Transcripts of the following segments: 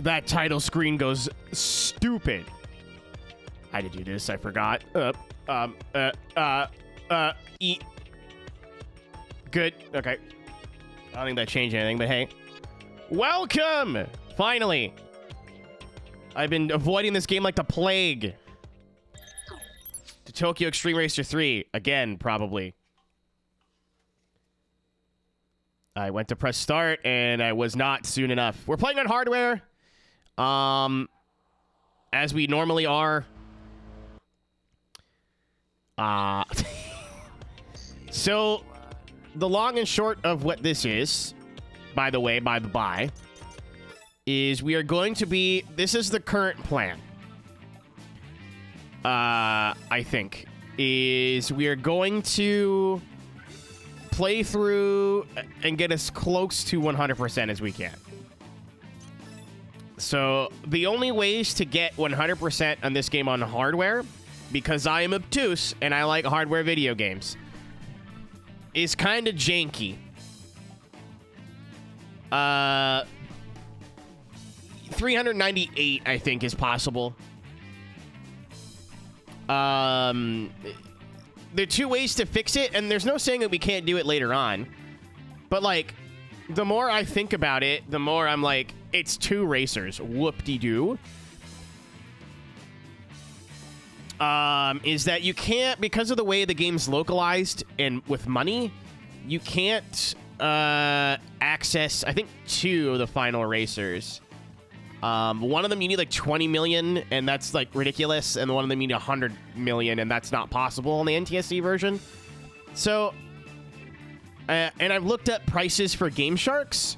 that title screen goes stupid. I had to do this. I forgot. E. Good. Okay. I don't think that changed anything, but hey. Welcome! Finally. I've been avoiding this game like the plague. To Tokyo Xtreme Racer 3. Again, probably. I went to press start, and I was not soon enough. We're playing on hardware. As we normally are. So, the long and short of what this is, by the way, is we are going to be... This is the current plan. I think. Is we are going to play through and get as close to 100% as we can. So, the only ways to get 100% on this game on hardware, because I am obtuse and I like hardware video games, is kind of janky. 398, I think, is possible. There are two ways to fix it, and there's no saying that we can't do it later on. But, like, the more I think about it, the more I'm like, it's two racers. Whoop-de-doo. Is that you can't, because of the way the game's localized and with money, you can't access, I think, two of the final racers. One of them you need like 20 million, and that's like ridiculous, and one of them you need 100 million, and that's not possible on the NTSC version. So, and I've looked up prices for Game Sharks,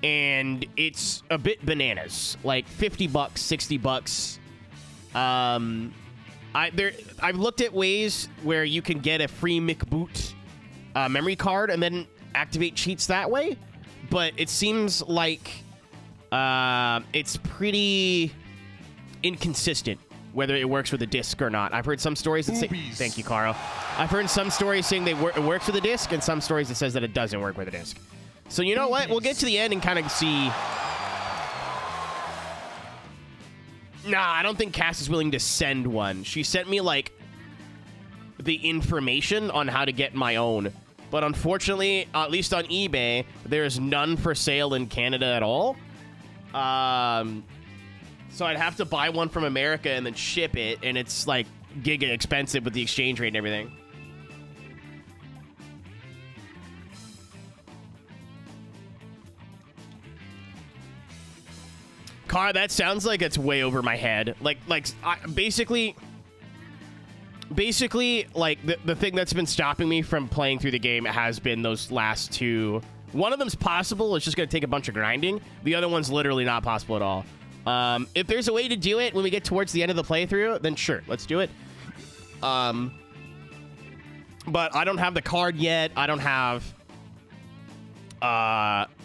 and it's a bit bananas, like $50, $60. I've looked at ways where you can get a free McBoot memory card and then activate cheats that way, but it seems like it's pretty inconsistent whether it works with a disc or not. I've heard some stories that say... Thank you, Carl. I've heard some stories saying it works with a disc, and some stories that says that it doesn't work with a disc. So you know what? We'll get to the end and kind of see... Nah, I don't think Cass is willing to send one. She sent me, like, the information on how to get my own. But unfortunately, at least on eBay, there's none for sale in Canada at all. So I'd have to buy one from America and then ship it, and it's, like, giga expensive with the exchange rate and everything. Car, that sounds like it's way over my head. Basically, like, the thing that's been stopping me from playing through the game has been those last two. One of them's possible. It's just going to take a bunch of grinding. The other one's literally not possible at all. If there's a way to do it when we get towards the end of the playthrough, then sure, let's do it. But I don't have the card yet. I don't have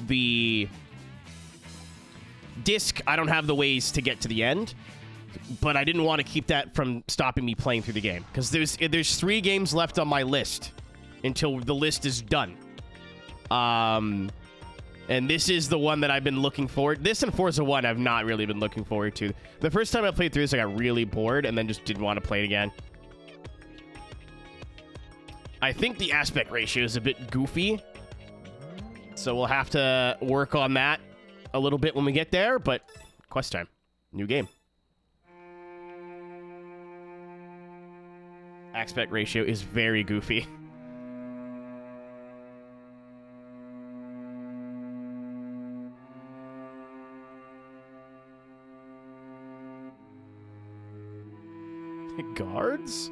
the disc. I don't have the ways to get to the end. But I didn't want to keep that from stopping me playing through the game, because there's 3 games left on my list until the list is done. And this is the one that I've been looking forward. This and Forza 1 I've not really been looking forward to. The first time I played through this, I got really bored and then just didn't want to play it again. I think the aspect ratio is a bit goofy, so we'll have to work on that a little bit when we get there, but quest time. New game. Aspect ratio is very goofy. Guards?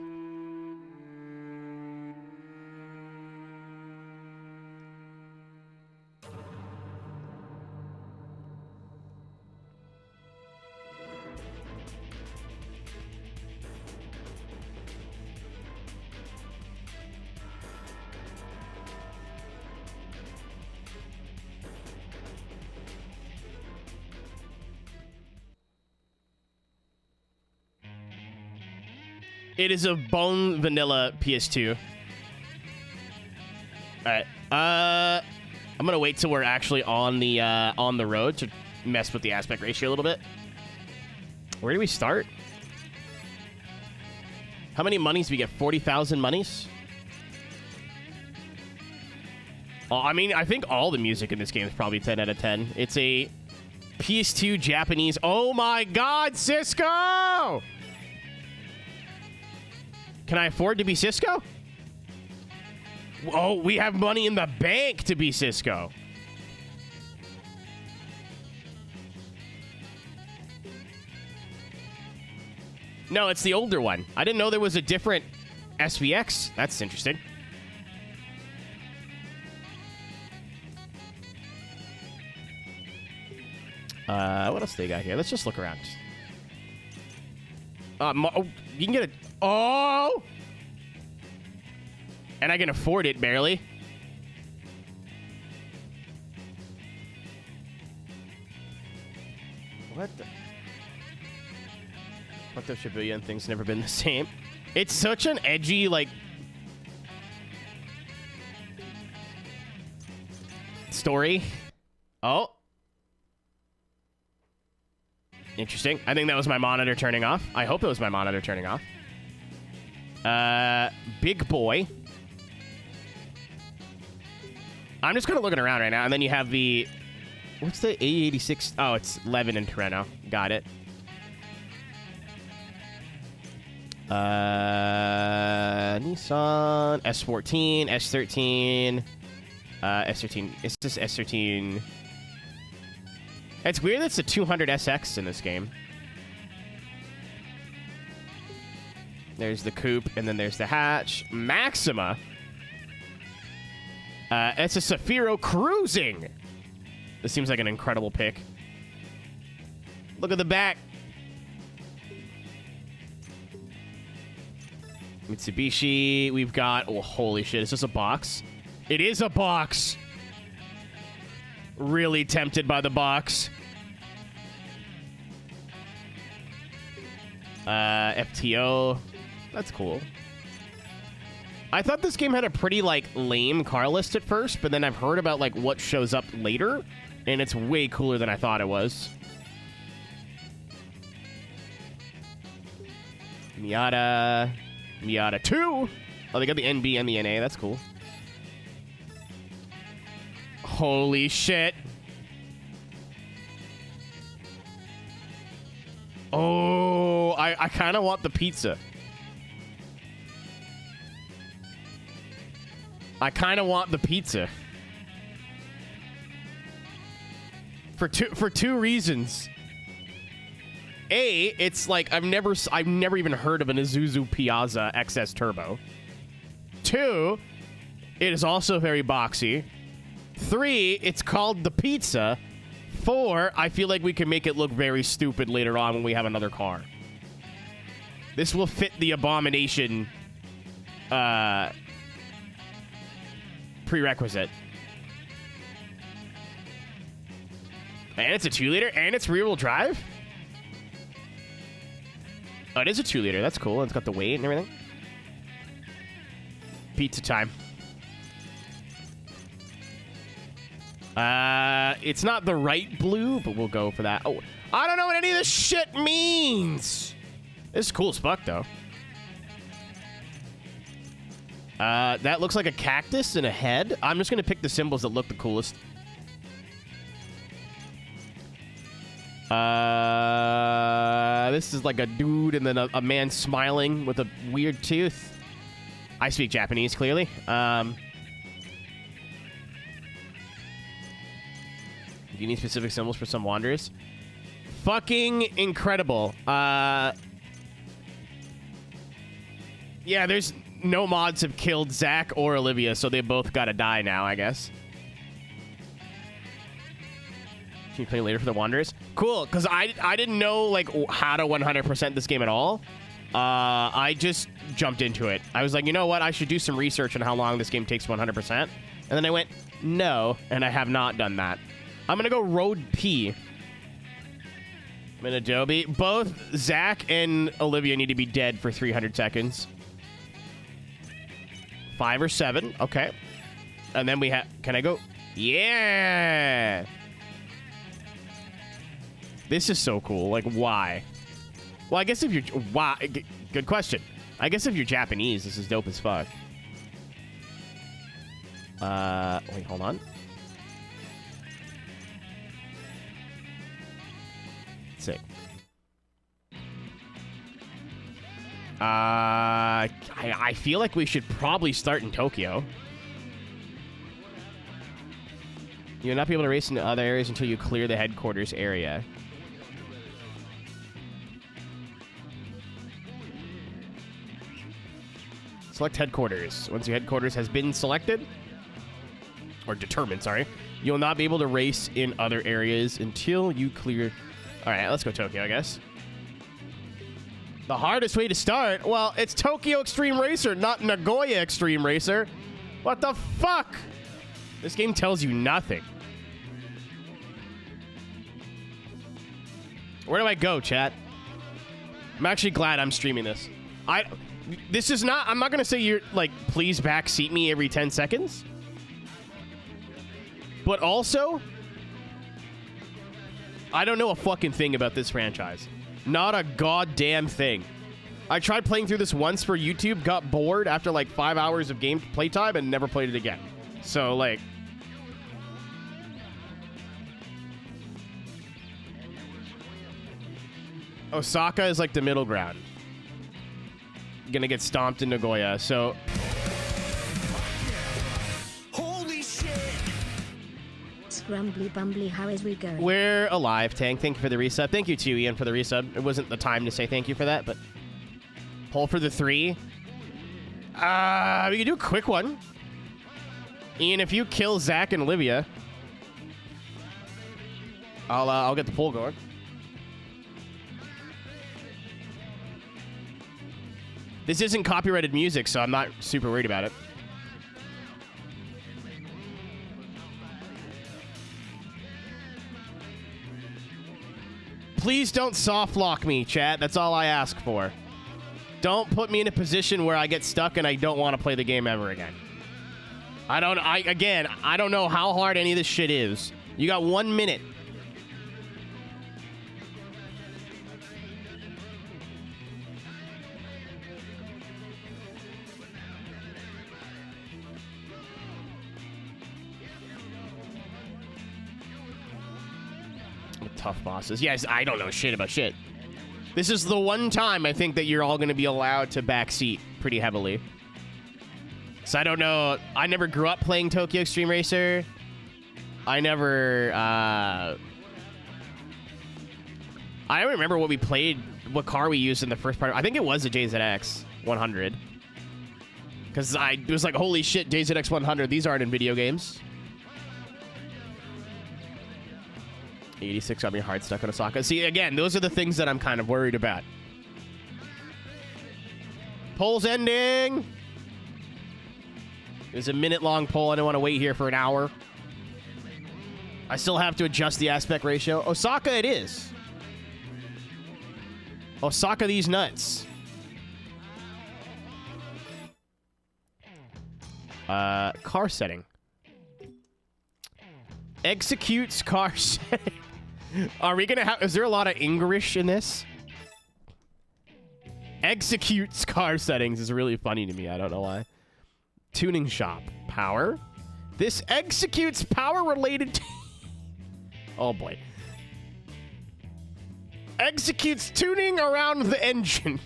It is a bone vanilla PS2. All right. I'm gonna wait till we're actually on the road to mess with the aspect ratio a little bit. Where do we start? How many monies do we get? 40,000 monies? Oh, I mean, I think all the music in this game is probably 10 out of 10. It's a PS2 Japanese. Oh my God, Cisco! Can I afford to be Cisco? Oh, we have money in the bank to be Cisco. No, it's the older one. I didn't know there was a different SVX. That's interesting. What else they got here? Let's just look around. Oh, you can get it. Oh! And I can afford it, barely. What the? What the Shibuya and things never been the same. It's such an edgy, like, story. Oh. Interesting. I think that was my monitor turning off. I hope it was my monitor turning off. Big boy. I'm just kind of looking around right now, and then you have the... What's the A86? Oh, it's Levin and Torreno. Got it. Nissan, S14, S13, S13. It's just S13. It's weird that it's a 200SX in this game. There's the coupe, and then there's the hatch. Maxima. It's a Safiro Cruising. This seems like an incredible pick. Look at the back. Mitsubishi. We've got... Oh, holy shit. Is this a box? It is a box. Really tempted by the box. FTO. That's cool. I thought this game had a pretty, like, lame car list at first, but then I've heard about, like, what shows up later, and it's way cooler than I thought it was. Miata. Miata 2. Oh, they got the NB and the NA. That's cool. Holy shit. Oh, I kind of want the pizza. I kind of want the pizza. For two reasons. A, it's like I've never even heard of an Isuzu Piazza XS Turbo. 2, it is also very boxy. 3, it's called the pizza. 4, I feel like we can make it look very stupid later on when we have another car. This will fit the abomination prerequisite. And it's a 2-liter, and it's rear-wheel drive? Oh, it is a 2-liter. That's cool. It's got the weight and everything. Pizza time. It's not the right blue, but we'll go for that. Oh, I don't know what any of this shit means. This is cool as fuck, though. That looks like a cactus and a head. I'm just going to pick the symbols that look the coolest. This is like a dude and then a man smiling with a weird tooth. I speak Japanese, clearly. Do you need specific symbols for some wanderers? Fucking incredible. Yeah, there's no mods have killed Zach or Olivia, so they both gotta die now, I guess. Can you play later for the Wanderers? Cool, because I didn't know like how to 100% this game at all. I just jumped into it. I was like, you know what? I should do some research on how long this game takes 100%. And then I went, no, and I have not done that. I'm going to go Road P. I'm in Adobe. Both Zach and Olivia need to be dead for 300 seconds. 5 or 7. Okay. And then we have... Can I go? Yeah! This is so cool. Like, why? Well, I guess if you're... Why? Good question. I guess if you're Japanese, this is dope as fuck. Wait, hold on. Sick. I feel like we should probably start in Tokyo. You'll not be able to race into other areas until you clear the headquarters area. Select headquarters. Once your headquarters has been selected, or determined, sorry, you'll not be able to race in other areas until you clear... All right, let's go Tokyo, I guess. The hardest way to start? Well, it's Tokyo Xtreme Racer, not Nagoya Xtreme Racer. What the fuck? This game tells you nothing. Where do I go, chat? I'm actually glad I'm streaming this. This is not... I'm not going to say you're, like, please backseat me every 10 seconds. But also, I don't know a fucking thing about this franchise. Not a goddamn thing. I tried playing through this once for YouTube, got bored after, like, 5 hours of game playtime, and never played it again. So, like... Osaka is, like, the middle ground. Gonna get stomped in Nagoya, so... Holy shit! Scrumbly bumbly, how is we going? We're alive, Tank. Thank you for the resub. Thank you, too, Ian, for the resub. It wasn't the time to say thank you for that, but... Pull for the 3. We can do a quick one. Ian, if you kill Zach and Olivia... I'll get the poll going. This isn't copyrighted music, so I'm not super worried about it. Please don't soft lock me, chat. That's all I ask for. Don't put me in a position where I get stuck and I don't want to play the game ever again. I don't know how hard any of this shit is. You got 1 minute. Tough bosses. Yes, I don't know shit about shit. This is the one time I think that you're all going to be allowed to backseat pretty heavily. So I don't know. I never grew up playing Tokyo Xtreme Racer. I never... I don't remember what we played, what car we used in the first part. I think it was a JZX 100. Because it was like, holy shit, JZX 100. These aren't in video games. 86 got me hard stuck on Osaka. See, again, those are the things that I'm kind of worried about. Poll's ending. It was a minute-long poll. I don't want to wait here for an hour. I still have to adjust the aspect ratio. Osaka it is. Osaka these nuts. Car setting. Executes car setting. Are we gonna have... Is there a lot of English in this? Executes car settings is really funny to me. I don't know why. Tuning shop. Power. This executes power-related... Oh, boy. Executes tuning around the engine.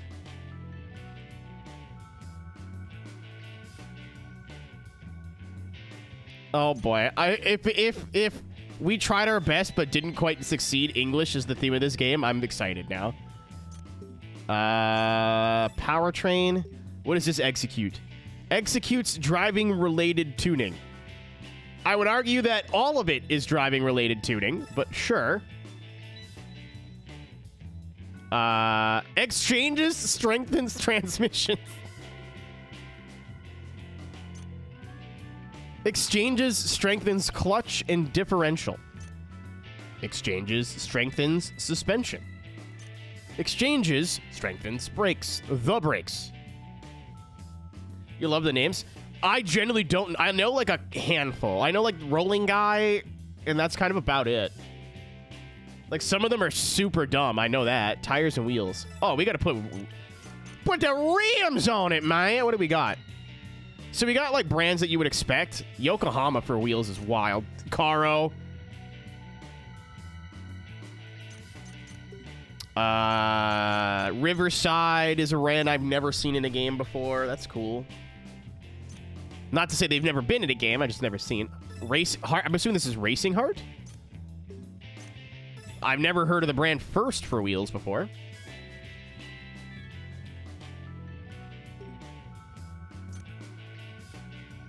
Oh, boy. If we tried our best but didn't quite succeed, English is the theme of this game, I'm excited now. Powertrain. What does this execute? Executes driving-related tuning. I would argue that all of it is driving-related tuning, but sure. Exchanges, strengthens transmission. Exchanges, strengthens clutch and differential. Exchanges, strengthens suspension. Exchanges, strengthens brakes. The brakes. You love the names? I generally don't. I know like a handful. I know like Rolling Guy, and that's kind of about it. Like, some of them are super dumb. I know that. Tires and wheels. Oh, we got to put the rims on it, man. What do we got? So we got, like, brands that you would expect. Yokohama for wheels is wild. Caro. Riverside is a brand I've never seen in a game before. That's cool. Not to say they've never been in a game. I just never seen. I'm assuming this is Racing Heart? I've never heard of the brand First for wheels before.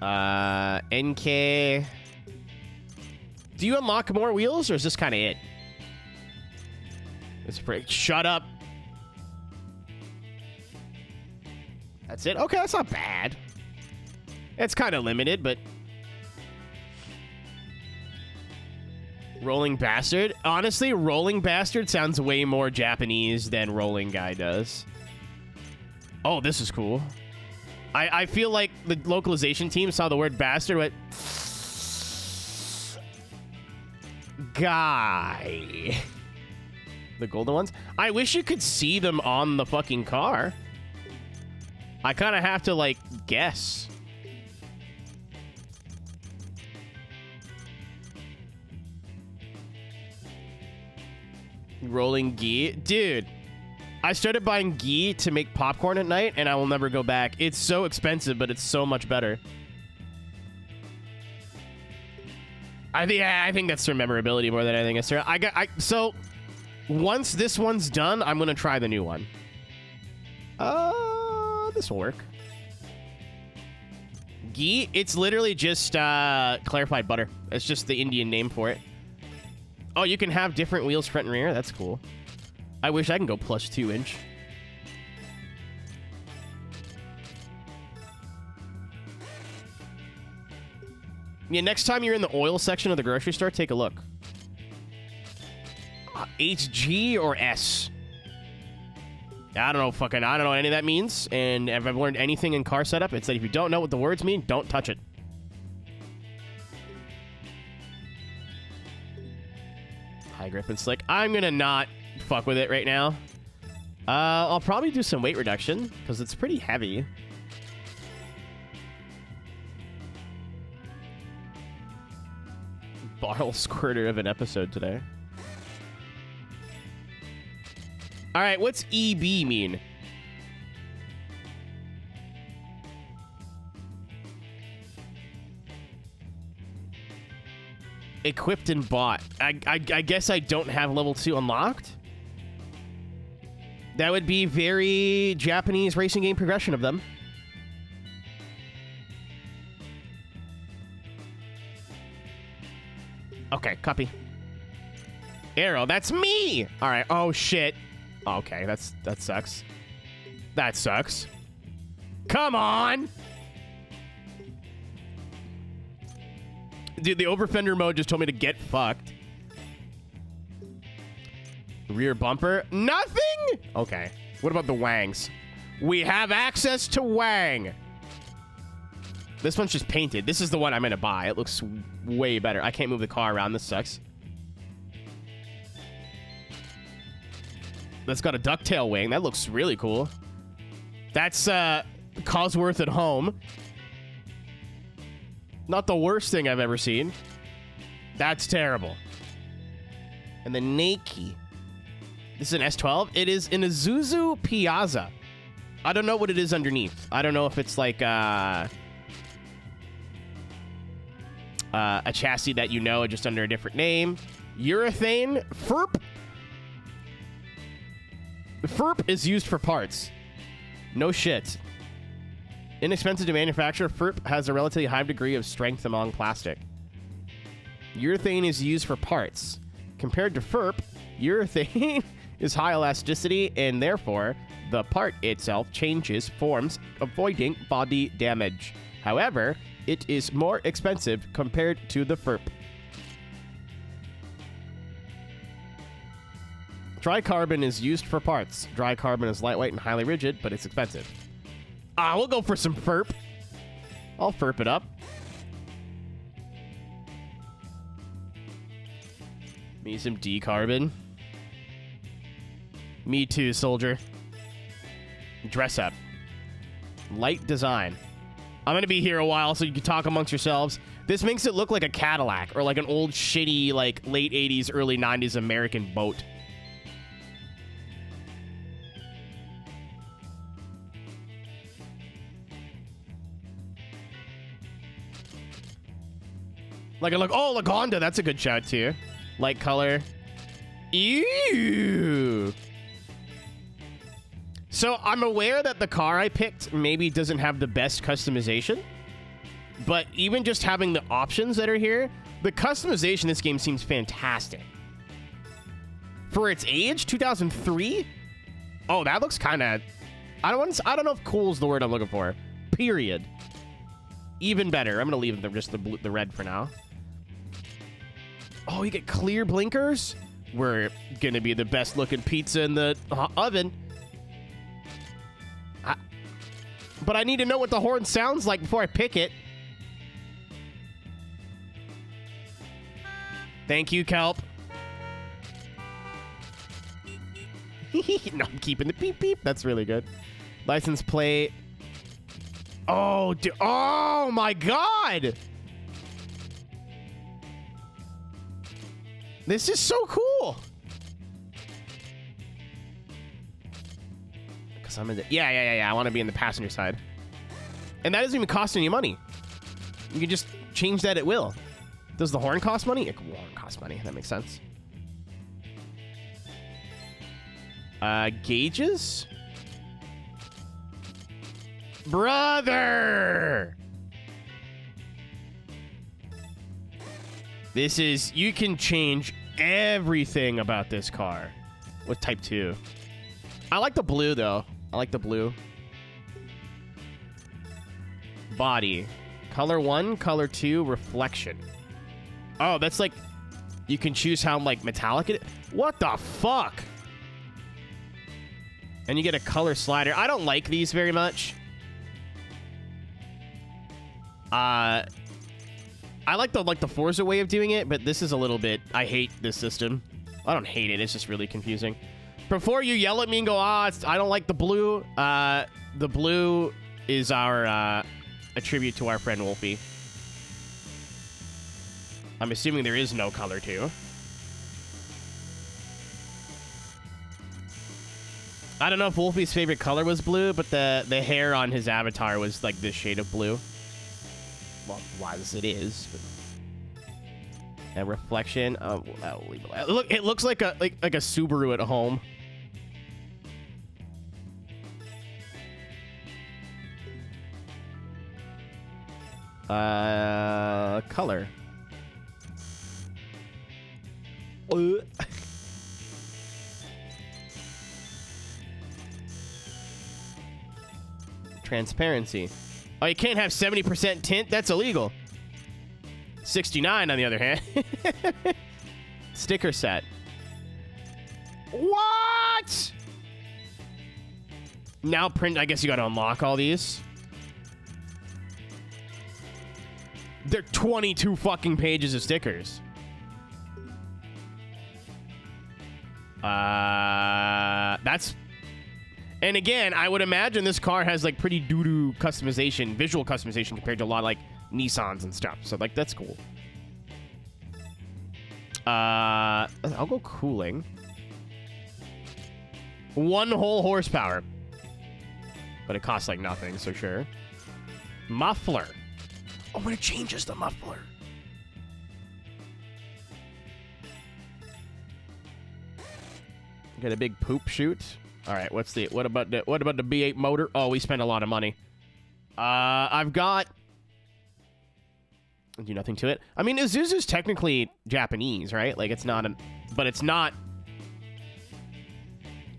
NK. Do you unlock more wheels, or is this kind of it? It's pretty. Shut up. That's it? Okay, that's not bad. It's kind of limited, but... Rolling Bastard? Honestly, Rolling Bastard sounds way more Japanese than Rolling Guy does. Oh, this is cool. I feel like the localization team saw the word bastard, went... Guy. The golden ones? I wish you could see them on the fucking car. I kind of have to, like, guess. Rolling ghee. Dude, I started buying ghee to make popcorn at night, and I will never go back. It's so expensive, but it's so much better. I think that's for memorability more than anything. So, once this one's done, I'm going to try the new one. This will work. Ghee, it's literally just clarified butter. It's just the Indian name for it. Oh, you can have different wheels front and rear. That's cool. I wish I can go plus 2-inch. Yeah, next time you're in the oil section of the grocery store, take a look. HG or S? I don't know what any of that means. And if I've learned anything in car setup, it's that if you don't know what the words mean, don't touch it. High grip and slick. I'm gonna not fuck with it right now. I'll probably do some weight reduction because it's pretty heavy. Bottle squirter of an episode today. All right, what's EB mean? Equipped and bought. I guess I don't have level 2 unlocked. That would be very Japanese racing game progression of them. Okay, copy. Arrow, that's me! Alright, oh shit. Okay, that sucks. That sucks. Come on! Dude, the overfender mode just told me to get fucked. Rear bumper? Nothing? Okay. What about the wangs? We have access to wang. This one's just painted. This is the one I'm gonna buy. It looks way better. I can't move the car around. This sucks. That's got a ducktail wing. That looks really cool. That's Cosworth at home. Not the worst thing I've ever seen. That's terrible. And the Nike. This is an S12. It is an Isuzu Piazza. I don't know what it is underneath. I don't know if it's like a chassis that you know just under a different name. Urethane FERP. FERP is used for parts. No shit. Inexpensive to manufacture, FERP has a relatively high degree of strength among plastic. Urethane is used for parts. Compared to FERP, urethane is high elasticity, and therefore, the part itself changes forms, avoiding body damage. However, it is more expensive compared to the FERP. Dry carbon is used for parts. Dry carbon is lightweight and highly rigid, but it's expensive. We'll go for some FERP. I'll FERP it up. Maybe some D-carbon. Me too, soldier. Dress up. Light design. I'm gonna be here a while so you can talk amongst yourselves. This makes it look like a Cadillac or like an old shitty like late 80s, early 90s American boat. Like I look, oh, Lagonda, that's a good shout too. Light color. Ew. So I'm aware that the car I picked maybe doesn't have the best customization, but even just having the options that are here, the customization in this game seems fantastic. For its age, 2003? Oh, that looks kind of... I don't know if cool is the word I'm looking for. Period. Even better. I'm going to leave just the red for now. Oh, you get clear blinkers? We're going to be the best looking pizza in the oven. But I need to know what the horn sounds like before I pick it. Thank you, Kelp. No, I'm keeping the beep beep. That's really good. License plate. Oh, dude. Oh, my God. This is so cool. Because I'm in the... Yeah. I want to be in the passenger side. And that doesn't even cost any money. You can just change that at will. Does the horn cost money? It won't cost money. That makes sense. Gauges? Brother! This is... You can change everything about this car with Type 2. I like the blue, though. I like the blue. Body. Color 1, color 2, reflection. Oh, that's like... You can choose how, like, metallic it is. What the fuck? And you get a color slider. I don't like these very much. I like the Forza way of doing it, but this is a little bit... I hate this system. I don't hate it. It's just really confusing. Before you yell at me and go, I don't like the blue. The blue is our a tribute to our friend Wolfie. I'm assuming there is no color too. I don't know if Wolfie's favorite color was blue, but the hair on his avatar was like this shade of blue. Well, as it is. But... A reflection. Oh, I'll leave it. Look, it looks like a Subaru at home. Color. Transparency. Oh, you can't have 70% tint? That's illegal. 69 on the other hand. Sticker set. What? Now print, I guess you gotta unlock all these. They're 22 fucking pages of stickers. That's... And again, I would imagine this car has like pretty doo-doo customization, visual customization compared to a lot of like Nissans and stuff. So like, that's cool. I'll go cooling. 1 whole horsepower. But it costs like nothing, so sure. Muffler. Oh, when it changes the muffler. Get a big poop chute. All right, what about the B8 motor? Oh, we spent a lot of money. I've got... Do nothing to it. I mean, Isuzu's technically Japanese, right? Like, it's not but it's not...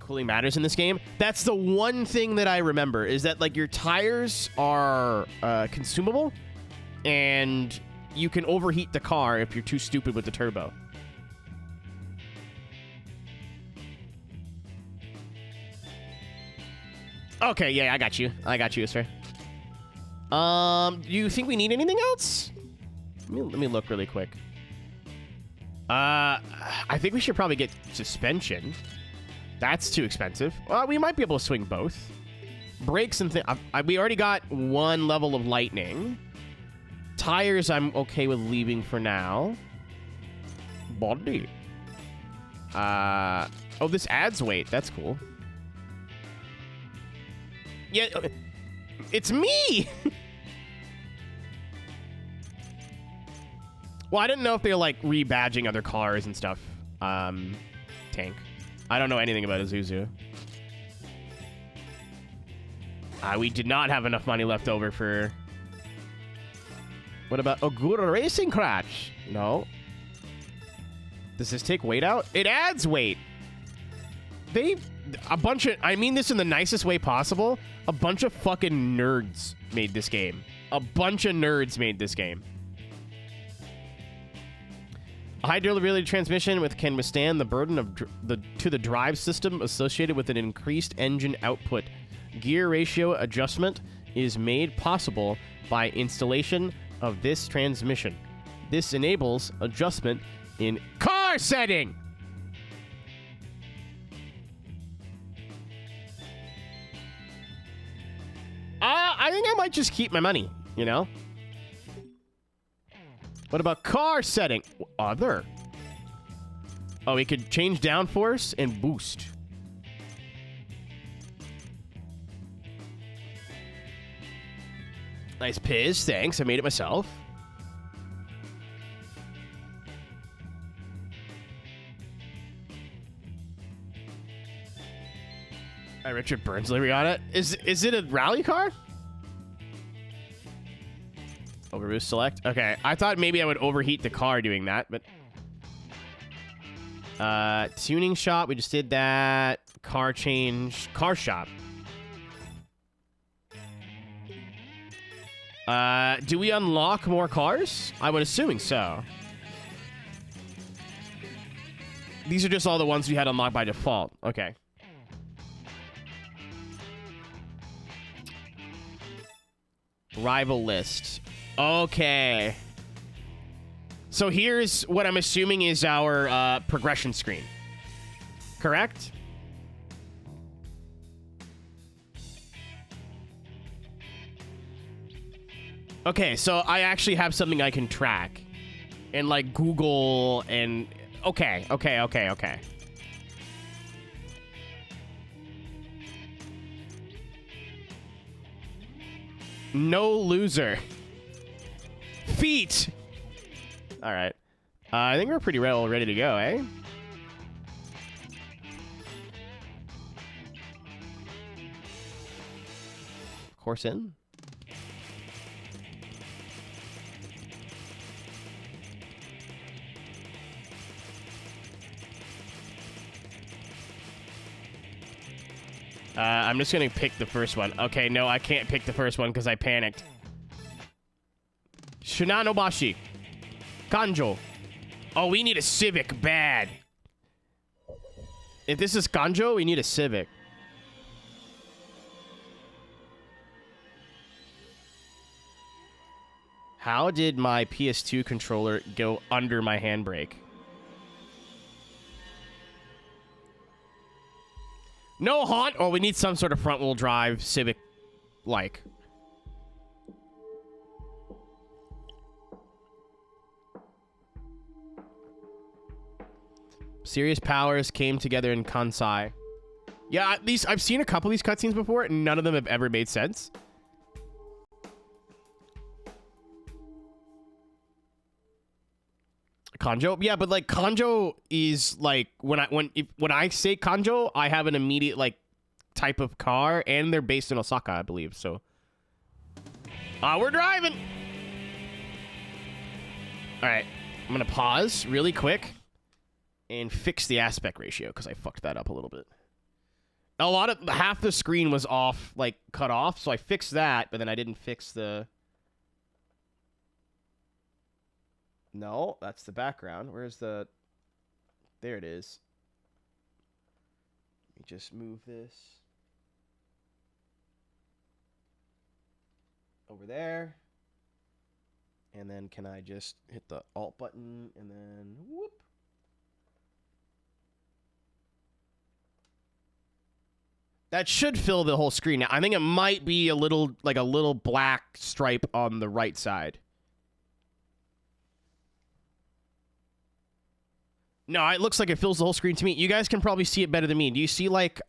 Cooling matters in this game. That's the one thing that I remember, is that, like, your tires are consumable, and you can overheat the car if you're too stupid with the turbo. Okay, yeah, I got you. Sir. Do you think we need anything else? Let me look really quick. I think we should probably get suspension. That's too expensive. Well, we might be able to swing both. Brakes and things. We already got one level of lightning. Tires, I'm okay with leaving for now. Body. Oh, this adds weight. That's cool. Yeah, it's me! Well, I didn't know if they're, like, rebadging other cars and stuff. Tank. I don't know anything about Isuzu. We did not have enough money left over for... What about Ogura Racing Crash? No. Does this take weight out? It adds weight. A bunch of... I mean this in the nicest way possible. A bunch of fucking nerds made this game. A bunch of nerds made this game. A high-durability transmission can withstand the burden of the drive system associated with an increased engine output. Gear ratio adjustment is made possible by installation of this transmission. This enables adjustment in car setting. I think I might just keep my money, you know? What about car setting? Other. Oh, we could change downforce and boost. Nice piz, thanks. I made it myself. Richard Burns livery on it. Is it a rally car? Overboost select. Okay, I thought maybe I would overheat the car doing that, but tuning shop. We just did that. Car change. Car shop. Do we unlock more cars? I would assuming so. These are just all the ones we had unlocked by default. Okay. Rival list. Okay. So here's what I'm assuming is our progression screen. Correct? Okay, so I actually have something I can track. And like Google and... Okay. No loser. Feet. All right. I think we're pretty well ready to go, eh? Course in. I'm just gonna pick the first one. Okay, no, I can't pick the first one because I panicked. Shinanobashi. Kanjo. Oh, we need a Civic bad. If this is Kanjo, we need a Civic. How did my PS2 controller go under my handbrake? No haunt. Oh, we need some sort of front-wheel drive Civic-like. Serious powers came together in Kansai. Yeah, I've seen a couple of these cutscenes before, and none of them have ever made sense. Kanjo? Yeah, but like Kanjo is like when I say Kanjo, I have an immediate like type of car, and they're based in Osaka, I believe. So, we're driving. All right, I'm gonna pause really quick and fix the aspect ratio because I fucked that up a little bit. Half the screen was off, like cut off, so I fixed that, but then I didn't fix the. No, that's the background. Where's the... There it is. Let me just move this. Over there. And then can I just hit the Alt button and then whoop. That should fill the whole screen. Now, I think it might be a little black stripe on the right side. No, it looks like it fills the whole screen to me. You guys can probably see it better than me. Do you see like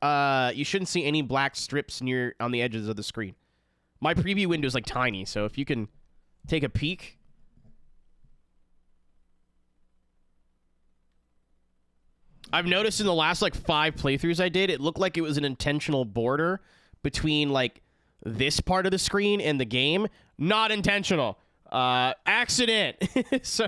you shouldn't see any black strips on the edges of the screen. My preview window is like tiny, so if you can take a peek. I've noticed in the last like 5 playthroughs I did, it looked like it was an intentional border between like this part of the screen and the game. Not intentional. Accident. So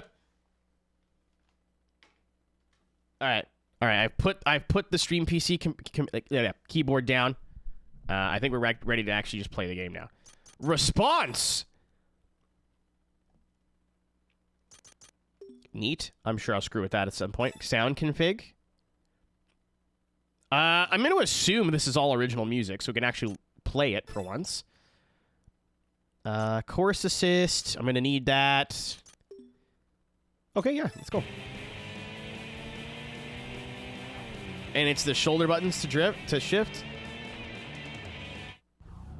All right. I've put the Stream PC keyboard down. I think we're ready to actually just play the game now. Response. Neat. I'm sure I'll screw with that at some point. Sound config. I'm going to assume this is all original music, so we can actually play it for once. Chorus assist. I'm going to need that. Okay, yeah, let's go. And it's the shoulder buttons to shift.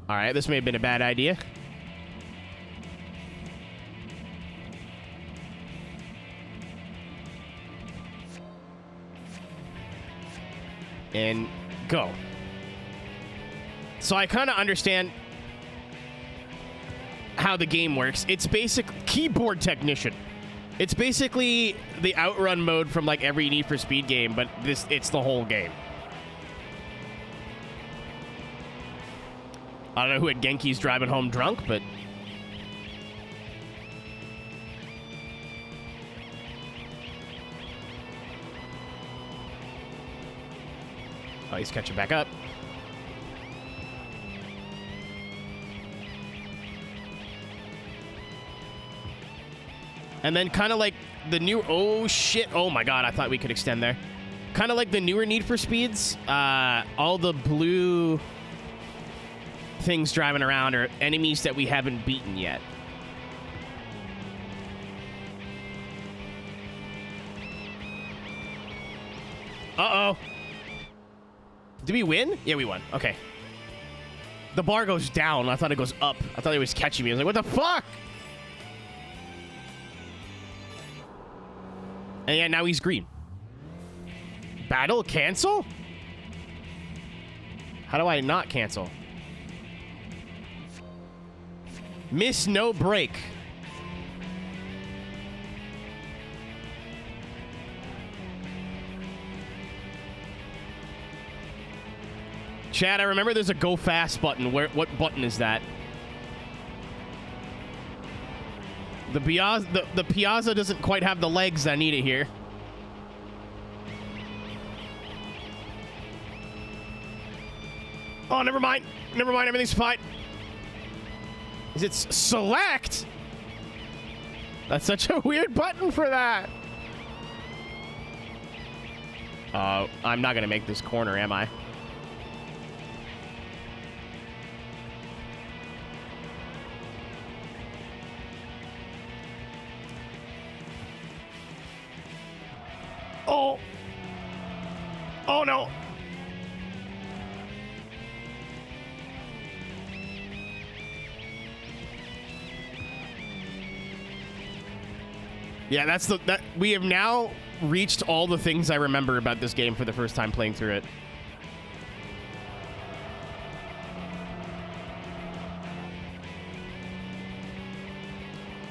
All right, this may have been a bad idea. And go. So I kind of understand how the game works. It's basic keyboard technician. It's basically the outrun mode from like every Need for Speed game, but it's the whole game. I don't know who at Genki's driving home drunk, but oh, he's catching back up. And then kind of like the new... Oh, shit. Oh, my God. I thought we could extend there. Kind of like the newer Need for Speeds. All the blue things driving around are enemies that we haven't beaten yet. Uh-oh. Did we win? Yeah, we won. Okay. The bar goes down. I thought it goes up. I thought it was catching me. I was like, what the fuck? And yeah, now he's green. Battle cancel? How do I not cancel? Miss no break. Chad, I remember there's a go fast button. What button is that? The Piazza doesn't quite have the legs I need it here. Oh, never mind. Never mind. Everything's fine. Is it select? That's such a weird button for that. I'm not going to make this corner, am I? Oh. Oh, no. Yeah, that we have now reached all the things I remember about this game for the first time playing through it.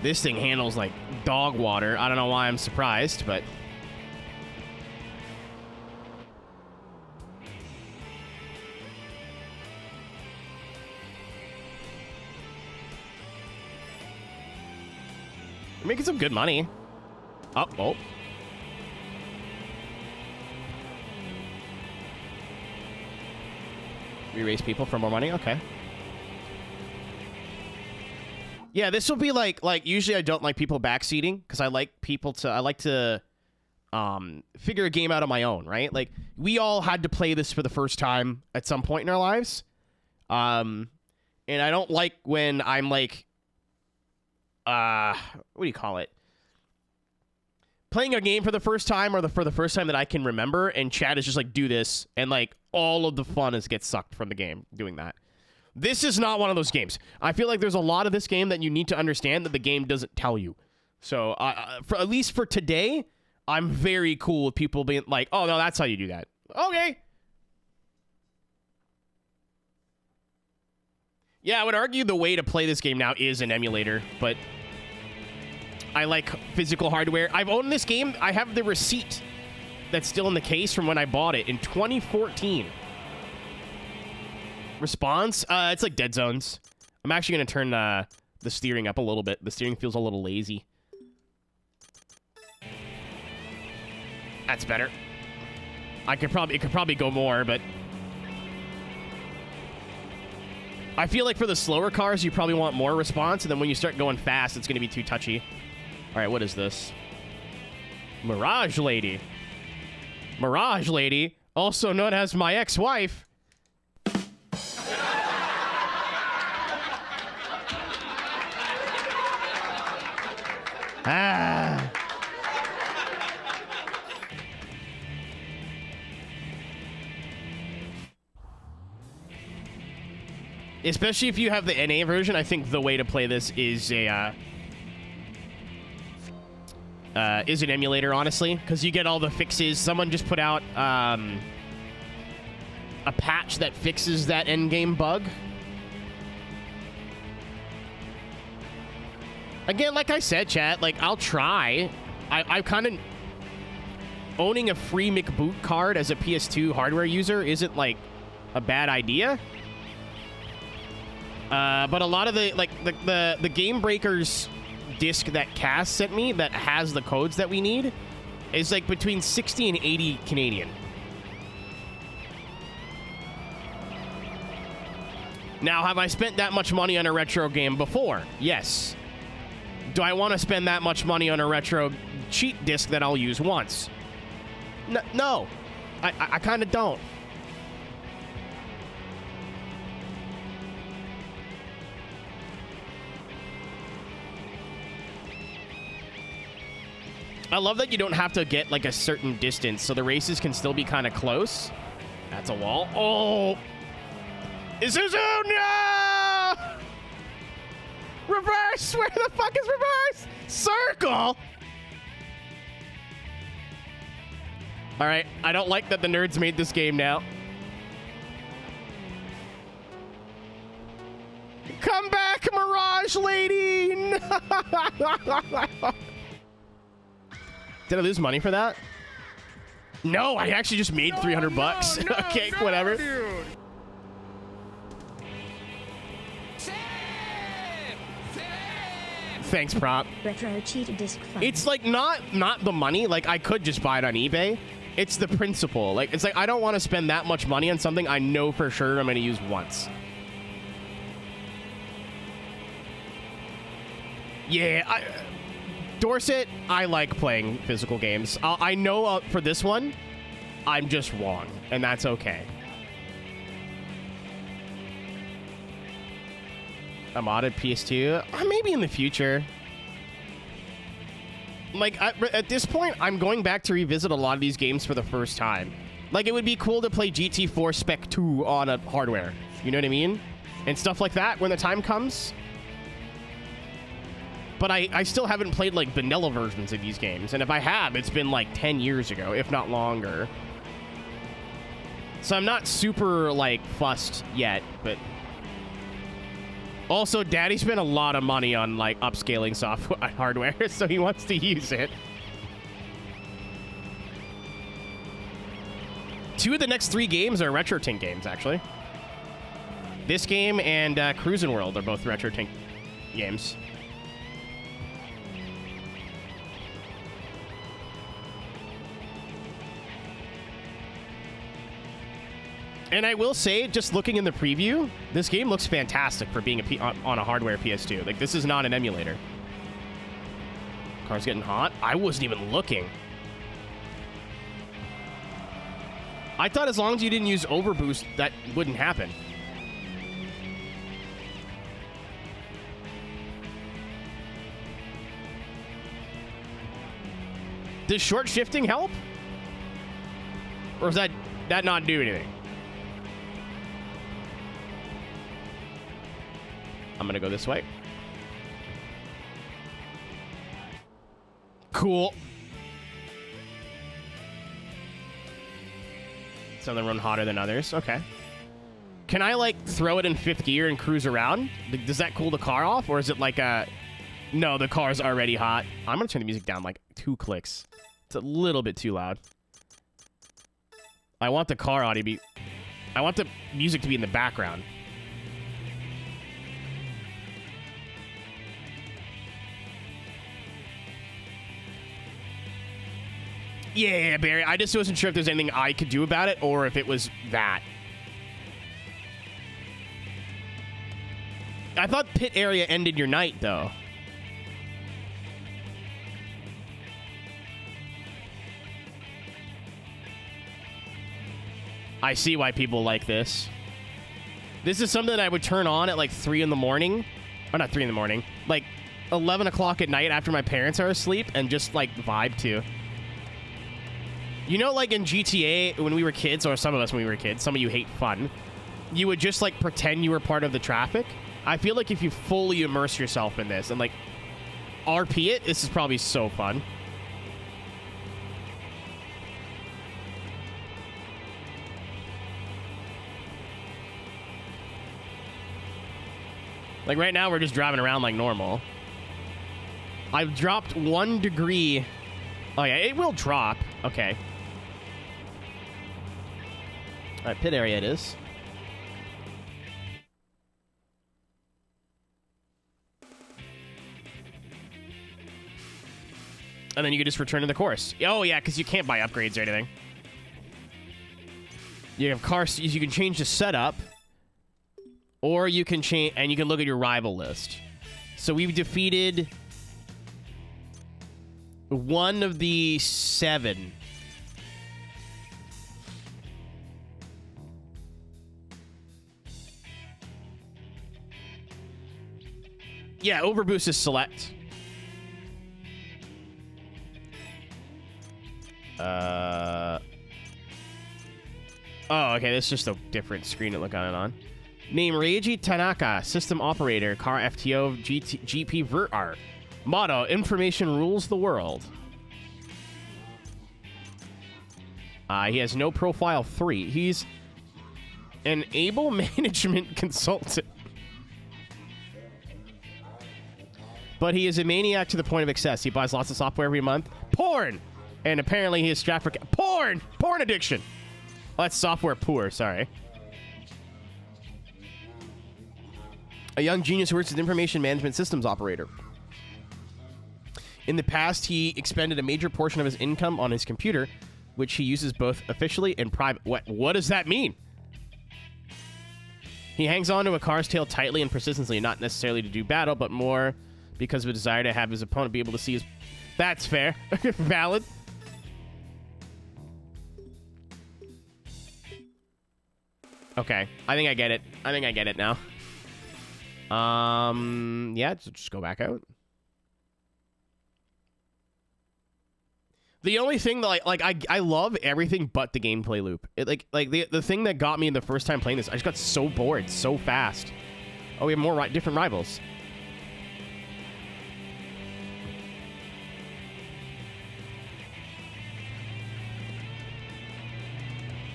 This thing handles like dog water. I don't know why I'm surprised, but we're making some good money. Oh. We raise people for more money? Okay. Yeah, this will be like usually I don't like people backseating because I like to figure a game out on my own, right? Like we all had to play this for the first time at some point in our lives. And I don't like when I'm like what do you call it? playing a game for the first time or for the first time that I can remember, and chat is just like, do this, and like all of the fun gets sucked from the game doing that. This is not one of those games. I feel like there's a lot of this game that you need to understand that the game doesn't tell you. So for at least for today, I'm very cool with people being like, oh no, that's how you do that. Okay. Yeah, I would argue the way to play this game now is an emulator, but I like physical hardware. I've owned this game. I have the receipt that's still in the case from when I bought it in 2014. Response? It's like Dead Zones. I'm actually going to turn the steering up a little bit. The steering feels a little lazy. That's better. It could probably go more, but I feel like for the slower cars, you probably want more response, and then when you start going fast, it's going to be too touchy. All right, what is this? Mirage Lady. Mirage Lady, also known as my ex-wife. Ah. Especially if you have the NA version, I think the way to play this is an emulator, honestly, because you get all the fixes. Someone just put out a patch that fixes that endgame bug. Again, like I said, chat, like, I'll try. I kind of... Owning a free McBoot card as a PS2 hardware user isn't, like, a bad idea. But a lot of the Game Breakers disc that Cass sent me that has the codes that we need is, like, between 60 and 80 Canadian. Now, have I spent that much money on a retro game before? Yes. Do I want to spend that much money on a retro cheat disc that I'll use once? No. I kind of don't. I love that you don't have to get, like, a certain distance, so the races can still be kind of close. That's a wall. Oh! Isuzu, no! Reverse! Where the fuck is reverse? Circle! Alright, I don't like that the nerds made this game now. Come back, Mirage Lady! Did I lose money for that? No, I actually just made 300 bucks. Okay, whatever. Dude. Thanks, prop. Retro cheat disc fun. It's like not the money. Like, I could just buy it on eBay. It's the principle. Like, it's like I don't want to spend that much money on something I know for sure I'm going to use once. Yeah, Dorset, I like playing physical games. I know for this one, I'm just wrong, and that's okay. A modded PS2? Maybe in the future. Like, at this point, I'm going back to revisit a lot of these games for the first time. Like, it would be cool to play GT4 Spec 2 on a hardware. You know what I mean? And stuff like that when the time comes. But I still haven't played, like, vanilla versions of these games. And if I have, it's been, like, 10 years ago, if not longer. So I'm not super, like, fussed yet, but... Also, Daddy spent a lot of money on, like, upscaling software hardware, so he wants to use it. 2 of the next 3 games are Aeroteq games, actually. This game and Cruisin' World are both Aeroteq games. And I will say, just looking in the preview, this game looks fantastic for being on a hardware PS2. Like, this is not an emulator. Car's getting hot. I wasn't even looking. I thought as long as you didn't use overboost, that wouldn't happen. Does short shifting help? Or does that not do anything? I'm gonna go this way. Cool. Some of them run hotter than others. Okay. Can I, like, throw it in 5th gear and cruise around? Does that cool the car off? Or is it like a... No, the car's already hot. I'm gonna turn the music down like 2 clicks. It's a little bit too loud. I want the car audio to be... I want the music to be in the background. Yeah, Barry. I just wasn't sure if there's anything I could do about it or if it was that. I thought pit area ended your night, though. I see why people like this. This is something that I would turn on at like 3 in the morning. Or not 3 in the morning. Like 11 o'clock at night after my parents are asleep and just like vibe to. You know, like in GTA when we were kids, or some of us when we were kids, some of you hate fun, you would just like pretend you were part of the traffic. I feel like if you fully immerse yourself in this and like RP it, this is probably so fun. Like right now we're just driving around like normal. I've dropped 1 degree. Oh yeah, it will drop. Okay. All right, pit area it is. And then you can just return to the course. Oh yeah, because you can't buy upgrades or anything. You have cars. You can change the setup, or you can change, and you can look at your rival list. So we've defeated 1 of the 7. Yeah, overboost is select. Oh, okay, that's just a different screen to look on it on. Name Reiji Tanaka, System Operator, Car FTO, GP Vert Art. Motto, information rules the world. He has no profile 3. He's an able management consultant. But he is a maniac to the point of excess. He buys lots of software every month. Porn! And apparently he is strapped for... Porn! Porn addiction! Oh, that's software poor, sorry. A young genius who works as an information management systems operator. In the past, he expended a major portion of his income on his computer, which he uses both officially and private. What does that mean? He hangs on to a car's tail tightly and persistently, not necessarily to do battle, but more because of a desire to have his opponent be able to see his... That's fair. Valid. Okay. I think I get it. I think I get it now. Yeah, just go back out. The only thing that I love everything but the gameplay loop. It like the thing that got me the first time playing this, I just got so bored so fast. Oh, we have more different rivals.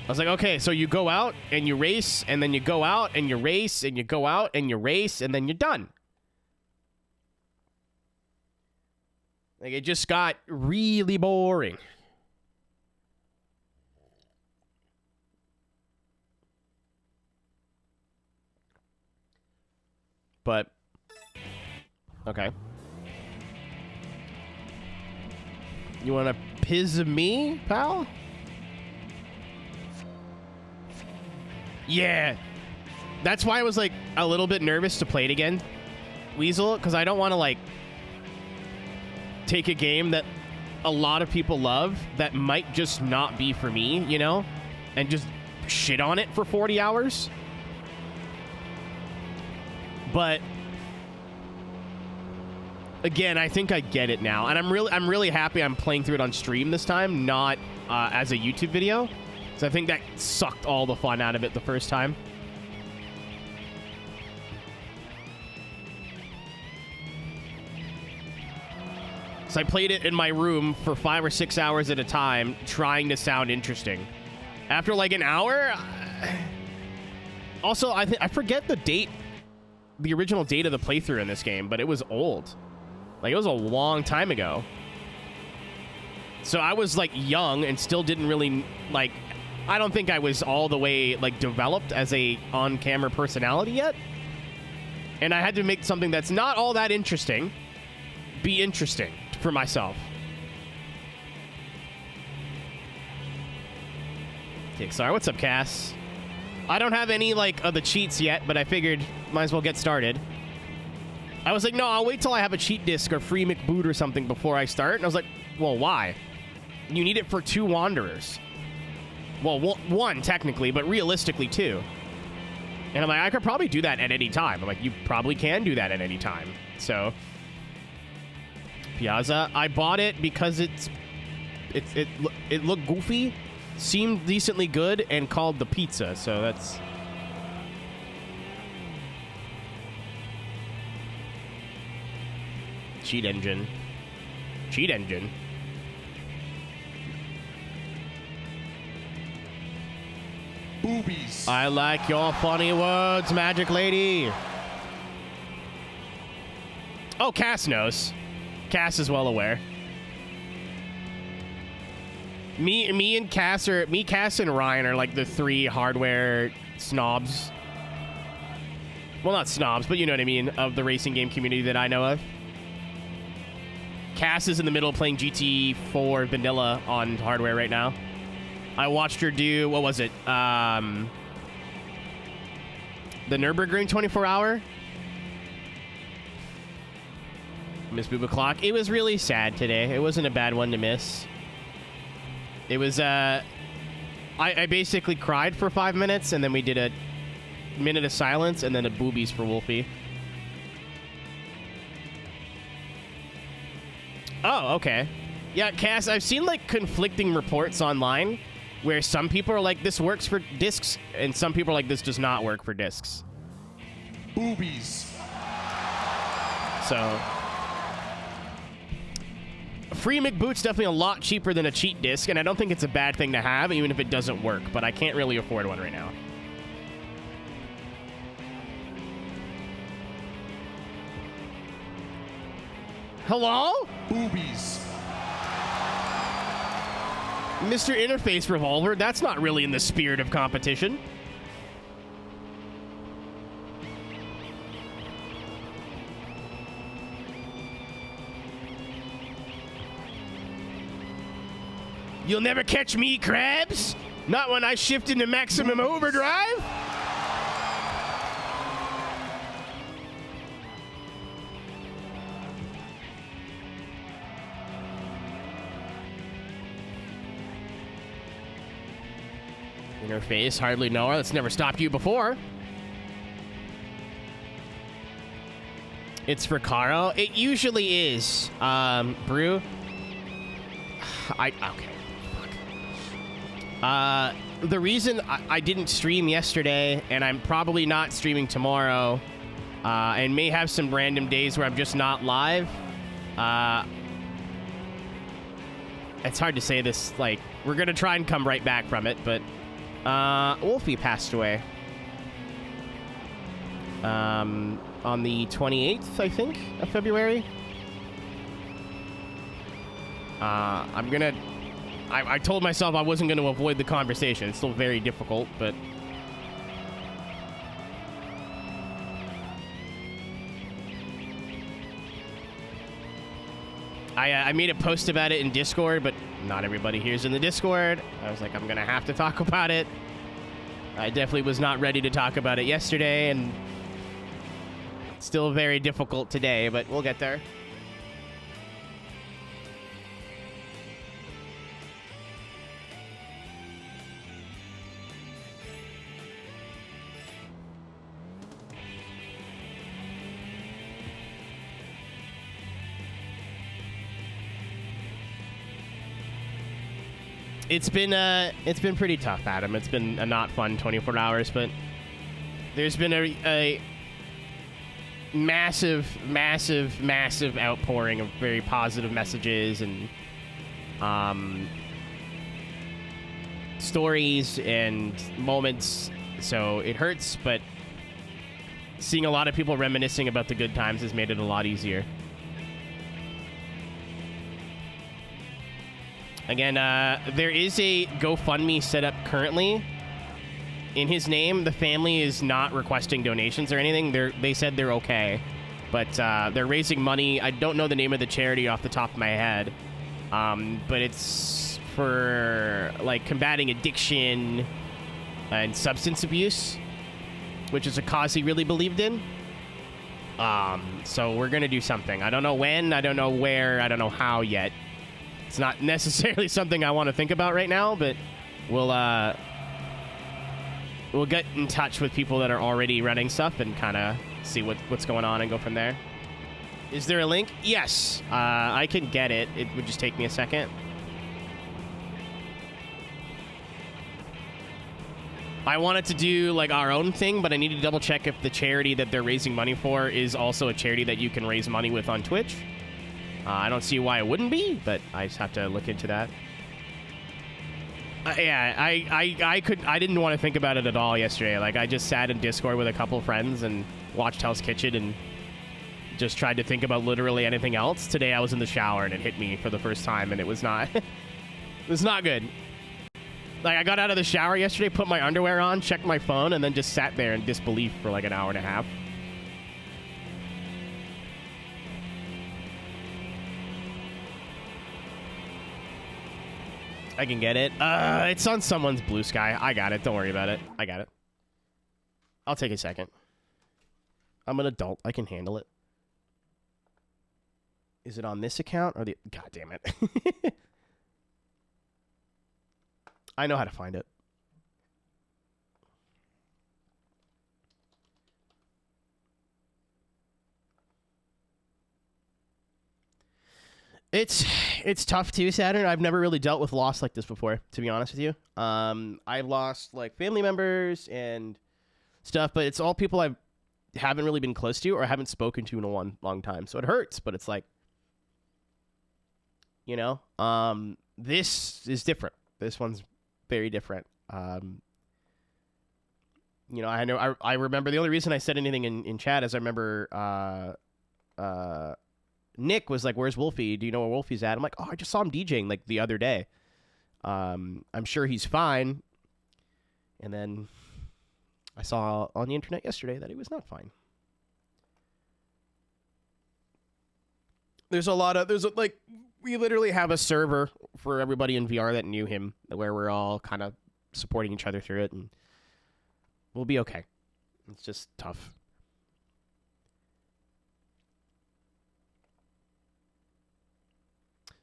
I was like, okay, so you go out and you race, and then you go out and you race, and you go out and you race, and then you're done. Like, it just got really boring. But, okay. You want to piss me, pal? Yeah. That's why I was, like, a little bit nervous to play it again, Weasel, because I don't want to, like, take a game that a lot of people love that might just not be for me, you know, and just shit on it for 40 hours. But Again, I think I get it now, and I'm really happy I'm playing through it on stream this time, not as a YouTube video. So I think that sucked all the fun out of it the first time. So I played it in my room for 5 or 6 hours at a time, trying to sound interesting. After like an hour, also I forget the date, the original date of the playthrough in this game, but it was old. Like, it was a long time ago. So I was like young and still didn't really like. I don't think I was all the way like developed as a on-camera personality yet. And I had to make something that's not all that interesting be interesting for myself. Okay, sorry, what's up, Cass? I don't have any like of the cheats yet, but I figured might as well get started. I was like, no, I'll wait till I have a cheat disc or free McBoot or something before I start. And I was like, well, why? You need it for 2 Wanderers. Well, 1 technically, but realistically 2. And I'm like, I could probably do that at any time. I'm like, you probably can do that at any time. So, Piazza, I bought it because it looked goofy, seemed decently good, and called the pizza. So that's. Cheat engine. Cheat engine. Boobies. I like your funny words, Magic Lady. Oh, Cass knows. Cass is well aware. Cass, and Ryan are like the 3 hardware snobs. Well, not snobs, but you know what I mean, of the racing game community that I know of. Cass is in the middle playing GT4 vanilla on hardware right now. I watched her do, what was it? The Nürburgring 24-hour. Miss Booba Clock. It was really sad today. It wasn't a bad one to miss. It was, I basically cried for 5 minutes, and then we did a minute of silence, and then a boobies for Wolfie. Oh, okay. Yeah, Cass, I've seen, like, conflicting reports online where some people are like, this works for discs, and some people are like, this does not work for discs. Boobies. So, free McBoot's definitely a lot cheaper than a cheat disc, and I don't think it's a bad thing to have, even if it doesn't work, but I can't really afford one right now. Hello? Boobies. Mr. Interface Revolver, that's not really in the spirit of competition. You'll never catch me, Krabs. Not when I shift into maximum overdrive. Interface, hardly know her. That's never stopped you before. It's for Caro. It usually is. Brew. Okay. Fuck. The reason I didn't stream yesterday, and I'm probably not streaming tomorrow, and may have some random days where I'm just not live. It's hard to say this. Like, we're gonna try and come right back from it, but. Wolfie passed away. On the 28th, I think, of February. I told myself I wasn't going to avoid the conversation. It's still very difficult, but. I made a post about it in Discord, but not everybody here's in the Discord. I was like, I'm going to have to talk about it. I definitely was not ready to talk about it yesterday, and it's still very difficult today, but we'll get there. It's been pretty tough, Adam. It's been a not fun 24 hours, but there's been a massive outpouring of very positive messages and stories and moments. So it hurts, but seeing a lot of people reminiscing about the good times has made it a lot easier. Again, there is a GoFundMe set up currently in his name. The family is not requesting donations or anything. They said they're okay, but they're raising money. I don't know the name of the charity off the top of my head, but it's for like combating addiction and substance abuse, which is a cause he really believed in. So we're gonna do something. I don't know when, I don't know where, I don't know how yet. It's not necessarily something I want to think about right now, but we'll get in touch with people that are already running stuff and kind of see what's going on and go from there. Is there a link? Yes, I can get it. It would just take me a second. I wanted to do like our own thing, but I need to double check if the charity that they're raising money for is also a charity that you can raise money with on Twitch. I don't see why it wouldn't be, but I just have to look into that. Yeah, I didn't want to think about it at all yesterday. Like, I just sat in Discord with a couple friends and watched Hell's Kitchen and just tried to think about literally anything else. Today I was in the shower and it hit me for the first time, and it was not it was not good. Like, I got out of the shower yesterday, put my underwear on, checked my phone, and then just sat there in disbelief for like an hour and a half. I can get it. It's on someone's Blue Sky. I got it. Don't worry about it. I got it. I'll take a second. I'm an adult. I can handle it. Is it on this account or the... God damn it. I know how to find it. It's tough too, Saturn. I've never really dealt with loss like this before, to be honest with you. I've lost like family members and stuff, but it's all people I haven't really been close to or haven't spoken to in a long time. So it hurts, but it's like, you know, this is different. This one's very different. You know, I remember the only reason I said anything in chat is I remember Nick was like, "Where's Wolfie? Do you know where Wolfie's at?" I'm like, "Oh, I just saw him DJing like the other day. I'm sure he's fine." And then I saw on the internet yesterday that he was not fine. There's like, we literally have a server for everybody in VR that knew him where we're all kind of supporting each other through it, and we'll be okay. It's just tough.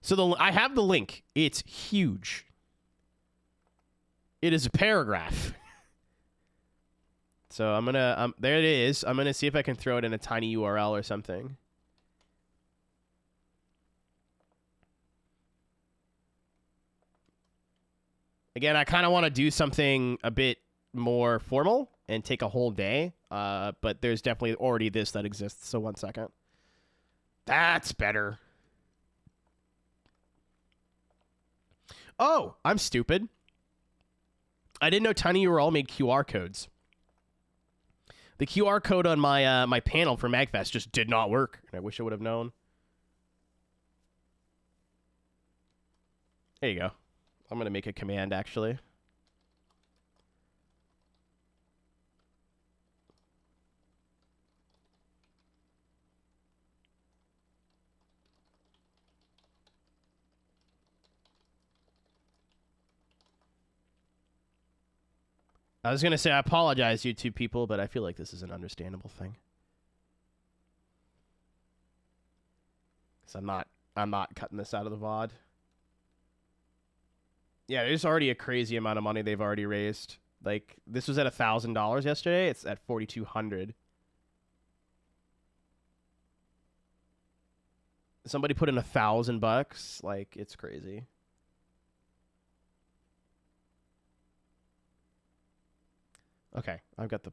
So I have the link. It's huge. It is a paragraph. So I'm gonna there it is. I'm gonna see if I can throw it in a tiny URL or something. Again, I kind of want to do something a bit more formal and take a whole day. But there's definitely already this that exists. So 1 second. That's better. Oh, I'm stupid. I didn't know Tiny URL made QR codes. The QR code on my my panel for MagFest just did not work, and I wish I would have known. There you go. I'm going to make a command, actually. I was going to say, I apologize, YouTube people, but I feel like this is an understandable thing. So I'm not cutting this out of the VOD. Yeah, there's already a crazy amount of money they've already raised. Like, this was at $1,000 yesterday. It's at $4,200. Somebody put in $1,000. Like, it's crazy. Okay, I've got the...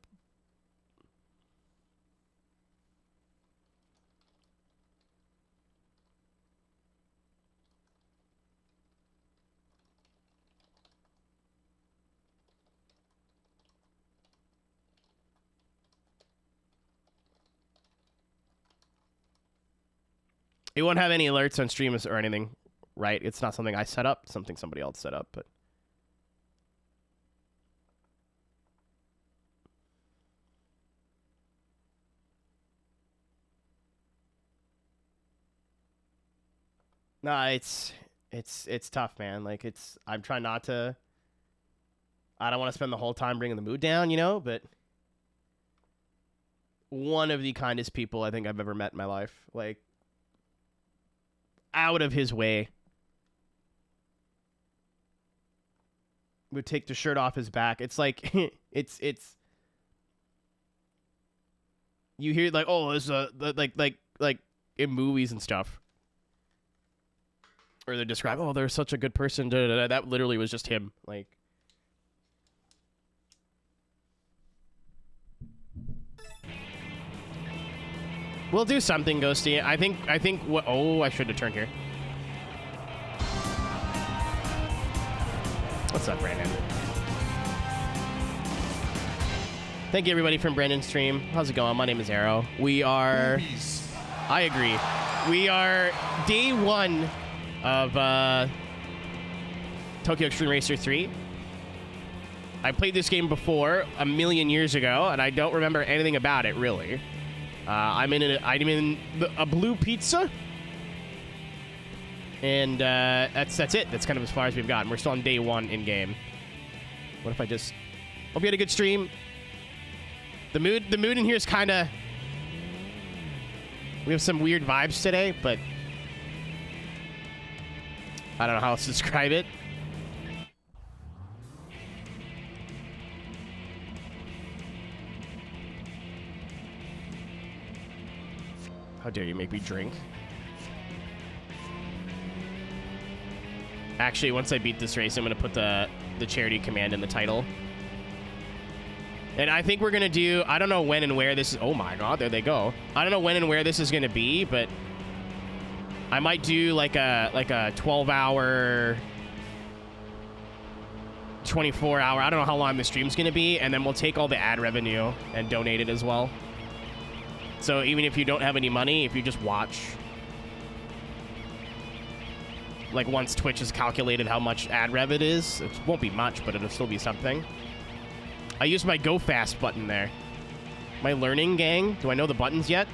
It won't have any alerts on streams or anything, right? It's not something I set up, it's something somebody else set up, but... No, it's tough, man. Like, I'm trying not to... I don't want to spend the whole time bringing the mood down, you know, but... One of the kindest people I think I've ever met in my life. Like... out of his way. Would take the shirt off his back. It's like it's you hear like, oh, there's like in movies and stuff. Or they describe, oh, they're such a good person. Da, da, da. That literally was just him. Like, we'll do something, Ghosty. I think what... Oh, I should have turned here. What's up, Brandon? Thank you, everybody, from Brandon's stream. How's it going? My name is Arrow. We are... Boobies. I agree. We are day one of Tokyo Extreme Racer 3. I played this game before, a million years ago, and I don't remember anything about it, really. I'm in a blue pizza, and that's it. That's kind of as far as we've gotten. We're still on day one in game. What if I just... Hope you had a good stream. The mood in here is kind of... We have some weird vibes today, but I don't know how else to describe it. How dare you make me drink? Actually, once I beat this race, I'm going to put the charity command in the title. And I think we're going to do... I don't know when and where this is... Oh my god, there they go. I don't know when and where this is going to be, but... I might do like a 12-hour... 24-hour... I don't know how long the stream's going to be, and then we'll take all the ad revenue and donate it as well. So even if you don't have any money, if you just watch... Like, once Twitch has calculated how much ad rev it is, it won't be much, but it'll still be something. I used my Go Fast button there. My learning gang. Do I know the buttons yet?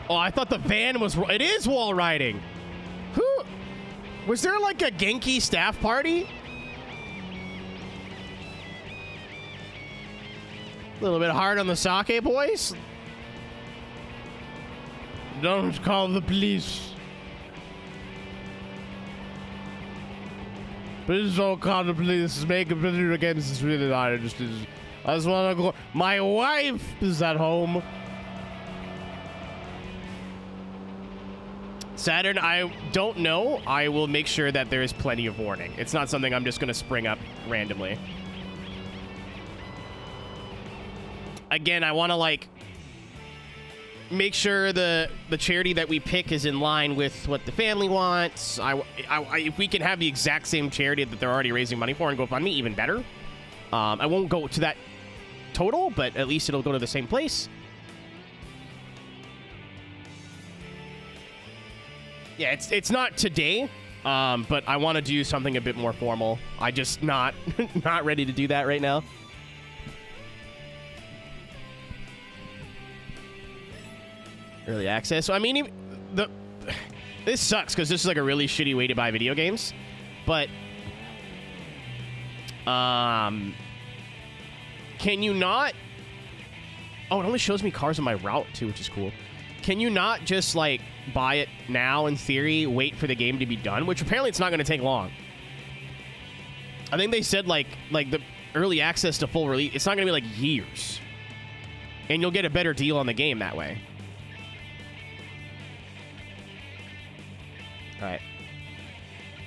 Oh, I thought the van was... It is wall riding. Who... Was there like a Genki staff party? A little bit hard on the sake, boys. Don't call the police. Please don't call the police. Making video games is really not interesting. I just want to go. My wife is at home. Saturn, I don't know. I will make sure that there is plenty of warning. It's not something I'm just going to spring up randomly. Again, I want to, like, make sure the charity that we pick is in line with what the family wants. If we can have the exact same charity that they're already raising money for and GoFundMe, even better. I won't go to that total, but at least it'll go to the same place. Yeah, it's not today, but I want to do something a bit more formal. I just not ready to do that right now. Early access. So I mean, this sucks because this is like a really shitty way to buy video games. But can you not? Oh, it only shows me cars on my route too, which is cool. Can you not just like buy it now in theory, wait for the game to be done? Which apparently it's not going to take long. I think they said like the early access to full release, it's not going to be like years, and you'll get a better deal on the game that way. All right.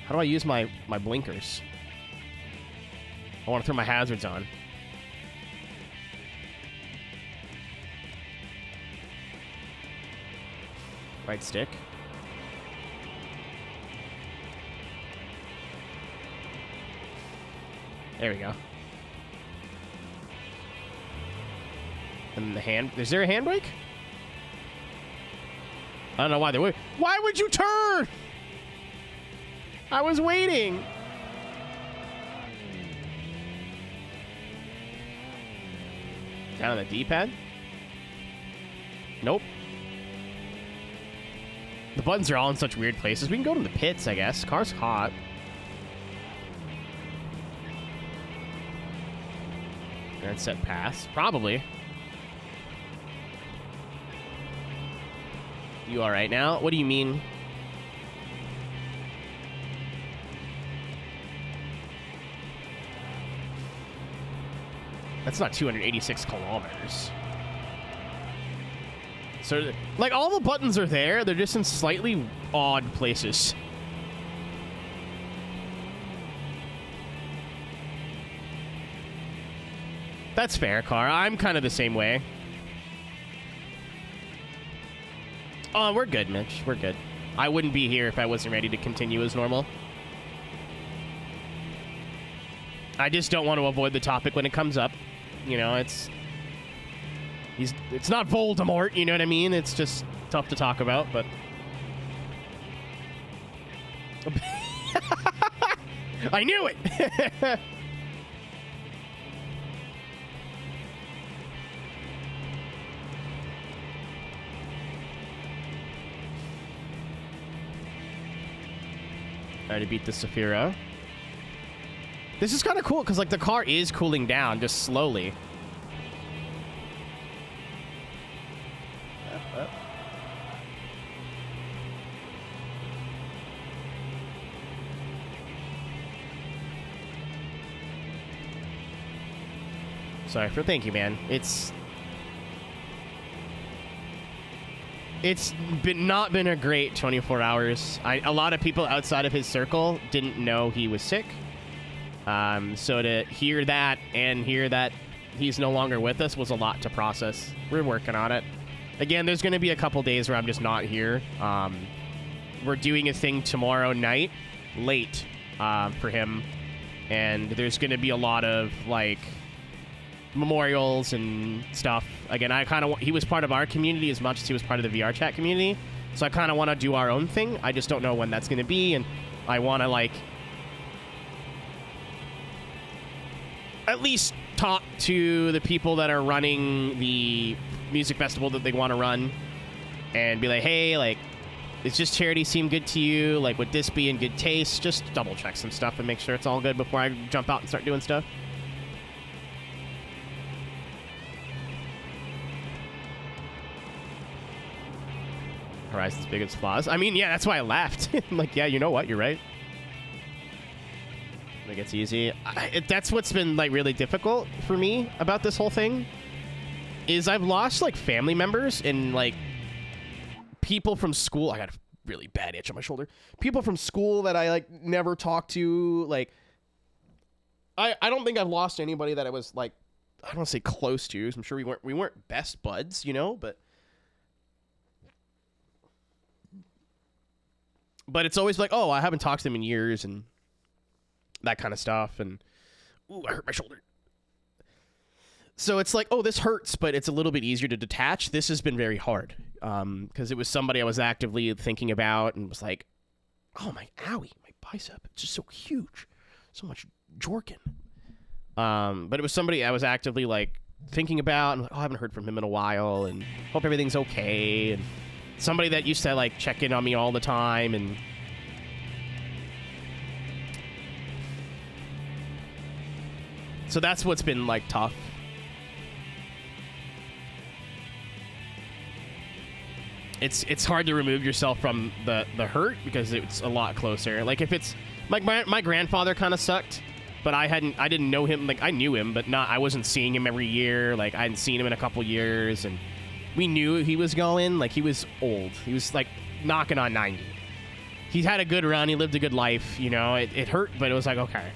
How do I use my blinkers? I want to throw my hazards on. Right stick. There we go. And the hand... Is there a handbrake? I don't know why they would. Why would you turn? I was waiting. Down on the D-pad? Nope. The buttons are all in such weird places. We can go to the pits, I guess. Car's hot. And set pass. Probably. You all right now? What do you mean? That's not 286 kilometers. So, like, all the buttons are there. They're just in slightly odd places. That's fair, Car. I'm kind of the same way. Oh, we're good, Mitch. We're good. I wouldn't be here if I wasn't ready to continue as normal. I just don't want to avoid the topic when it comes up. You know, it's not Voldemort, you know what I mean? It's just tough to talk about, but... I knew it! Alright, to beat the Saphira. This is kind of cool, because, like, the car is cooling down, just slowly. Sorry for thank you, man. It's not been a great 24 hours. A lot of people outside of his circle didn't know he was sick. So to hear that and hear that he's no longer with us was a lot to process. We're working on it. Again, there's going to be a couple days where I'm just not here. We're doing a thing tomorrow night, late, for him. And there's going to be a lot of, like, memorials and stuff. Again, he was part of our community as much as he was part of the VR chat community. So I kind of want to do our own thing. I just don't know when that's going to be. And I want to, like, at least talk to the people that are running the music festival that they want to run and be like, hey, like, does this charity seem good to you? Like, would this be in good taste? Just double check some stuff and make sure it's all good before I jump out and start doing stuff. Horizon's biggest flaws. I mean, yeah, that's why I laughed. I'm like, yeah, you know what? You're right. Like, it's easy. That's what's been, like, really difficult for me about this whole thing is I've lost, like, family members and, like, people from school. I got a really bad itch on my shoulder. People from school that I, like, never talked to. Like, I don't think I've lost anybody that I was, like, I don't want to say close to. I'm sure we weren't best buds, you know, but it's always like, oh, I haven't talked to them in years and that kind of stuff. And, ooh, I hurt my shoulder. So it's like, oh, this hurts, but it's a little bit easier to detach. This has been very hard because it was somebody I was actively thinking about and was like, oh, my owie, my bicep. It's just so huge. So much jorking. But it was somebody I was actively, like, thinking about. And like, oh, I haven't heard from him in a while and hope everything's okay. And somebody that used to, like, check in on me all the time. And so that's what's been, like, tough. It's hard to remove yourself from the hurt because it's a lot closer. Like, if it's like my grandfather kind of sucked, but I didn't know him. Like, I knew him, but I wasn't seeing him every year. Like, I hadn't seen him in a couple years, and we knew he was going. Like, he was old. He was, like, knocking on 90. He's had a good run. He lived a good life. You know, it hurt, but it was like, okay.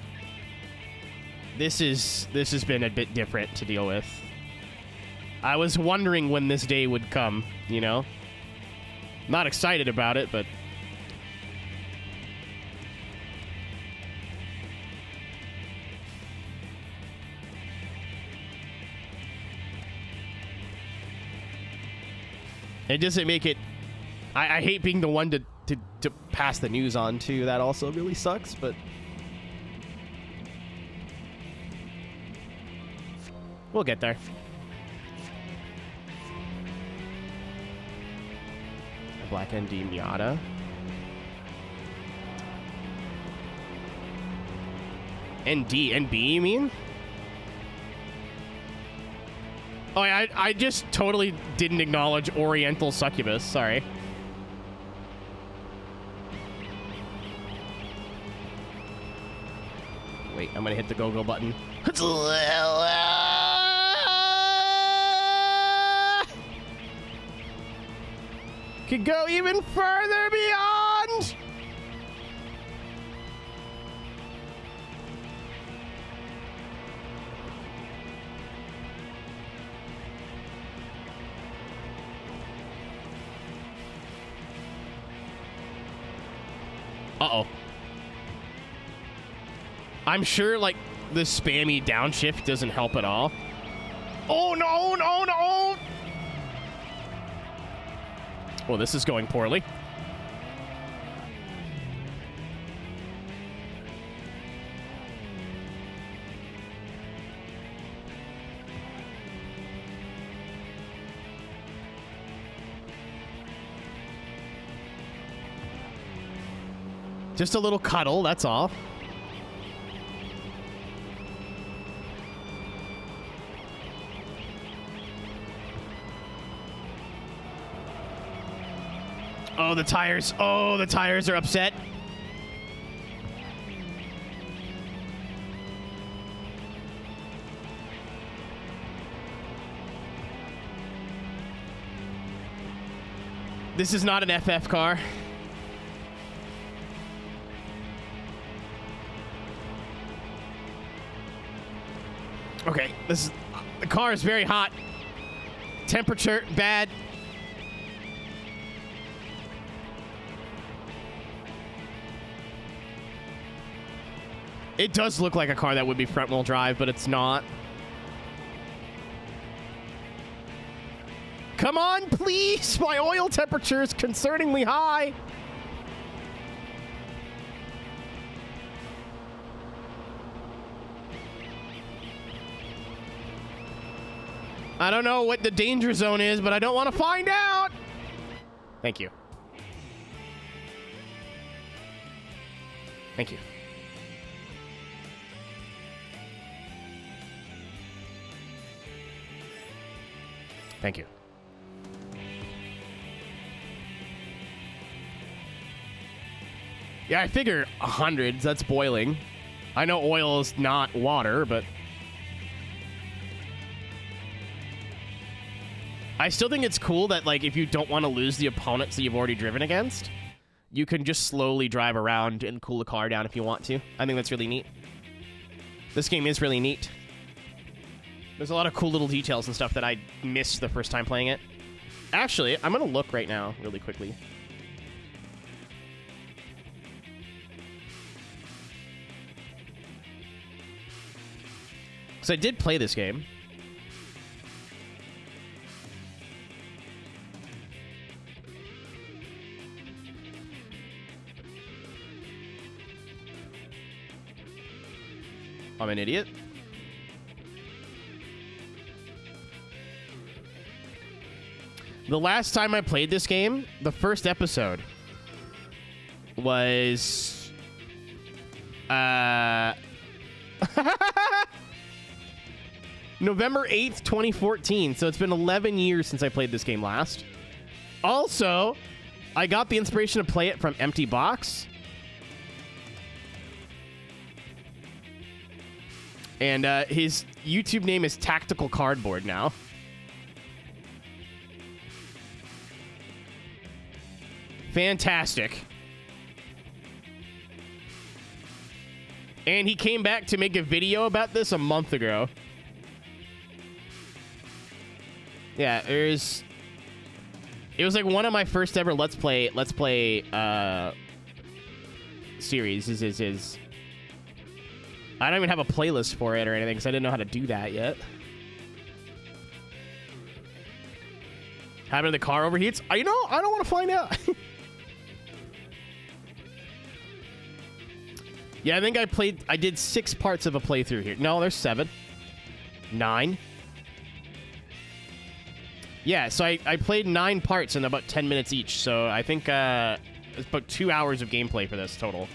This has been a bit different to deal with. I was wondering when this day would come, you know? Not excited about it, but... It doesn't make it... I hate being the one to pass the news on, too. That also really sucks, but... We'll get there. Black ND Miata. NB, you mean? Oh, I just totally didn't acknowledge Oriental Succubus. Sorry. Wait, I'm gonna hit the go-go button. Could go even further beyond. Uh-oh. I'm sure, like, the spammy downshift doesn't help at all. Oh, no, no, no! Well, this is going poorly. Just a little cuddle, that's all. Oh, the tires. Oh, the tires are upset. This is not an FF car. Okay, this is... The car is very hot. Temperature, bad. It does look like a car that would be front-wheel drive, but it's not. Come on, please! My oil temperature is concerningly high. I don't know what the danger zone is, but I don't want to find out. Thank you. Thank you. Thank you. Yeah, I figure 100s, that's boiling. I know oil is not water, but... I still think it's cool that, like, if you don't want to lose the opponents that you've already driven against, you can just slowly drive around and cool the car down if you want to. I think that's really neat. This game is really neat. There's a lot of cool little details and stuff that I missed the first time playing it. Actually, I'm going to look right now really quickly. Because I did play this game. I'm an idiot. The last time I played this game, the first episode was November 8th, 2014. So it's been 11 years since I played this game last. Also, I got the inspiration to play it from Empty Box. And his YouTube name is Tactical Cardboard now. Fantastic. And he came back to make a video about this a month ago. Yeah, it was like one of my first ever Let's Play series. Is I don't even have a playlist for it or anything because I didn't know how to do that yet. Having the car overheats? I don't want to find out. Yeah, I think I did 6 parts of a playthrough here. No, there's 7. 9. Yeah, so I played 9 parts in about 10 minutes each. So I think it's about 2 hours of gameplay for this total.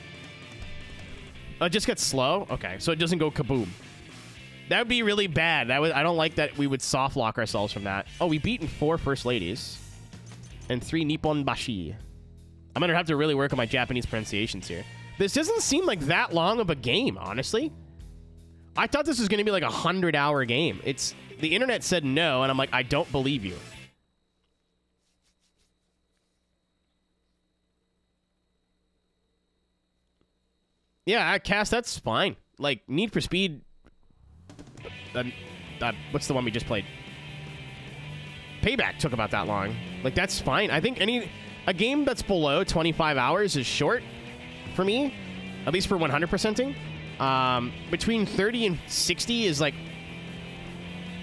Oh, it just gets slow? Okay, so it doesn't go kaboom. That would be really bad. I don't like that we would soft lock ourselves from that. Oh, we beaten 4 First Ladies. And 3 Nippon Bashi. I'm going to have to really work on my Japanese pronunciations here. This doesn't seem like that long of a game, honestly. I thought this was going to be like a 100-hour game. The internet said no, and I'm like, I don't believe you. Yeah, Cass, that's fine. Like, Need for Speed... what's the one we just played? Payback took about that long. Like, that's fine. I think a game that's below 25 hours is short for me, at least for 100%ing. Between 30 and 60 is, like,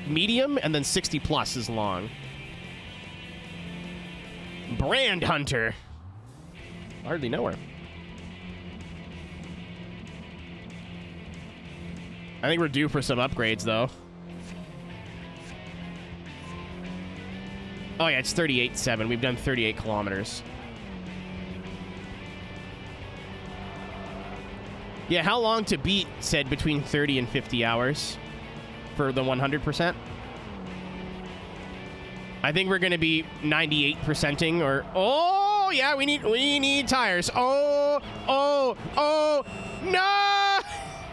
medium, and then 60 plus is long. Brand Hunter. Hardly know her. I think we're due for some upgrades, though. Oh, yeah, it's 38.7. We've done 38 kilometers. Yeah, how long to beat said between 30 and 50 hours for the 100%. I think we're going to be 98%ing or... Oh, yeah, we need tires. Oh, no!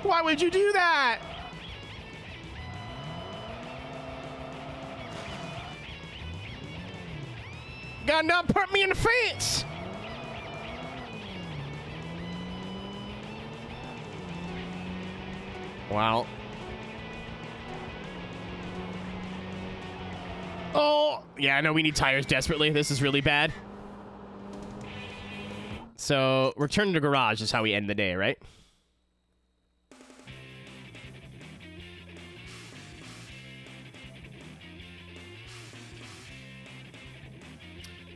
Why would you do that? God, not put me in the face! Wow. Oh, yeah, I know we need tires desperately. This is really bad. So, return to garage is how we end the day, right?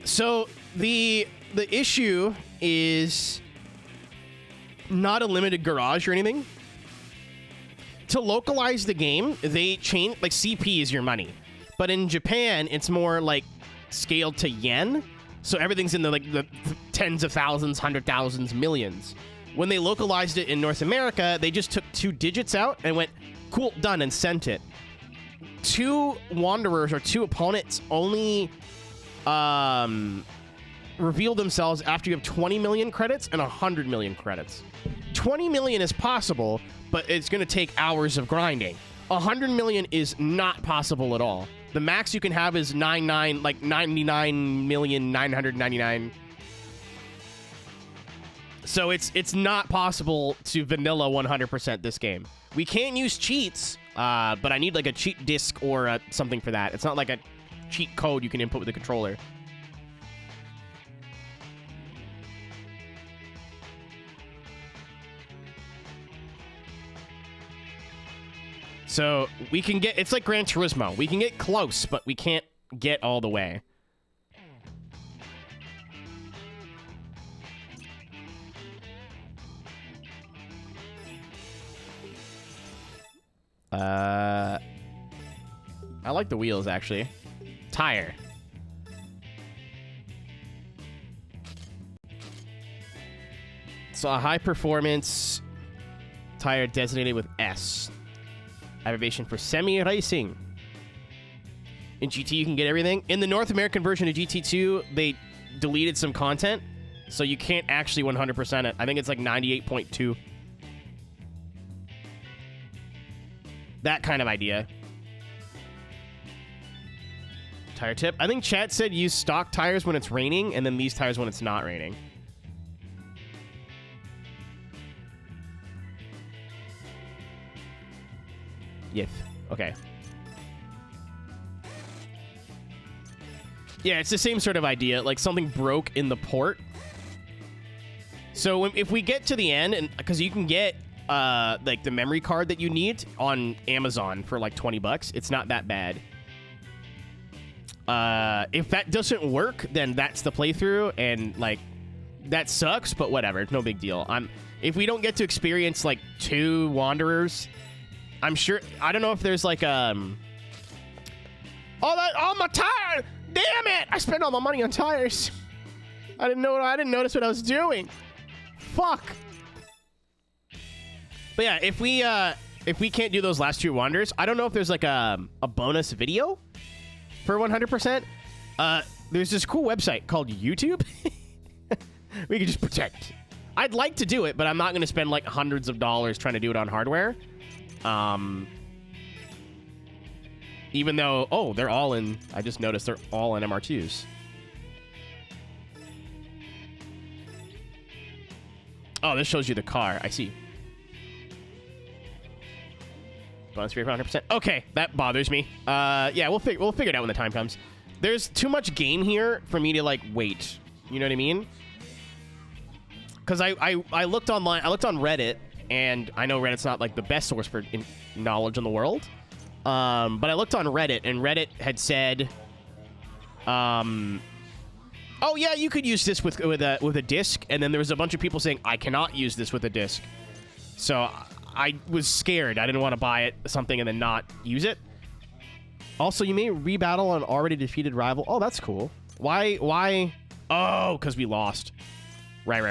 So the issue is not a limited garage or anything. To localize the game, they change, like, CP is your money. But in Japan, it's more like scaled to yen. So everything's in the tens of thousands, 100,000s, millions. When they localized it in North America, they just took 2 digits out and went, cool, done, and sent it. 2 wanderers or 2 opponents only reveal themselves after you have 20 million credits and 100 million credits. 20 million is possible, but it's going to take hours of grinding. 100 million is not possible at all. The max you can have is 99,999,999. So it's not possible to vanilla 100% this game. We can't use cheats, but I need like a cheat disk or something for that. It's not like a cheat code you can input with the controller. So we can get, it's like Gran Turismo. We can get close, but we can't get all the way. I like the wheels, actually. Tire. So a high performance tire designated with S. Abbreviation for semi-racing. In GT, you can get everything. In the North American version of GT2, they deleted some content, so you can't actually 100% it. I think it's like 98.2. That kind of idea. Tire tip. I think chat said use stock tires when it's raining, and then these tires when it's not raining. Yes. Okay. Yeah, it's the same sort of idea. Like something broke in the port. So if we get to the end, and because you can get like the memory card that you need on Amazon for like $20, it's not that bad. If that doesn't work, then that's the playthrough, and like that sucks, but whatever, it's no big deal. If we don't get to experience like 2 wanderers, I'm sure. I don't know if there's like oh my tire! Damn it! I spent all my money on tires. I didn't notice what I was doing. Fuck. But yeah, if we can't do those last 2 wanders, I don't know if there's like a bonus video for 100%. There's this cool website called YouTube. We can just protect. I'd like to do it, but I'm not going to spend like hundreds of dollars trying to do it on hardware. Even though, they're all in, I just noticed they're all in MR2s. Oh, this shows you the car. I see. Bonus rate 100%. Okay, that bothers me. Yeah, we'll figure it out when the time comes. There's too much game here for me to like wait. You know what I mean? Because I looked online. I looked on Reddit, and I know Reddit's not like the best source for knowledge in the world. But I looked on Reddit, and Reddit had said, oh yeah, you could use this with a disc, and then there was a bunch of people saying I cannot use this with a disc. So I was scared. I didn't want to buy something and then not use it. Also, you may rebattle an already defeated rival. Oh, that's cool. Why? Oh, because we lost. Right.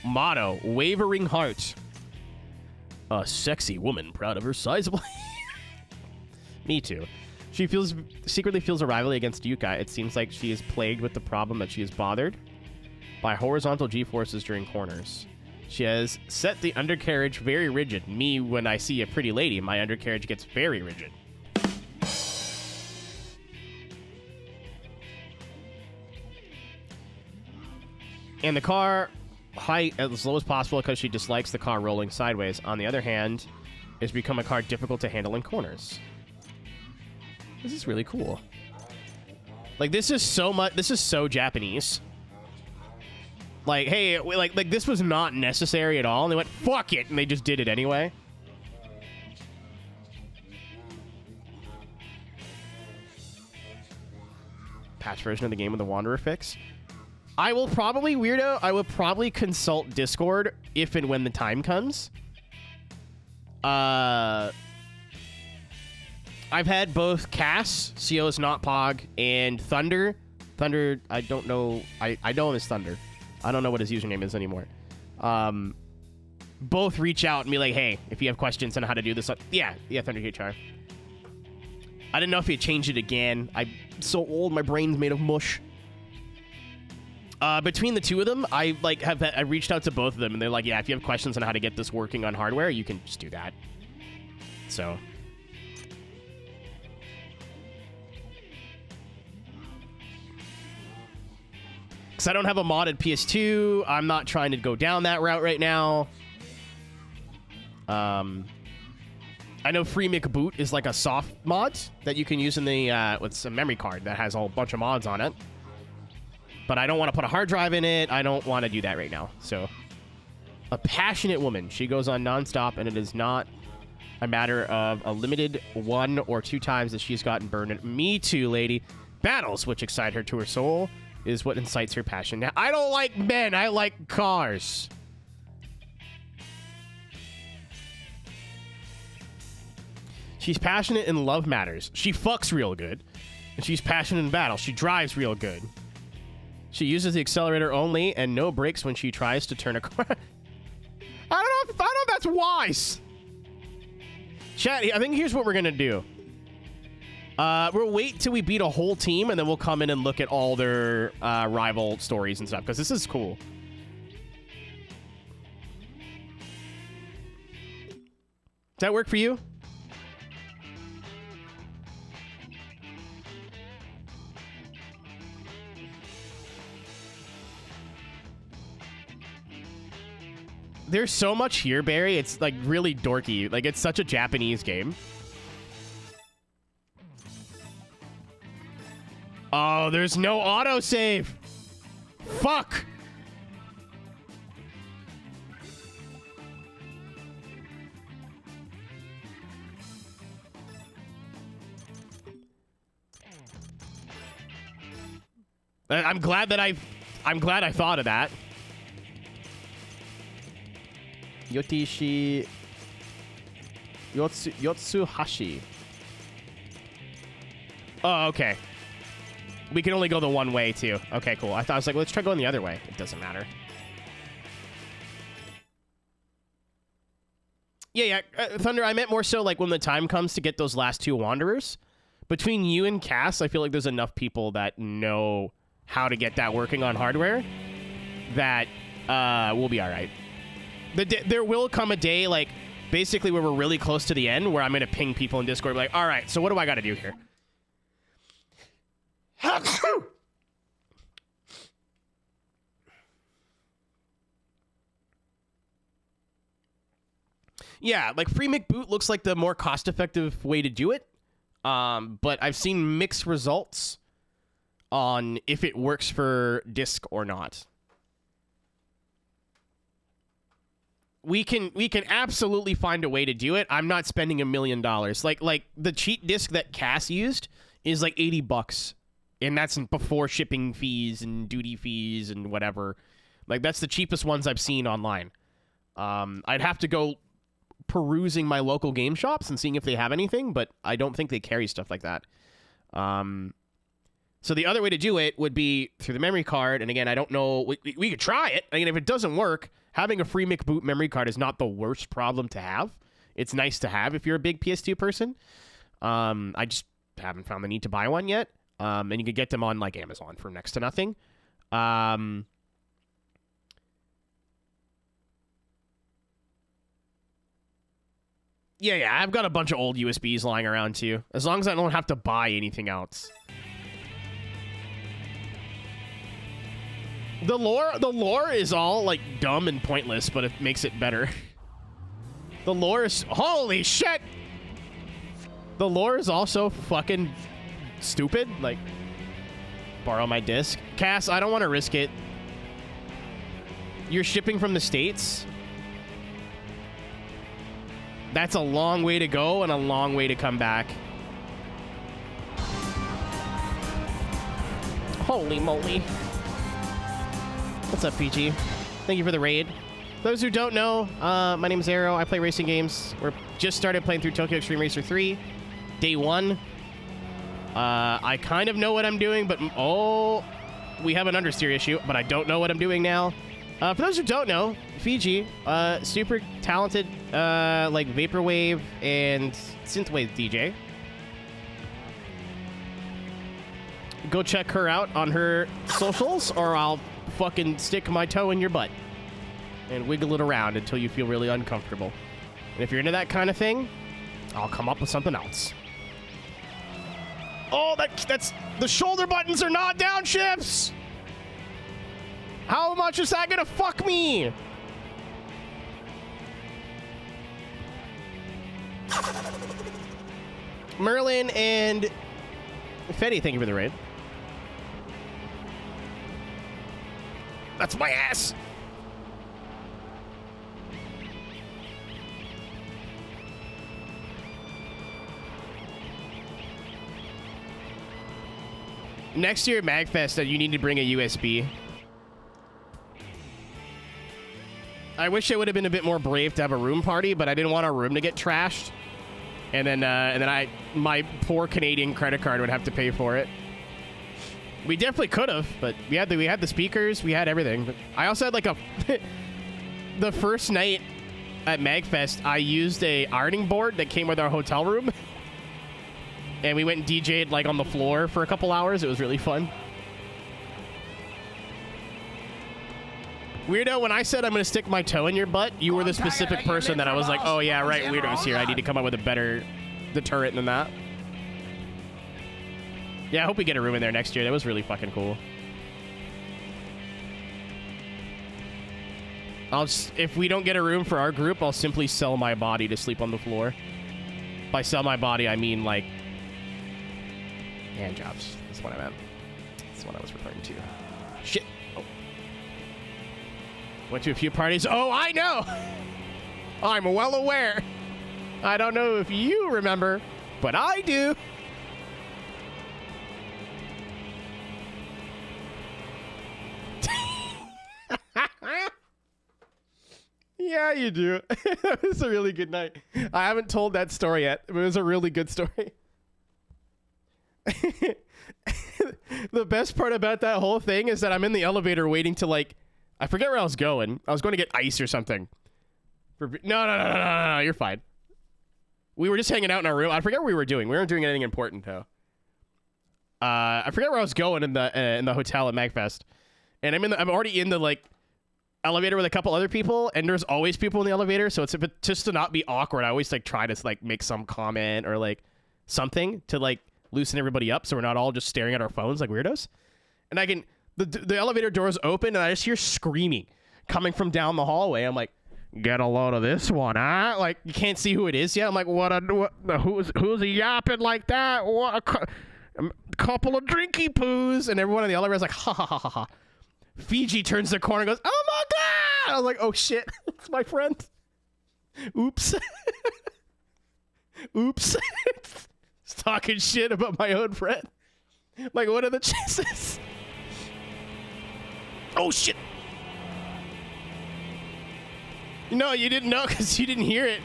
Motto: wavering heart. A sexy woman proud of her sizable. Me too. She secretly feels a rivalry against Yuka. It seems like she is plagued with the problem that she is bothered by horizontal G-forces during corners. She has set the undercarriage very rigid. Me, when I see a pretty lady, my undercarriage gets very rigid. And the car height as low as possible because she dislikes the car rolling sideways. On the other hand, it's become a car difficult to handle in corners. This is really cool. Like, this is so Japanese. Like, hey, like this was not necessary at all, and they went, fuck it, and they just did it anyway. Patch version of the game with the Wanderer fix. I will probably, weirdo, I will probably consult Discord if and when the time comes. I've had both Cass, CO's not Pog, and Thunder. Thunder, I don't know. I know him as Thunder. I don't know what his username is anymore. Both reach out and be like, hey, if you have questions on how to do this. Yeah, Thunder HR. I didn't know if he had changed it again. I'm so old, my brain's made of mush. Between the two of them, I reached out to both of them, and they're like, yeah, if you have questions on how to get this working on hardware, you can just do that. So... I don't have a modded PS2. I'm not trying to go down that route right now. I know Free McBoot is like a soft mod that you can use in the with some memory card that has a whole bunch of mods on it. But I don't want to put a hard drive in it. I don't want to do that right now. So, a passionate woman. She goes on nonstop, and it is not a matter of a limited 1 or 2 times that she's gotten burned. Me too, lady. Battles, which excite her to her soul, is what incites her passion. Now, I don't like men. I like cars. She's passionate in love matters. She fucks real good. And she's passionate in battle. She drives real good. She uses the accelerator only and no brakes when she tries to turn a car. I don't know if that's wise. Chat, I think here's what we're going to do. We'll wait till we beat a whole team, and then we'll come in and look at all their rival stories and stuff, because this is cool. Does that work for you? There's so much here, Barry. It's like really dorky. Like it's such a Japanese game. Oh, there's no autosave. Fuck. I'm glad I thought of that. Yotsuhashi. Oh, okay. We can only go the one way, too. Okay, cool. I was like, let's try going the other way. It doesn't matter. Yeah. Thunder, I meant more so like when the time comes to get those last two Wanderers. Between you and Cass, I feel like there's enough people that know how to get that working on hardware that we'll be all right. There will come a day, like, basically where we're really close to the end, where I'm going to ping people in Discord, like, all right, so what do I got to do here? Yeah, like, free McBoot looks like the more cost-effective way to do it, but I've seen mixed results on if it works for disc or not. We can absolutely find a way to do it. I'm not spending $1 million. Like the cheat disc that Cass used is like $80, and that's before shipping fees and duty fees and whatever. Like that's the cheapest ones I've seen online. I'd have to go perusing my local game shops and seeing if they have anything, but I don't think they carry stuff like that. So the other way to do it would be through the memory card, and again, I don't know. We could try it. I mean, if it doesn't work, having a free McBoot memory card is not the worst problem to have. It's nice to have if you're a big PS2 person. I just haven't found the need to buy one yet. And you can get them on like Amazon for next to nothing. Yeah, I've got a bunch of old USBs lying around too. As long as I don't have to buy anything else. The lore is all like dumb and pointless, but it makes it better. The lore is holy shit. The lore is also fucking stupid. Like, borrow my disc, Cass. I don't want to risk it. You're shipping from the States. That's a long way to go and a long way to come back. Holy moly. What's up, PG? Thank you for the raid. Those who don't know, my name is Aero. I play racing games. We're just started playing through Tokyo Xtreme Racer 3. Day 1. I kind of know what I'm doing, but we have an understeer issue, but I don't know what I'm doing now. For those who don't know, Fiji, super talented, like vaporwave and synthwave DJ. Go check her out on her socials, or I'll fucking stick my toe in your butt and wiggle it around until you feel really uncomfortable. And if you're into that kind of thing, I'll come up with something else. Oh, that's the shoulder buttons are not downshifts. How much is that gonna fuck me? Merlin and Fetty, thank you for the raid. That's my ass. Next year at MagFest, you need to bring a USB. I wish I would have been a bit more brave to have a room party, but I didn't want our room to get trashed. And then my poor Canadian credit card would have to pay for it. We definitely could have, but we had the speakers, we had everything. But I also had like the first night at MagFest, I used a ironing board that came with our hotel room. And we went and DJ'd like on the floor for a couple hours. It was really fun. Weirdo, when I said I'm going to stick my toe in your butt, you were the specific person that I was like, oh yeah, right, Weirdo's here. I need to come up with a better deterrent than that. Yeah, I hope we get a room in there next year. That was really fucking cool. If we don't get a room for our group, I'll simply sell my body to sleep on the floor. By sell my body, I mean like hand jobs. That's what I meant. That's what I was referring to. Shit. Oh. Went to a few parties. Oh, I know. I'm well aware. I don't know if you remember, but I do. Yeah, you do. It was a really good night. I haven't told that story yet, but it was a really good story. The best part about that whole thing is that I'm in the elevator waiting to, like, I forget where I was going. I was going to get ice or something. No, you're fine. We were just hanging out in our room. I forget what we were doing. We weren't doing anything important, though. I forget where I was going in the hotel at MagFest. And I'm already in the, like, elevator with a couple other people, and there's always people in the elevator, so it's just to not be awkward. I always like try to like make some comment or like something to like loosen everybody up, so we're not all just staring at our phones like weirdos. And I can the elevator doors open, and I just hear screaming coming from down the hallway. I'm like, get a load of this one, huh? Like you can't see who it is yet. I'm like, who's yapping like that? What a couple of drinky poos, and everyone in the elevator is like, ha ha ha ha ha. Fiji turns the corner and goes, oh my god! I was like, oh shit, it's my friend. Oops. Oops. It's talking shit about my own friend. Like, what are the chances? Oh shit. No, you didn't know because you didn't hear it.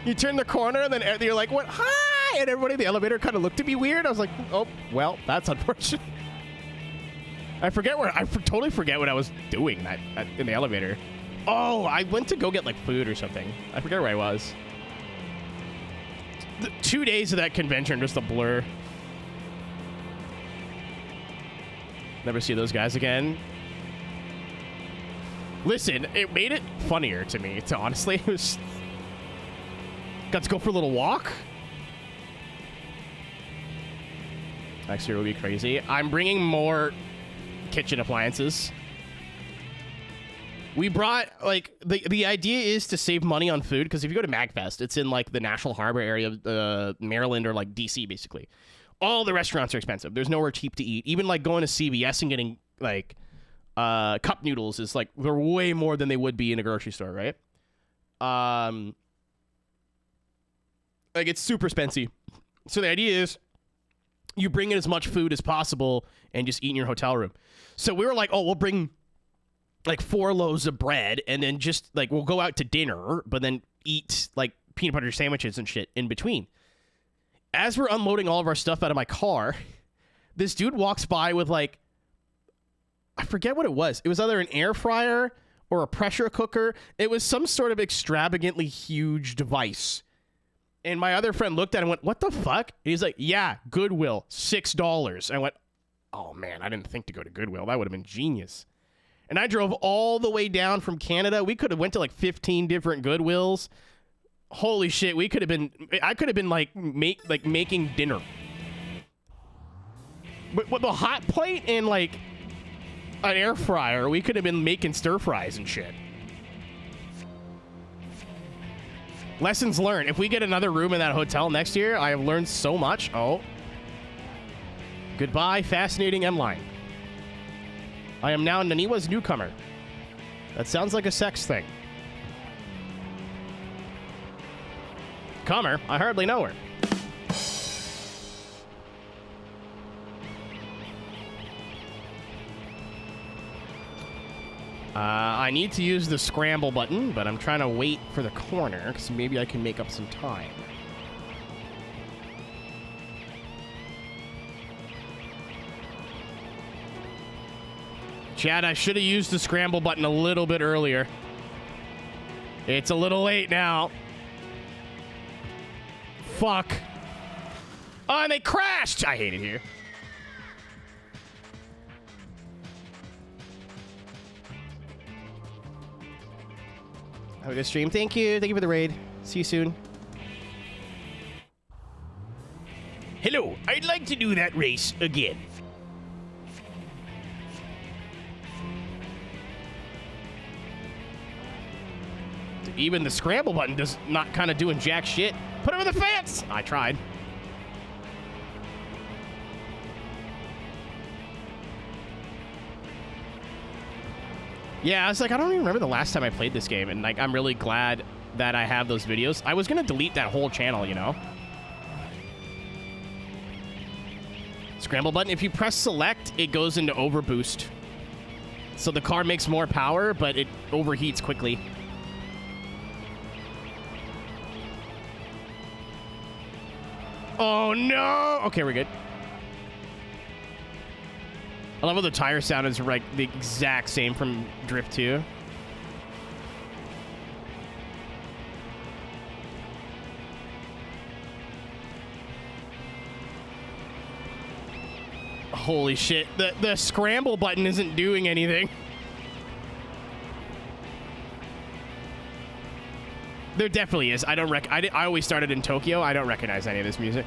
You turned the corner and then you're like, what? Hi! And everybody in the elevator kind of looked at me weird. I was like, oh, well, that's unfortunate. I totally forget what I was doing in the elevator. Oh, I went to go get like food or something. I forget where I was. 2 days of that convention, just a blur. Never see those guys again. Listen, it made it funnier to me, honestly. It was... Got to go for a little walk. Next year will be crazy. I'm bringing more kitchen appliances. We brought, like, the idea is to save money on food, because if you go to MagFest, it's in, like, the National Harbor area of Maryland or, like, DC, basically. All the restaurants are expensive. There's nowhere cheap to eat. Even, like, going to CVS and getting, like, cup noodles is, like, they're way more than they would be in a grocery store, right? Like, it's super expensive. So the idea is you bring in as much food as possible and just eat in your hotel room. So we were like, oh, we'll bring like 4 loaves of bread and then just like we'll go out to dinner, but then eat like peanut butter sandwiches and shit in between. As we're unloading all of our stuff out of my car, this dude walks by with like, I forget what it was. It was either an air fryer or a pressure cooker. It was some sort of extravagantly huge device. And my other friend looked at it and went, what the fuck? And he's like, yeah, Goodwill, $6. I went, oh man, I didn't think to go to Goodwill. That would have been genius. And I drove all the way down from Canada. We could have went to like 15 different Goodwills. Holy shit, I could have been like making dinner. But with a hot plate and like an air fryer, we could have been making stir fries and shit. Lessons learned. If we get another room in that hotel next year, I have learned so much. Oh. Goodbye, fascinating M-line. I am now Naniwa's newcomer. That sounds like a sex thing. Comer? I hardly know her. I need to use the scramble button, but I'm trying to wait for the corner, because maybe I can make up some time. Chad, I should have used the scramble button a little bit earlier. It's a little late now. Fuck. Oh, and they crashed! I hate it here. Have a good stream. Thank you. Thank you for the raid. See you soon. Hello. I'd like to do that race again. Even the scramble button does not kind of doing jack shit. Put him in the fence! I tried. Yeah, I was like, I don't even remember the last time I played this game, and like, I'm really glad that I have those videos. I was gonna delete that whole channel, you know? Scramble button, if you press select, it goes into overboost. So the car makes more power, but it overheats quickly. Oh no! Okay, we're good. I love how the tire sound is like the exact same from Drift 2. Holy shit. The scramble button isn't doing anything. There definitely is. I always started in Tokyo. I don't recognize any of this music.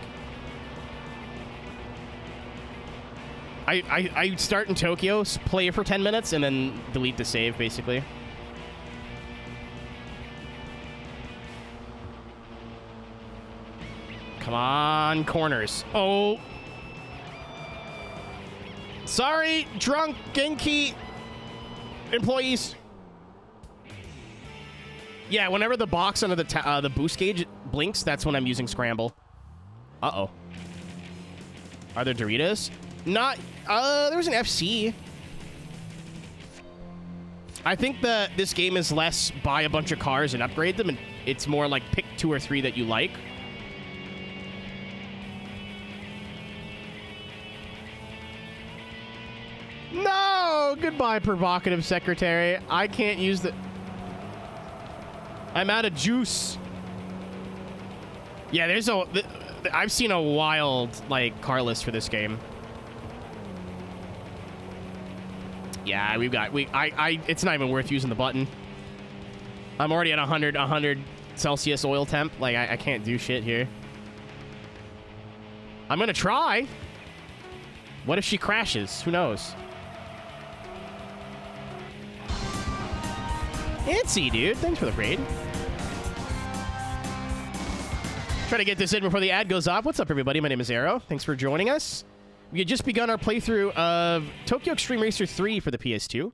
I start in Tokyo, play it for 10 minutes, and then delete the save, basically. Come on, corners. Oh. Sorry, drunk Genki employees. Yeah, whenever the box under the boost gauge blinks, that's when I'm using scramble. Uh-oh. Are there Doritos? Not, there was an FC. I think this game is less buy a bunch of cars and upgrade them, and it's more like pick 2 or 3 that you like. No! Goodbye, provocative secretary. I can't use the... I'm out of juice. Yeah, there's I've seen a wild, like, car list for this game. Yeah, it's not even worth using the button. I'm already at 100 Celsius oil temp. Like, I can't do shit here. I'm gonna try. What if she crashes? Who knows? Antsy, dude. Thanks for the raid. Try to get this in before the ad goes off. What's up, everybody? My name is Aero. Thanks for joining us. We had just begun our playthrough of Tokyo Xtreme Racer 3 for the PS2.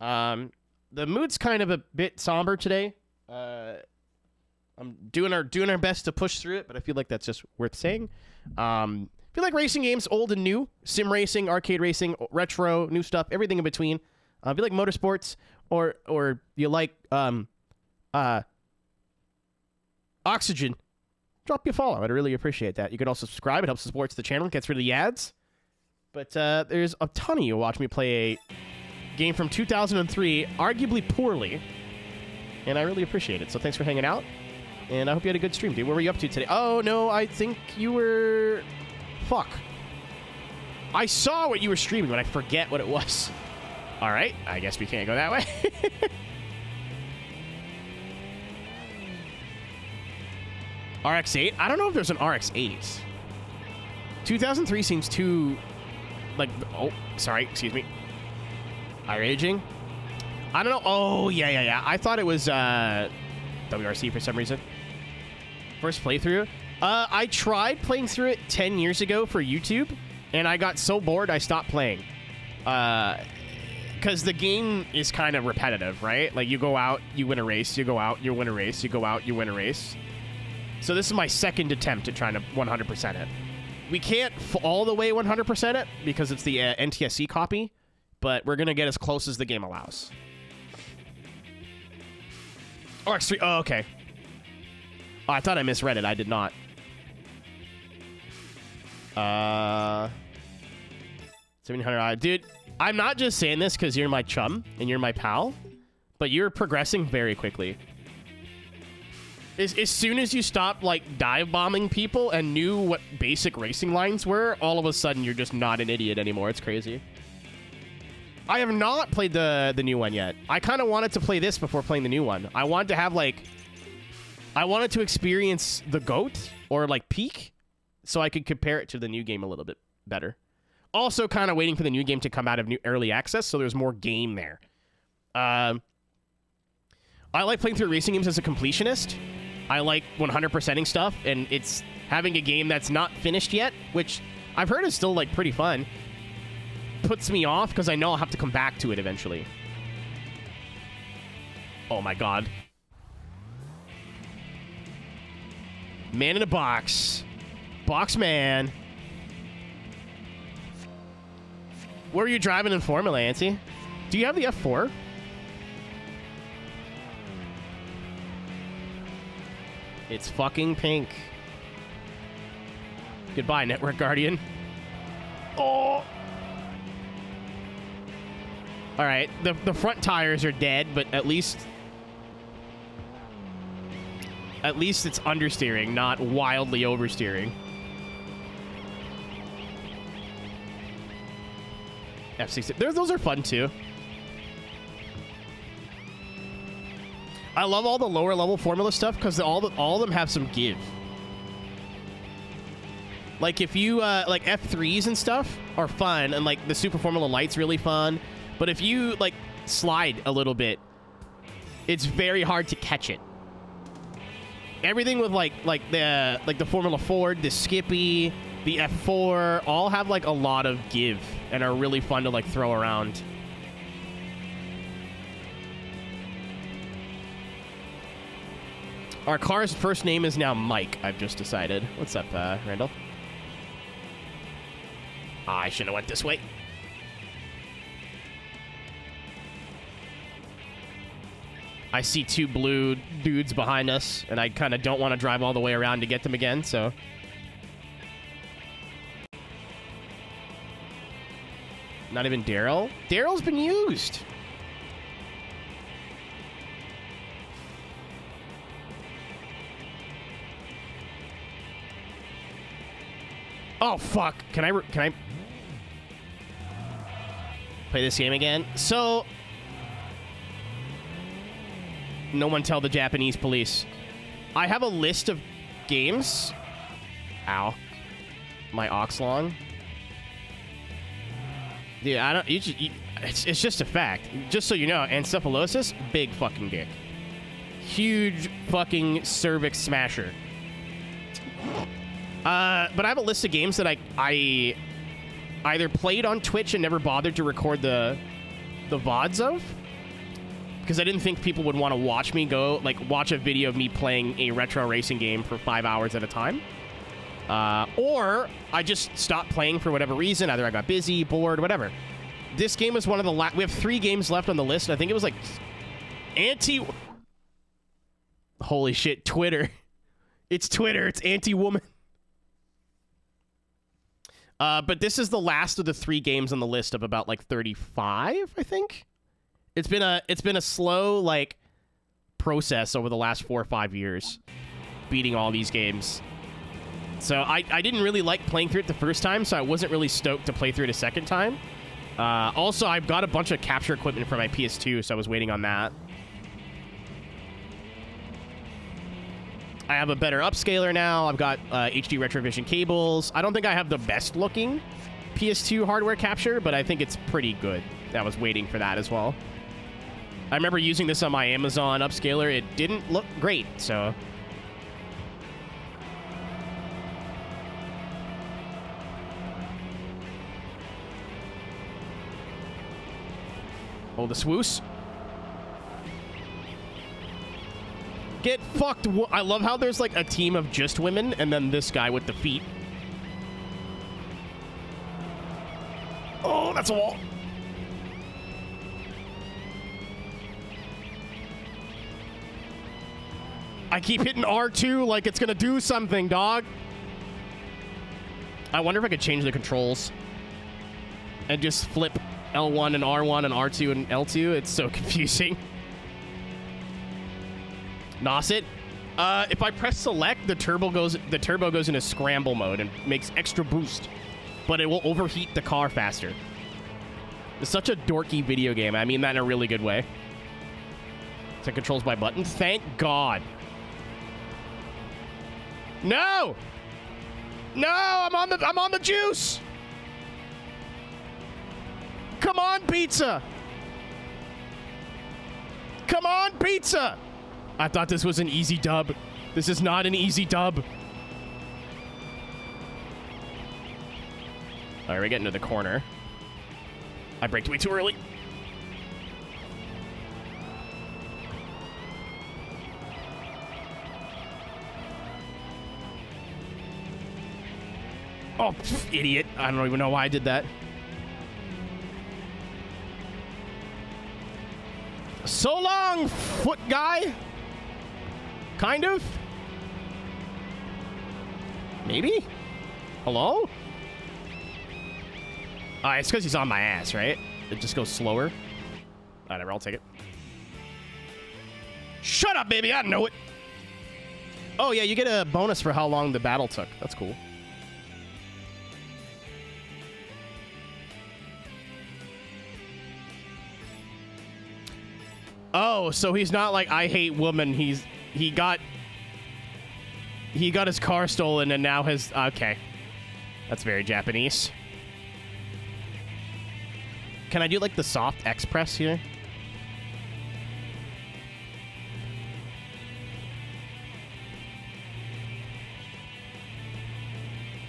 The mood's kind of a bit somber today. I'm doing our best to push through it, but I feel like that's just worth saying. If you like racing games, old and new, sim racing, arcade racing, retro, new stuff, everything in between. If you like motorsports, or you like Oxygen, drop you a follow. I'd really appreciate that. You can also subscribe. It helps support the channel. Gets rid of the ads. But there's a ton of you who watch me play a game from 2003, arguably poorly. And I really appreciate it. So thanks for hanging out. And I hope you had a good stream, dude. What were you up to today? Oh, no, I think you were... Fuck. I saw what you were streaming, but I forget what it was. All right. I guess we can't go that way. RX-8? I don't know if there's an RX-8. 2003 seems too... Like... Oh, sorry. Excuse me. iRaging? I don't know. Oh, yeah. I thought it was WRC for some reason. First playthrough. I tried playing through it 10 years ago for YouTube, and I got so bored I stopped playing. Because the game is kind of repetitive, right? Like, you go out, you win a race, you go out, you win a race, you go out, you win a race. So this is my second attempt at trying to 100% it. We can't all the way 100% it because it's the NTSC copy, but we're going to get as close as the game allows. RX3. Oh, okay. Oh, I thought I misread it. I did not. 1700. Dude, I'm not just saying this because you're my chum and you're my pal, but you're progressing very quickly. As soon as you stop, like, dive bombing people and knew what basic racing lines were, all of a sudden you're just not an idiot anymore. It's crazy. I have not played the new one yet. I kind of wanted to play this before playing the new one. I wanted to have, like... I wanted to experience the GOAT, or, like, peak, so I could compare it to the new game a little bit better. Also kind of waiting for the new game to come out of new early access, so there's more game there. I like playing through racing games as a completionist. I like 100%ing stuff, and it's having a game that's not finished yet, which I've heard is still like pretty fun, puts me off because I know I'll have to come back to it eventually. Oh my god. Man in a box. Box man. Where are you driving in Formula, Nancy? Do you have the F4? It's fucking pink. Goodbye, Network Guardian. Oh! Alright, the front tires are dead, but at least it's understeering, not wildly oversteering. F60. Those are fun, too. I love all the lower level Formula stuff because all of them have some give. Like if you like F3s and stuff are fun, and like the Super Formula Light's really fun. But if you like slide a little bit, it's very hard to catch it. Everything with like the Formula Ford, the Skippy, the F4, all have like a lot of give and are really fun to like throw around. Our car's first name is now Mike, I've just decided. What's up, Randall? I shouldn't have went this way. I see two blue dudes behind us, and I kind of don't want to drive all the way around to get them again, so... Not even Daryl? Daryl's been used! Oh, fuck. Can I play this game again? So, no one tell the Japanese police. I have a list of games. Ow. My Oxlong. Dude, I don't... it's just a fact. Just so you know, encephalosis, big fucking dick. Huge fucking cervix smasher. But I have a list of games that I either played on Twitch and never bothered to record the VODs of, because I didn't think people would want to watch me watch a video of me playing a retro racing game for 5 hours at a time. Or I just stopped playing for whatever reason. Either I got busy, bored, whatever. This game was one of the last... We have 3 games left on the list. I think it was like Holy shit, Twitter. It's Twitter. It's anti-woman. But this is the last of the 3 games on the list of about like 35, I think. It's been a slow like process over the last 4 or 5 years, beating all these games. So I didn't really like playing through it the first time, so I wasn't really stoked to play through it a second time. Also, I've got a bunch of capture equipment for my PS2, so I was waiting on that. I have a better upscaler now. I've got HD Retrovision cables. I don't think I have the best looking PS2 hardware capture, but I think it's pretty good. I was waiting for that as well. I remember using this on my Amazon upscaler. It didn't look great, so... Oh, the swoos. Get fucked. I love how there's like a team of just women and then this guy with the feet. Oh, that's a wall. I keep hitting R2 like it's gonna do something, dog. I wonder if I could change the controls and just flip L1 and R1 and R2 and L2. It's so confusing. NOS it. If I press select, the turbo goes into scramble mode and makes extra boost, but it will overheat the car faster. It's such a dorky video game. I mean that in a really good way. So it controls by button. Thank God. No! No! I'm on the juice! Come on, pizza! Come on, pizza! I thought this was an easy dub. This is not an easy dub. All right, we're getting to the corner. I braked way too early. Oh, idiot. I don't even know why I did that. So long, foot guy. Kind of. Maybe? Hello? It's because he's on my ass, right? It just goes slower. Whatever, I'll take it. Shut up, baby. I know it. Oh, yeah, you get a bonus for how long the battle took. That's cool. Oh, so he's not like I hate women. He got his car stolen and now has okay. That's very Japanese. Can I do like the soft X press here?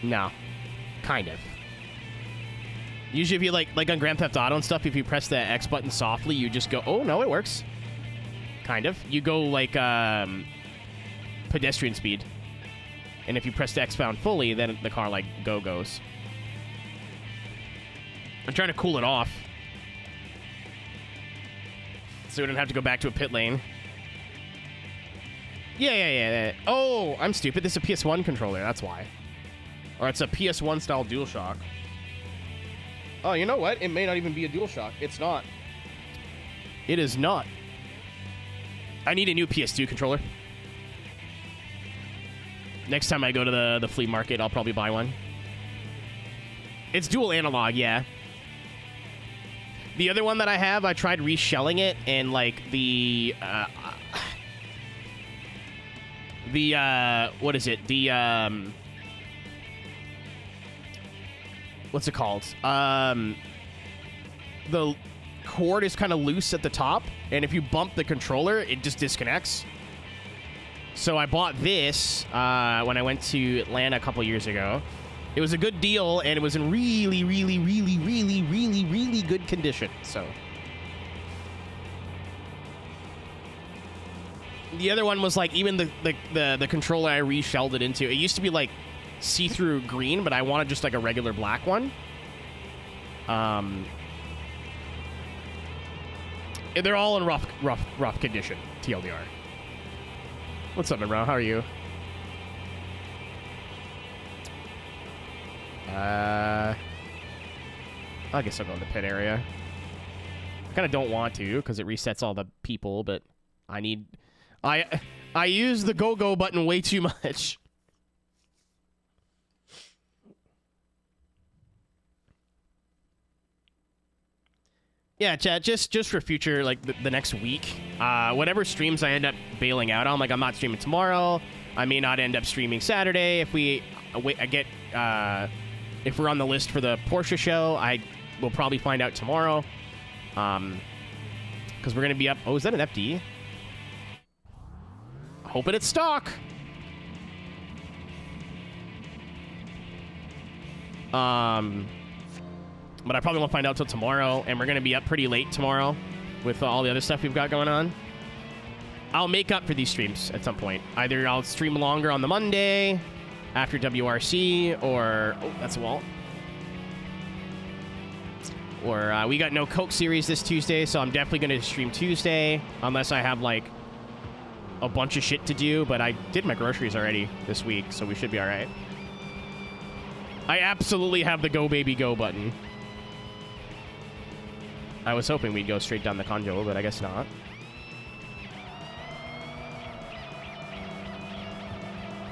No. Kind of. Usually if you like on Grand Theft Auto and stuff, if you press the X button softly, you just go, oh, no, it works. Kind of. You go like pedestrian speed. And if you press the X down fully, then the car like goes. I'm trying to cool it off. So we don't have to go back to a pit lane. Yeah. Oh, I'm stupid. This is a PS1 controller. That's why. Or it's a PS1 style DualShock. Oh, you know what? It may not even be a DualShock. It's not. It is not. I need a new PS2 controller. Next time I go to the flea market, I'll probably buy one. It's dual analog, yeah. The other one that I have, I tried reshelling it, and like what is it? What's it called? The cord is kind of loose at the top, and if you bump the controller, it just disconnects. So I bought this when I went to Atlanta a couple years ago. It was a good deal, and it was in really, really, really, really, really, really good condition. So the other one was like even the controller I reshelled it into. It used to be like see-through green, but I wanted just like a regular black one. They're all in rough condition. TLDR. What's up, Monroe? How are you? I guess I'll go in the pit area. I kind of don't want to because it resets all the people, but I use the go button way too much. Yeah, chat, just for future, like, the next week, whatever streams I end up bailing out on, like, I'm not streaming tomorrow, I may not end up streaming Saturday, if we're on the list for the Porsche show, I will probably find out tomorrow, because we're going to be up, oh, is that an FD? Hoping it's stock! But I probably won't find out till tomorrow, and we're going to be up pretty late tomorrow with all the other stuff we've got going on. I'll make up for these streams at some point. Either I'll stream longer on the Monday after WRC, or... Oh, that's a wall. Or we got no Coke series this Tuesday, so I'm definitely going to stream Tuesday, unless I have, like, a bunch of shit to do, but I did my groceries already this week, so we should be all right. I absolutely have the Go Baby Go button. I was hoping we'd go straight down the conjo, but I guess not.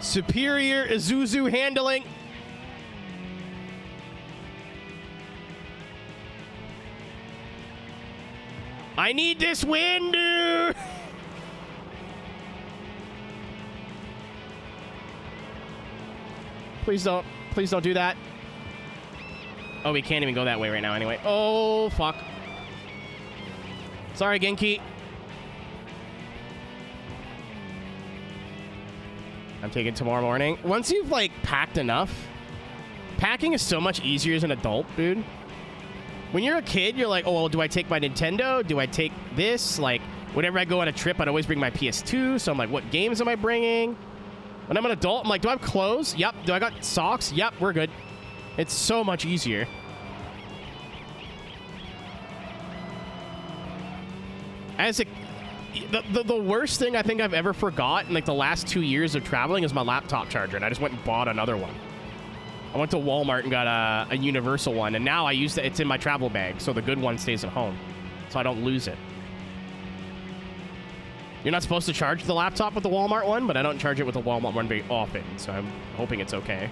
Superior Isuzu handling. I need this win, dude! Please don't do that. Oh, we can't even go that way right now anyway. Oh, fuck. Sorry, Genki. I'm taking tomorrow morning. Once you've, like, packed enough, packing is so much easier as an adult, dude. When you're a kid, you're like, oh, well, do I take my Nintendo? Do I take this? Like, whenever I go on a trip, I'd always bring my PS2. So I'm like, what games am I bringing? When I'm an adult, I'm like, do I have clothes? Yep. Do I got socks? Yep, we're good. It's so much easier. As a... The worst thing I think I've ever forgot in, like, the last 2 years of traveling is my laptop charger, and I just went and bought another one. I went to Walmart and got a universal one, and now I use it. It's in my travel bag, so the good one stays at home, so I don't lose it. You're not supposed to charge the laptop with the Walmart one, but I don't charge it with the Walmart one very often, so I'm hoping it's okay.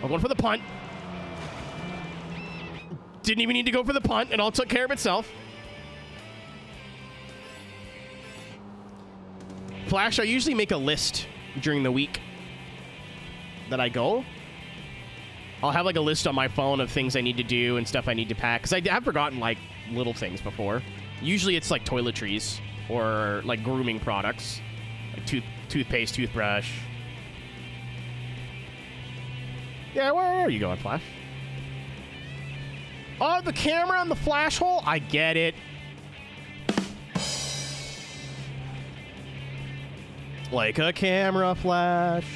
I'm going for the punt. Didn't even need to go for the punt. It all took care of itself. Flash, I usually make a list during the week that I go. I'll have like a list on my phone of things I need to do and stuff I need to pack, because I have forgotten like little things before. Usually it's like toiletries or like grooming products, like toothpaste, toothbrush. Yeah, where are you going, Flash? Oh, the camera on the flash hole? I get it. Like a camera, Flash.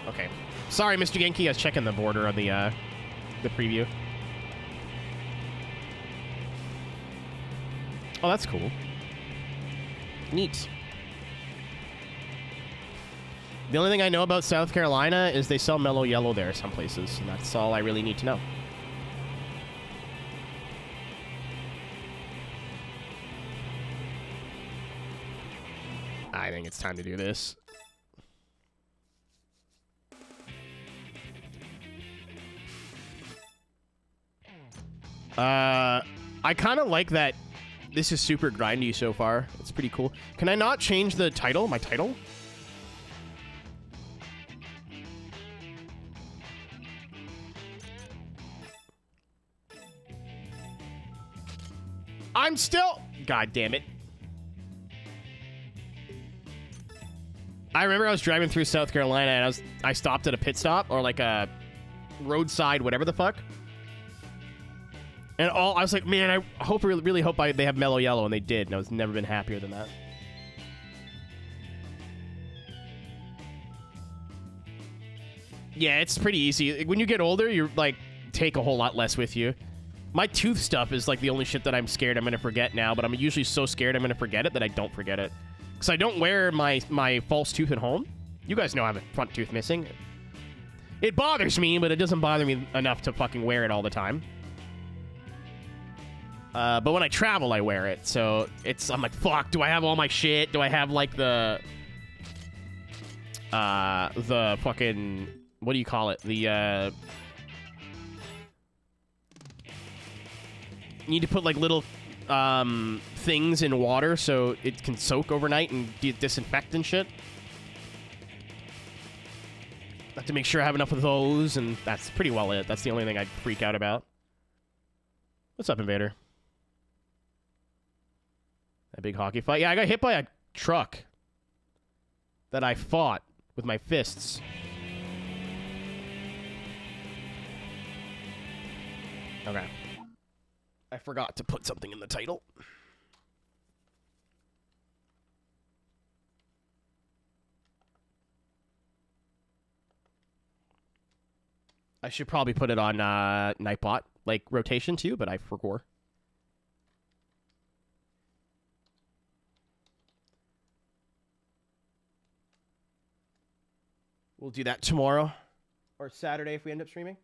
Okay. Sorry, Mr. Genki. I was checking the border on the preview. Oh, that's cool. Neat. The only thing I know about South Carolina is they sell Mellow Yellow there some places, and that's all I really need to know. I think it's time to do this. I kind of like that this is super grindy so far. It's pretty cool. Can I not change the title? My title? I'm still... God damn it. I remember I was driving through South Carolina and I stopped at a pit stop or like a roadside whatever the fuck. And I was like, man, I hope really hope they have Mellow Yellow, and they did. And I was never been happier than that. Yeah, it's pretty easy. When you get older, you're like take a whole lot less with you. My tooth stuff is like the only shit that I'm scared I'm gonna forget now, but I'm usually so scared I'm gonna forget it that I don't forget it. Because I don't wear my false tooth at home. You guys know I have a front tooth missing. It bothers me, but it doesn't bother me enough to fucking wear it all the time. But when I travel, I wear it. So I'm like, fuck, do I have all my shit? Do I have like the fucking, what do you call it? The, you need to put like little things in water so it can soak overnight and disinfect and shit. I have to make sure I have enough of those, and that's pretty well it. That's the only thing I'd freak out about. What's up, Invader? That big hockey fight? Yeah, I got hit by a truck that I fought with my fists. Okay. I forgot to put something in the title. I should probably put it on Nightbot, like rotation too, but I forgot. We'll do that tomorrow or Saturday if we end up streaming.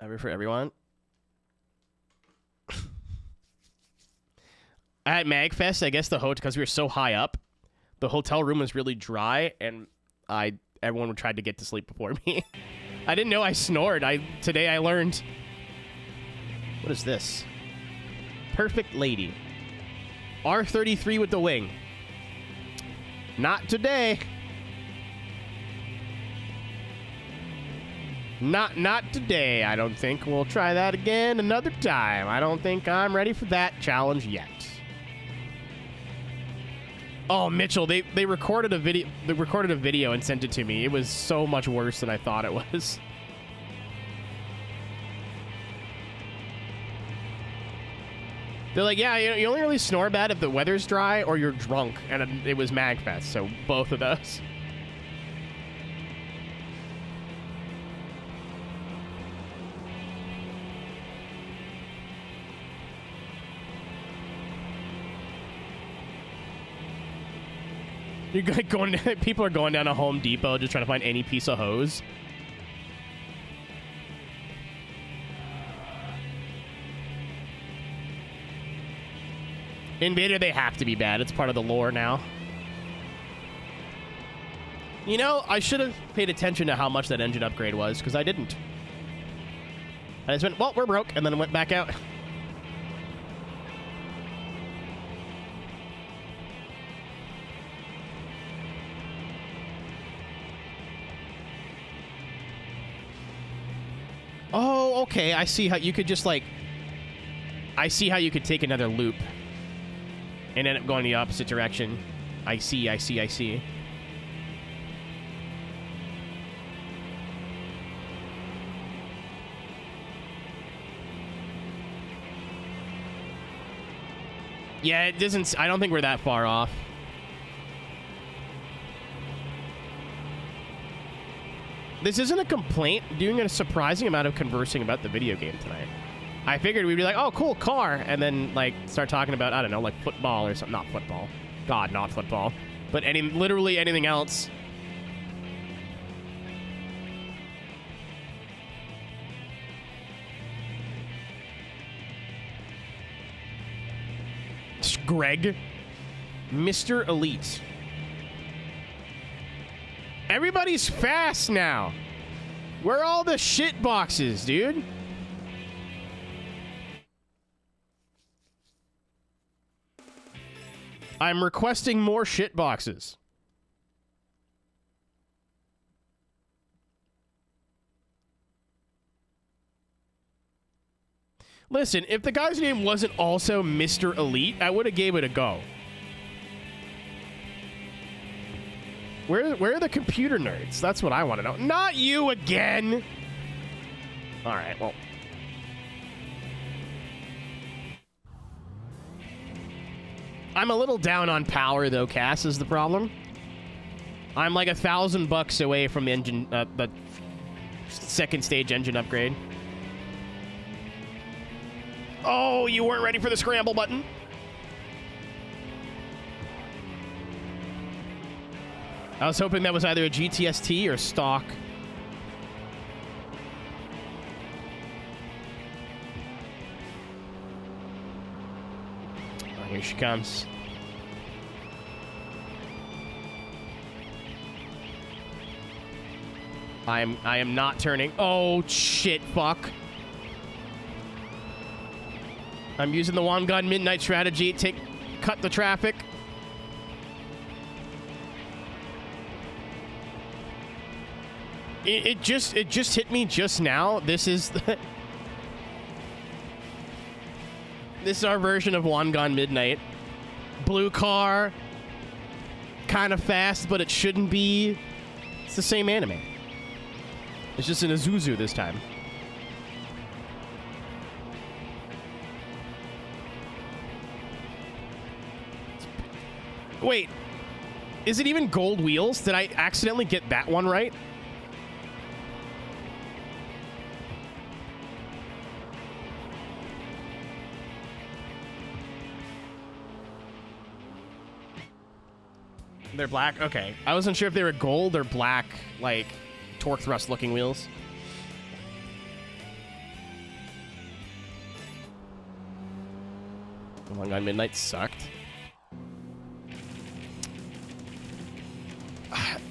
Ever for everyone. At MagFest, I guess because we were so high up, the hotel room was really dry, and everyone tried to get to sleep before me. I didn't know I snored. Today I learned. What is this? Perfect Lady. R33 with the wing. Not today. Not today, I don't think. We'll try that again another time. I don't think I'm ready for that challenge yet. Oh, Mitchell, they recorded a video. They recorded a video and sent it to me. It was so much worse than I thought it was. They're like, yeah, you only really snore bad if the weather's dry or you're drunk, and it was MagFest, so both of those. You're going. People are going down to Home Depot just trying to find any piece of hose. Invader, they have to be bad. It's part of the lore now. You know, I should have paid attention to how much that engine upgrade was, because I didn't. I just went, well, we're broke, and then went back out. Oh, okay. I see how you could just, like... I see how you could take another loop and end up going the opposite direction. I see. Yeah, it doesn't... I don't think we're that far off. This isn't a complaint. Doing a surprising amount of conversing about the video game tonight. I figured we'd be like, oh, cool, car. And then, like, start talking about, I don't know, like football or something. Not football. God, not football. But literally anything else. Greg. Mr. Elite. Everybody's fast now. Where are all the shit boxes, dude? I'm requesting more shit boxes. Listen, if the guy's name wasn't also Mr. Elite, I would have gave it a go. Where are the computer nerds? That's what I want to know. Not you again! Alright, well... I'm a little down on power, though, Cass, is the problem. I'm like $1,000 away from the engine, the second stage engine upgrade. Oh, you weren't ready for the scramble button? I was hoping that was either a GTST or stock. Here she comes. I am not turning. Oh shit, fuck. I'm using the one gun midnight strategy. Cut the traffic. It just hit me just now. This is this is our version of One Gone Midnight. Blue car. Kind of fast, but it shouldn't be. It's the same anime. It's just in a Zuzu this time. Wait. Is it even gold wheels? Did I accidentally get that one right? They're black? Okay. I wasn't sure if they were gold or black, like, torque thrust looking wheels. One Gun Midnight sucked.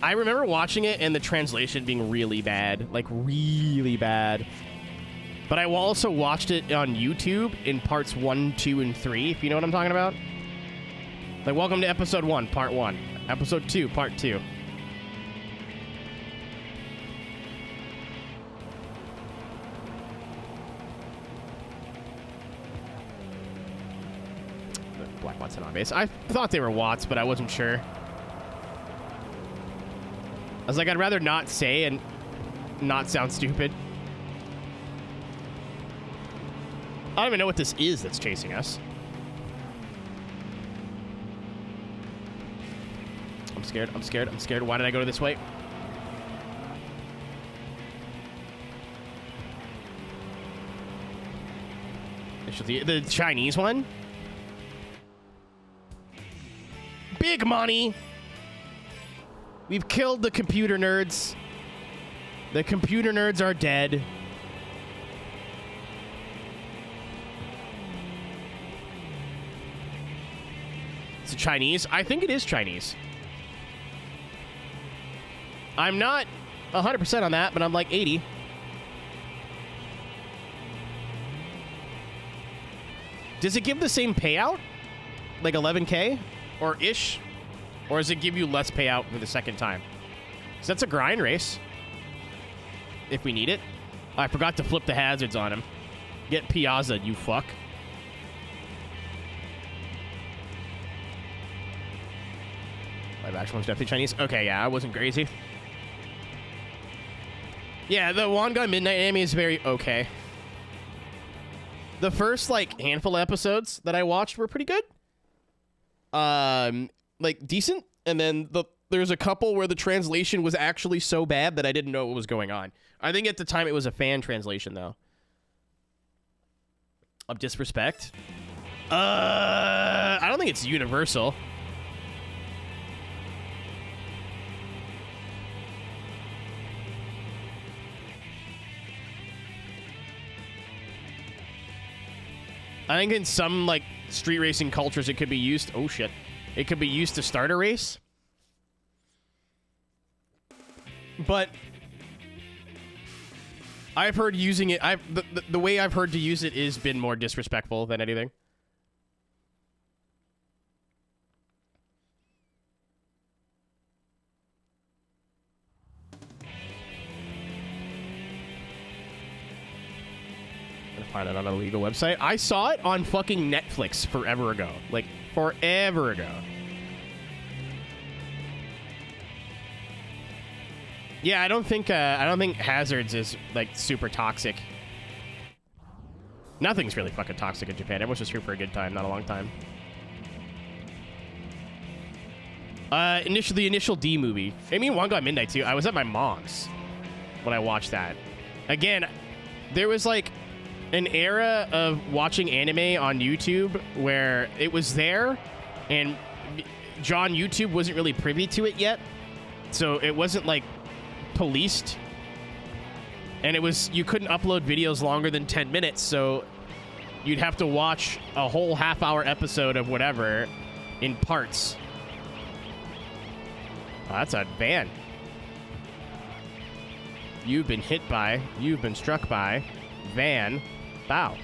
I remember watching it and the translation being really bad. Like, really bad. But I also watched it on YouTube in parts 1, 2, and 3, if you know what I'm talking about. Like, welcome to episode 1, part 1. Episode 2, part 2. black bots on base. I thought they were Watts, but I wasn't sure. I was like, I'd rather not say and not sound stupid. I don't even know what this is that's chasing us. I'm scared. I'm scared. I'm scared. Why did I go this way? The Chinese one? Big money! We've killed the computer nerds. The computer nerds are dead. Is it Chinese? I think it is Chinese. I'm not 100% on that, but I'm like 80. Does it give the same payout? Like 11K? Or ish? Or does it give you less payout for the second time? So that's a grind race. If we need it. Oh, I forgot to flip the hazards on him. Get Piazza, you fuck. Live action was definitely Chinese. Okay, yeah, I wasn't crazy. Yeah, the Wangan Midnight anime is very okay. The first, like, handful of episodes that I watched were pretty good. Like, decent. And then there's a couple where the translation was actually so bad that I didn't know what was going on. I think at the time it was a fan translation, though. Of disrespect? I don't think it's universal. I think in some, like, street racing cultures, it could be used... Oh, shit. It could be used to start a race. But I've heard using it... The way I've heard to use it is been more disrespectful than anything. Find it on a legal website. I saw it on fucking Netflix forever ago. Like, forever ago. Yeah, I don't think Hazards is, like, super toxic. Nothing's really fucking toxic in Japan. Everyone's just here for a good time, not a long time. The initial D movie. I mean, One Got Midnight, too. I was at my mom's when I watched that. Again, there was, like... an era of watching anime on YouTube where it was there and John YouTube wasn't really privy to it yet. So it wasn't like policed and you couldn't upload videos longer than 10 minutes. So you'd have to watch a whole half-hour episode of whatever in parts. Oh, that's a van. You've been hit by, you've been struck by, van. Bow.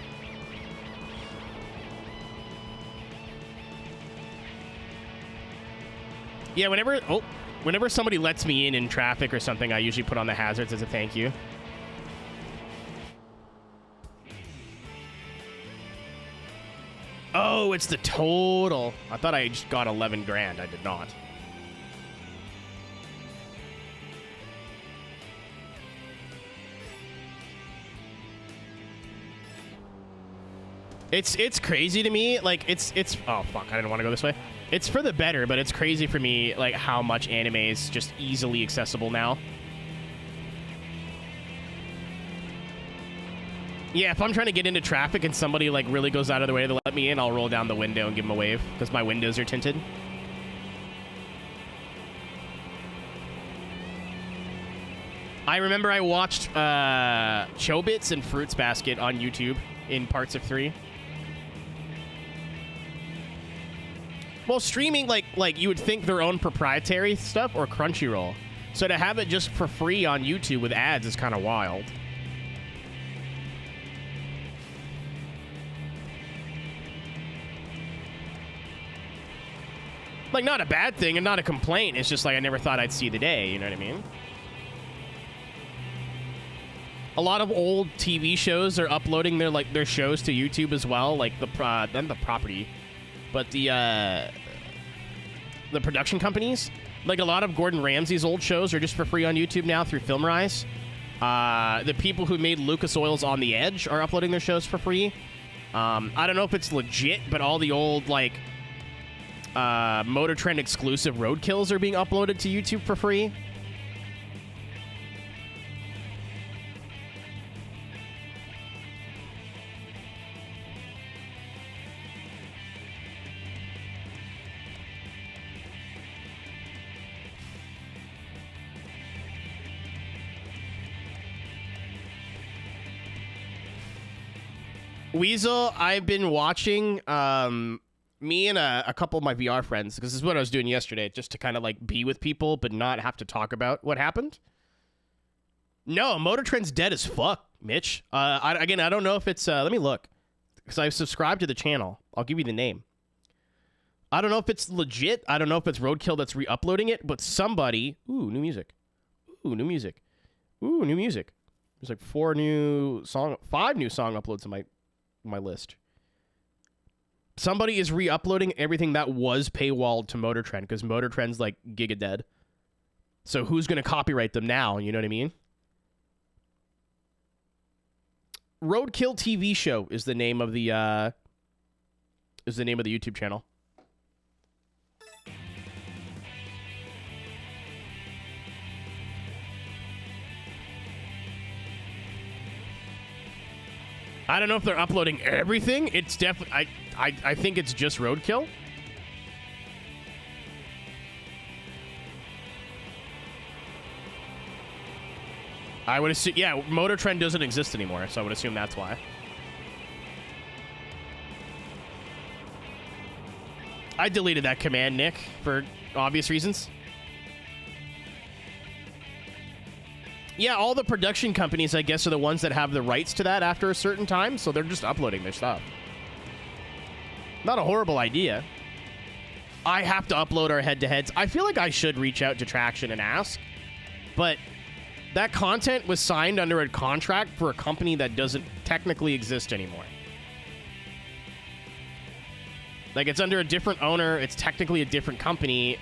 Yeah, whenever somebody lets me in traffic or something, I usually put on the hazards as a thank you. Oh, it's the total. I thought I just got 11 grand. I did not. It's crazy to me. Like, it's oh fuck, I didn't want to go this way. It's for the better, but it's crazy for me, like, how much anime is just easily accessible now. Yeah, if I'm trying to get into traffic and somebody, like, really goes out of their way to let me in, I'll roll down the window and give them a wave because my windows are tinted. I remember I watched Chobits and Fruits Basket on YouTube in parts of 3. Well, streaming, like you would think their own proprietary stuff or Crunchyroll. So to have it just for free on YouTube with ads is kind of wild. Like, not a bad thing and not a complaint. It's just like I never thought I'd see the day, you know what I mean? A lot of old TV shows are uploading their shows to YouTube as well, like the property. but the production companies, like a lot of Gordon Ramsay's old shows, are just for free on YouTube now through FilmRise. The people who made Lucas Oil's On the Edge are uploading their shows for free. I don't know if it's legit, but all the old like Motor Trend exclusive roadkills are being uploaded to YouTube for free. Weasel, I've been watching me and a couple of my VR friends, because this is what I was doing yesterday, just to kind of like be with people but not have to talk about what happened. No, Motor Trend's dead as fuck, Mitch. I don't know if it's let me look, because I've subscribed to the channel. I'll give you the name. I don't know if it's legit. I don't know if it's Roadkill that's re-uploading it, but somebody... Ooh, new music. Ooh, new music. Ooh, new music. There's like 5 new song uploads in my list. Somebody is re-uploading everything that was paywalled to Motor Trend, because Motor Trend's like giga dead. So who's going to copyright them now? You know what I mean? Roadkill TV Show is the name of the YouTube channel. I don't know if they're uploading everything. It's definitely... I think it's just Roadkill. I would assume... Yeah, Motor Trend doesn't exist anymore, so I would assume that's why. I deleted that command, Nick, for obvious reasons. Yeah, all the production companies, I guess, are the ones that have the rights to that after a certain time, so they're just uploading their stuff. Not a horrible idea. I have to upload our head-to-heads. I feel like I should reach out to Traction and ask, but that content was signed under a contract for a company that doesn't technically exist anymore. Like, it's under a different owner. It's technically a different company.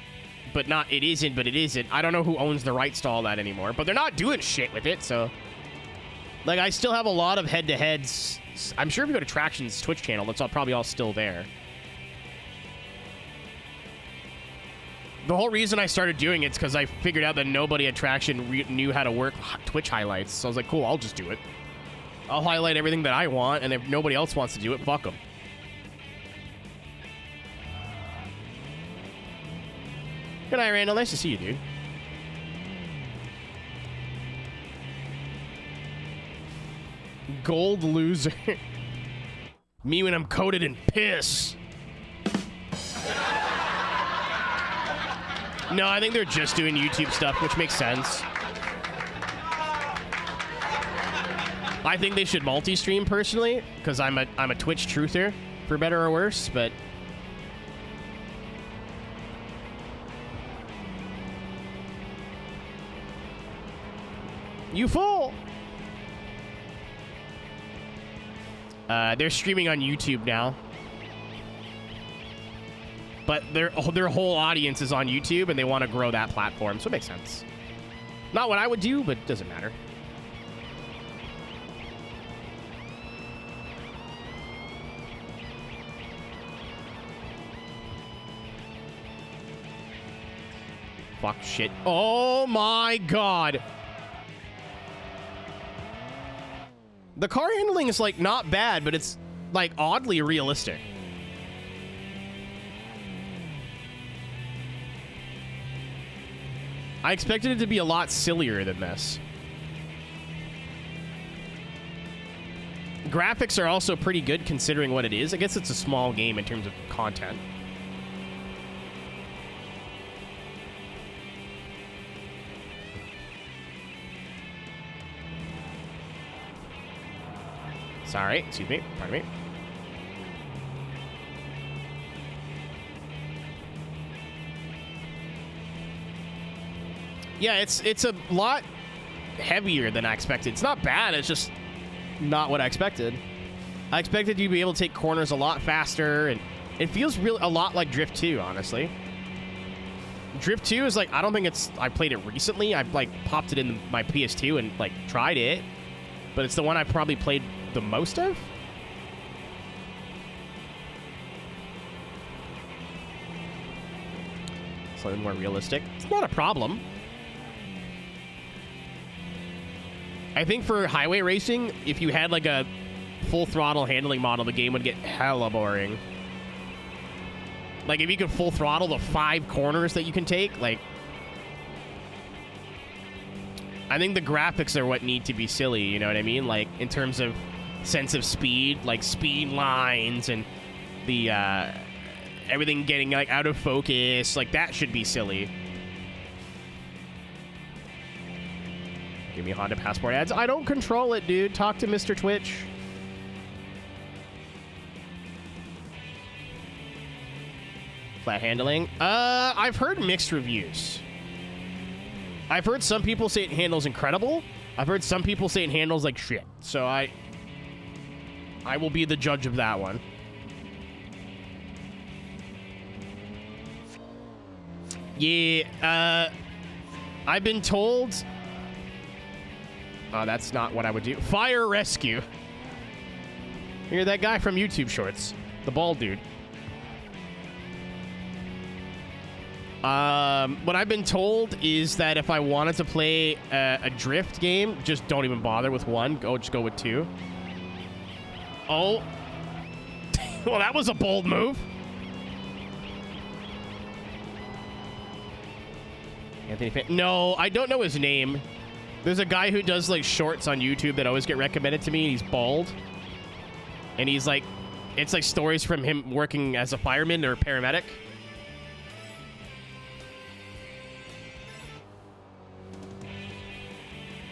But not, it isn't, but it isn't. I don't know who owns the rights to all that anymore. But they're not doing shit with it, so... Like, I still have a lot of head-to-heads. I'm sure if you go to Traction's Twitch channel, that's probably all still there. The whole reason I started doing it is because I figured out that nobody at Traction knew how to work Twitch highlights. So I was like, cool, I'll just do it. I'll highlight everything that I want, and if nobody else wants to do it, fuck them. Good night, Randall. Nice to see you, dude. Gold loser. Me when I'm coated in piss. No, I think they're just doing YouTube stuff, which makes sense. I think they should multi-stream personally, because I'm a Twitch truther, for better or worse, but... You fool! They're streaming on YouTube now. But their whole audience is on YouTube, and they want to grow that platform, so it makes sense. Not what I would do, but it doesn't matter. Fuck shit. Oh my god! The car handling is, like, not bad, but it's, like, oddly realistic. I expected it to be a lot sillier than this. Graphics are also pretty good considering what it is. I guess it's a small game in terms of content. Sorry, excuse me, pardon me. Yeah, it's a lot heavier than I expected. It's not bad, it's just not what I expected. I expected you to be able to take corners a lot faster, and It feels a lot like Drift 2, honestly. Drift 2 is like, I don't think it's, I played it recently. I've like popped it in my PS2 and like tried it, but it's the one I probably played the most of. Slightly more realistic. It's not a problem. I think for highway racing, if you had like a full throttle handling model, the game would get hella boring. Like if you could full throttle the 5 corners that you can take, like I think the graphics are what need to be silly, you know what I mean? Like in terms of sense of speed, like speed lines and the everything getting like out of focus, like that should be silly. Give me Honda Passport ads. I don't control it, dude. Talk to Mr. Twitch. Flat handling. I've heard mixed reviews. I've heard some people say it handles incredible. I've heard some people say it handles like shit. So I will be the judge of that one. Yeah, I've been told... Oh, that's not what I would do. Fire rescue. You're that guy from YouTube Shorts. The bald dude. What I've been told is that if I wanted to play a drift game, just don't even bother with 1. Just go with 2. Oh. Well, that was a bold move. Anthony Fan. No, I don't know his name. There's a guy who does like shorts on YouTube that always get recommended to me. And he's bald. And he's like, it's like stories from him working as a fireman or paramedic.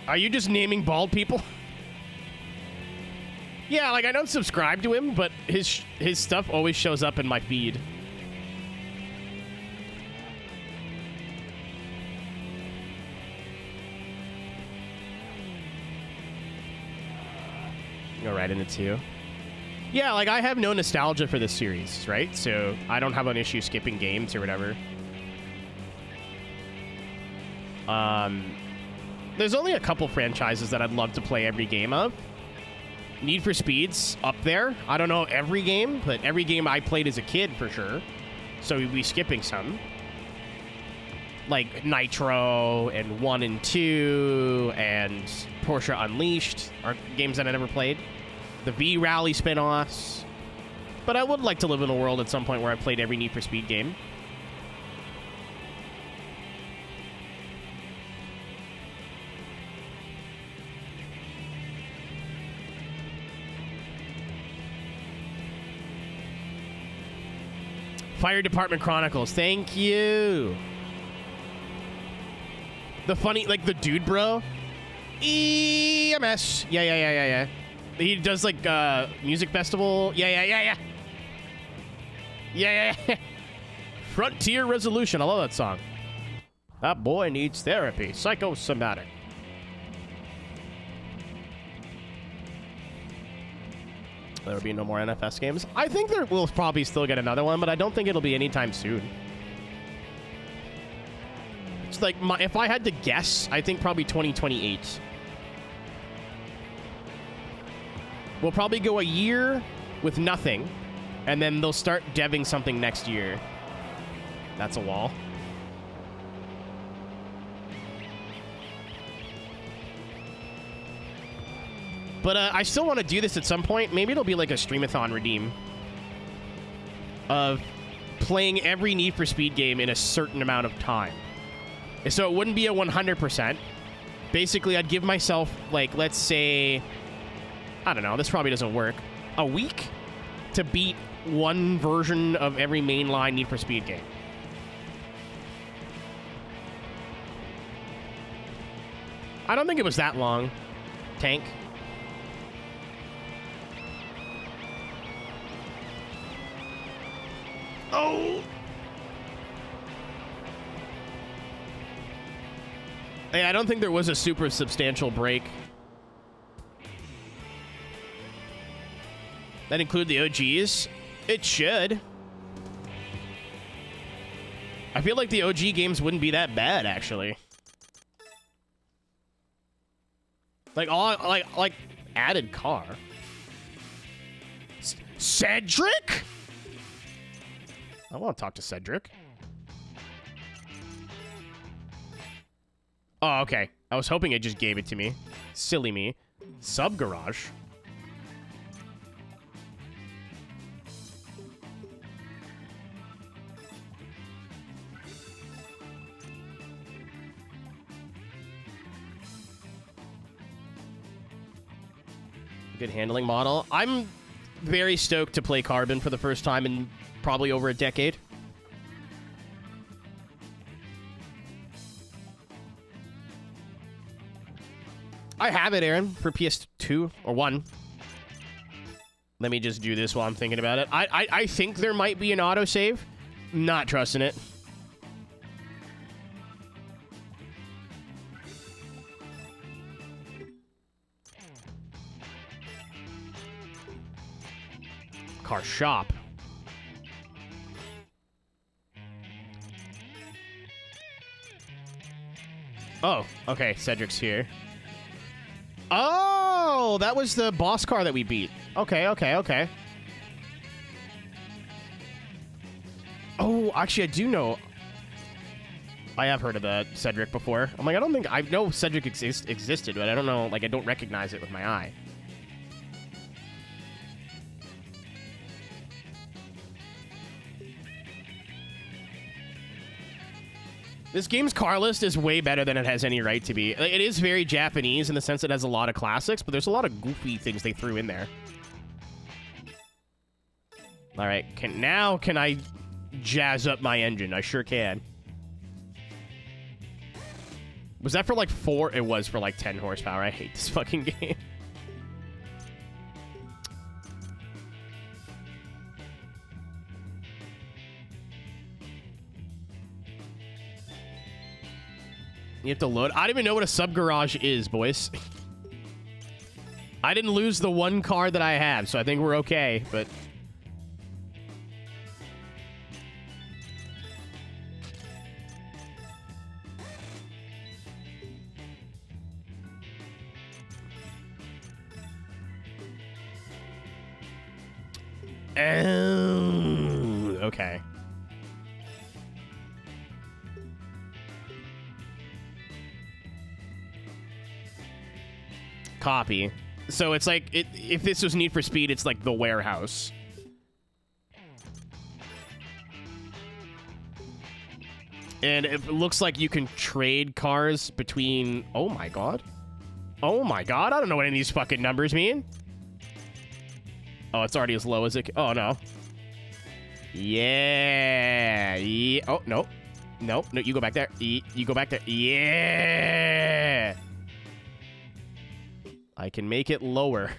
Are you just naming bald people? Yeah, like I don't subscribe to him, but his stuff always shows up in my feed. Go right into 2. Yeah, like I have no nostalgia for this series, right? So I don't have an issue skipping games or whatever. There's only a couple franchises that I'd love to play every game of. Need for Speed's up there. I don't know every game, but every game I played as a kid for sure. So we'd be skipping some. Like Nitro and 1 and 2 and Porsche Unleashed are games that I never played. The V-Rally spin-offs. But I would like to live in a world at some point where I played every Need for Speed game. Fire Department Chronicles. Thank you. The funny, like the dude bro. EMS. Yeah. He does like music festival. Yeah. Frontier Resolution. I love that song. That boy needs therapy. Psychosomatic. There will be no more NFS games. I think there will probably still get another one, but I don't think it'll be anytime soon. It's like, if I had to guess, I think probably 2028. We'll probably go a year with nothing, and then they'll start deving something next year. That's a wall. But I still want to do this at some point. Maybe it'll be like a Streamathon redeem of playing every Need for Speed game in a certain amount of time. So it wouldn't be a 100%. Basically, I'd give myself, like, let's say, I don't know, this probably doesn't work, a week to beat one version of every mainline Need for Speed game. I don't think it was that long. Tank. Oh! Hey, I don't think there was a super substantial break. That include the OGs? It should. I feel like the OG games wouldn't be that bad, actually. Like, like added car. Cedric? I want to talk to Cedric. Oh, okay. I was hoping it just gave it to me. Silly me. Sub garage. Good handling model. I'm very stoked to play Carbon for the first time in probably over a decade. I have it, Aaron, for PS2 or 1. Let me just do this while I'm thinking about it. I think there might be an autosave. Not trusting it. Car shop. Oh, okay. Cedric's here. Oh, that was the boss car that we beat. Okay, okay, okay. Oh, actually, I do know. I have heard of the Cedric before. I'm like, I don't think I know Cedric existed, but I don't know. Like, I don't recognize it with my eye. This game's car list is way better than it has any right to be. It is very Japanese in the sense it has a lot of classics, but there's a lot of goofy things they threw in there. All right, now can I jazz up my engine? I sure can. Was that for like 4? It was for like 10 horsepower. I hate this fucking game. You have to load. I don't even know what a sub garage is, boys. I didn't lose the one car that I have, so I think we're okay, but... Oh, okay. Copy. So it's like, if this was Need for Speed, it's like the warehouse. And it looks like you can trade cars between... Oh my god. Oh my god, I don't know what any of these fucking numbers mean. Oh, it's already as low as it... Oh, no. Yeah. Oh, no. No, no, you go back there. You go back there. Yeah. I can make it lower.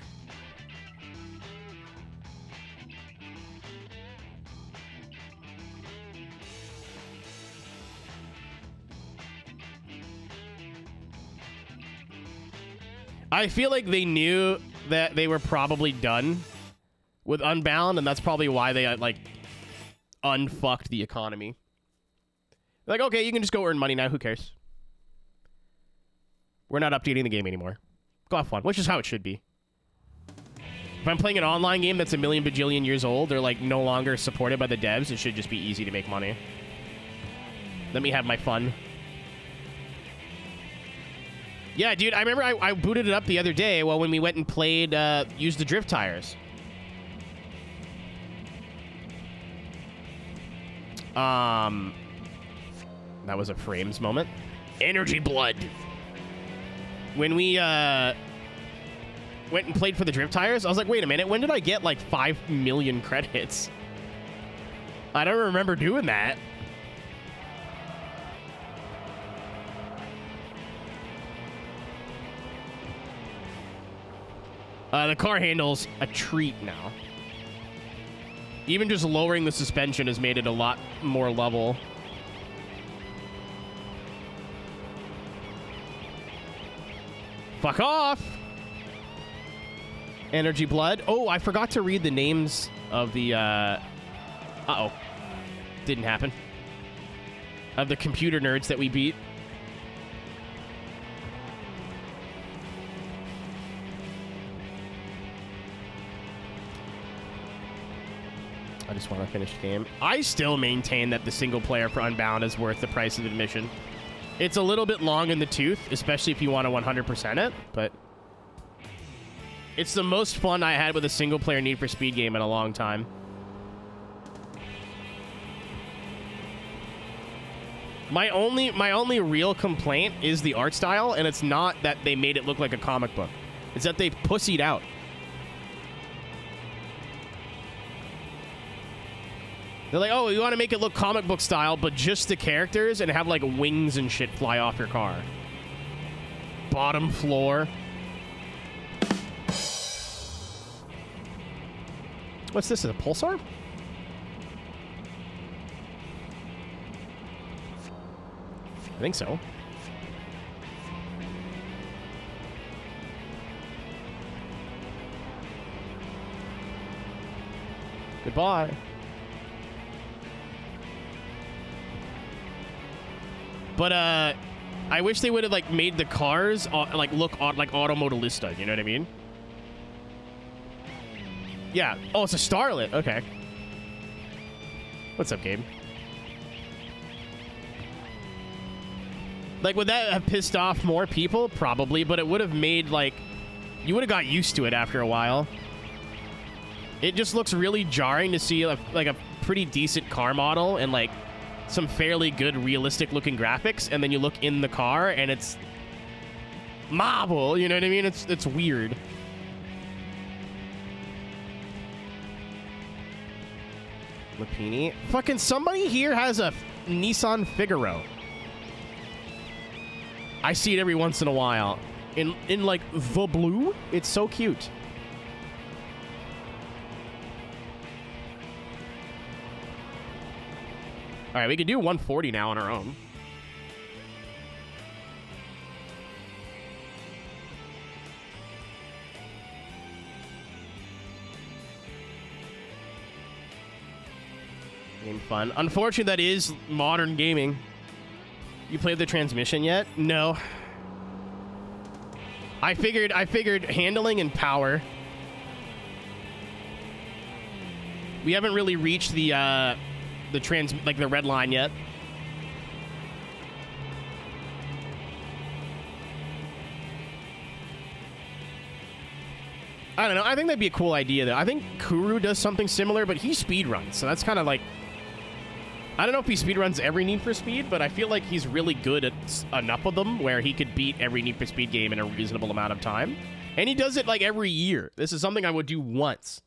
I feel like they knew that they were probably done with Unbound, and that's probably why they, like, unfucked the economy. Like, okay, you can just go earn money now. Who cares? We're not updating the game anymore. Go have fun, which is how it should be. If I'm playing an online game that's a million bajillion years old, or like no longer supported by the devs, it should just be easy to make money. Let me have my fun. Yeah, dude, I remember I booted it up the other day when we went and played, used the drift tires. That was a frames moment. Energy blood. When we went and played for the drift tires, I was like, wait a minute, when did I get like 5 million credits? I don't remember doing that. The car handle's a treat now. Even just lowering the suspension has made it a lot more level. Fuck off! Energy blood. Oh, I forgot to read the names of the, Uh-oh. Didn't happen. of the computer nerds that we beat. I just want to finish the game. I still maintain that the single player for Unbound is worth the price of admission. It's a little bit long in the tooth, especially if you want to 100% it, but it's the most fun I had with a single player Need for Speed game in a long time. My only real complaint is the art style, and it's not that they made it look like a comic book. It's that they pussied out. They're like, oh, you want to make it look comic book style, but just the characters and have, like, wings and shit fly off your car. Bottom floor. What's this? Is it a pulsar? I think so. Goodbye. But, I wish they would have, like, made the cars, like, look like Automodelista, you know what I mean? Yeah. Oh, it's a Starlet. Okay. What's up, Gabe? Like, would that have pissed off more people? Probably, but it would have made, like, you would have got used to it after a while. It just looks really jarring to see, like, a pretty decent car model and, like, some fairly good realistic-looking graphics, and then you look in the car, and it's marble, you know what I mean? It's weird. Lapini. Fucking somebody here has a Nissan Figaro. I see it every once in a while. In like, the blue? It's so cute. All right, we can do 140 now on our own. Game fun. Unfortunately, that is modern gaming. You played the transmission yet? No. I figured handling and power. We haven't really reached the red line yet. I don't know. I think that'd be a cool idea, though. I think Kuru does something similar, but he speedruns, so that's kind of like... I don't know if he speedruns every Need for Speed, but I feel like he's really good at enough of them where he could beat every Need for Speed game in a reasonable amount of time. And he does it, like, every year. This is something I would do once.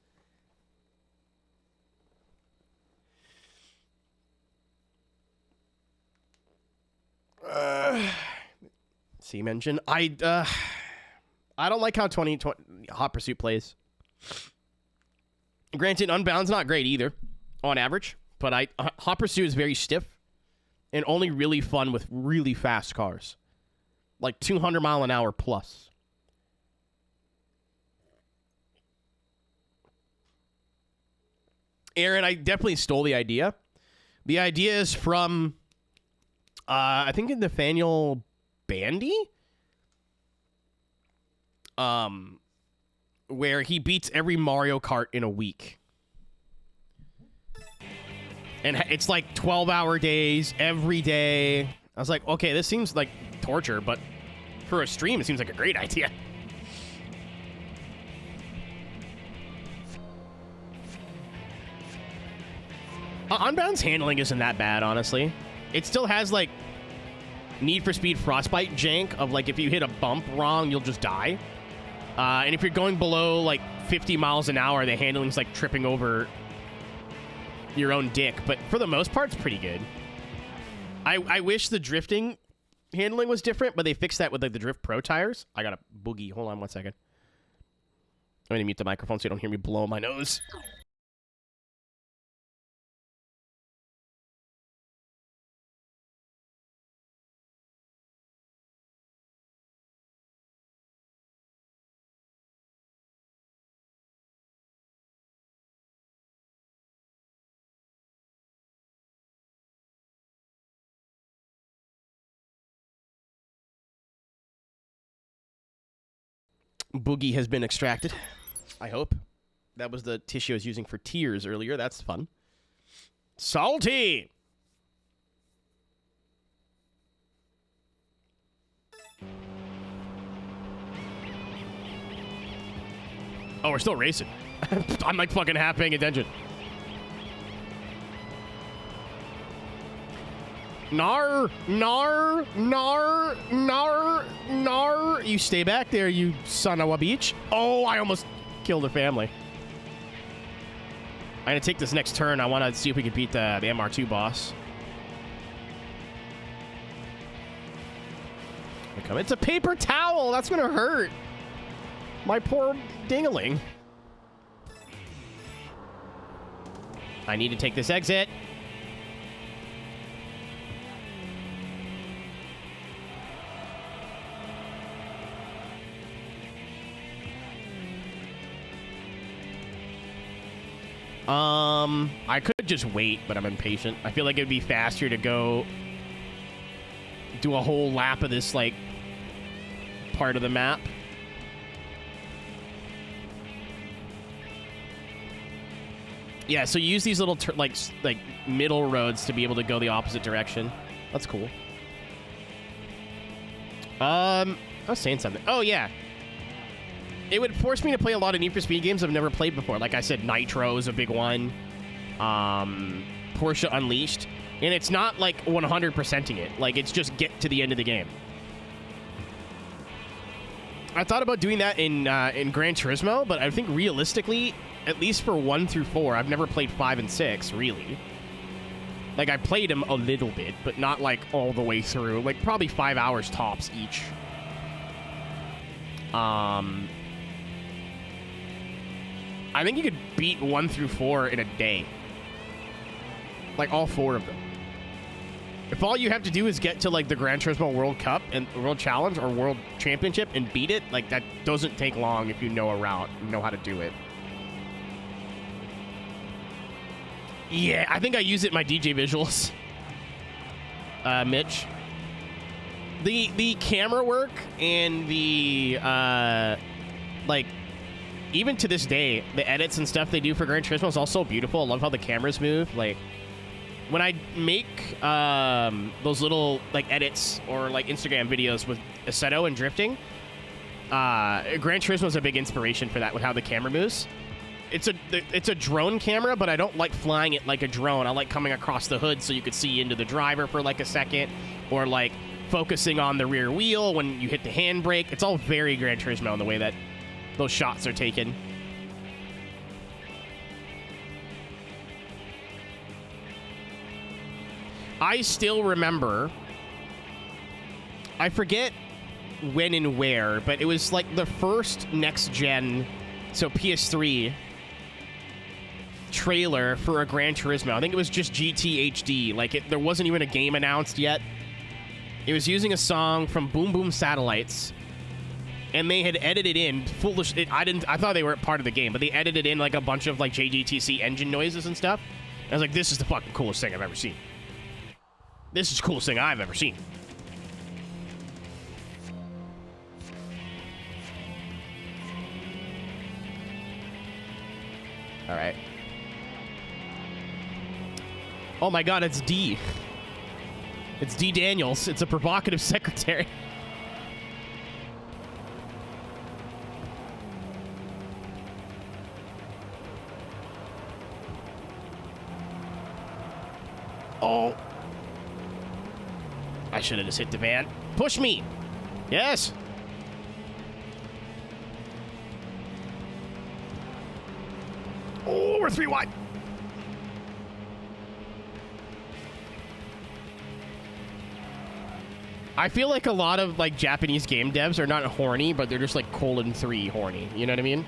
Steam engine. I don't like how 2020 Hot Pursuit plays. Granted, Unbound's not great either, on average. But Hot Pursuit is very stiff and only really fun with really fast cars. Like 200 mile an hour plus. Aaron, I definitely stole the idea. The idea is from, I think, Nathaniel Bandy? Where he beats every Mario Kart in a week. And it's like 12-hour days every day. I was like, okay, this seems like torture, but for a stream, it seems like a great idea. Unbound's handling isn't that bad, honestly. It still has, like, Need for Speed Frostbite jank of, like, if you hit a bump wrong, you'll just die. And if you're going below, like, 50 miles an hour, the handling's, like, tripping over your own dick, but for the most part, it's pretty good. I wish the drifting handling was different, but they fixed that with, like, the Drift Pro tires. I got a boogie. Hold on one second. I'm gonna mute the microphone so you don't hear me blow my nose. Boogie has been extracted. I hope. That was the tissue I was using for tears earlier. That's fun. Salty! Oh, we're still racing. I'm like fucking half paying attention. Nar, nar, nar, nar, nar. You stay back there, you son of a beach. Oh, I almost killed a family. I'm gonna take this next turn. I want to see if we can beat the MR2 boss. It's a paper towel. That's gonna hurt. My poor dingaling. I need to take this exit. I could just wait, but I'm impatient. I feel like it'd be faster to go do a whole lap of this, like, part of the map. Yeah, so you use these little, like middle roads to be able to go the opposite direction. That's cool. I was saying something. Oh, yeah. It would force me to play a lot of Need for Speed games I've never played before. Like I said, Nitro is a big one. Porsche Unleashed. And it's not like 100%ing it. Like, it's just get to the end of the game. I thought about doing that in Gran Turismo, but I think realistically, at least for 1 through 4, I've never played 5 and 6, really. Like, I played them a little bit, but not, like, all the way through. Like, probably 5 hours tops each. I think you could beat 1 through 4 in a day. Like, all 4 of them. If all you have to do is get to, like, the Gran Turismo World Cup and World Challenge or World Championship and beat it, like, that doesn't take long if you know a route, you know how to do it. Yeah, I think I use it in my DJ visuals. Mitch. The camera work and the, like, even to this day, the edits and stuff they do for Gran Turismo is all so beautiful. I love how the cameras move. Like, when I make those little, like, edits or, like, Instagram videos with Assetto and drifting, Gran Turismo is a big inspiration for that with how the camera moves. It's a drone camera, but I don't like flying it like a drone. I like coming across the hood so you could see into the driver for, like, a second, or, like, focusing on the rear wheel when you hit the handbrake. It's all very Gran Turismo in the way that those shots are taken. I still remember, I forget when and where, but it was like the first next gen, so PS3 trailer for a Gran Turismo. I think it was just GT HD. Like, there wasn't even a game announced yet. It was using a song from Boom Boom Satellites, and they had edited in foolish. I thought they were part of the game, but they edited in like a bunch of like JGTC engine noises and stuff. And I was like, this is the fucking coolest thing I've ever seen. This is the coolest thing I've ever seen. All right. Oh my God, it's D. It's D. Daniels. It's a provocative secretary. Oh. I should have just hit the van. Push me. Yes. Oh, we're 3 wide. I feel like a lot of like Japanese game devs are not horny, but they're just like :3 horny. You know what I mean?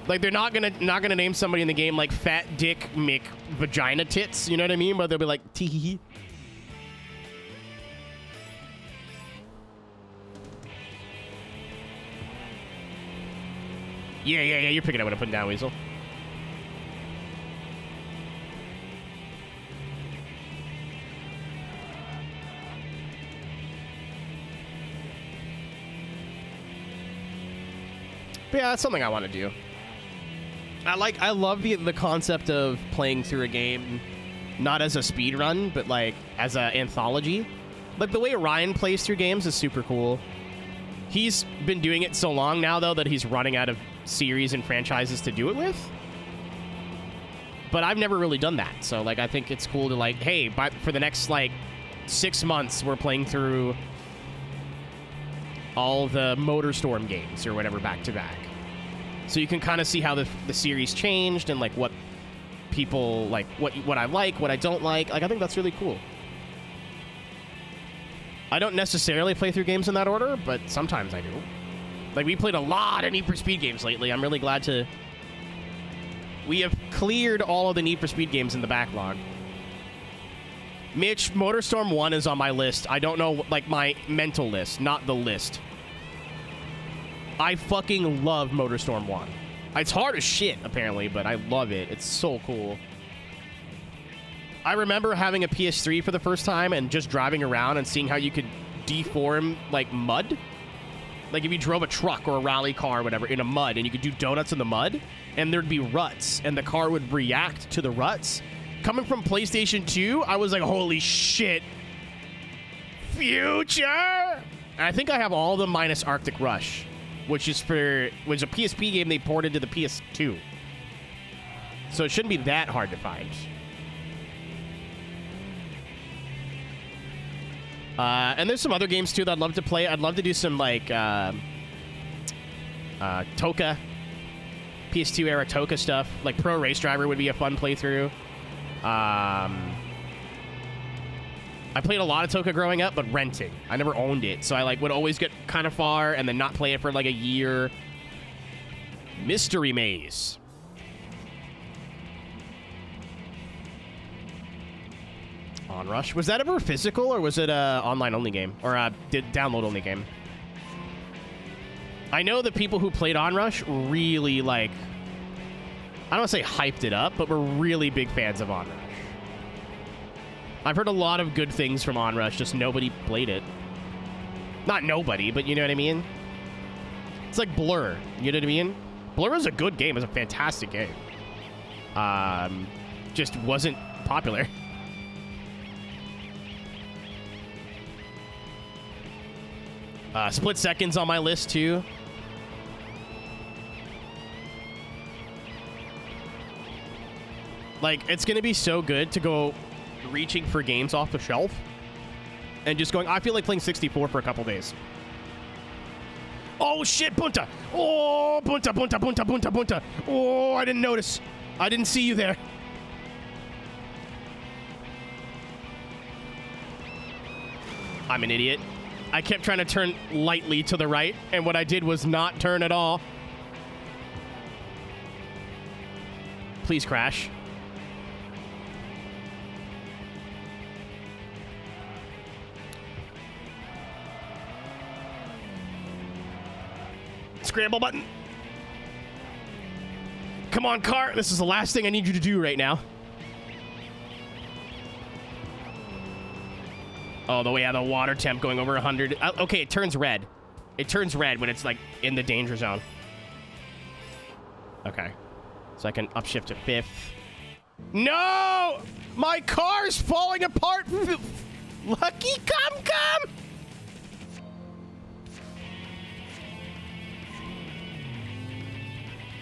Like, they're not gonna name somebody in the game like Fat Dick Mick Vagina Tits. You know what I mean? But they'll be like tee hee hee. Yeah. You're picking up what I'm putting down, Weasel. But yeah, that's something I want to do. I love the concept of playing through a game, not as a speed run, but like as an anthology. Like the way Ryan plays through games is super cool. He's been doing it so long now, though, that he's running out of series and franchises to do it with. But I've never really done that, so like I think it's cool to like, hey, for the next like 6 months, we're playing through all the MotorStorm games or whatever back to back. So you can kind of see how the series changed and like what people like, what I like, what I don't like. Like I think that's really cool. I don't necessarily play through games in that order, but sometimes I do. Like we played a lot of Need for Speed games lately. I'm really glad to. We have cleared all of the Need for Speed games in the backlog. Mitch, MotorStorm 1 is on my list. I don't know, like, my mental list, not the list. I fucking love MotorStorm 1. It's hard as shit, apparently, but I love it. It's so cool. I remember having a PS3 for the first time and just driving around and seeing how you could deform, like, mud. Like, if you drove a truck or a rally car or whatever in a mud and you could do donuts in the mud, and there'd be ruts, and the car would react to the ruts. Coming from PlayStation 2, I was like, holy shit. Future! And I think I have all of them minus Arctic Rush, which is a PSP game they ported to the PS2. So it shouldn't be that hard to find. And there's some other games, too, that I'd love to play. I'd love to do some, like, Toka. PS2 era Toka stuff. Like, Pro Race Driver would be a fun playthrough. I played a lot of Toka growing up, but renting. I never owned it, so I like would always get kind of far and then not play it for like a year. Mystery Maze. Onrush. Was that ever physical, or was it a online-only game? Or a download-only game? I know the people who played Onrush really, like... I don't want to say hyped it up, but we're really big fans of Onrush. I've heard a lot of good things from Onrush, just nobody played it. Not nobody, but you know what I mean? It's like Blur, you know what I mean? Blur is a good game, it's a fantastic game. Just wasn't popular. Split Second's on my list, too. Like, it's going to be so good to go reaching for games off the shelf and just going, I feel like playing 64 for a couple days. Oh, shit, Bunta. Oh, Bunta, Bunta, Bunta, Bunta, Bunta. Oh, I didn't notice. I didn't see you there. I'm an idiot. I kept trying to turn lightly to the right, and what I did was not turn at all. Please crash. Scramble button. Come on, car. This is the last thing I need you to do right now. Oh, the way out of the water temp going over 100. Okay, it turns red. It turns red when it's, like, in the danger zone. Okay. So I can upshift to 5th. No! My car's falling apart! Lucky come!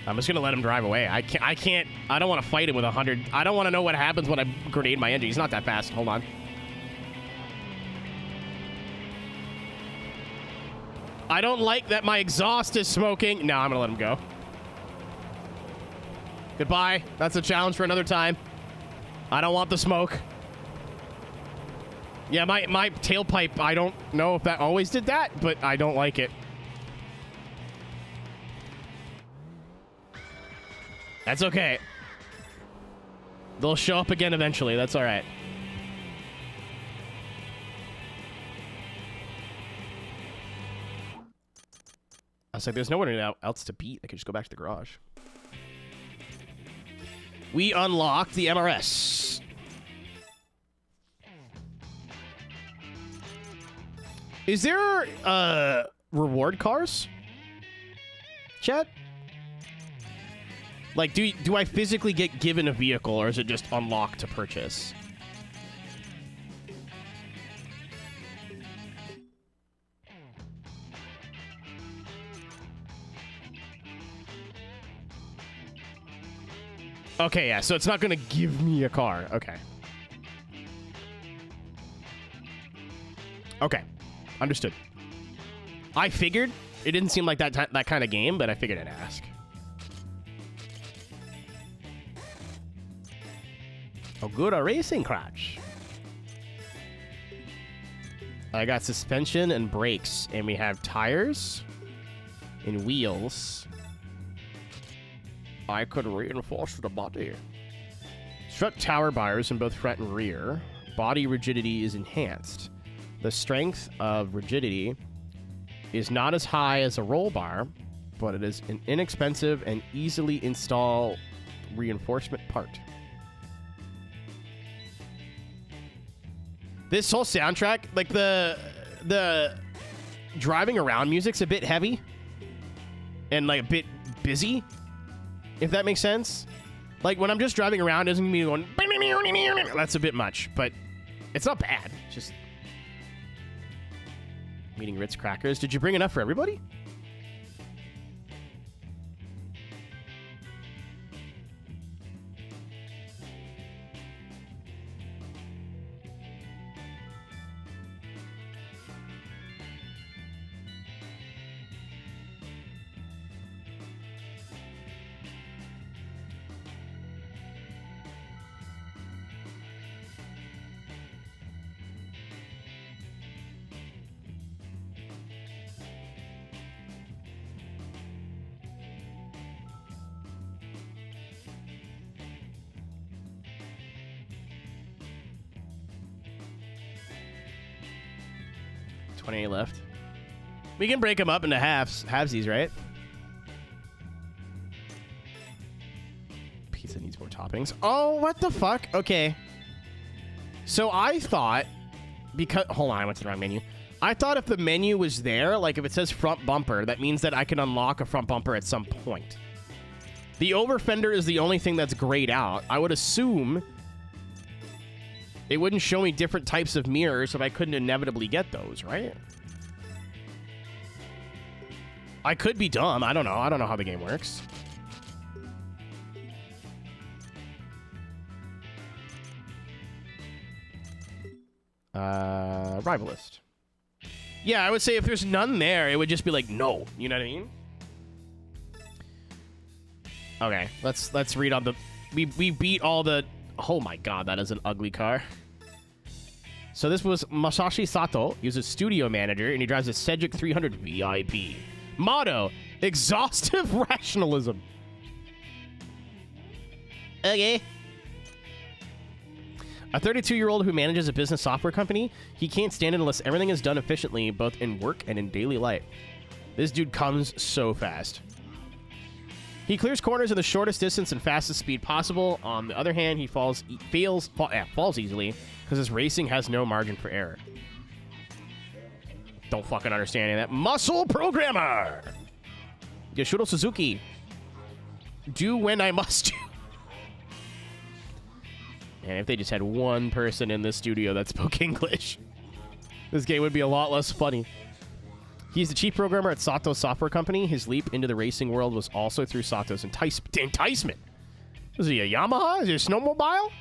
I'm just gonna let him drive away. I can't. I don't want to fight him with 100. I don't want to know what happens when I grenade my engine. He's not that fast. Hold on. I don't like that my exhaust is smoking. No, I'm gonna let him go. Goodbye. That's a challenge for another time. I don't want the smoke. Yeah, my tailpipe, I don't know if that always did that, but I don't like it. That's okay. They'll show up again eventually. That's all right. I was like, there's nowhere else to beat. I could just go back to the garage. We unlocked the MRS. Is there reward cars? Chet? Like, do I physically get given a vehicle, or is it just unlocked to purchase? Okay, yeah, so it's not going to give me a car. Okay. Okay. Understood. I figured. It didn't seem like that kind of game, but I figured I'd ask. Oh, good, a racing crotch. I got suspension and brakes, and we have tires and wheels. I could reinforce the body. Strut tower bars in both front and rear. Body rigidity is enhanced. The strength of rigidity is not as high as a roll bar, but it is an inexpensive and easily install reinforcement part. This whole soundtrack, like the driving around music's a bit heavy and like a bit busy, if that makes sense. Like when I'm just driving around, it doesn't mean going, that's a bit much, but it's not bad. It's just eating Ritz crackers. Did you bring enough for everybody? Left. We can break them up into halvesies, right? Pizza needs more toppings. Oh, what the fuck? Okay. So I thought, because... Hold on, I went to the wrong menu. I thought if the menu was there, like if it says front bumper, that means that I can unlock a front bumper at some point. The over fender is the only thing that's grayed out. I would assume it wouldn't show me different types of mirrors if I couldn't inevitably get those, right? I could be dumb. I don't know. I don't know how the game works. Rivalist. Yeah, I would say if there's none there, it would just be like, no. You know what I mean? Okay, let's read on the... We beat all the... Oh my god, that is an ugly car. So this was Masashi Sato. He was a studio manager, and he drives a Cedric 300 VIP. Motto, exhaustive rationalism. Okay. A 32-year-old who manages a business software company, he can't stand it unless everything is done efficiently, both in work and in daily life. This dude comes so fast. He clears corners in the shortest distance and fastest speed possible. On the other hand, he falls easily because his racing has no margin for error. Don't fucking understand any of that. Muscle programmer! Yashiro Suzuki. Do when I must do. And if they just had one person in this studio that spoke English, this game would be a lot less funny. He's the chief programmer at Sato's software company. His leap into the racing world was also through Sato's enticement. Was he a Yamaha? Is he a snowmobile?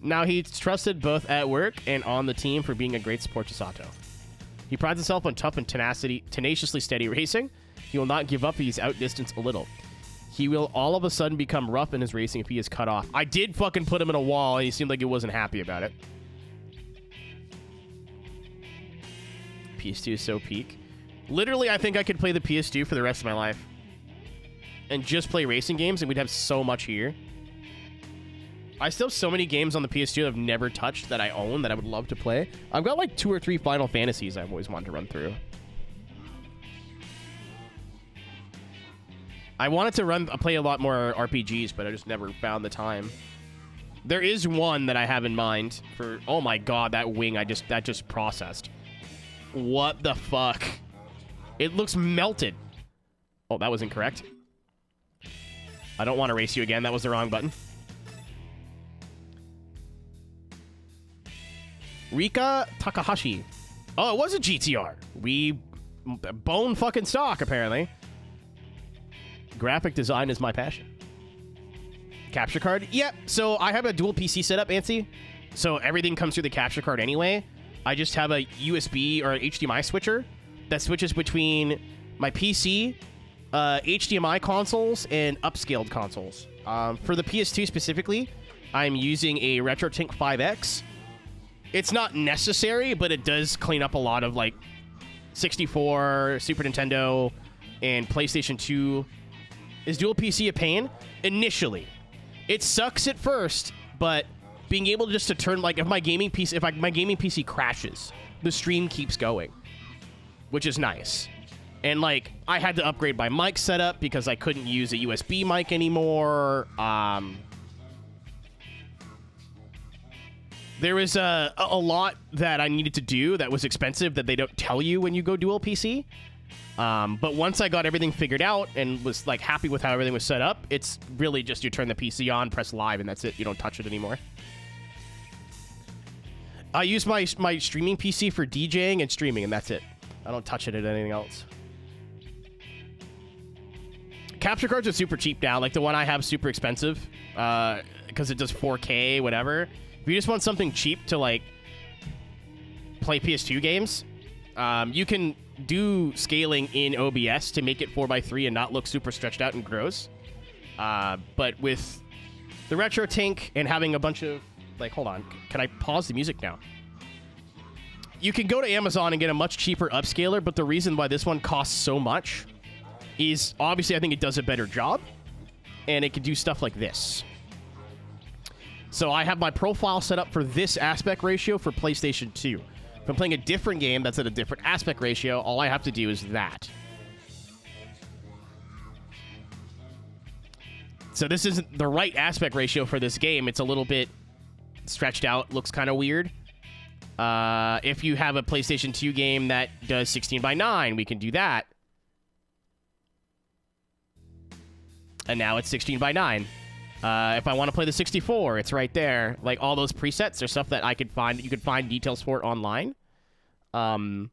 Now he's trusted both at work and on the team for being a great support to Sato. He prides himself on tough and tenaciously steady racing. He will not give up if he's outdistanced a little. He will all of a sudden become rough in his racing if he is cut off. I did fucking put him in a wall, and he seemed like he wasn't happy about it. PS2 is so peak. Literally, I think I could play the PS2 for the rest of my life. And just play racing games, and we'd have so much here. I still have so many games on the PS2 that I've never touched that I own that I would love to play. I've got like 2 or 3 Final Fantasies I've always wanted to run through. I wanted to play a lot more RPGs, but I just never found the time. There is one that I have in mind for... Oh my god, that wing that just processed. What the fuck? It looks melted. Oh, that was incorrect. I don't want to race you again. That was the wrong button. Rika Takahashi. Oh, it was a GTR. We bone fucking stock, apparently. Graphic design is my passion. Capture card? Yep. So I have a dual PC setup, Antsy. So everything comes through the capture card anyway. I just have a USB or HDMI switcher that switches between my PC, HDMI consoles, and upscaled consoles. For the PS2 specifically, I'm using a Aeroteq 5X. It's not necessary, but it does clean up a lot of, like, 64, Super Nintendo, and PlayStation 2. Is dual PC a pain? Initially. It sucks at first, but being able to just to turn, like, if my gaming PC crashes, the stream keeps going, which is nice. And, like, I had to upgrade my mic setup because I couldn't use a USB mic anymore. There was a lot that I needed to do that was expensive that they don't tell you when you go dual PC. But once I got everything figured out and was, like, happy with how everything was set up, it's really just you turn the PC on, press live, and that's it. You don't touch it anymore. I use my streaming PC for DJing and streaming, and that's it. I don't touch it at anything else. Capture cards are super cheap now. Like, the one I have is super expensive because it does 4K, whatever. If you just want something cheap to, like, play PS2 games, you can do scaling in OBS to make it 4x3 and not look super stretched out and gross. But with the Aeroteq and having a bunch of... Like, hold on. Can I pause the music now? You can go to Amazon and get a much cheaper upscaler, but the reason why this one costs so much is obviously I think it does a better job, and it can do stuff like this. So I have my profile set up for this aspect ratio for PlayStation 2. If I'm playing a different game that's at a different aspect ratio, all I have to do is that. So this isn't the right aspect ratio for this game. It's a little bit stretched out, looks kind of weird. If you have a PlayStation 2 game that does 16:9, we can do that. And now it's 16:9. If I want to play the 64, it's right there. Like, all those presets are stuff that I could find. You could find details for it online. And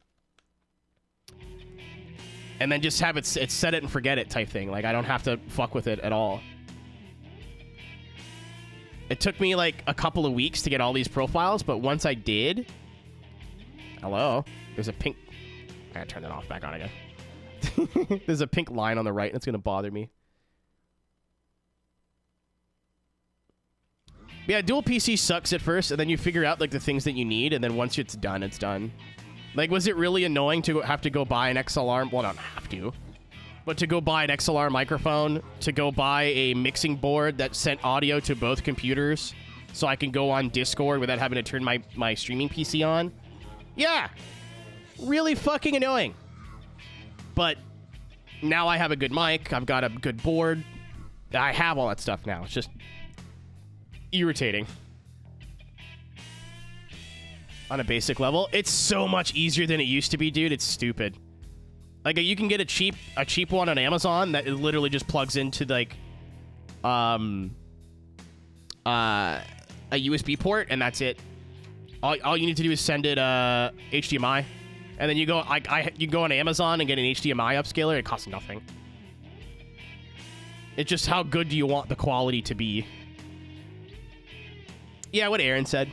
then just have it's set it and forget it type thing. Like, I don't have to fuck with it at all. It took me, like, a couple of weeks to get all these profiles, but once I did... Hello? There's a pink... I gotta turn that off, back on again. There's a pink line on the right, and it's gonna bother me. Yeah, dual PC sucks at first, and then you figure out, like, the things that you need, and then once it's done, it's done. Like, was it really annoying to have to go buy an XLR? Well, I don't have to. But to go buy an XLR microphone, to go buy a mixing board that sent audio to both computers so I can go on Discord without having to turn my streaming PC on? Yeah! Really fucking annoying. But now I have a good mic, I've got a good board, I have all that stuff now. It's just... irritating on a basic level. It's so much easier than it used to be, dude. It's stupid. Like, you can get a cheap one on Amazon that literally just plugs into, like, a USB port, and that's it. All you need to do is send it HDMI, and then you go you go on Amazon and get an HDMI upscaler. It costs nothing. It's just how good do you want the quality to be? Yeah, what Aaron said.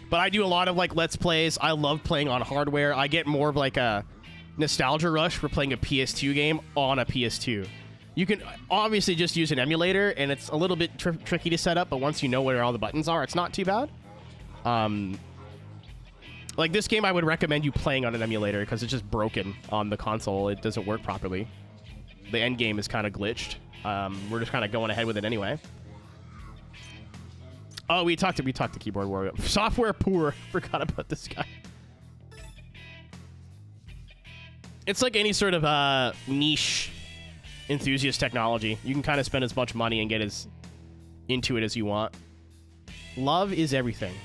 But I do a lot of, like, Let's Plays. I love playing on hardware. I get more of, like, a nostalgia rush for playing a PS2 game on a PS2. You can obviously just use an emulator, and it's a little bit tricky to set up, but once you know where all the buttons are, it's not too bad. Like, this game I would recommend you playing on an emulator because it's just broken on the console. It doesn't work properly. The end game is kind of glitched. We're just kind of going ahead with it anyway. Oh, we talked to Keyboard Warrior. Software poor. Forgot about this guy. It's like any sort of niche enthusiast technology. You can kind of spend as much money and get as into it as you want. Love is everything.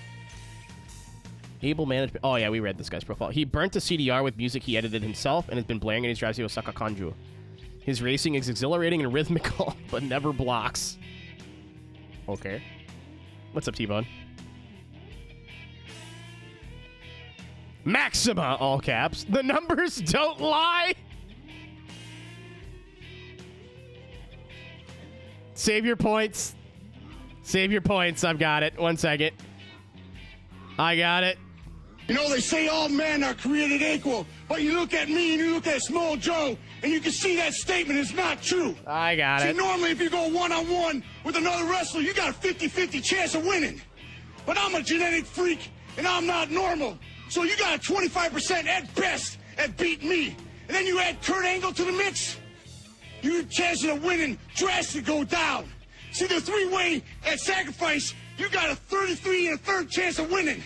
Able management. Oh, yeah, we read this guy's profile. He burnt a CDR with music he edited himself and has been blaring in his drives to Osaka Kanju. His racing is exhilarating and rhythmical, but never blocks. Okay. What's up, T-Bone? Maxima, all caps. The numbers don't lie. Save your points. Save your points. I've got it. 1 second. I got it. You know, they say all men are created equal, but you look at me and you look at Small Joe, and you can see that statement is not true. I got it. Normally, if you go one-on-one with another wrestler, you got a 50-50 chance of winning. But I'm a genetic freak, and I'm not normal. So you got a 25% at best at beating me. And then you add Kurt Angle to the mix, your chances of winning drastically go down. See, the three-way at sacrifice, you got a 33 1/3 chance of winning.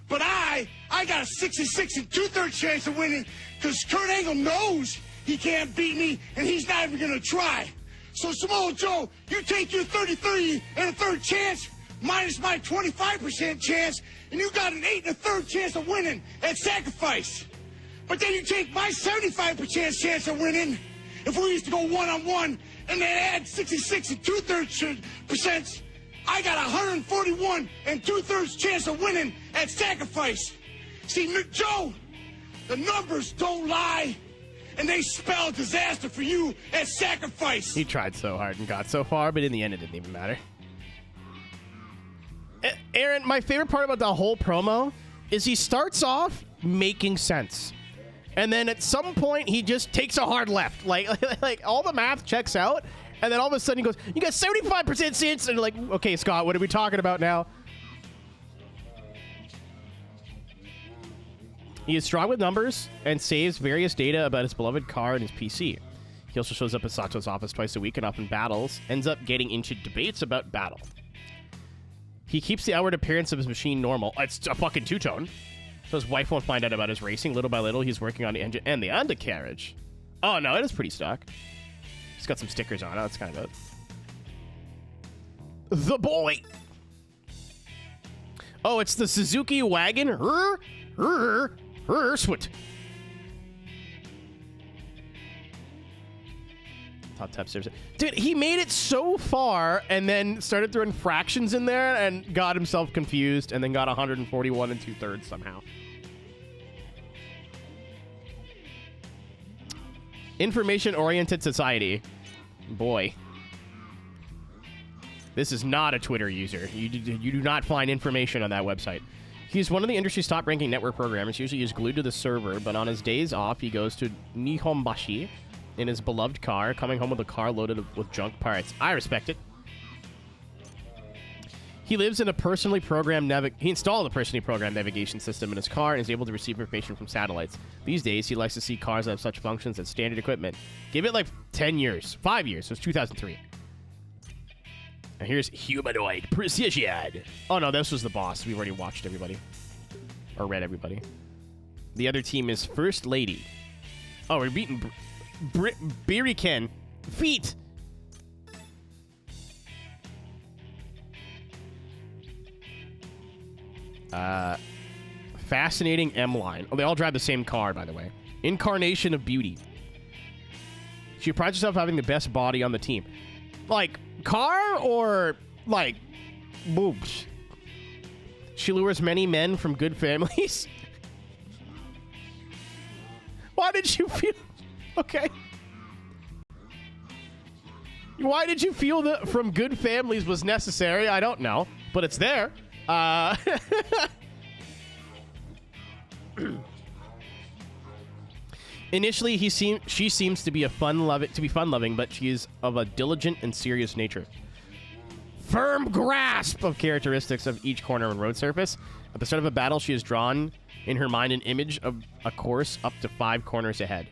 But I got a 66 2/3 chance of winning because Kurt Angle knows he can't beat me, and he's not even going to try. So, Samoa Joe, you take your 33 1/3 chance minus my 25% chance, and you got an 8 1/3 chance of winning at sacrifice. But then you take my 75% chance of winning if we used to go one-on-one, and then add 66 2/3%. I got 141 2/3 chance of winning at sacrifice. See, Joe, the numbers don't lie, and they spell disaster for you at sacrifice. He tried so hard and got so far, but in the end, it didn't even matter. Aaron, my favorite part about the whole promo is he starts off making sense. And then at some point, he just takes a hard left. Like all the math checks out. And then all of a sudden he goes, you got 75% chance. And you're like, okay, Scott, what are we talking about now? He is strong with numbers and saves various data about his beloved car and his PC. He also shows up at Sato's office twice a week and often battles, ends up getting into debates about battle. He keeps the outward appearance of his machine normal. It's a fucking two-tone. So his wife won't find out about his racing. Little by little, he's working on the engine and the undercarriage. Oh, no, it is pretty stock. He's got some stickers on it. That's kind of it. The boy. Oh, it's the Suzuki wagon. Sweet. Top tap service. Dude, he made it so far and then started throwing fractions in there and got himself confused and then got 141 2/3 somehow. Information-oriented society. Boy. This is not a Twitter user. You do not find information on that website. He's one of the industry's top-ranking network programmers. Usually he's glued to the server, but on his days off, he goes to Nihonbashi in his beloved car, coming home with a car loaded with junk parts. I respect it. He lives in a personally programmed he installed a personally programmed navigation system in his car and is able to receive information from satellites. These days, he likes to see cars that have such functions as standard equipment. Give it like 10 years, 5 years. So it's 2003. And here's humanoid precision. Oh no, this was the boss. We've already watched everybody. Or read everybody. The other team is First Lady. Oh, we're beating Biriken. Feet. Fascinating M-line. Oh, they all drive the same car, by the way. Incarnation of beauty. She prides herself having the best body on the team. Like, car or, like, boobs? She lures many men from good families. Why did you feel... Okay. Why did you feel that from good families was necessary? I don't know, but it's there. Initially, she seems to be fun-loving, but she is of a diligent and serious nature. Firm grasp of characteristics of each corner and road surface. At the start of a battle, she has drawn in her mind an image of a course up to 5 corners ahead.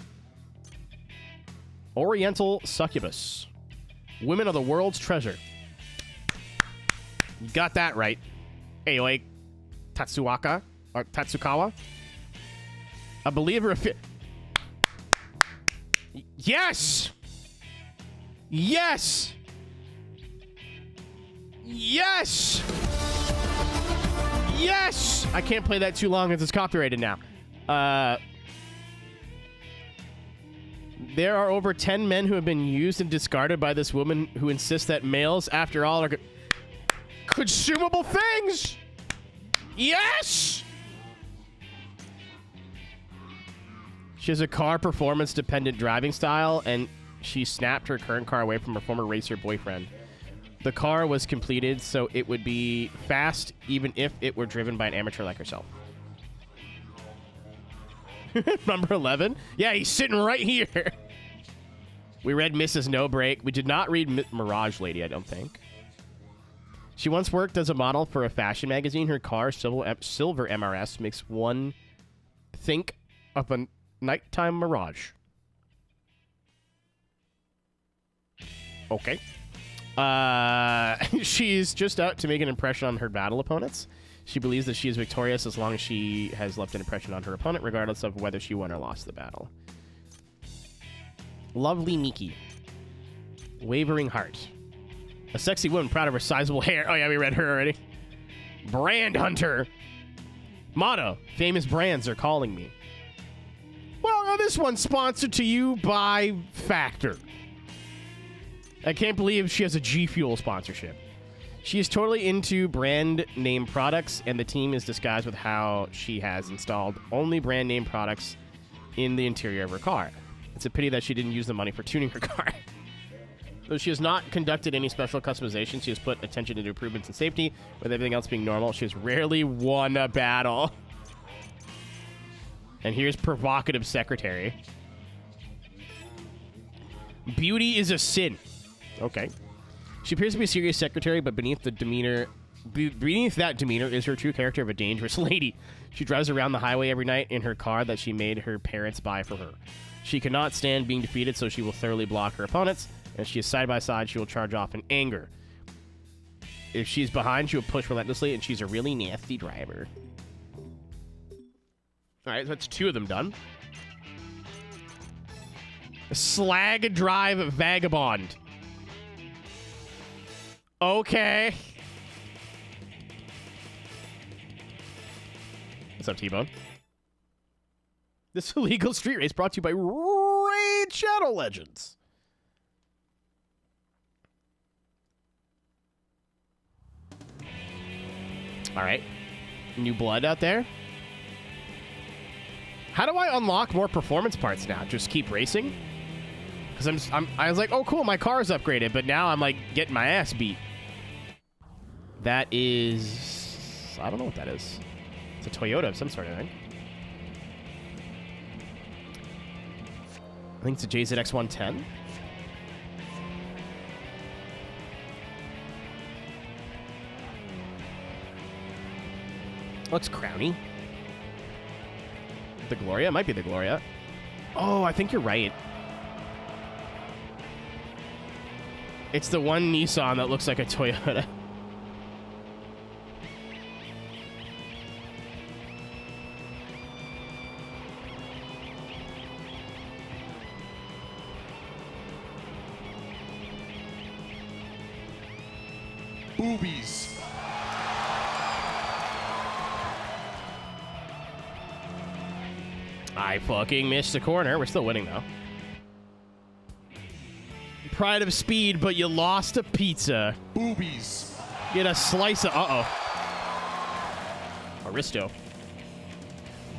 Oriental succubus. Women are the world's treasure. You got that right. Aoi Tatsuwaka or Tatsukawa. A believer of Yes! Yes! Yes! Yes! I can't play that too long because it's copyrighted now. There are over 10 men who have been used and discarded by this woman who insists that males, after all, are consumable things. Yes! She has a car performance-dependent driving style, and she snapped her current car away from her former racer boyfriend. The car was completed so it would be fast even if it were driven by an amateur like herself. Number 11? Yeah, he's sitting right here. We read Mrs. No Break. We did not read Mirage Lady, I don't think. She once worked as a model for a fashion magazine. Her car, silver MRS, makes one think of a nighttime mirage. Okay. She's just out to make an impression on her battle opponents. She believes that she is victorious as long as she has left an impression on her opponent, regardless of whether she won or lost the battle. Lovely Miki. Wavering Heart. A sexy woman proud of her sizable hair. Oh, yeah, we read her already. Brand Hunter. Motto. Famous brands are calling me. Well, now this one's sponsored to you by Factor. I can't believe she has a G Fuel sponsorship. She is totally into brand name products, and the team is disguised with how she has installed only brand name products in the interior of her car. It's a pity that she didn't use the money for tuning her car. Though she has not conducted any special customization, she has put attention into improvements in safety, with everything else being normal. She has rarely won a battle. And here's provocative secretary. Beauty is a sin. Okay. She appears to be a serious secretary, but beneath that demeanor is her true character of a dangerous lady. She drives around the highway every night in her car that she made her parents buy for her. She cannot stand being defeated, so she will thoroughly block her opponents. And if she is side by side, she will charge off in anger. If she's behind, she will push relentlessly, and she's a really nasty driver. All right, so that's 2 of them done. Slag Drive Vagabond. Okay. What's up, T-Bone? This illegal street race brought to you by Raid Shadow Legends. All right. New blood out there. How do I unlock more performance parts now? Just keep racing? Because I was like, oh, cool, my car's upgraded, but now I'm like getting my ass beat. That is... I don't know what that is. It's a Toyota of some sort, I think. I think it's a JZX 110. Oh, it's Crowny. The Gloria? It might be the Gloria. Oh, I think you're right. It's the one Nissan that looks like a Toyota. Boobies. I fucking missed the corner. We're still winning, though. Pride of speed, but you lost a pizza. Boobies. Get a slice of... Uh-oh. Aristo.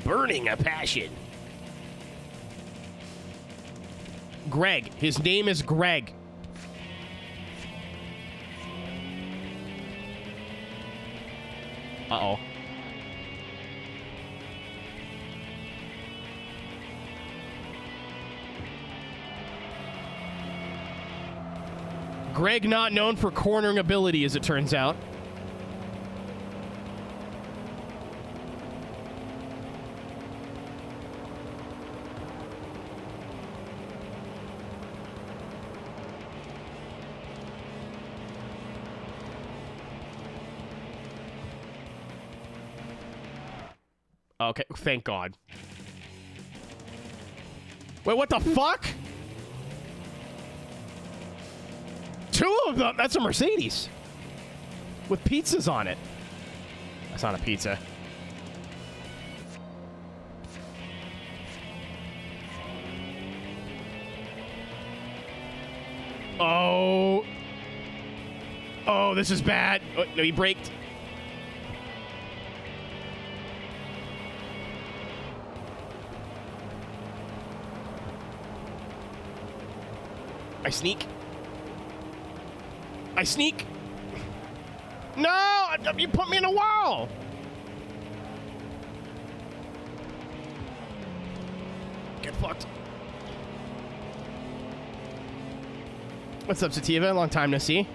Burning a passion. Greg. His name is Greg. Uh-oh. Greg not known for cornering ability, as it turns out. Okay, thank God. Wait, what the fuck? 2 of them? That's a Mercedes. With pizzas on it. That's not a pizza. Oh. Oh, this is bad. Oh, no, he braked. I sneak. I sneak. No, you put me in a wall. Get fucked. What's up, Sativa? Long time no see.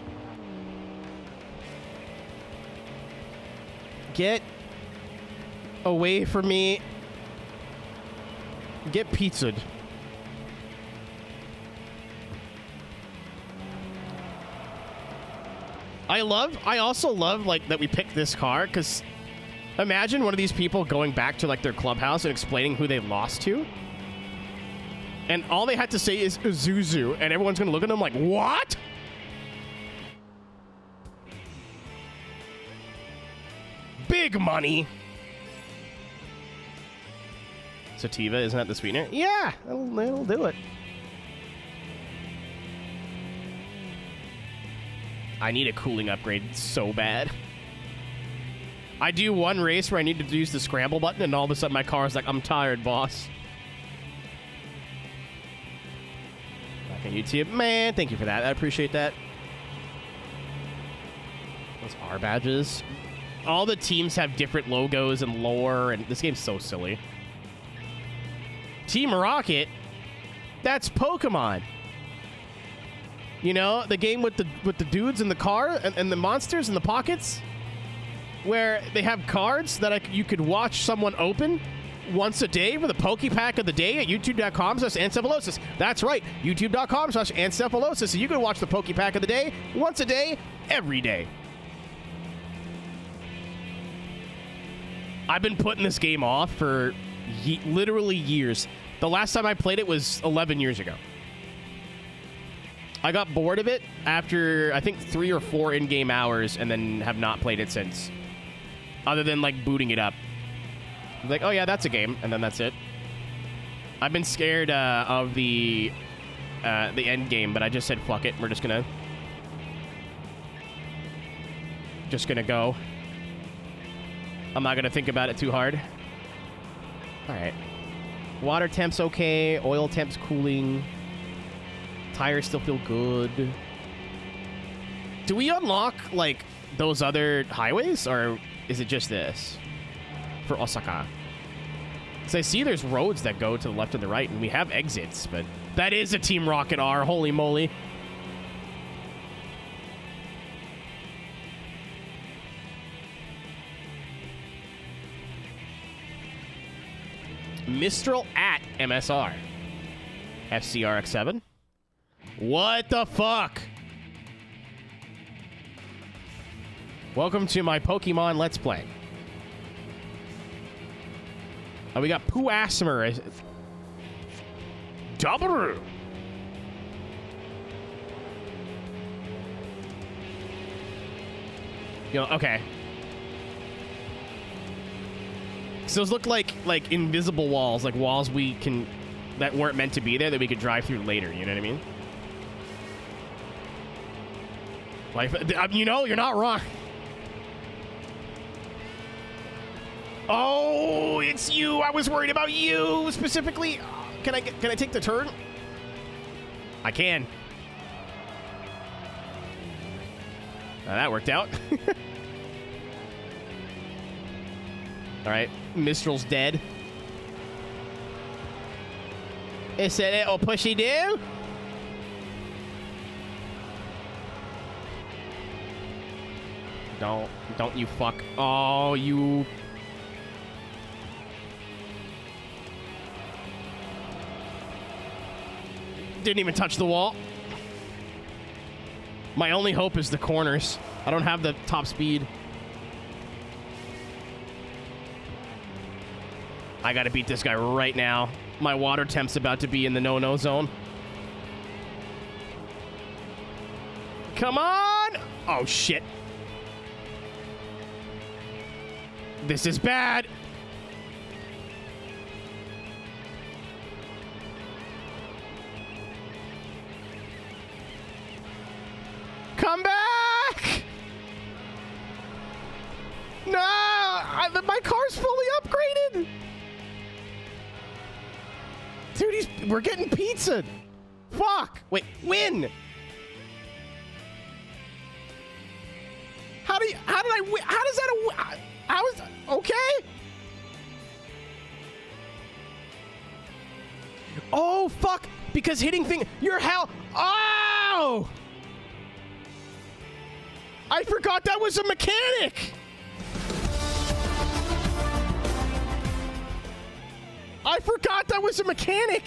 Get away from me. Get pizzaed. I also love, like, that we picked this car, because imagine one of these people going back to, like, their clubhouse and explaining who they lost to. And all they had to say is Zuzu, and everyone's going to look at them like, what? Big money. Sativa, isn't that the sweetener? Yeah, it'll do it. I need a cooling upgrade so bad. I do one race where I need to use the scramble button, and all of a sudden my car is like, I'm tired, boss. Back on YouTube. Man, thank you for that. I appreciate that. Those R badges. All the teams have different logos and lore, and this game's so silly. Team Rocket? That's Pokemon. You know, the game with the dudes in the car and the monsters in the pockets, where they have cards that you could watch someone open once a day for the Poke Pack of the day at youtube.com/Ancephalosis. That's right, youtube.com/Ancephalosis. So you can watch the Poke Pack of the day once a day, every day. I've been putting this game off for literally years. The last time I played it was 11 years ago. I got bored of it after, I think, 3 or 4 in-game hours, and then have not played it since. Other than, like, booting it up. Like, oh yeah, that's a game, and then that's it. I've been scared of the end game, but I just said, fuck it, we're just gonna go. I'm not gonna think about it too hard. Alright. Water temp's okay, oil temp's cooling. Tires still feel good. Do we unlock, like, those other highways, or is it just this for Osaka? Because I see there's roads that go to the left and the right, and we have exits, but that is a Team Rocket R. Holy moly. Mistral at MSR. FCRX7. What the fuck? Welcome to my Pokemon Let's Play. Oh, we got Puasmer. Double. You know, okay. So those look like invisible walls, like walls that weren't meant to be there that we could drive through later, you know what I mean? Like, you know, you're not wrong. Oh, it's you. I was worried about you specifically. Can I take the turn? I can. That worked out. All right, Mistral's dead. Is it little pushy do? Don't you fuck. Oh, you. Didn't even touch the wall. My only hope is the corners. I don't have the top speed. I gotta beat this guy right now. My water temp's about to be in the no-no zone. Come on! Oh, shit. This is bad. We're getting pizza. Fuck. Wait, win. How did I win? How does that how is that? Okay. Oh, fuck. Because hitting thing, you're hell. Oh! I forgot that was a mechanic. I forgot that was a mechanic.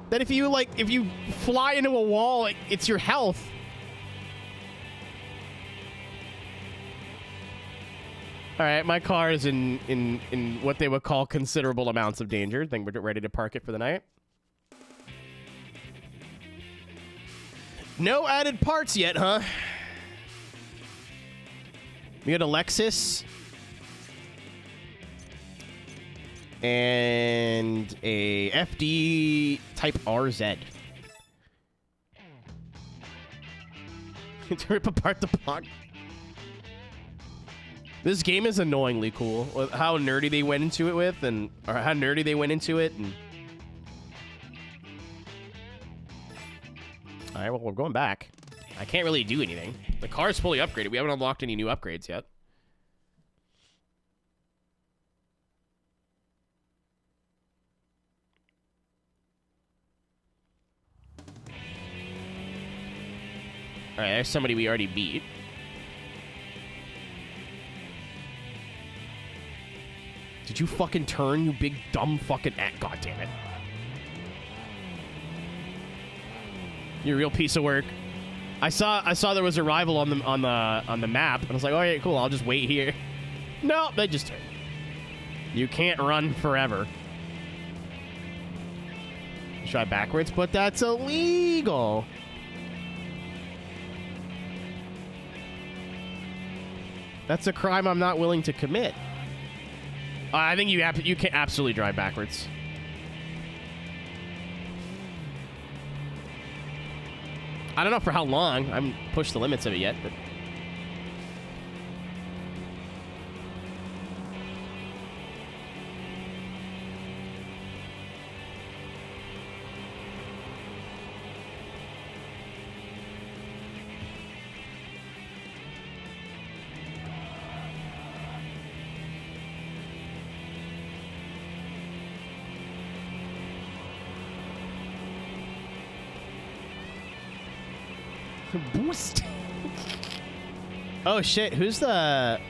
That if you fly into a wall, it's your health. All right, my car is in what they would call considerable amounts of danger. I think we're ready to park it for the night. No added parts yet, huh? We got a Lexus and a FD Type RZ. To rip apart the block. This game is annoyingly cool. How nerdy they went into it with, and or how nerdy they went into it, and all right, well, we're going back. I can't really do anything. The car's fully upgraded. We haven't unlocked any new upgrades yet. All right, there's somebody we already beat. Did you fucking turn, you big dumb fucking God damn it. You real piece of work. I saw there was a rival on the map, and I was like, oh yeah, cool, I'll just wait here. No, they just turned. You can't run forever. Try backwards, but that's illegal. That's a crime I'm not willing to commit. I think you can absolutely drive backwards. I don't know for how long. I haven't pushed the limits of it yet, but... Boost. Oh shit, who's the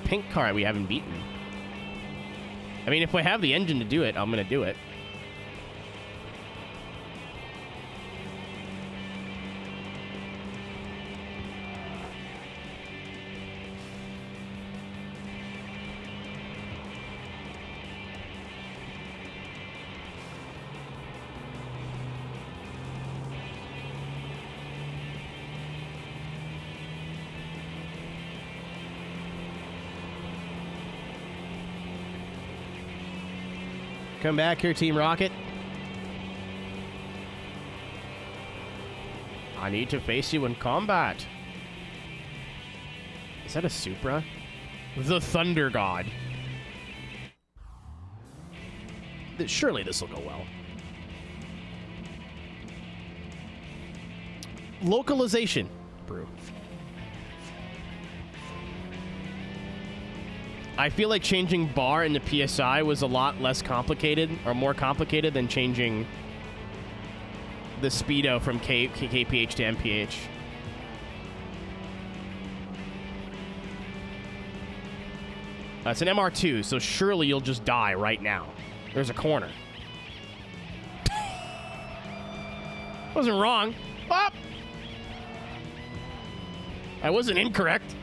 pink car we haven't beaten? I mean, if we have the engine to do it, I'm gonna do it. Come back here, Team Rocket. I need to face you in combat. Is that a Supra? The Thunder God. Surely this will go well. Localization, brew. I feel like changing bar in the PSI was a lot less complicated, or more complicated than changing the speedo from KPH to MPH. It's an MR2, so surely you'll just die right now. There's a corner. Wasn't wrong. Up! I wasn't incorrect.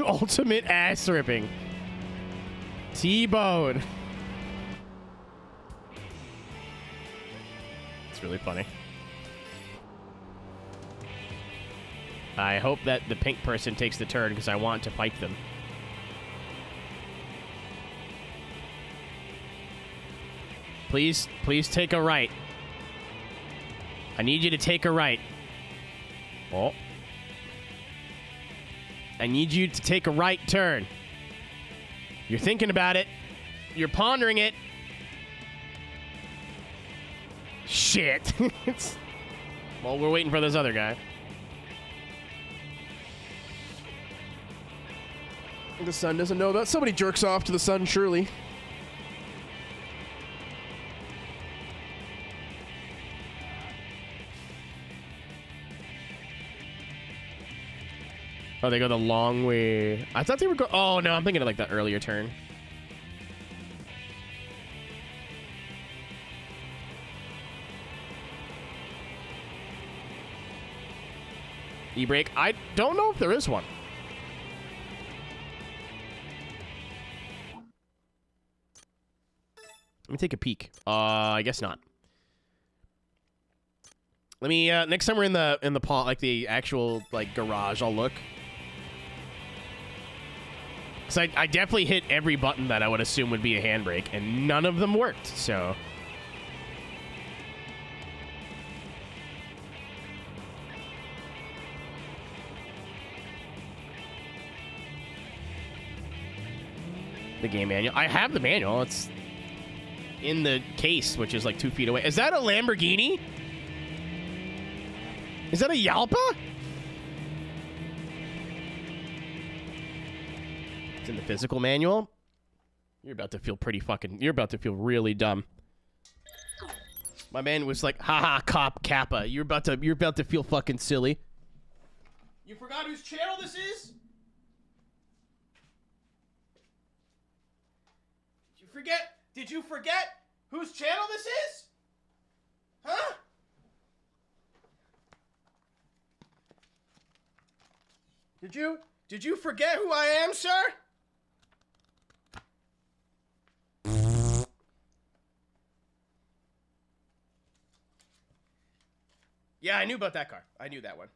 Ultimate ass ripping. T-bone. It's really funny. I hope that the pink person takes the turn because I want to pipe them. Please take a right. I need you to take a right. Oh. I need you to take a right turn. You're thinking about it. You're pondering it. Shit. Well, we're waiting for this other guy. The sun doesn't know that. Somebody jerks off to the sun, surely. Oh, they go the long way. I thought they were going... Oh, no, I'm thinking of, like, the earlier turn. E-brake. I don't know if there is one. Let me take a peek. I guess not. Let me, next time we're in the pot, like, the actual, like, garage, I'll look. Because I definitely hit every button that I would assume would be a handbrake, and none of them worked, so... The game manual. I have the manual. It's in the case, which is like 2 feet away. Is that a Lamborghini? Is that a Yalpa? It's in the physical manual. You're about to feel pretty fucking... You're about to feel really dumb. My man was like, haha, cop Kappa. You're about to feel fucking silly. You forgot whose channel this is? Did you forget whose channel this is? Huh? Did you forget who I am, sir? Yeah, I knew about that car. I knew that one.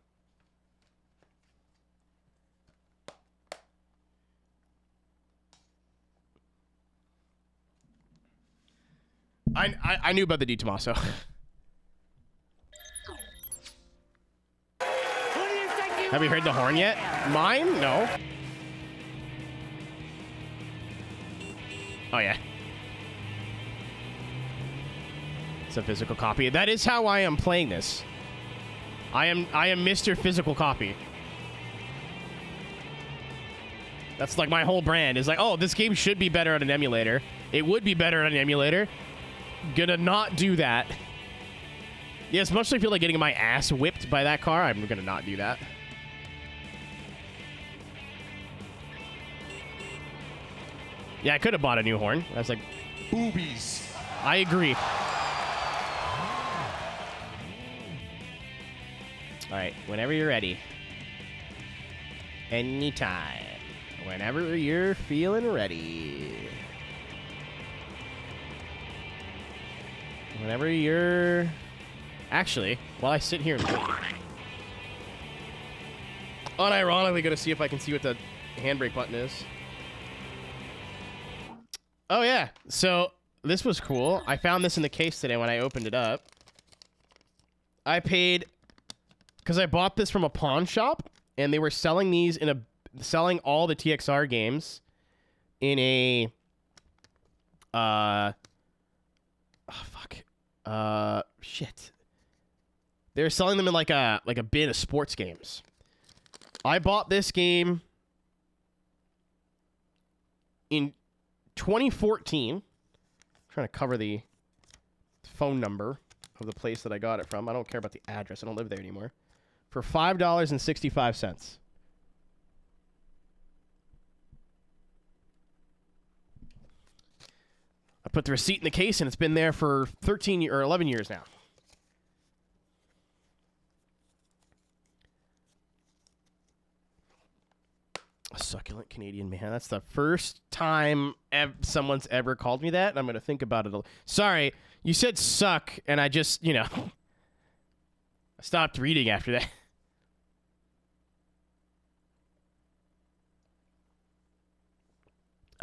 I knew about the Di Tommaso. Have you heard the horn yet? Mine? No. Oh, yeah. It's a physical copy. That is how I am playing this. I am Mr. Physical Copy. That's like my whole brand is like, oh, this game should be better on an emulator. It would be better on an emulator. Gonna not do that. Yeah, as much as I feel like getting my ass whipped by that car, I'm gonna not do that. Yeah, I could have bought a new horn. I was like... Boobies. I agree. Alright, whenever you're ready. Anytime. Whenever you're feeling ready. Whenever you're... Actually, while I sit here and wait. Unironically gonna see if I can see what the handbrake button is. Oh, yeah. So, this was cool. I found this in the case today when I opened it up. I paid... Because I bought this from a pawn shop, and they were selling these in a... Selling all the TXR games in a... Oh, fuck. Shit. They're selling them in like a bin of sports games. I bought this game in 2014. I'm trying to cover the phone number of the place that I got it from. I don't care about the address. I don't live there anymore. For $5.65. I put the receipt in the case, and it's been there for 13 or 11 years now. succulent Canadian man. That's the first time someone's ever called me that, and I'm going to think about it. Sorry, you said suck, and I just, I stopped reading after that.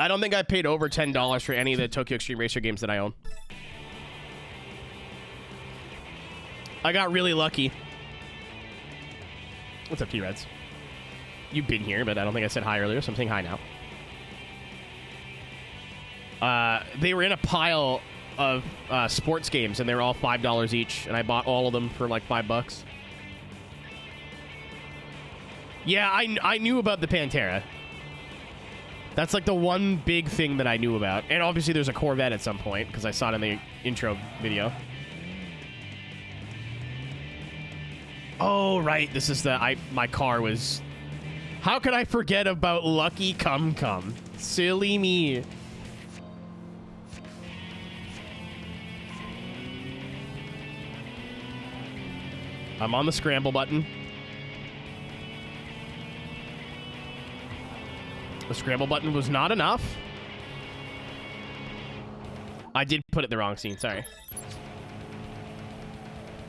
I don't think I paid over $10 for any of the Tokyo Xtreme Racer games that I own. I got really lucky. What's up, T-Reds? You've been here, but I don't think I said hi earlier, so I'm saying hi now. They were in a pile of sports games, and they were all $5 each, and I bought all of them for like $5. Yeah, I knew about the Pantera. That's like the one big thing that I knew about. And obviously there's a Corvette at some point, because I saw it in the intro video. Oh, right. This is my car was... How could I forget about Lucky Cum Cum? Silly me. I'm on the scramble button. The scramble button was not enough. I did put it in the wrong scene, sorry.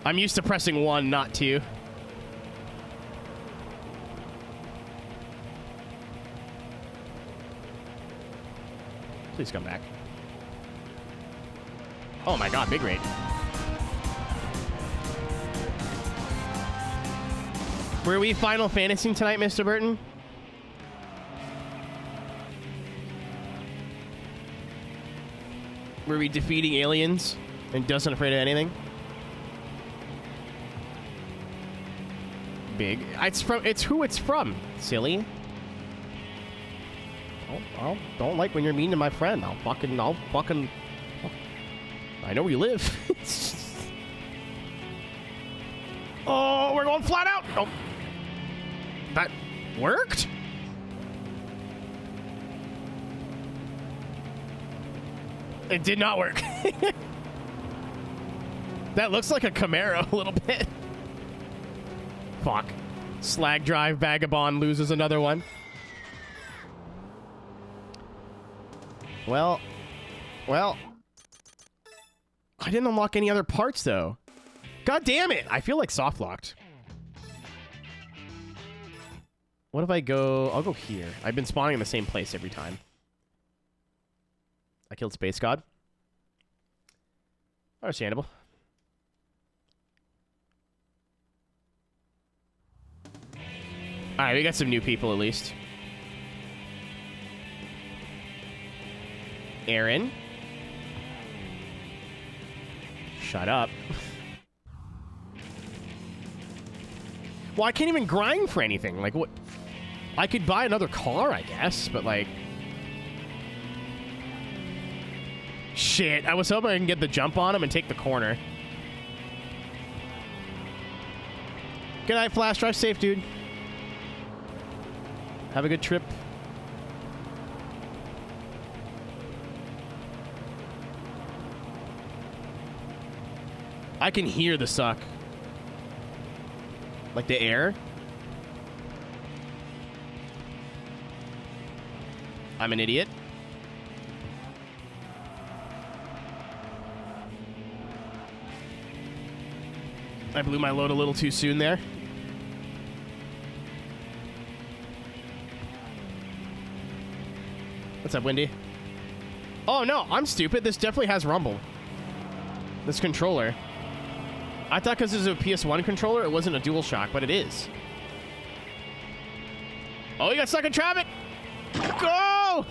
I'm used to pressing 1, not 2. Please come back. Oh my god, big rate. Were we Final Fantasy tonight, Mr. Burton? Were we defeating aliens and doesn't afraid of anything? Big. It's who it's from, silly. I don't like when you're mean to my friend. I'll fucking. I know where you live. Oh, we're going flat out. Oh, that worked. It did not work. That looks like a Camaro a little bit. Fuck. Slag Drive Vagabond loses another one. Well. I didn't unlock any other parts, though. God damn it. I feel like soft locked. What if I go... I'll go here. I've been spawning in the same place every time. I killed Space God. Understandable. Alright, we got some new people at least. Aaron. Shut up. Well, I can't even grind for anything. Like, what? I could buy another car, I guess, but like... Shit, I was hoping I can get the jump on him and take the corner. Good night, Flash. Drive safe, dude. Have a good trip. I can hear the suck. Like the air. I'm an idiot. I blew my load a little too soon there. What's up, Wendy? Oh, no, I'm stupid. This definitely has rumble. This controller. I thought because this is a PS1 controller, it wasn't a DualShock, but it is. Oh, you got stuck in traffic! Go!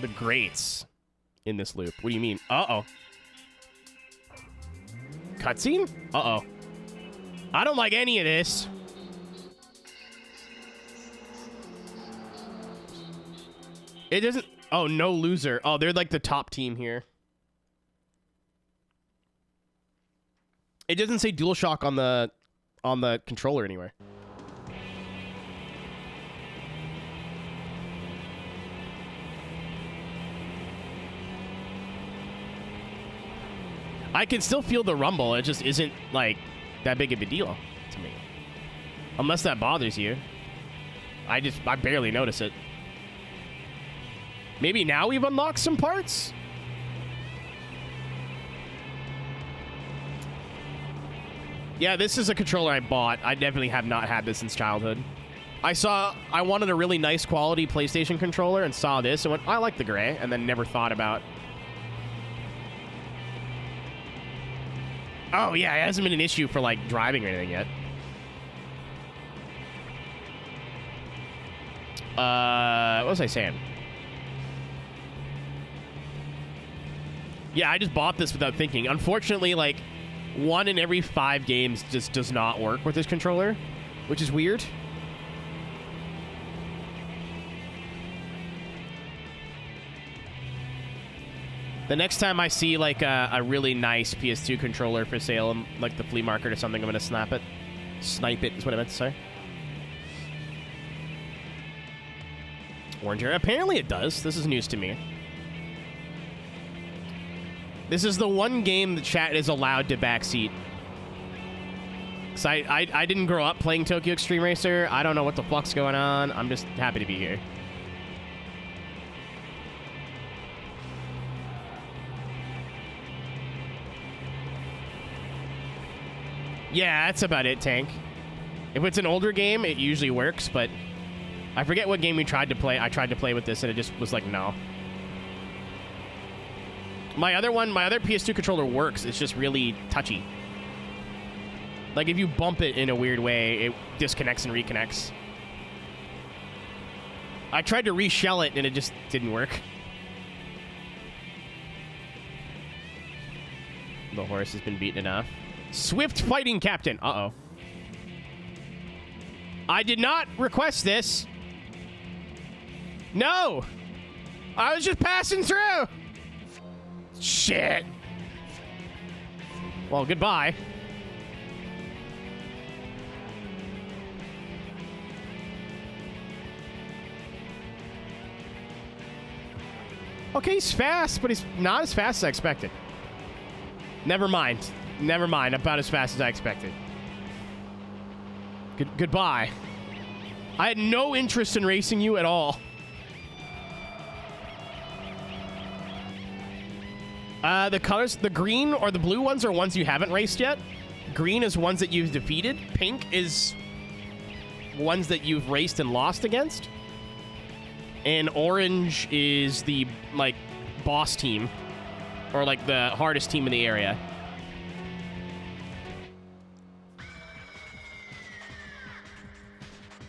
The grates in this loop. What do you mean? Uh-oh. Cutscene? Uh-oh. I don't like any of this. It doesn't... Oh, no loser. Oh, they're like the top team here. It doesn't say DualShock on the controller anywhere. I can still feel the rumble. It just isn't, like, that big of a deal to me. Unless that bothers you. I barely notice it. Maybe now we've unlocked some parts? Yeah, this is a controller I bought. I definitely have not had this since childhood. I wanted a really nice quality PlayStation controller and saw this and went, I like the gray, and then never thought about... Oh, yeah, it hasn't been an issue for, like, driving or anything yet. What was I saying? Yeah, I just bought this without thinking. Unfortunately, like, 1 in every 5 games just does not work with this controller, which is weird. The next time I see, like, a really nice PS2 controller for sale in, like, the flea market or something, I'm going to snap it. Snipe it is what I meant to say. Orange area. Apparently it does. This is news to me. This is the one game the chat is allowed to backseat. Because I didn't grow up playing Tokyo Xtreme Racer. I don't know what the fuck's going on. I'm just happy to be here. Yeah, that's about it, Tank. If it's an older game, it usually works, but I forget what game we tried to play. I tried to play with this, and it just was like, no. My other PS2 controller works. It's just really touchy. Like, if you bump it in a weird way, it disconnects and reconnects. I tried to reshell it, and it just didn't work. The horse has been beaten enough. Swift fighting captain. Uh-oh. I did not request this. No. I was just passing through. Shit. Well, goodbye. Okay, he's fast, but he's not as fast as I expected. Never mind. Never mind. About as fast as I expected. Goodbye. I had no interest in racing you at all. The colors, the green or the blue ones are ones you haven't raced yet. Green is ones that you've defeated. Pink is ones that you've raced and lost against. And orange is the, like, boss team. Or, like, the hardest team in the area.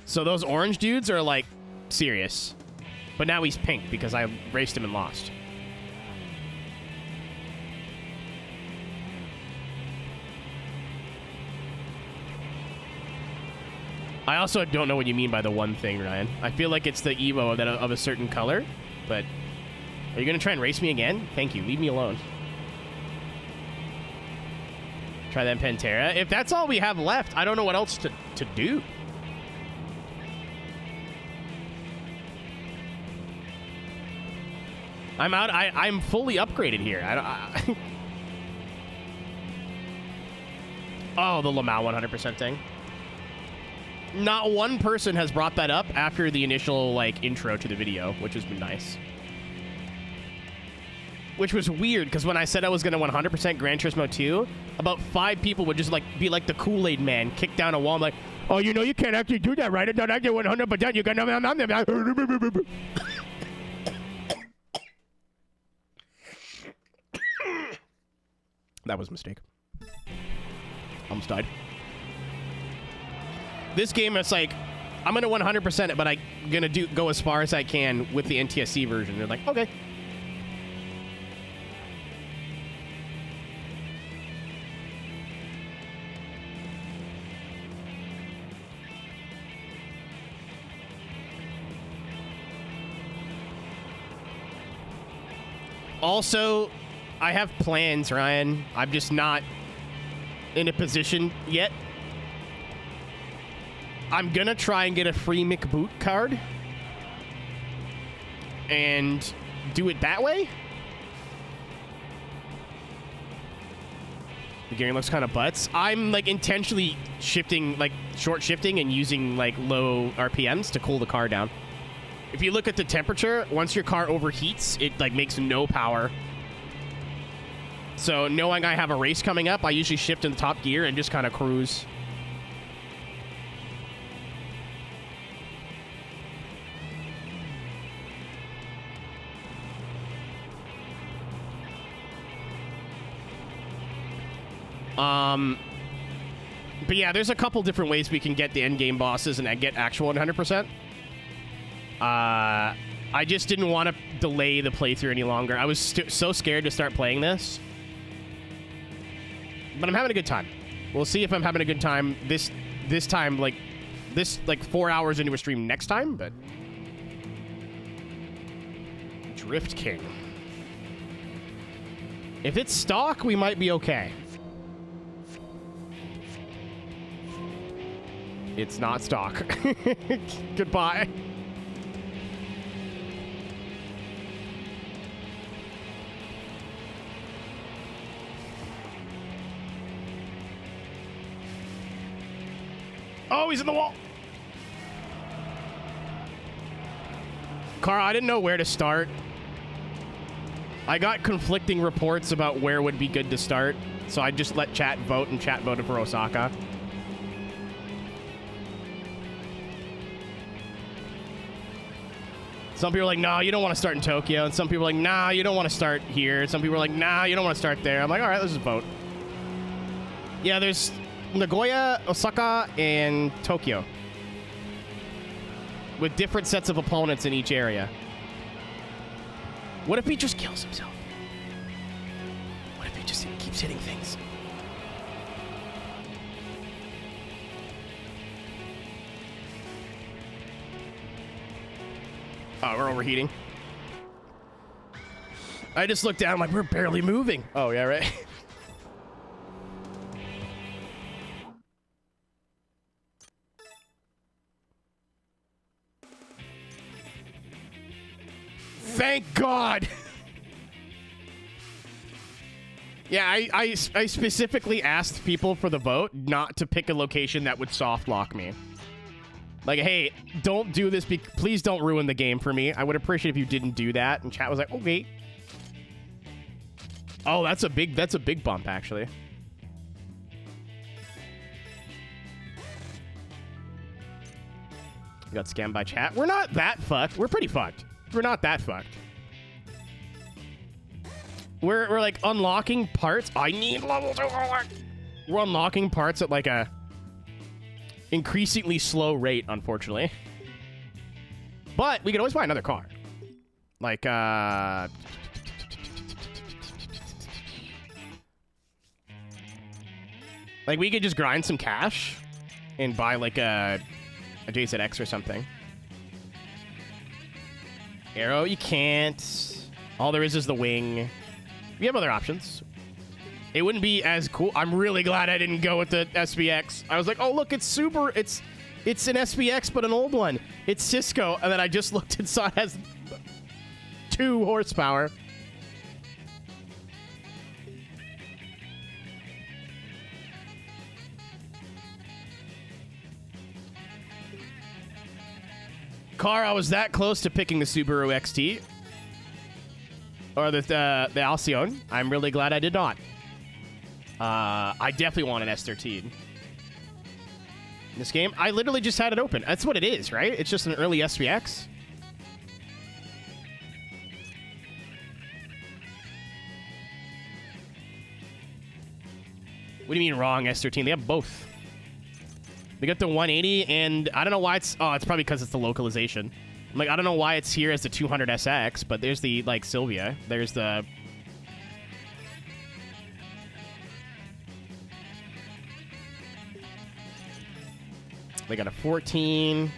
So those orange dudes are, like, serious. But now he's pink because I raced him and lost. I also don't know what you mean by the one thing, Ryan. I feel like it's the Evo of a certain color, but are you going to try and race me again? Thank you. Leave me alone. Try that Pantera. If that's all we have left, I don't know what else to do. I'm out. I'm fully upgraded here. Oh, the Lamau 100% thing. Not one person has brought that up after the initial, like, intro to the video, which has been nice. Which was weird, because when I said I was going to 100% Gran Turismo 2, about 5 people would just, like, be like the Kool-Aid man, kick down a wall. I'm like, oh, you know you can't actually do that, right? I don't actually 100%. You got no... That was a mistake. Almost died. This game, it's like, I'm going to 100% it, but I'm going to go as far as I can with the NTSC version. They're like, okay. Also, I have plans, Ryan. I'm just not in a position yet. I'm going to try and get a free McBoot card and do it that way. The gearing looks kind of butts. I'm like intentionally shifting, like short shifting and using like low RPMs to cool the car down. If you look at the temperature, once your car overheats, it like makes no power. So knowing I have a race coming up, I usually shift in the top gear and just kind of cruise. But yeah, there's a couple different ways we can get the end game bosses and get actual 100%. I just didn't want to delay the playthrough any longer. I was so scared to start playing this. But I'm having a good time. We'll see if I'm having a good time this time, like 4 hours into a stream next time, but Drift King. If it's stock, we might be okay. It's not stock. Goodbye. Oh, he's in the wall. Carl, I didn't know where to start. I got conflicting reports about where would be good to start, so I just let chat vote, and chat voted for Osaka. Some people are like, no, you don't want to start in Tokyo. And some people are like, nah, you don't want to start here. Some people are like, nah, you don't want to start there. I'm like, all right, let's just vote. Yeah, there's Nagoya, Osaka, and Tokyo. With different sets of opponents in each area. What if he just kills himself? What if he just keeps hitting things? Oh, we're overheating. I just looked down like we're barely moving. Oh, yeah, right. Thank God. Yeah, I specifically asked people for the vote not to pick a location that would soft lock me. Like, hey, don't do this. Please don't ruin the game for me. I would appreciate if you didn't do that. And chat was like, okay. Oh, that's a big bump, actually. We got scammed by chat. We're not that fucked. We're pretty fucked. We're not that fucked. We're like unlocking parts. I need level 2. We're unlocking parts at like a increasingly slow rate, unfortunately. But we can always buy another car. Like, like we could just grind some cash and buy like a JZX or something. Aero, you can't. All there is the wing. We have other options. It wouldn't be as cool. I'm really glad I didn't go with the SBX. I was like, oh, look, it's super. It's an SBX, but an old one. It's Cisco. And then I just looked and saw it has 2 horsepower. Car, I was that close to picking the Subaru XT. Or the Alcyon. I'm really glad I did not. I definitely want an S13. In this game, I literally just had it open. That's what it is, right? It's just an early SVX. What do you mean wrong, S13? They have both. They got the 180, and I don't know why it's... Oh, it's probably because it's the localization. I'm like, I don't know why it's here as the 200 SX, but there's the, like, Sylvia. There's the... They got a 14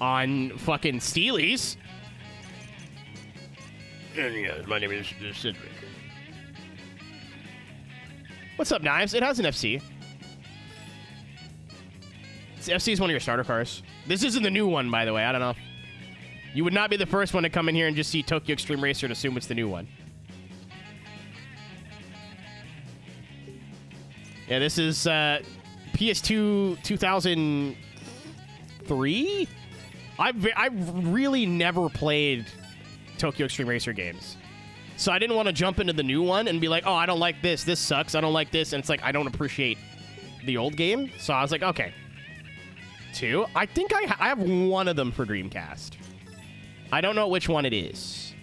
on fucking Steelies. And yeah, my name is Cedric. What's up, Knives? It has an FC. FC is one of your starter cars. This isn't the new one, by the way. I don't know. You would not be the first one to come in here and just see Tokyo Xtreme Racer and assume it's the new one. Yeah, this is PS2 2003. I've really never played Tokyo Xtreme Racer games. So I didn't want to jump into the new one and be like, oh, I don't like this. This sucks. I don't like this. And it's like, I don't appreciate the old game. So I was like, okay. 2. I think I have one of them for Dreamcast. I don't know which one it is.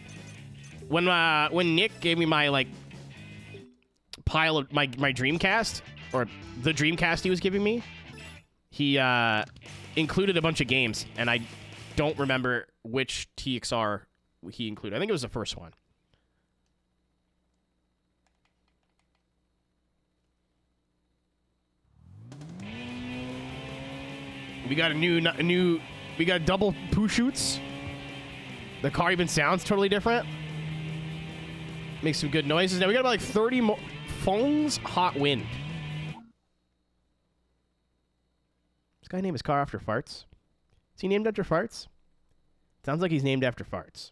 When Nick gave me my, like, pile of my Dreamcast, or the Dreamcast he was giving me, he included a bunch of games, and I don't remember which TXR he included. I think it was the first one. We got we got double poo shoots. The car even sounds totally different. Makes some good noises. Now we got about like 30 more phones. Hot wind. This guy named his car after farts. Is he named after farts? Sounds like he's named after farts.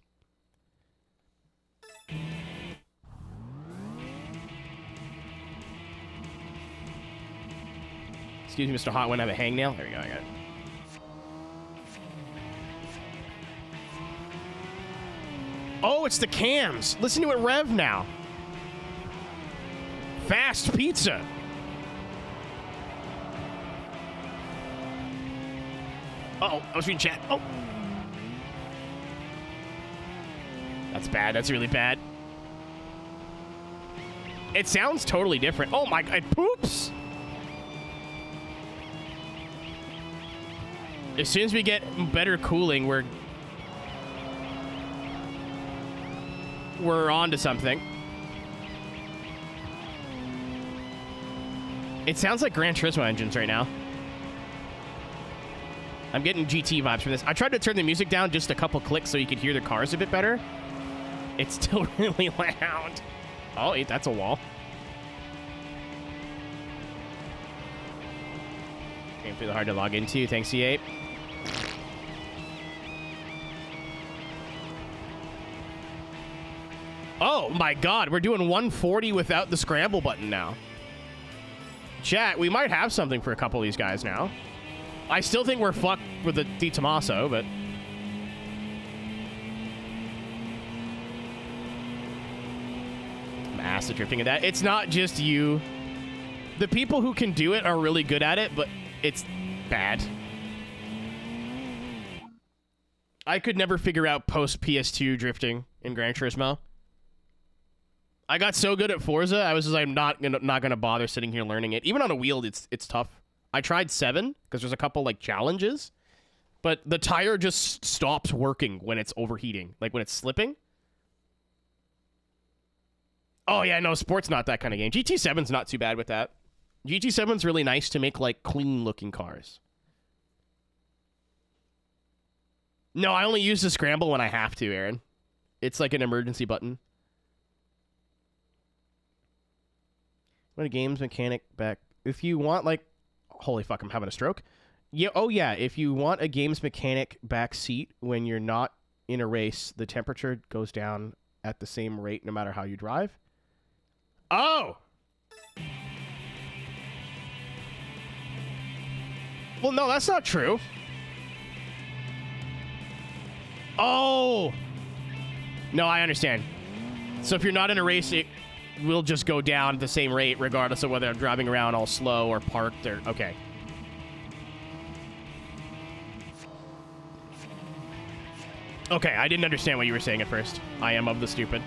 Excuse me, Mr. Hot Wind. I have a hangnail. There we go. I got it. Oh, it's the cams. Listen to it rev now. Fast pizza. Uh-oh, I was reading chat. Oh. That's bad. That's really bad. It sounds totally different. Oh my God, it poops. As soon as we get better cooling, we're on to something. It sounds like Gran Turismo engines right now. I'm getting GT vibes from this. I tried to turn the music down just a couple clicks so you could hear the cars a bit better. It's still really loud. Oh, that's a wall. Game feel hard to log into. Thanks, E8. Oh my God, we're doing 140 without the scramble button now. Chat, we might have something for a couple of these guys now. I still think we're fucked with the Di Tommaso, but... I'm acid drifting at that. It's not just you. The people who can do it are really good at it, but it's bad. I could never figure out post-PS2 drifting in Gran Turismo. I got so good at Forza, I was just like, I'm not gonna bother sitting here learning it. Even on a wheel, it's tough. I tried 7 because there's a couple like challenges, but the tire just stops working when it's overheating, like when it's slipping. Oh yeah, no, sport's not that kind of game. GT7's not too bad with that. GT7's really nice to make like clean looking cars. No, I only use the scramble when I have to, Aaron. It's like an emergency button. What a games mechanic back. If you want, like, holy fuck, I'm having a stroke. Yeah, oh yeah, if you want a games mechanic back seat when you're not in a race, the temperature goes down at the same rate no matter how you drive. Oh! Well, no, that's not true. Oh! No, I understand. So if you're not in a race, it will just go down at the same rate regardless of whether I'm driving around all slow or parked or... Okay. Okay, I didn't understand what you were saying at first. I am of the stupid.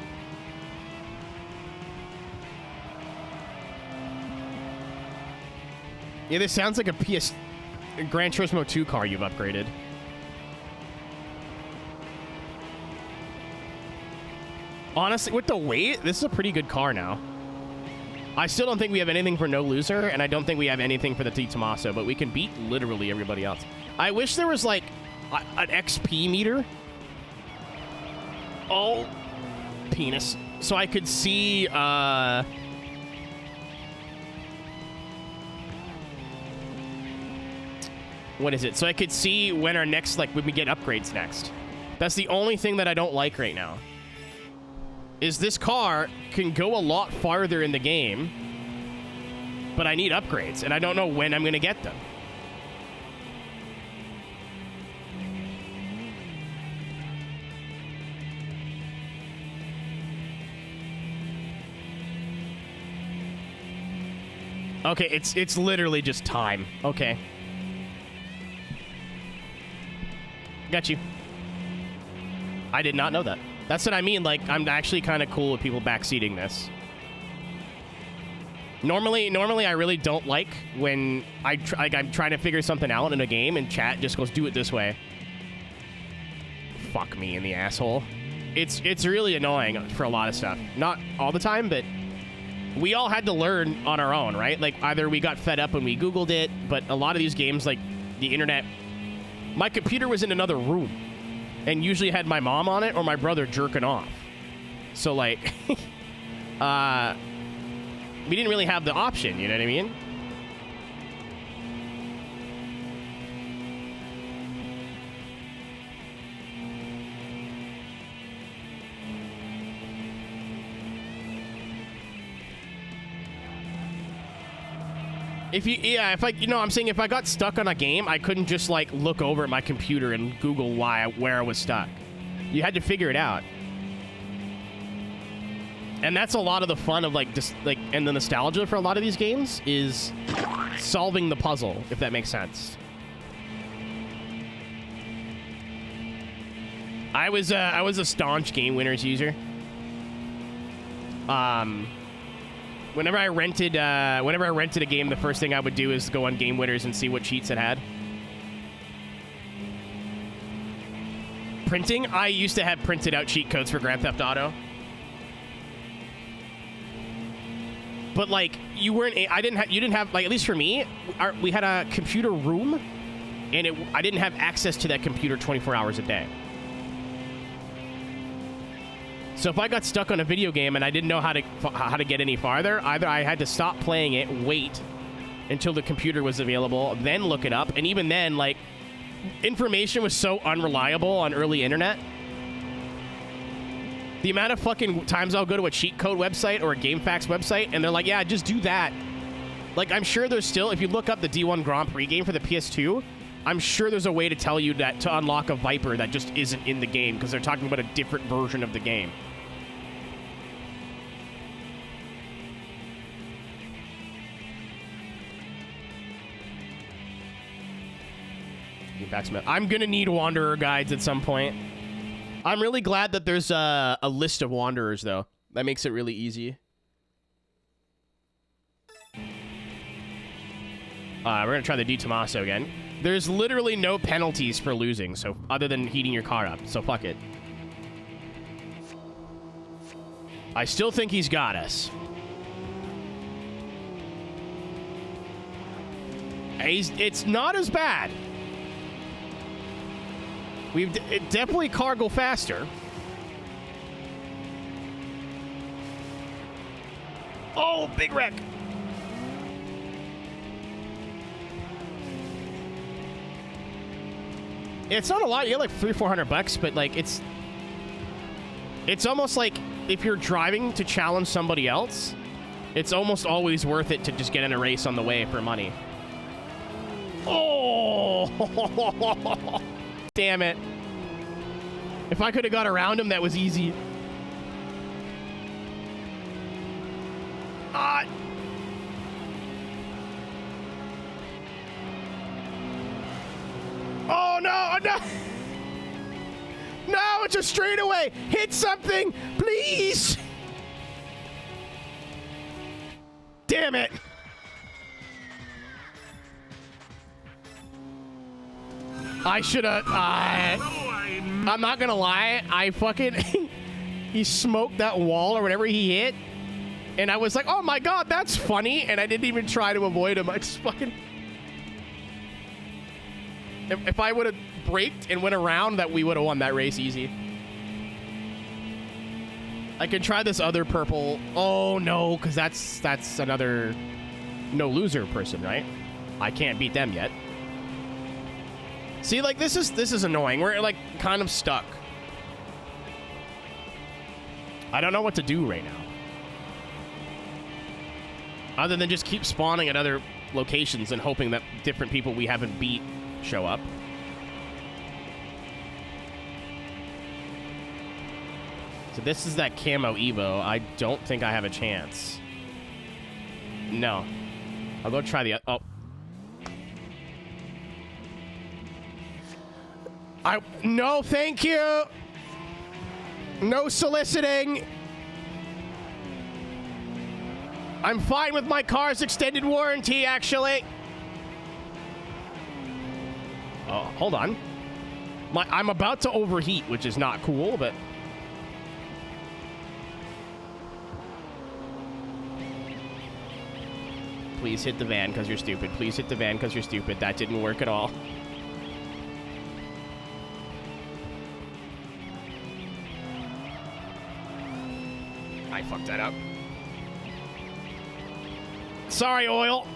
Yeah, this sounds like a Gran Turismo 2 car you've upgraded. Honestly, with the weight, this is a pretty good car now. I still don't think we have anything for No Loser, and I don't think we have anything for the Di Tommaso, but we can beat literally everybody else. I wish there was, like, an XP meter. Oh, penis. So I could see, what is it? So I could see when our next, like, when we get upgrades next. That's the only thing that I don't like right now. Is this car can go a lot farther in the game, but I need upgrades, and I don't know when I'm going to get them. Okay, it's literally just time. Okay. Got you. I did not know that. That's what I mean. Like, I'm actually kind of cool with people backseating this. Normally, I really don't like when I'm trying to figure something out in a game and chat just goes, do it this way. Fuck me in the asshole. It's really annoying for a lot of stuff. Not all the time, but we all had to learn on our own, right? Like, either we got fed up when we Googled it, but a lot of these games, like the internet, my computer was in another room and usually had my mom on it or my brother jerking off. So, like, we didn't really have the option, you know what I mean? I'm saying if I got stuck on a game, I couldn't just, like, look over at my computer and Google where I was stuck. You had to figure it out. And that's a lot of the fun of, like, just, like, and the nostalgia for a lot of these games is solving the puzzle, if that makes sense. I was a staunch Game Winners user. Whenever I rented a game, the first thing I would do is go on Game Winners and see what cheats it had. Printing, I used to have printed out cheat codes for Grand Theft Auto. But, like, you didn't have, like, at least for me, we had a computer room, and I didn't have access to that computer 24 hours a day. So if I got stuck on a video game and I didn't know how to get any farther, either I had to stop playing it, wait until the computer was available, then look it up, and even then, like, information was so unreliable on early internet. The amount of fucking times I'll go to a cheat code website or a GameFAQs website, and they're like, yeah, just do that. Like, I'm sure there's still, if you look up the D1 Grand Prix game for the PS2, I'm sure there's a way to tell you that to unlock a Viper that just isn't in the game, because they're talking about a different version of the game. I'm gonna need Wanderer guides at some point. I'm really glad that there's a list of Wanderers, though. That makes it really easy. We're gonna try the Di Tommaso again. There's literally no penalties for losing, so other than heating your car up, so fuck it. I still think he's got us. It's not as bad. We've definitely cargo faster. Oh, big wreck. It's not a lot. You get like $300-400, but like it's almost like if you're driving to challenge somebody else, it's almost always worth it to just get in a race on the way for money. Oh. Damn it. If I could have got around him, that was easy. Oh, no. No. No, it's a straightaway. Hit something, please. Damn it. I should have. I'm not gonna lie. I fucking. He smoked that wall or whatever he hit. And I was like, oh my god, that's funny. And I didn't even try to avoid him. I just fucking. If I would have braked and went around, that we would have won that race easy. I could try this other purple. Oh no, because that's another no loser person, right? I can't beat them yet. See, like, this is annoying. We're, like, kind of stuck. I don't know what to do right now. Other than just keep spawning at other locations and hoping that different people we haven't beat show up. So this is that camo Evo. I don't think I have a chance. No. I'll go try the... Oh. No, thank you. No soliciting. I'm fine with my car's extended warranty, actually. Oh, hold on. I'm about to overheat, which is not cool, but... Please hit the van because you're stupid. Please hit the van because you're stupid. That didn't work at all. I fucked that up. Sorry, oil.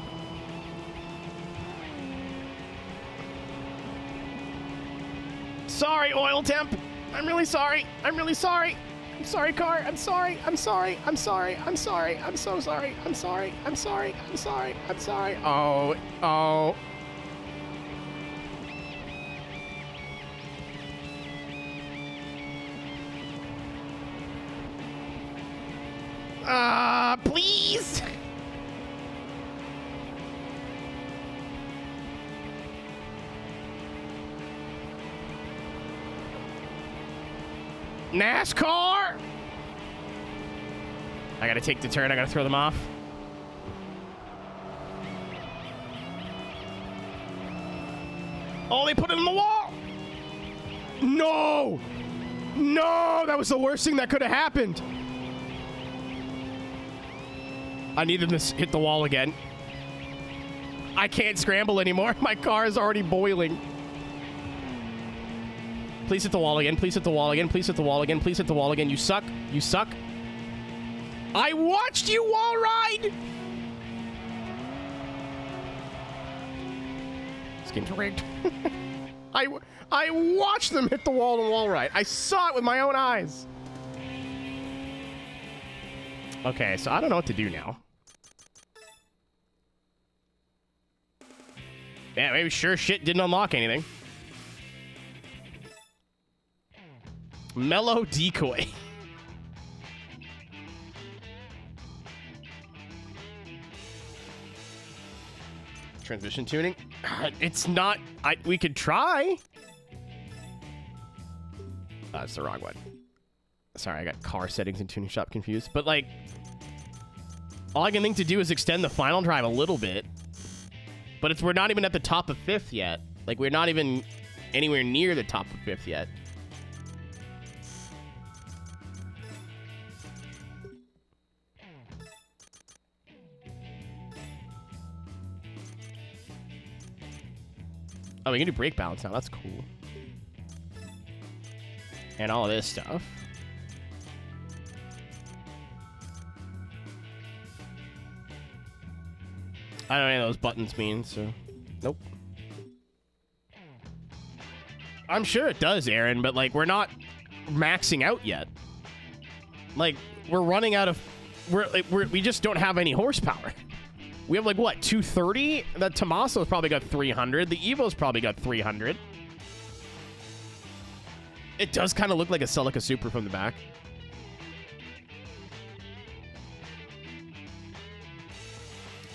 Sorry, oil temp. I'm really sorry. I'm really sorry. I'm sorry, car. I'm sorry. I'm sorry. I'm sorry. I'm sorry. I'm so sorry. I'm sorry. I'm sorry. I'm sorry. I'm sorry. Oh. Oh. Please. NASCAR! I gotta take the turn. I gotta throw them off. Oh, they put it in the wall! No! No! That was the worst thing that could have happened. I need them to hit the wall again. I can't scramble anymore. My car is already boiling. Please hit the wall again. Please hit the wall again. Please hit the wall again. Please hit the wall again. You suck. You suck. I watched you wall ride. This game's rigged. I watched them hit the wall and wall ride. I saw it with my own eyes. Okay, so I don't know what to do now. Yeah, maybe sure shit didn't unlock anything. Mellow decoy. Transmission tuning? It's not... we could try. That's the wrong one. Sorry, I got car settings and tuning shop confused. But, like... all I can think to do is extend the final drive a little bit. But we're not even at the top of 5th yet. Like, we're not even anywhere near the top of 5th yet. Oh, we can do brake balance now. That's cool. And all of this stuff. I don't know what those buttons mean, so... Nope. I'm sure it does, Aaron, but, like, we're not maxing out yet. Like, we're running out of... we just don't have any horsepower. We have, like, what, 230? The Tommaso's probably got 300. The Evo's probably got 300. It does kind of look like a Celica Super from the back.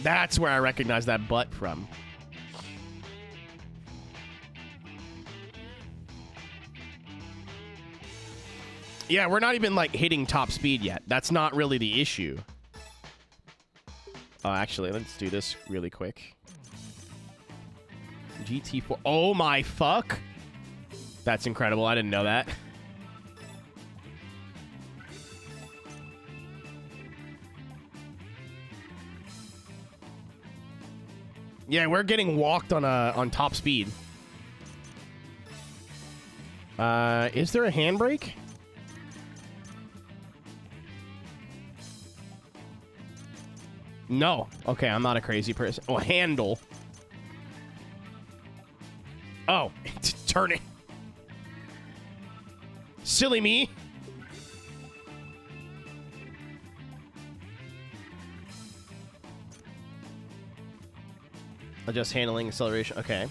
That's where I recognize that butt from. Yeah, we're not even, like, hitting top speed yet. That's not really the issue. Oh, actually, let's do this really quick. GT4. Oh, my fuck. That's incredible. I didn't know that. Yeah, we're getting walked on top speed. Is there a handbrake? No. Okay, I'm not a crazy person. Oh, handle. Oh, turn it. Silly me. Adjust handling, acceleration. Okay.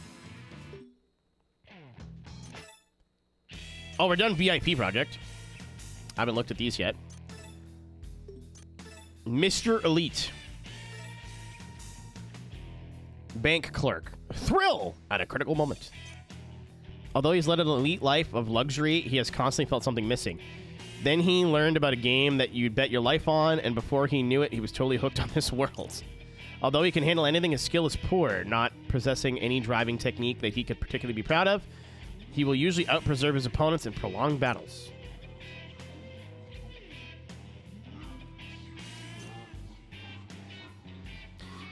Oh, we're done VIP project. I haven't looked at these yet. Mr. Elite. Bank clerk. Thrill at a critical moment. Although he's led an elite life of luxury, he has constantly felt something missing. Then he learned about a game that you'd bet your life on, and before he knew it, he was totally hooked on this world. Although he can handle anything, his skill is poor, not possessing any driving technique that he could particularly be proud of. He will usually out-preserve his opponents in prolonged battles.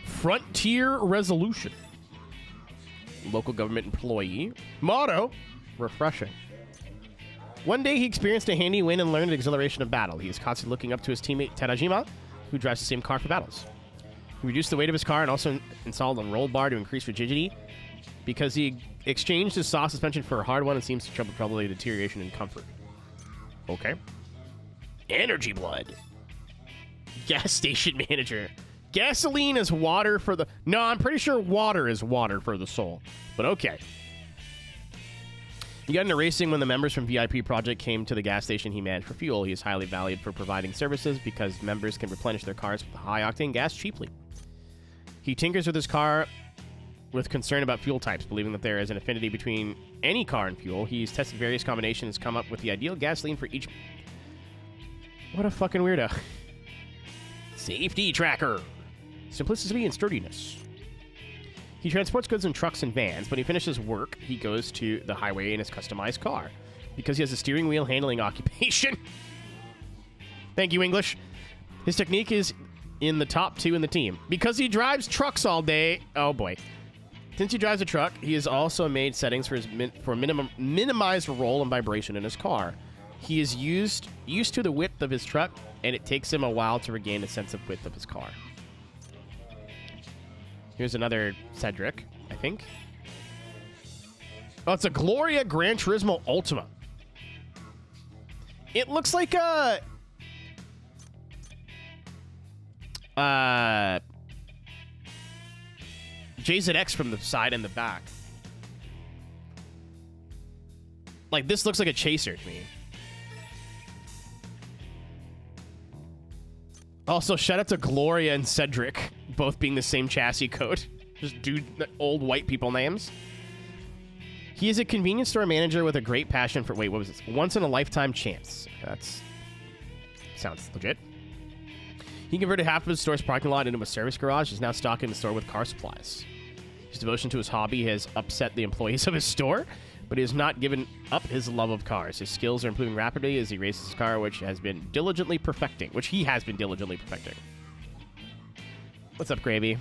Frontier Resolution. Local government employee. Motto, refreshing. One day he experienced a handy win and learned the exhilaration of battle. He is constantly looking up to his teammate Terajima, who drives the same car for battles. He reduced the weight of his car and also installed a roll bar to increase rigidity. Because he exchanged his soft suspension for a hard one, it seems to trouble the deterioration in comfort. Okay. Energy blood. Gas station manager. Gasoline is water for the... No, I'm pretty sure water is water for the soul. But okay. He got into racing when the members from VIP Project came to the gas station he managed for fuel. He is highly valued for providing services because members can replenish their cars with high-octane gas cheaply. He tinkers with his car with concern about fuel types, believing that there is an affinity between any car and fuel. He's tested various combinations, come up with the ideal gasoline for each... What a fucking weirdo. Safety tracker. Simplicity and sturdiness. He transports goods in trucks and vans. When he finishes work, he goes to the highway in his customized car. Because he has a steering wheel handling occupation. Thank you, English. His technique is in the top 2 in the team. Because he drives trucks all day. Oh, boy. Since he drives a truck, he has also made settings for his minimized roll and vibration in his car. He is used to the width of his truck, and it takes him a while to regain a sense of width of his car. Here's another Cedric, I think. Oh, it's a Gloria Gran Turismo Ultima. It looks like a... JZX from the side and the back. Like, this looks like a chaser to me. Also, shout out to Gloria and Cedric, both being the same chassis code. Just old white people names. He is a convenience store manager with a great passion for... Wait, what was this? Once in a lifetime chance. That's... Sounds legit. He converted half of his store's parking lot into a service garage. Is now stocking the store with car supplies. His devotion to his hobby has upset the employees of his store, but he has not given up his love of cars. His skills are improving rapidly as he races his car, which he has been diligently perfecting. What's up, Gravy?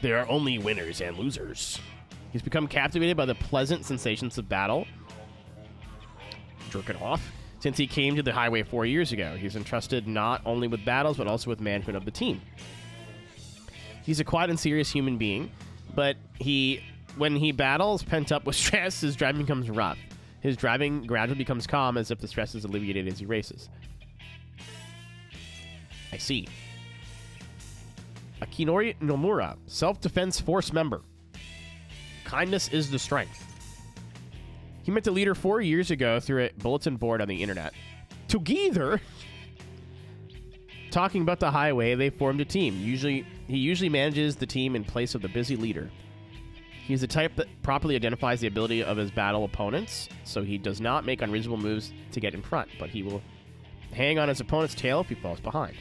There are only winners and losers. He's become captivated by the pleasant sensations of battle. Jerk it off. Since he came to the highway 4 years ago, he's entrusted not only with battles, but also with management of the team. He's a quiet and serious human being, but when he battles pent up with stress, his driving becomes rough. His driving gradually becomes calm as if the stress is alleviated as he races. I see. Akinori Nomura, Self-Defense Force member. Kindness is the strength. He met the leader 4 years ago through a bulletin board on the internet. Together, talking about the highway, they formed a team. He usually manages the team in place of the busy leader. He's the type that properly identifies the ability of his battle opponents, so he does not make unreasonable moves to get in front, but he will hang on his opponent's tail if he falls behind.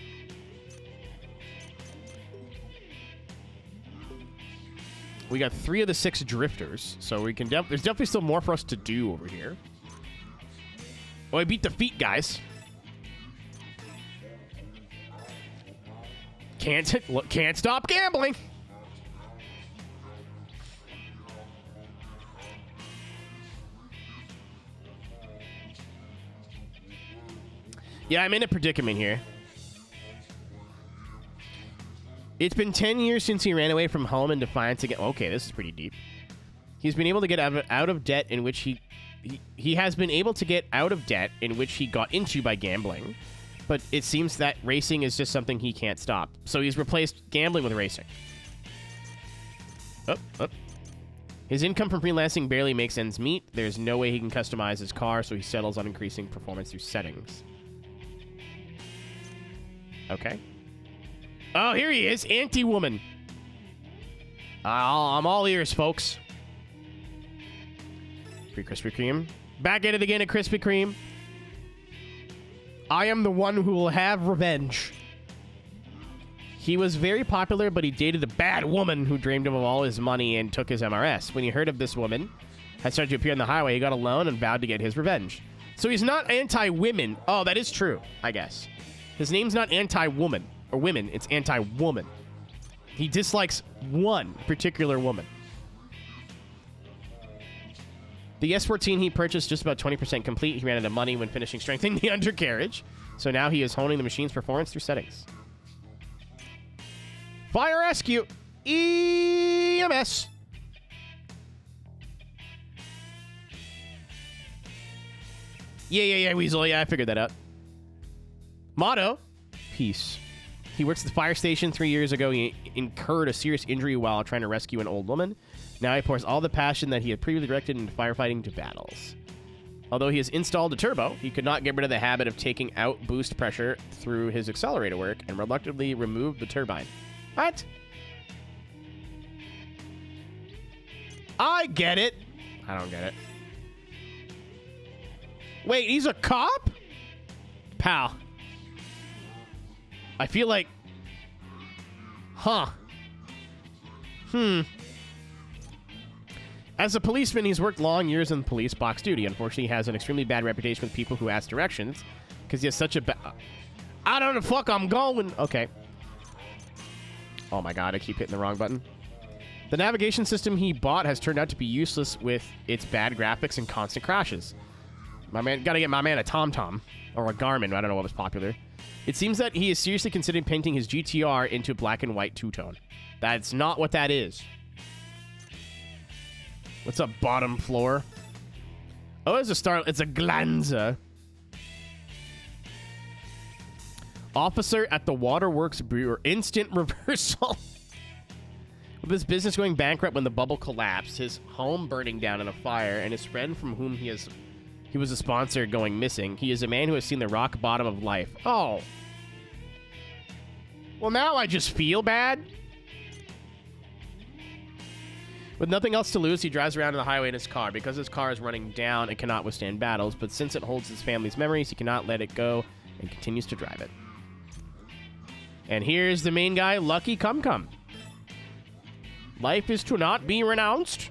We got 3 of the 6 drifters, so we can there's definitely still more for us to do over here. Oh, I beat the feet, guys. Can't stop gambling. Yeah, I'm in a predicament here. It's been 10 years since he ran away from home in defiance again. Okay, this is pretty deep. He's been able to get out of debt in which he has been able to get out of debt in which he got into by gambling. But it seems that racing is just something he can't stop. So he's replaced gambling with racing. His income from freelancing barely makes ends meet. There's no way he can customize his car, so he settles on increasing performance through settings. Okay. Oh, here he is. Anti-woman. I'm all ears, folks. Free Krispy Kreme. Back at it again at Krispy Kreme. I am the one who will have revenge. He was very popular, but he dated a bad woman who drained him of all his money and took his MRS. When he heard of this woman had started to appear on the highway, he got a loan and vowed to get his revenge. So he's not anti-women. Oh, that is true, I guess. His name's not anti-woman or women. It's anti-woman. He dislikes one particular woman. The S14 he purchased just about 20% complete. He ran out of money when finishing strengthening the undercarriage. So now he is honing the machine's performance through settings. Fire rescue. EMS. Yeah, Weasel. Yeah, I figured that out. Motto. Peace. He works at the fire station. 3 years ago, he incurred a serious injury while trying to rescue an old woman. Now he pours all the passion that he had previously directed into firefighting to battles. Although he has installed a turbo, he could not get rid of the habit of taking out boost pressure through his accelerator work and reluctantly removed the turbine. What? I get it. I don't get it. Wait, he's a cop? Pal. I feel like... Huh. As a policeman, he's worked long years in police box duty. Unfortunately, he has an extremely bad reputation with people who ask directions because he has such a bad... I don't know the fuck I'm going. Okay. Oh my god, I keep hitting the wrong button. The navigation system he bought has turned out to be useless with its bad graphics and constant crashes. My man, gotta get my man a TomTom or a Garmin. I don't know what was popular. It seems that he is seriously considering painting his GTR into black and white two-tone. That's not what that is. What's up, bottom floor? Oh, it's a star. It's a Glanza. Officer at the Waterworks Brewer. Instant reversal. With his business going bankrupt when the bubble collapsed, his home burning down in a fire, and his friend from whom he was a sponsor going missing, he is a man who has seen the rock bottom of life. Oh. Well, now I just feel bad. With nothing else to lose, he drives around on the highway in his car. Because his car is running down, it cannot withstand battles, but since it holds his family's memories, he cannot let it go and continues to drive it. And here's the main guy, Lucky Cum Cum. Life is to not be renounced.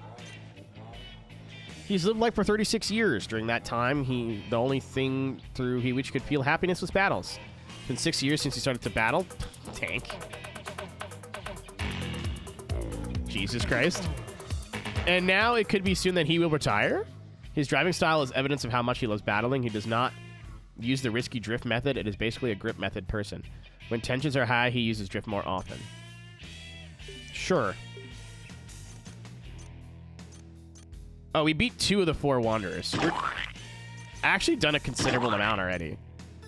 He's lived life for 36 years. During that time, the only thing through which he could feel happiness was battles. It's been 6 years since he started to battle. Tank. Jesus Christ. And now it could be soon that he will retire. His driving style is evidence of how much he loves battling. He does not use the risky drift method. It is basically a grip method person. When tensions are high, he uses drift more often. Sure. Oh, we beat 2 of the 4 Wanderers. We're actually done a considerable amount already.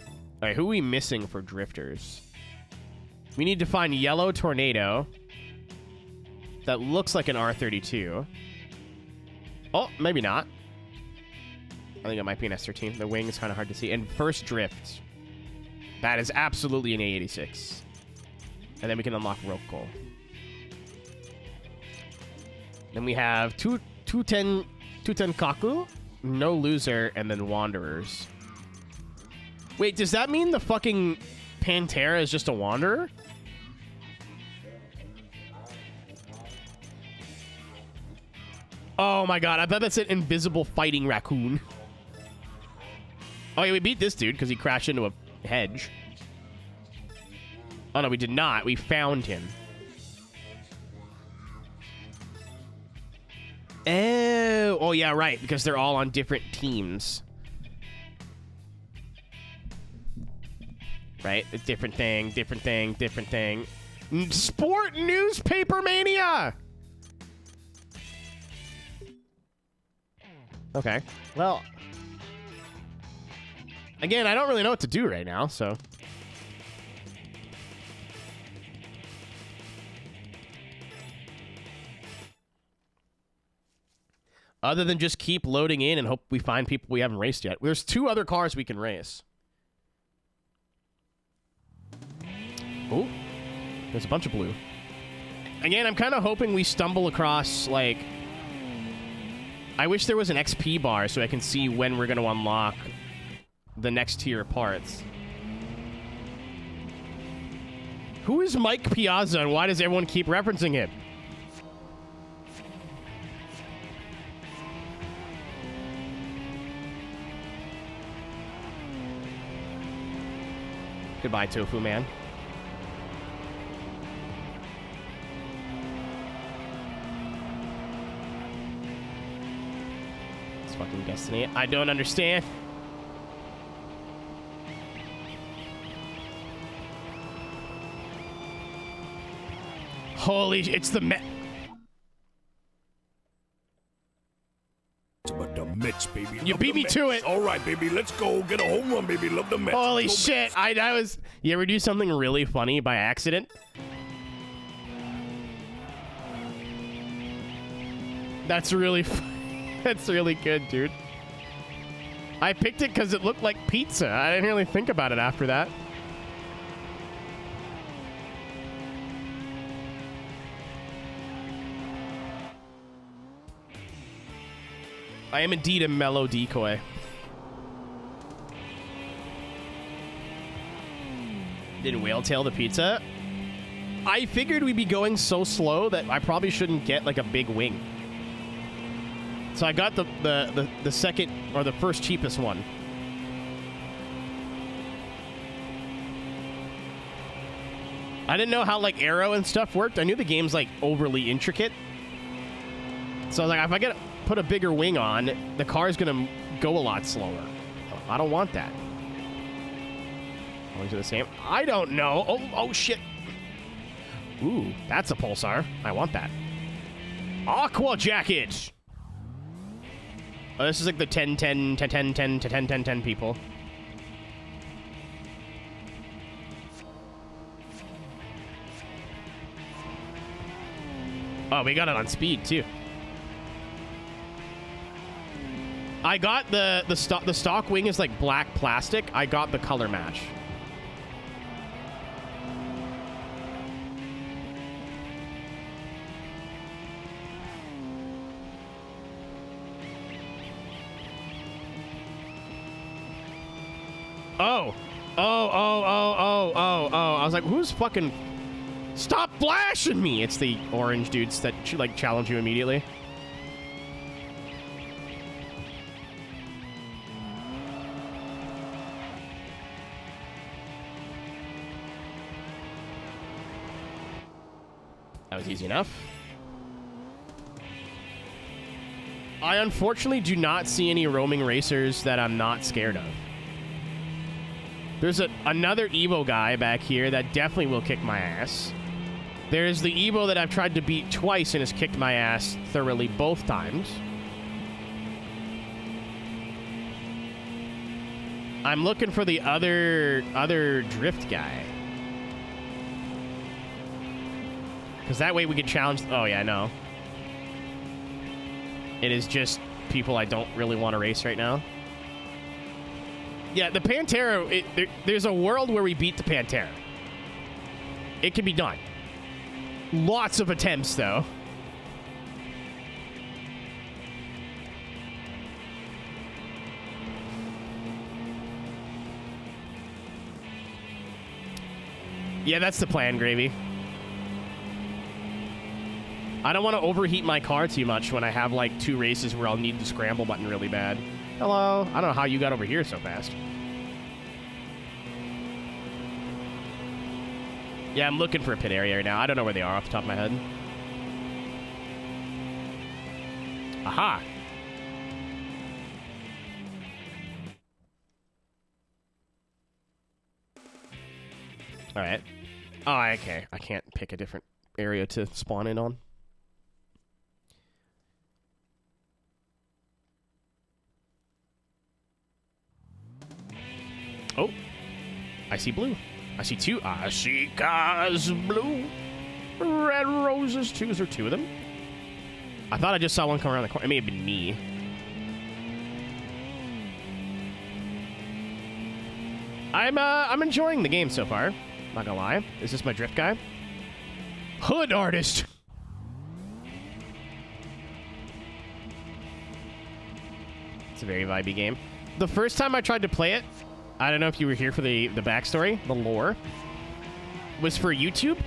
All right, who are we missing for drifters? We need to find Yellow Tornado. That looks like an R32. Oh, maybe not. I think it might be an S13. The wing is kind of hard to see. And First Drift. That is absolutely an A86. And then we can unlock Roko. Then we have 210 Kaku, No Loser, and then Wanderers. Wait, does that mean the fucking Pantera is just a Wanderer? Oh my god, I bet that's an invisible fighting raccoon. Oh yeah, we beat this dude because he crashed into a hedge. Oh no, we did not. We found him. Oh yeah, right, because they're all on different teams. Right? A different thing, different thing, different thing. Sport Newspaper Mania! Okay. Well, again, I don't really know what to do right now, so. Other than just keep loading in and hope we find people we haven't raced yet. There's 2 other cars we can race. Oh, there's a bunch of blue. Again, I'm kind of hoping we stumble across, like... I wish there was an XP bar so I can see when we're going to unlock the next tier of parts. Who is Mike Piazza and why does everyone keep referencing him? Goodbye, Tofu Man. It's fucking Destiny. I don't understand. Holy, it's the But the Mets, baby. You beat me to it. All right, baby. Let's go. Get a home run, baby. Love the Mets. Holy Go shit. Mets. I was... You ever do something really funny by accident? That's really... That's really good, dude. I picked it because it looked like pizza. I didn't really think about it after that. I am indeed a mellow decoy. Did whale tail the pizza? I figured we'd be going so slow that I probably shouldn't get like a big wing. So I got the second or the first cheapest one. I didn't know how like arrow and stuff worked. I knew the game's like overly intricate. So I was like, if I get put a bigger wing on, the car's gonna go a lot slower. I don't want that. Always the same. I don't know. Oh shit. Ooh, that's a pulsar. I want that. Aqua jacket. Oh, this is like the 10 10 10 10 10 10 10 10 people. Oh, we got it on speed too. I got the stock wing is like black plastic. I got the color match. Oh. I was like, who's fucking... Stop flashing me! It's the orange dudes that like challenge you immediately. That was easy enough. I unfortunately do not see any roaming racers that I'm not scared of. There's another Evo guy back here that definitely will kick my ass. There's the Evo that I've tried to beat twice and has kicked my ass thoroughly both times. I'm looking for the other drift guy. Because that way we get challenged. Oh, yeah, no. It is just people I don't really want to race right now. Yeah, the Pantera, there's a world where we beat the Pantera. It can be done. Lots of attempts, though. Yeah, that's the plan, Gravy. I don't want to overheat my car too much when I have, like, 2 races where I'll need the scramble button really bad. Hello? I don't know how you got over here so fast. Yeah, I'm looking for a pit area right now. I don't know where they are off the top of my head. Aha! Alright. Oh, okay. I can't pick a different area to spawn in on. Oh, I see blue. I see 2. I see cars blue. Red roses too. Is there 2 of them? I thought I just saw one come around the corner. It may have been me. I'm enjoying the game so far. Not gonna lie. Is this my drift guy? Hood artist. It's a very vibey game. The first time I tried to play it, I don't know if you were here for the backstory, the lore, was for YouTube.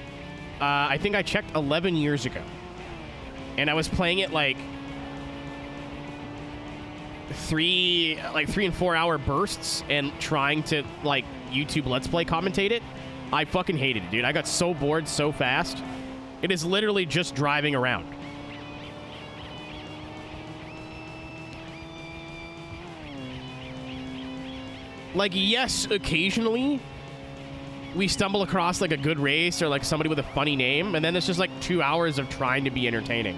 I think I checked 11 years ago. And I was playing it like 3 and 4 hour bursts and trying to like YouTube Let's Play commentate it. I fucking hated it, dude. I got so bored so fast. It is literally just driving around. Like, yes, occasionally we stumble across like a good race or like somebody with a funny name, and then it's just like 2 hours of trying to be entertaining.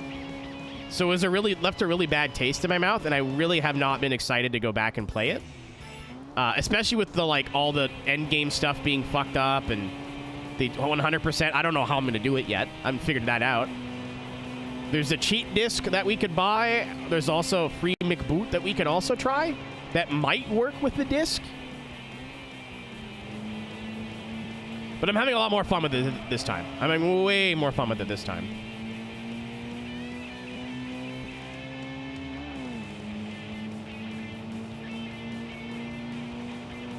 So it was left a really bad taste in my mouth, and I really have not been excited to go back and play it. Especially with the like all the end game stuff being fucked up and the 100%. I don't know how I'm gonna do it yet. I haven't figured that out. There's a cheat disc that we could buy. There's also a free McBoot that we could also try that might work with the disc. But I'm having a lot more fun with it this time. I'm having way more fun with it this time.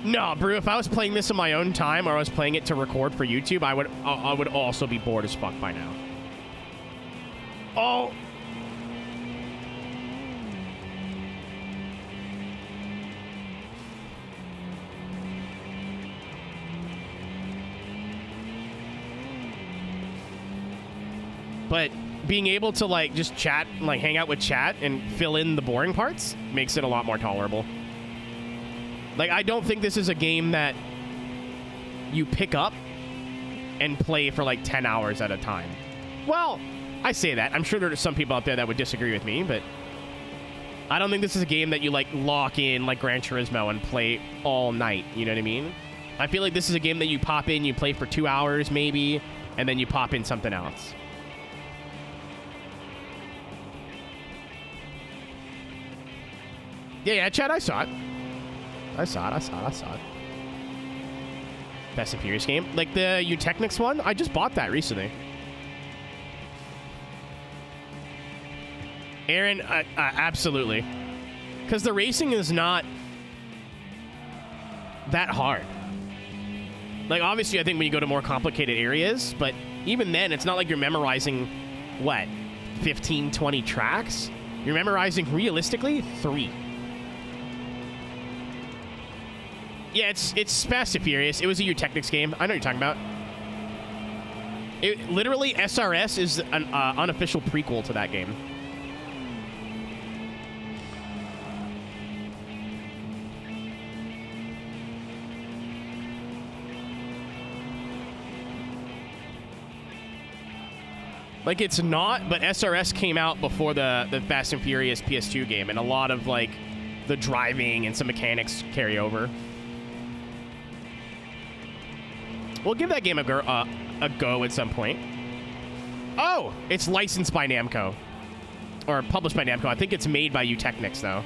No, Brew, if I was playing this in my own time or I was playing it to record for YouTube, I would also be bored as fuck by now. Oh. But being able to like just chat, like hang out with chat and fill in the boring parts makes it a lot more tolerable. Like, I don't think this is a game that you pick up and play for like 10 hours at a time. Well, I say that. I'm sure there are some people out there that would disagree with me, but I don't think this is a game that you like lock in like Gran Turismo and play all night. You know what I mean? I feel like this is a game that you pop in, you play for 2 hours maybe, and then you pop in something else. Yeah, Chad, I saw it. I saw it. Fast and Furious game. Like the Aeroteq one, I just bought that recently. Aaron, absolutely. Because the racing is not that hard. Like, obviously, I think when you go to more complicated areas, but even then, it's not like you're memorizing, what, 15, 20 tracks? You're memorizing, realistically, 3. Yeah, it's Fast and Furious. It was a Aeroteq game. I know what you're talking about. It literally, SRS is an unofficial prequel to that game. Like, it's not, but SRS came out before the Fast and Furious PS2 game, and a lot of, like, the driving and some mechanics carry over. We'll give that game a go at some point. Oh, it's licensed by Namco. Or published by Namco. I think it's made by Aeroteq, though.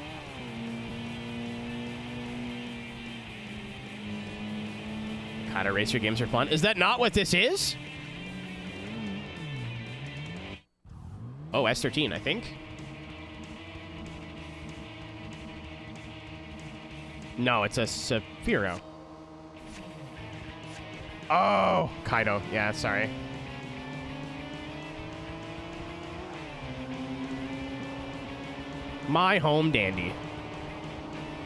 Kata racer games are fun. Is that not what this is? Oh, S13, I think. No, it's a Sphero. Oh, Kaido. Yeah, sorry. My home dandy.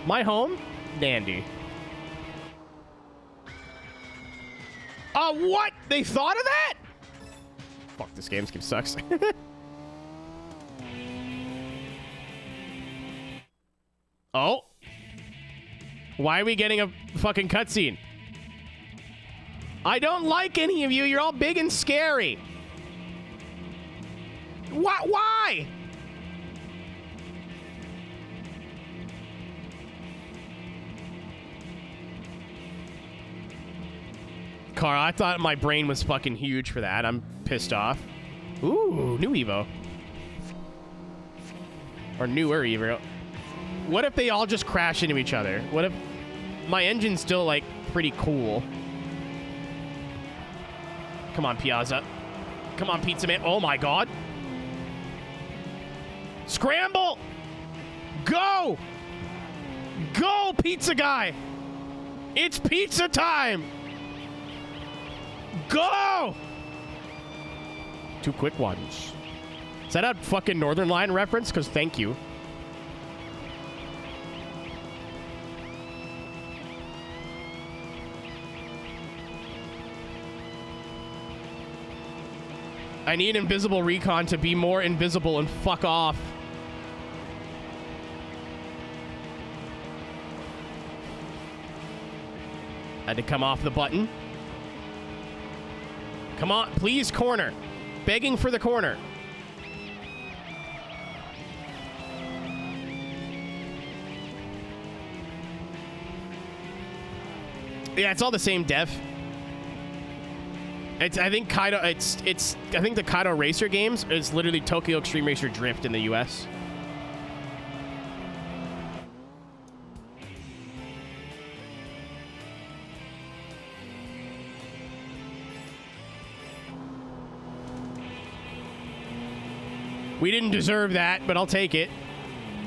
My home dandy. What? They thought of that? Fuck, this game sucks. Oh. Why are we getting a fucking cutscene? I don't like any of you. You're all big and scary. What? Why? Carl, I thought my brain was fucking huge for that. I'm pissed off. Ooh, new Evo. Or newer, even. What if they all just crash into each other? What if my engine's still, like, pretty cool? Come on, Piazza. Come on, Pizza Man. Oh, my God. Scramble! Go! Go, pizza guy! It's pizza time! Go! 2 quick ones. Is that a fucking Northern Line reference? Because thank you. I need Invisible Recon to be more invisible and fuck off. Had to come off the button. Come on, please, corner. Begging for the corner. Yeah, it's all the same dev. I think the Kaido Racer games is literally Tokyo Xtreme Racer Drift in the US. We didn't deserve that, but I'll take it.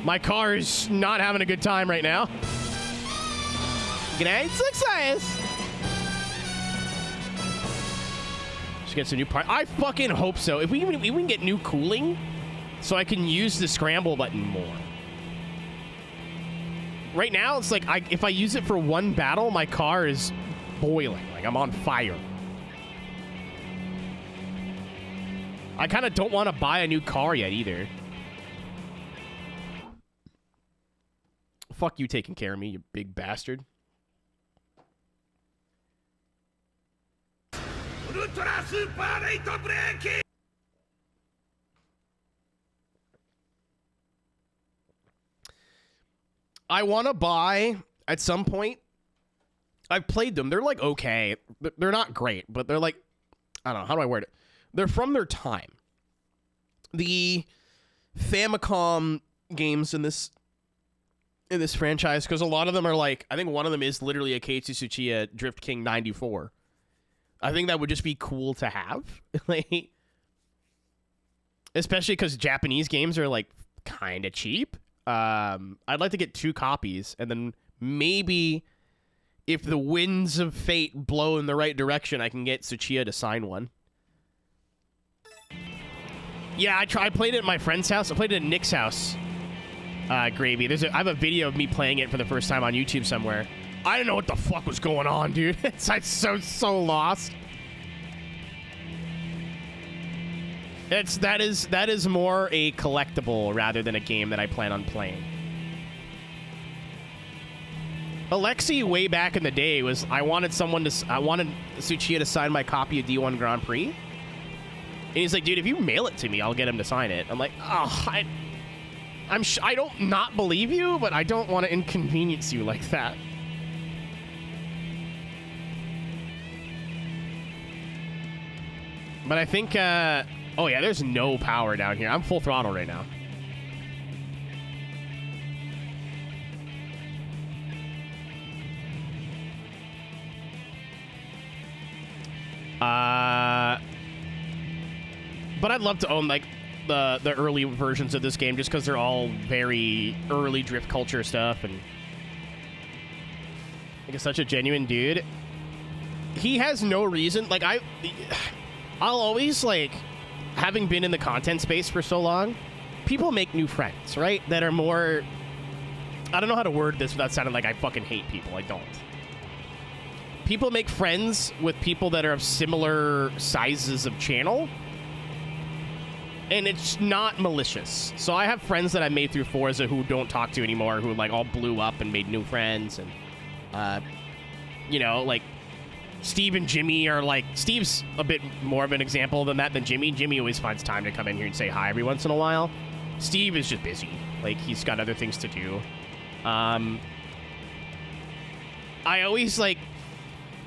My car is not having a good time right now. Great success! Get some new part. I fucking hope so. If we can get new cooling, so I can use the scramble button more. Right now, it's like if I use it for one battle, my car is boiling. Like I'm on fire. I kind of don't want to buy a new car yet either. Fuck you taking care of me, you big bastard. I want to buy at some point. I've played them. They're like okay. They're not great, but they're like, I don't know, how do I word it? They're from their time. The Famicom games in this franchise, because a lot of them are like, I think one of them is literally a Keitsu Tsuchiya Drift King 94. I think that would just be cool to have. Like, especially because Japanese games are like kind of cheap. I'd like to get 2 copies, and then maybe if the winds of fate blow in the right direction, I can get Tsuchiya to sign one. Yeah, I played it at my friend's house. I played it at Nick's house. Gravy. I have a video of me playing it for the first time on YouTube somewhere. I didn't know what the fuck was going on, dude. I'm so lost. That is more a collectible rather than a game that I plan on playing. Alexi way back in the day was I wanted Tsuchiya to sign my copy of D1 Grand Prix. And he's like, dude, if you mail it to me, I'll get him to sign it. I'm like, oh, I don't not believe you, but I don't want to inconvenience you like that. But I think, oh yeah, there's no power down here. I'm full throttle right now. But I'd love to own, like, the early versions of this game just because they're all very early drift culture stuff. And like, it's such a genuine dude. He has no reason. Like, I'll always, like, having been in the content space for so long, people make new friends, right? That are more... I don't know how to word this without sounding like I fucking hate people. I don't. People make friends with people that are of similar sizes of channel. And it's not malicious. So I have friends that I made through Forza who don't talk to anymore, who, like, all blew up and made new friends. And, you know, like... Steve and Jimmy are like... Steve's a bit more of an example than that than Jimmy. Jimmy always finds time to come in here and say hi every once in a while. Steve is just busy. Like, he's got other things to do. I always, like,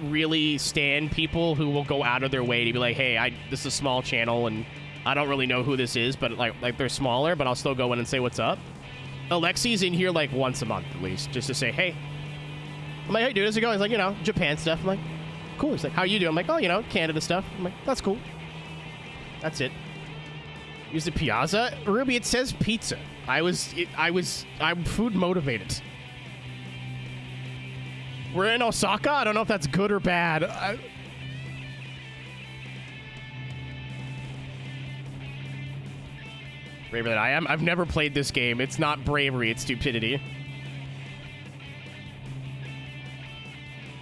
really stand people who will go out of their way to be like, hey, this is a small channel, and I don't really know who this is, but like they're smaller, but I'll still go in and say what's up. Alexi's in here like once a month at least, just to say, hey. I'm like, hey, dude, how's it going? He's like, you know, Japan stuff. I'm like, cool. He's like, how you doing? I'm like, oh, you know, Canada stuff. I'm like, that's cool. That's it. Use the Piazza. Ruby, it says pizza. I'm food motivated. We're in Osaka. I don't know if that's good or bad. Braver than I am. I've never played this game. It's not bravery. It's stupidity.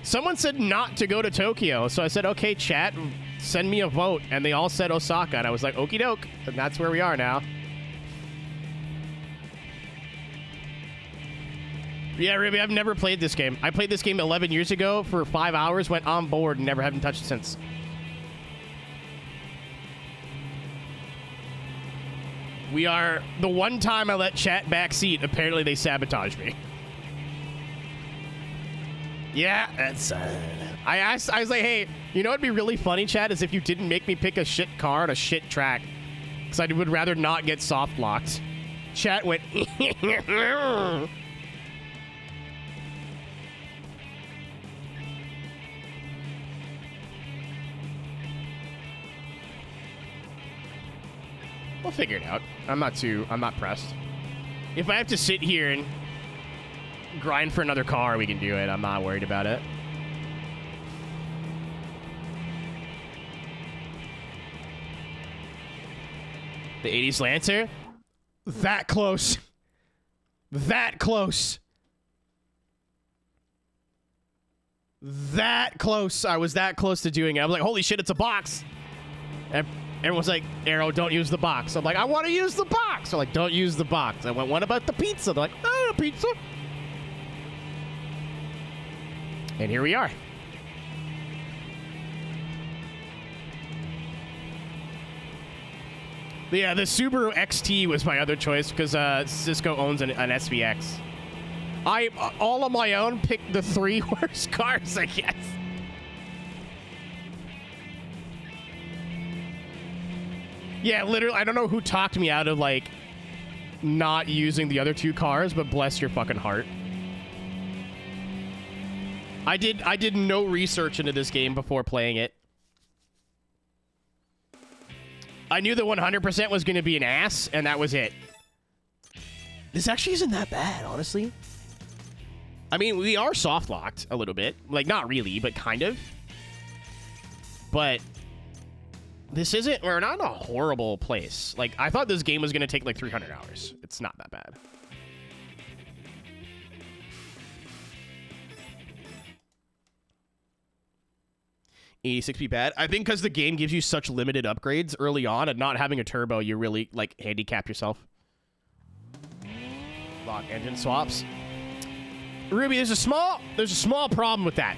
Someone said not to go to Tokyo, so I said, okay, chat, send me a vote, and they all said Osaka, and I was like, okie doke, and that's where we are now. Yeah, Ruby, I've never played this game. I played this game 11 years ago for 5 hours, went on board, and never haven't touched it since. We are... The one time I let chat backseat, apparently they sabotaged me. Yeah, that's... I was like, hey, you know what'd be really funny, chat, is if you didn't make me pick a shit car on a shit track. Because I would rather not get soft locked. Chat went... We'll figure it out. I'm not pressed. If I have to sit here and grind for another car, we can do it. I'm not worried about it. The 80s Lancer? That close. That close. That close. I was that close to doing it. I was like, holy shit, it's a box. And everyone's like, Aero, don't use the box. I'm like, I want to use the box. They're like, don't use the box. I went, what about the pizza? They're like, oh, pizza. And here we are. Yeah, the Subaru XT was my other choice because Cisco owns an SVX. I, all on my own, picked the 3 worst cars, I guess. Yeah, literally, I don't know who talked me out of, like, not using the other 2 cars, but bless your fucking heart. I did no research into this game before playing it. I knew that 100% was going to be an ass, and that was it. This actually isn't that bad, honestly. I mean, we are soft-locked a little bit. Like, not really, but kind of. But this isn't... We're not in a horrible place. Like, I thought this game was going to take, like, 300 hours. It's not that bad. $86 be bad. I think because the game gives you such limited upgrades early on, and not having a turbo, you really like handicap yourself. Lock engine swaps. Ruby, there's a small problem with that.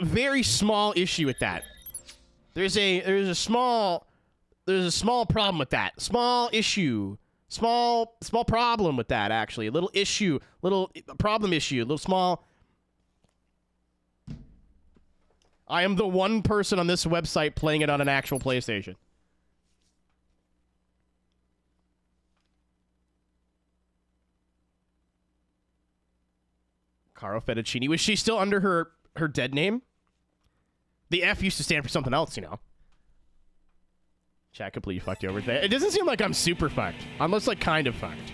Very small issue with that. There's a small problem with that. Small issue. Small problem with that, actually. A little issue. Little problem issue. A little small. I am the one person on this website playing it on an actual PlayStation. Caro Fettuccini. Was she still under her dead name? The F used to stand for something else, you know. Chat completely fucked you over today. It doesn't seem like I'm super fucked. I'm just like kind of fucked.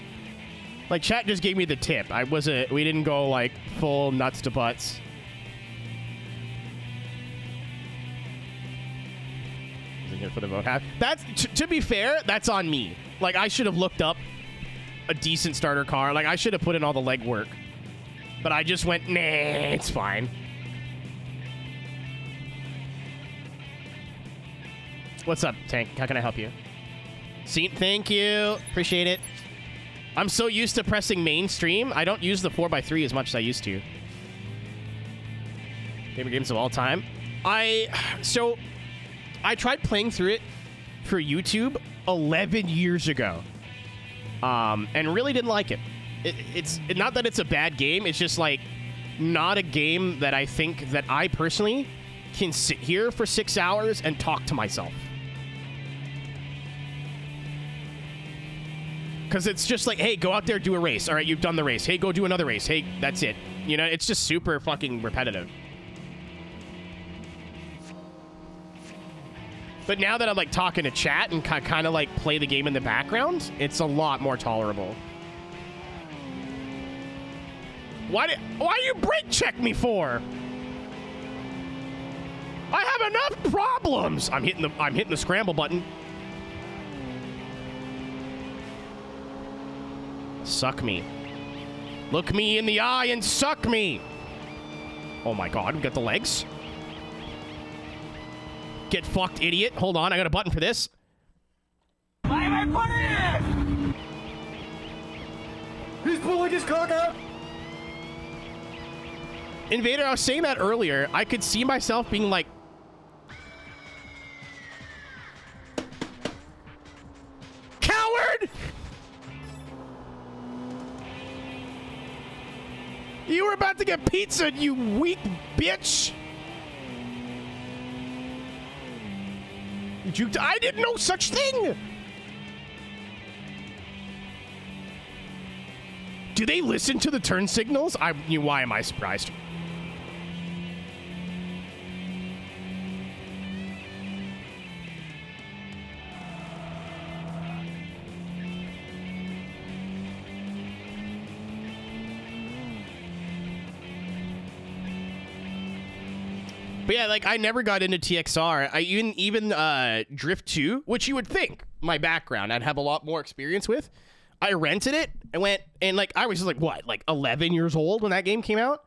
Like chat just gave me the tip. We didn't go like full nuts to butts. For the vote. That's to be fair, that's on me. Like, I should have looked up a decent starter car. Like, I should have put in all the legwork. But I just went, nah, it's fine. What's up, Tank? How can I help you? Thank you. Appreciate it. I'm so used to pressing mainstream, I don't use the 4x3 as much as I used to. Favorite games of all time? I tried playing through it for YouTube 11 years ago, and really didn't like it. It's not that it's a bad game. It's just like not a game that I think that I personally can sit here for 6 hours and talk to myself. Because it's just like, hey, go out there, do a race. All right, you've done the race. Hey, go do another race. Hey, that's it. You know, it's just super fucking repetitive. But now that I'm like talking to chat and kind of like play the game in the background, it's a lot more tolerable. Why you brake check me for? I have enough problems. I'm hitting the scramble button. Suck me. Look me in the eye and suck me. Oh my god, we got the legs. Get fucked, idiot. Hold on, I got a button for this. Why am I putting it? He's pulling his cock out. Invader, I was saying that earlier. I could see myself being like, coward! You were about to get pizza, you weak bitch! I didn't know such thing! Do they listen to the turn signals? Why am I surprised? But yeah, like I never got into TXR. I even Drift 2, which you would think my background I'd have a lot more experience with. I rented it and went and like I was just like what, like 11 years old when that game came out.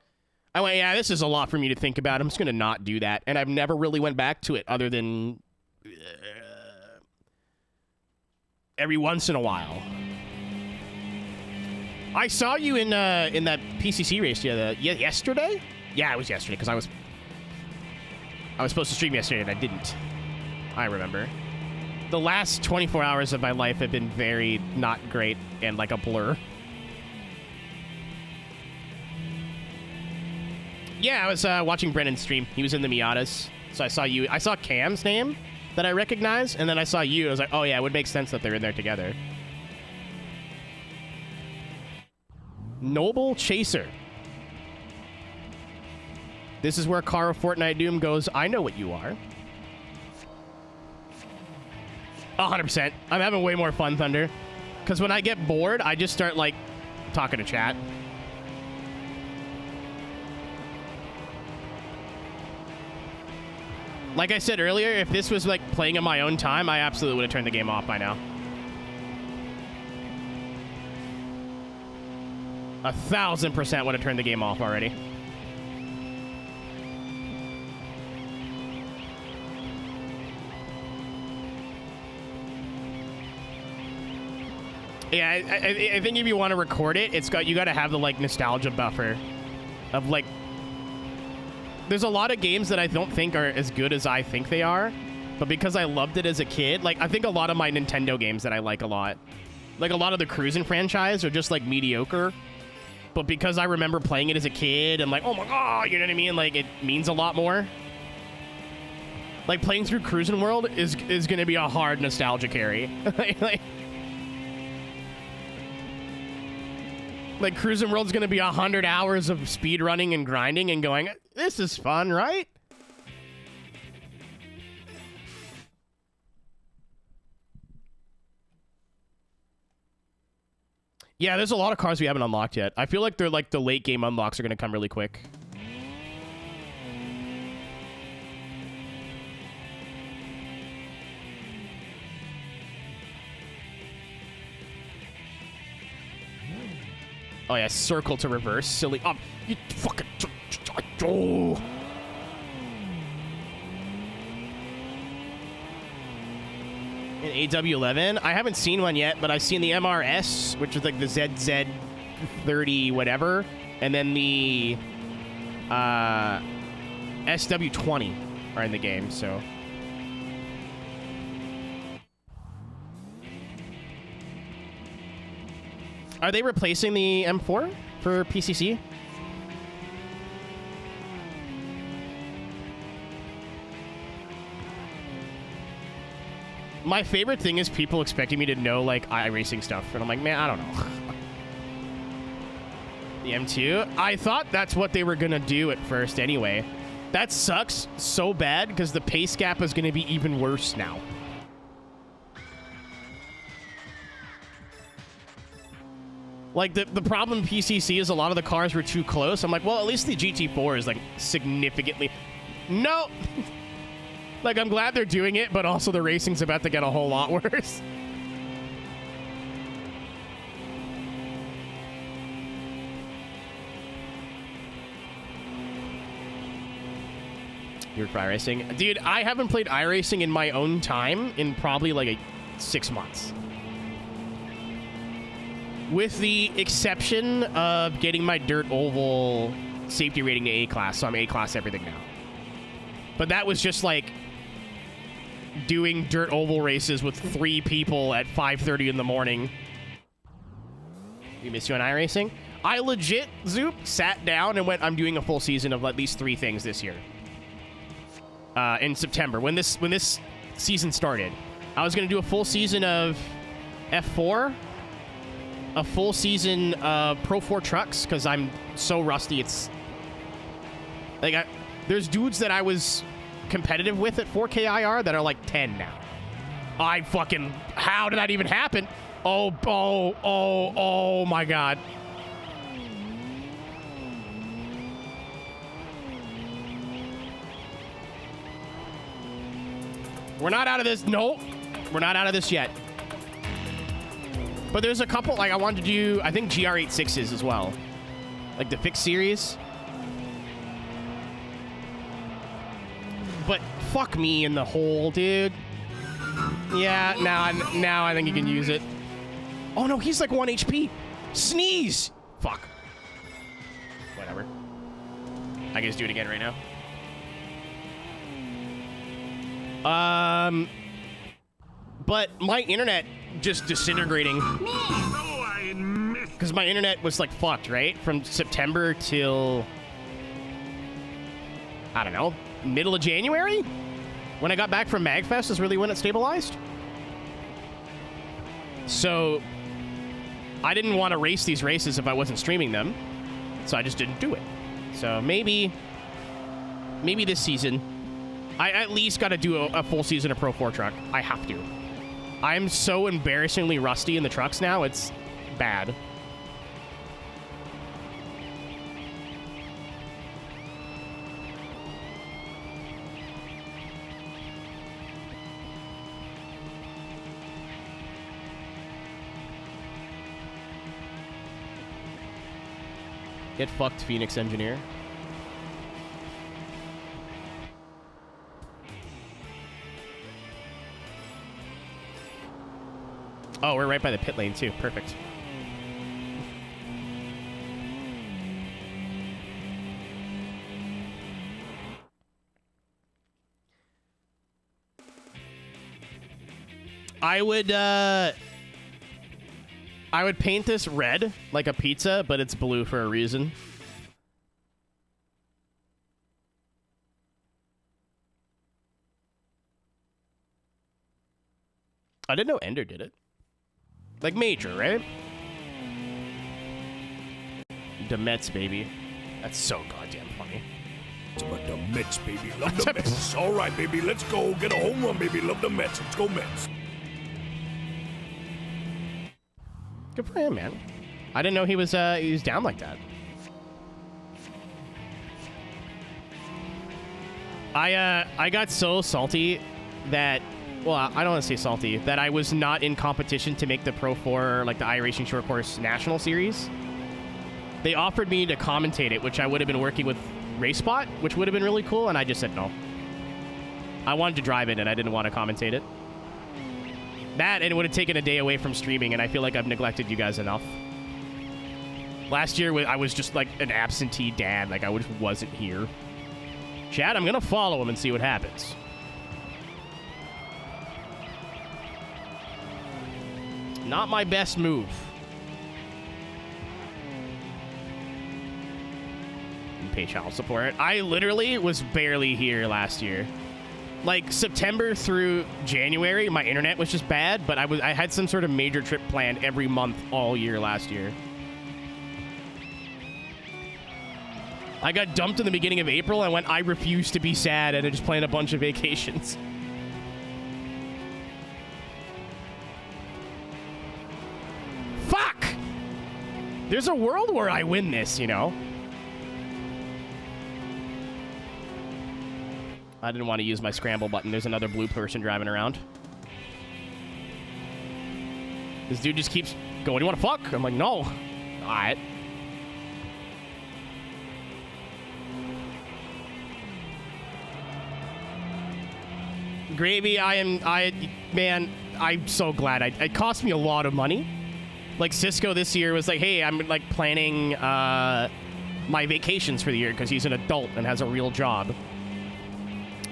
I went, yeah, this is a lot for me to think about. I'm just gonna not do that, and I've never really went back to it other than every once in a while. I saw you in that PCC race yesterday. Yeah, it was yesterday because I was supposed to stream yesterday and I didn't. I remember. The last 24 hours of my life have been very not great and like a blur. Yeah, I was watching Brennan stream. He was in the Miatas. So I saw you. I saw Cam's name that I recognized, and then I saw you. I was like, oh yeah, it would make sense that they're in there together. Noble Chaser. This is where Kara Fortnite Doom goes, I know what you are. 100%. I'm having way more fun, Thunder. Because when I get bored, I just start, like, talking to chat. Like I said earlier, if this was, like, playing in my own time, I absolutely would have turned the game off by now. 1000% would have turned the game off already. Yeah, I think if you want to record it, you got to have the like nostalgia buffer of like. There's a lot of games that I don't think are as good as I think they are, but because I loved it as a kid, like I think a lot of my Nintendo games that I like a lot, like a lot of the Cruisin' franchise are just like mediocre, but because I remember playing it as a kid and like, oh my god, you know what I mean? Like it means a lot more. Like playing through Cruisin' World is going to be a hard nostalgia carry. Like Cruisin' World's gonna be 100 hours of speed running and grinding and going, this is fun, right? Yeah, there's a lot of cars we haven't unlocked yet. I feel like they're like the late game unlocks are gonna come really quick. Oh yeah, circle to reverse. Silly. You fucking. Oh. An AW11? I haven't seen one yet, but I've seen the MRS, which is like the ZZ30 whatever, and then the SW20 are in the game, so. Are they replacing the M4 for PCC? My favorite thing is people expecting me to know, like, iRacing stuff. And I'm like, man, I don't know. The M2? I thought that's what they were going to do at first anyway. That sucks so bad because the pace gap is going to be even worse now. Like, the problem in PCC is a lot of the cars were too close. I'm like, well, at least the GT4 is, like, significantly... No! Like, I'm glad they're doing it, but also the racing's about to get a whole lot worse. You're for iRacing? Dude, I haven't played iRacing in my own time in probably, like, 6 months. With the exception of getting my dirt oval safety rating to A-class, so I'm A-class everything now. But that was just like doing dirt oval races with 3 people at 5:30 in the morning. We miss you on iRacing? I legit, Zoop, sat down and went, I'm doing a full season of at least 3 things this year. In September, when this season started. I was going to do a full season of F4, a full season of Pro 4 trucks, because I'm so rusty. It's like there's dudes that I was competitive with at 4KIR that are like 10 now. How did that even happen? Oh my God. We're not out of this. No, we're not out of this yet. But there's a couple, like I wanted to do, I think GR86s as well. Like the fixed series. But fuck me in the hole, dude. Yeah, now I think you can use it. Oh no, he's like 1 HP. Sneeze. Fuck. Whatever. I can just do it again right now. But my internet just disintegrating. Because my internet was like fucked, right? From September till, I don't know, middle of January? When I got back from MagFest is really when it stabilized. So I didn't want to race these races if I wasn't streaming them. So I just didn't do it. So maybe this season, I at least got to do a full season of Pro 4 truck. I have to. I'm so embarrassingly rusty in the trucks now. It's bad. Get fucked, Phoenix Engineer. Oh, we're right by the pit lane, too. Perfect. I would paint this red, like a pizza, but it's blue for a reason. I didn't know Ender did it. Like major, right? The Mets, baby. That's so goddamn funny. But the Mets, baby. Love the Mets. All right, baby. Let's go. Get a home run, baby. Love the Mets. Let's go, Mets. Good for him, man. I didn't know he was down like that. I got so salty that, well, I don't want to say salty, that I was not in competition to make the Pro 4, like the iRacing Short Course National Series. They offered me to commentate it, which I would have been working with RaceSpot, which would have been really cool, and I just said no. I wanted to drive it, and I didn't want to commentate it. That, and it would have taken a day away from streaming, and I feel like I've neglected you guys enough. Last year, I was just like an absentee dad. Like, I just wasn't here. Chad, I'm going to follow him and see what happens. Not my best move. Pay child support. I literally was barely here last year. like September through January, my internet was just bad, but I had some sort of major trip planned every month all year last year. I got dumped in the beginning of April. I went, I refuse to be sad, and I just planned a bunch of vacations. Fuck! There's a world where I win this, you know? I didn't want to use my scramble button. There's another blue person driving around. This dude just keeps going, you want to fuck? I'm like, no. All right. Gravy, man, I'm so glad. It cost me a lot of money. Like, Cisco this year was like, hey, I'm, like, planning my vacations for the year because he's an adult and has a real job.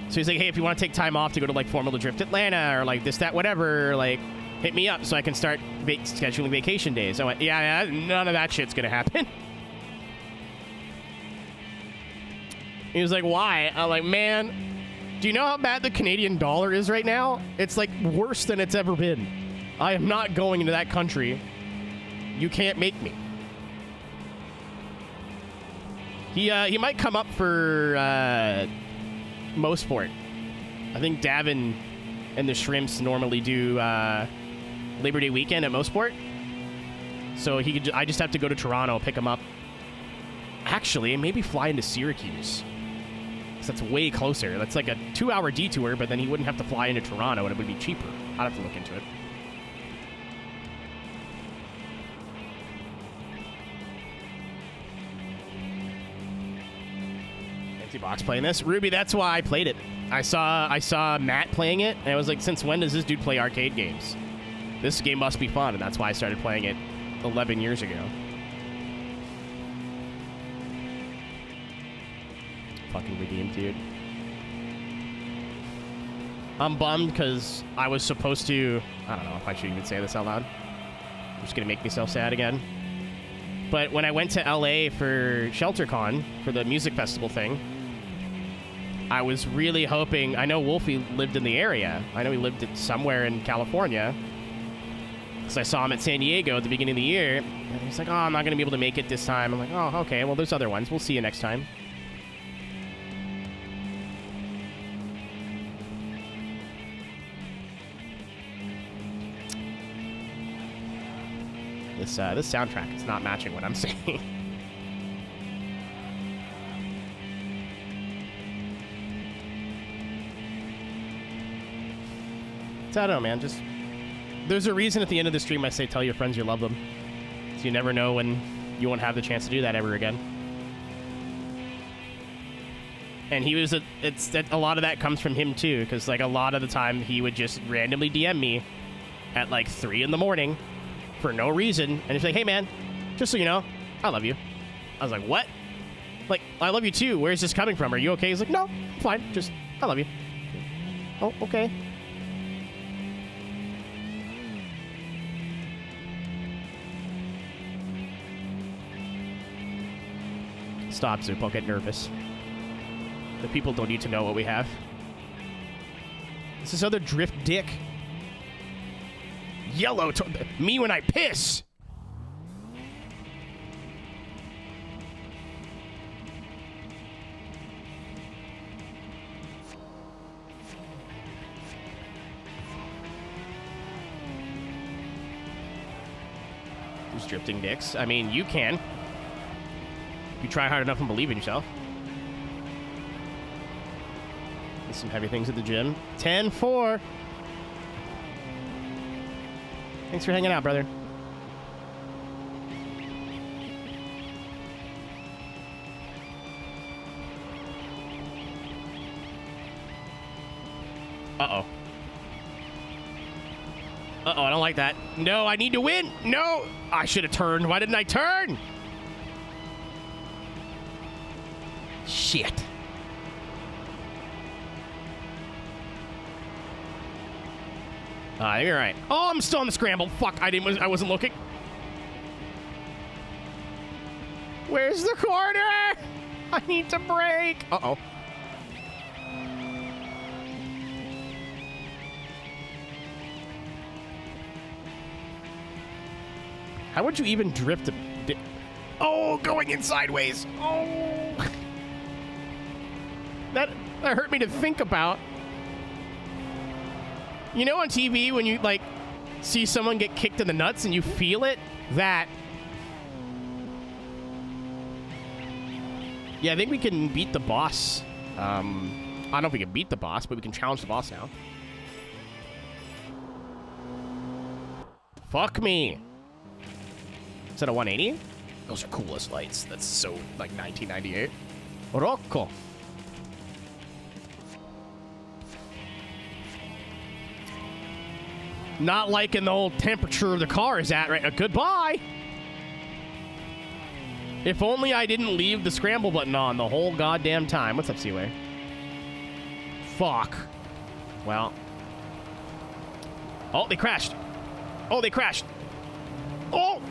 So he's like, hey, if you want to take time off to go to, like, Formula Drift Atlanta or, like, this, that, whatever, like, hit me up so I can start scheduling vacation days. I went, yeah, none of that shit's going to happen. He was like, why? I'm like, man, do you know how bad the Canadian dollar is right now? It's, like, worse than it's ever been. I am not going into that country. You can't make me. He might come up for Mosport. I think Davin and the Shrimps normally do Labor Day weekend at Mosport. So I just have to go to Toronto, pick him up. Actually, maybe fly into Syracuse. Because that's way closer. That's like a 2-hour detour, but then he wouldn't have to fly into Toronto and it would be cheaper. I'd have to look into it. Box playing this. Ruby, that's why I played it. I saw Matt playing it, and I was like, since when does this dude play arcade games? This game must be fun, and that's why I started playing it 11 years ago. Fucking redeemed, dude. I'm bummed because I was supposed to... I don't know if I should even say this out loud. I'm just going to make myself sad again. But when I went to LA for ShelterCon, for the music festival thing, I was really hoping... I know Wolfie lived in the area. I know he lived somewhere in California. Because I saw him at San Diego at the beginning of the year. And he's like, oh, I'm not going to be able to make it this time. I'm like, oh, okay. Well, there's other ones. We'll see you next time. This soundtrack is not matching what I'm saying. I don't know, man. Just there's a reason at the end of the stream I say tell your friends you love them. So you never know when you won't have the chance to do that ever again. And he was a lot of that comes from him too, because like a lot of the time he would just randomly DM me at like 3 in the morning for no reason, and he's like, hey man, just so you know, I love you. I was like, what? Like, I love you too. Where's this coming from? Are you okay? He's like, no, I'm fine. Just, I love you. Oh, okay. Stop, Zoop. I'll get nervous. The people don't need to know what we have. This is other drift dick. Yellow. Me when I piss. Who's drifting dicks? I mean, you can. You try hard enough and believe in yourself. There's some heavy things at the gym. 10-4. Thanks for hanging out, brother. Uh-oh. Uh-oh, I don't like that. No, I need to win. No! I should have turned. Why didn't I turn? Shit. You're right. Oh, I'm still on the scramble. Fuck, I wasn't looking. Where's the corner? I need to brake. Uh-oh. How would you even drift oh, going in sideways. Oh. That hurt me to think about. You know on TV when you, like, see someone get kicked in the nuts and you feel it? That. Yeah, I think we can beat the boss. I don't know if we can beat the boss, but we can challenge the boss now. Fuck me. Is that a 180? Those are coolest lights. That's so, like, 1998. Rocco. Not liking the whole temperature of the car is at right. Goodbye. If only I didn't leave the scramble button on the whole goddamn time. What's up, Seaway? Fuck. Well. Oh, they crashed. Oh, they crashed. Oh!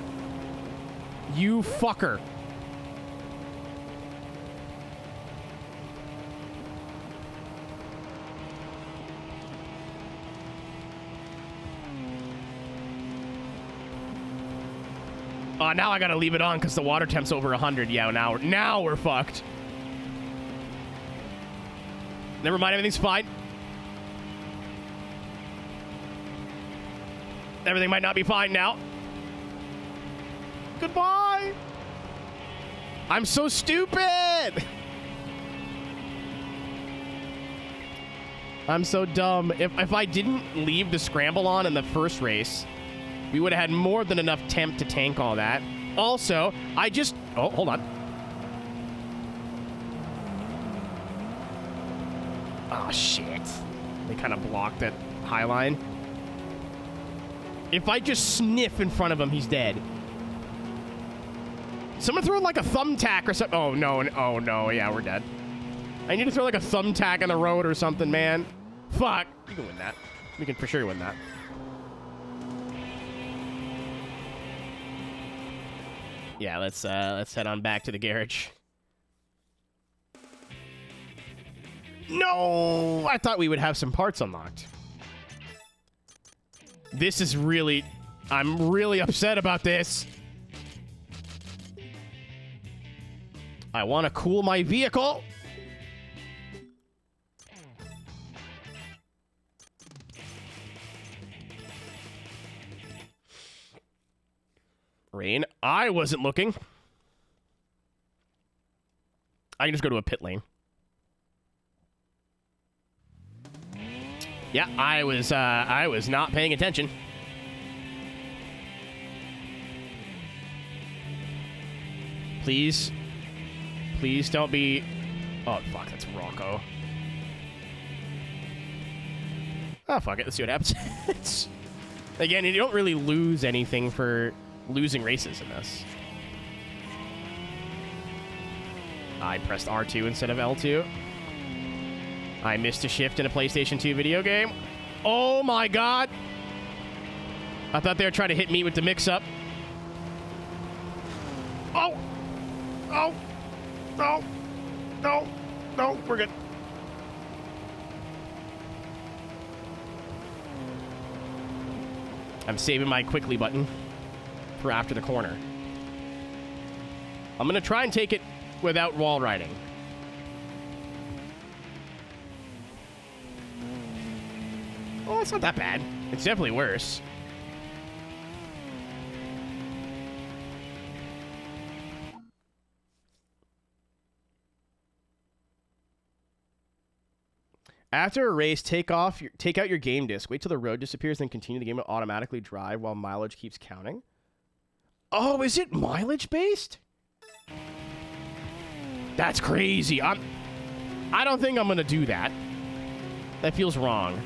You fucker. Now I gotta leave it on because the water temp's over 100. Yeah, now we're fucked. Never mind, everything's fine. Everything might not be fine now. Goodbye. I'm so stupid. I'm so dumb. If I didn't leave the scramble on in the first race, we would have had more than enough temp to tank all that. Also, I just... Oh, hold on. Oh, shit. They kind of blocked that high line. If I just sniff in front of him, he's dead. Someone throw like a thumbtack or something. Oh, no. Oh, no. Yeah, we're dead. I need to throw like a thumbtack on the road or something, man. Fuck. You can win that. We can for sure win that. Yeah, let's head on back to the garage. No! I thought we would have some parts unlocked. This is really... I'm really upset about this. I want to cool my vehicle. Rain. I wasn't looking. I can just go to a pit lane. Yeah, I was not paying attention. Please. Please don't be... Oh, fuck, that's Rocco. Oh, fuck it. Let's see what happens. Again, you don't really lose anything for losing races in this. I pressed R2 instead of L2. I missed a shift in a PlayStation 2 video game. Oh my god! I thought they were trying to hit me with the mix-up. Oh! Oh! No! No! No! We're good. I'm saving my quickly button for after the corner. I'm gonna try and take it without wall riding. Oh, it's not that bad. It's definitely worse. After a race, take out your game disc. Wait till the road disappears, then continue the game to automatically drive while mileage keeps counting. Oh, is it mileage based? That's crazy. I don't think I'm gonna do that. That feels wrong.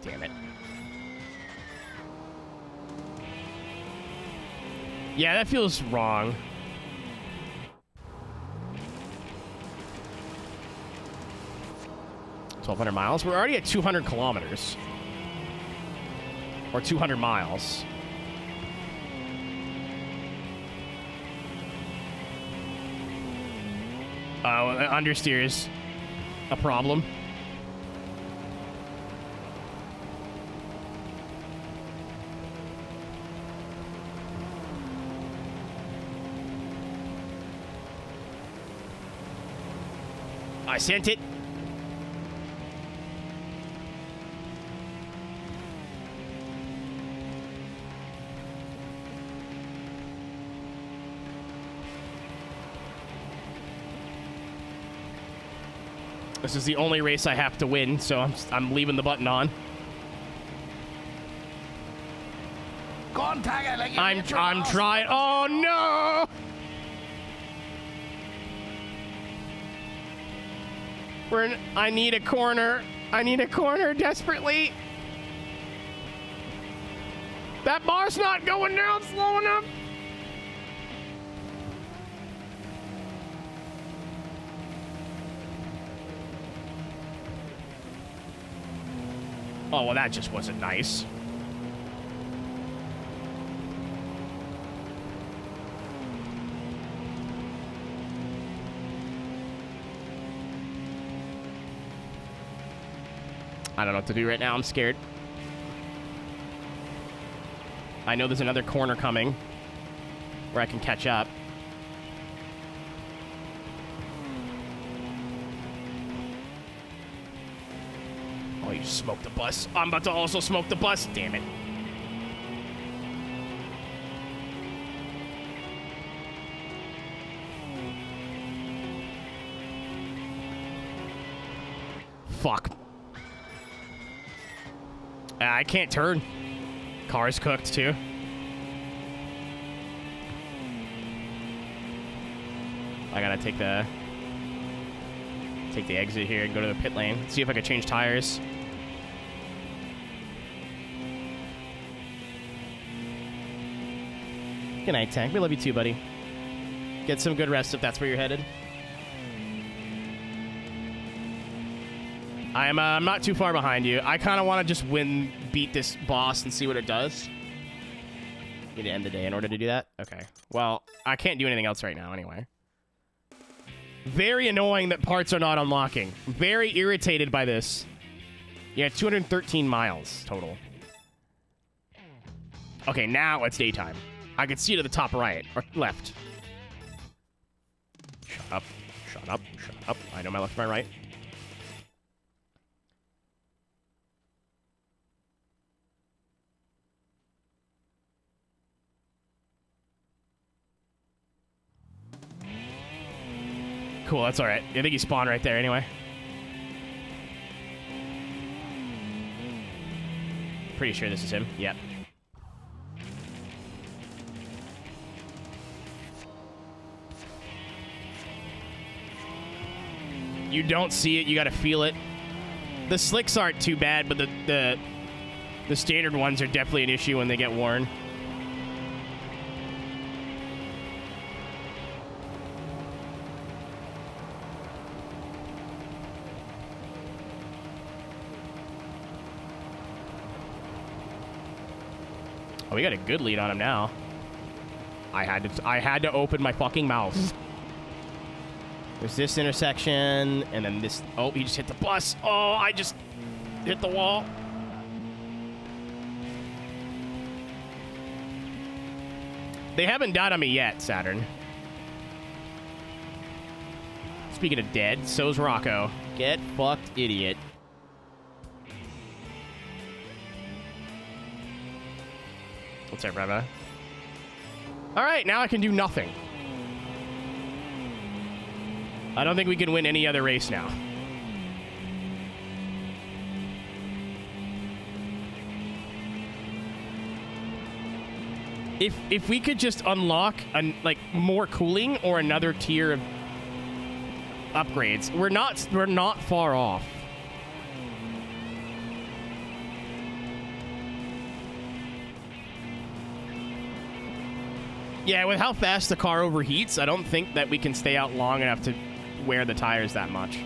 Damn it. Yeah, that feels wrong. 1,200 miles? We're already at 200 kilometers. Or 200 miles. Oh, understeer is a problem. I sent it. This is the only race I have to win, so I'm leaving the button on. Go on, Tiger. Like I'm trying. Oh no! I need a corner. I need a corner desperately. That bar's not going down slow enough. Oh, well, that just wasn't nice. I don't know what to do right now. I'm scared. I know there's another corner coming where I can catch up. Oh, you smoked the bus. I'm about to also smoke the bus. Damn it. Fuck. I can't turn. Car's cooked too. I gotta take the exit here and go to the pit lane. See if I can change tires. Good night, Tank. We love you too, buddy. Get some good rest if that's where you're headed. I'm not too far behind you. I kind of want to just beat this boss and see what it does. Need to end the day in order to do that? Okay. Well, I can't do anything else right now anyway. Very annoying that parts are not unlocking. Very irritated by this. Yeah, 213 miles total. Okay, now it's daytime. I can see to the top right or left. Shut up. Shut up. Shut up. I know my left and my right. Cool, that's alright. I think he spawned right there anyway. Pretty sure this is him. Yep. You don't see it, you gotta feel it. The slicks aren't too bad, but the standard ones are definitely an issue when they get worn. Oh, we got a good lead on him now. I had to open my fucking mouth. There's this intersection, and then this. Oh, he just hit the bus. Oh, I just hit the wall. They haven't died on me yet, Saturn. Speaking of dead, so's Rocco. Get fucked, idiot. What's up, brother? All right, now I can do nothing. I don't think we can win any other race now. If we could just unlock like more cooling or another tier of upgrades, we're not far off. Yeah, with how fast the car overheats, I don't think that we can stay out long enough to wear the tires that much.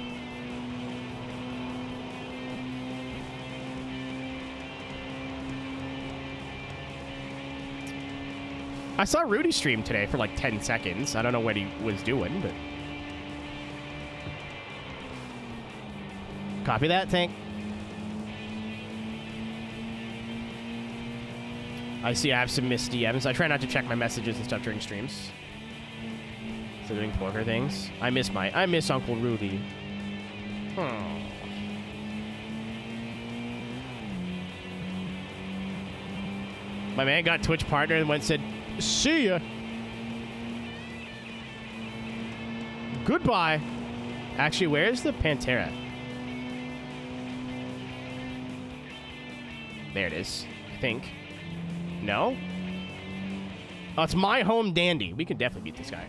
I saw Rudy stream today for like 10 seconds. I don't know what he was doing, but... Copy that, Tank. I see I have some missed DMs. I try not to check my messages and stuff during streams. So doing poker things. I miss Uncle Rudy. My man got Twitch partner and went and said, "See ya. Goodbye." Actually, where's the Pantera? There it is, I think. No? Oh, it's my home dandy. We can definitely beat this guy.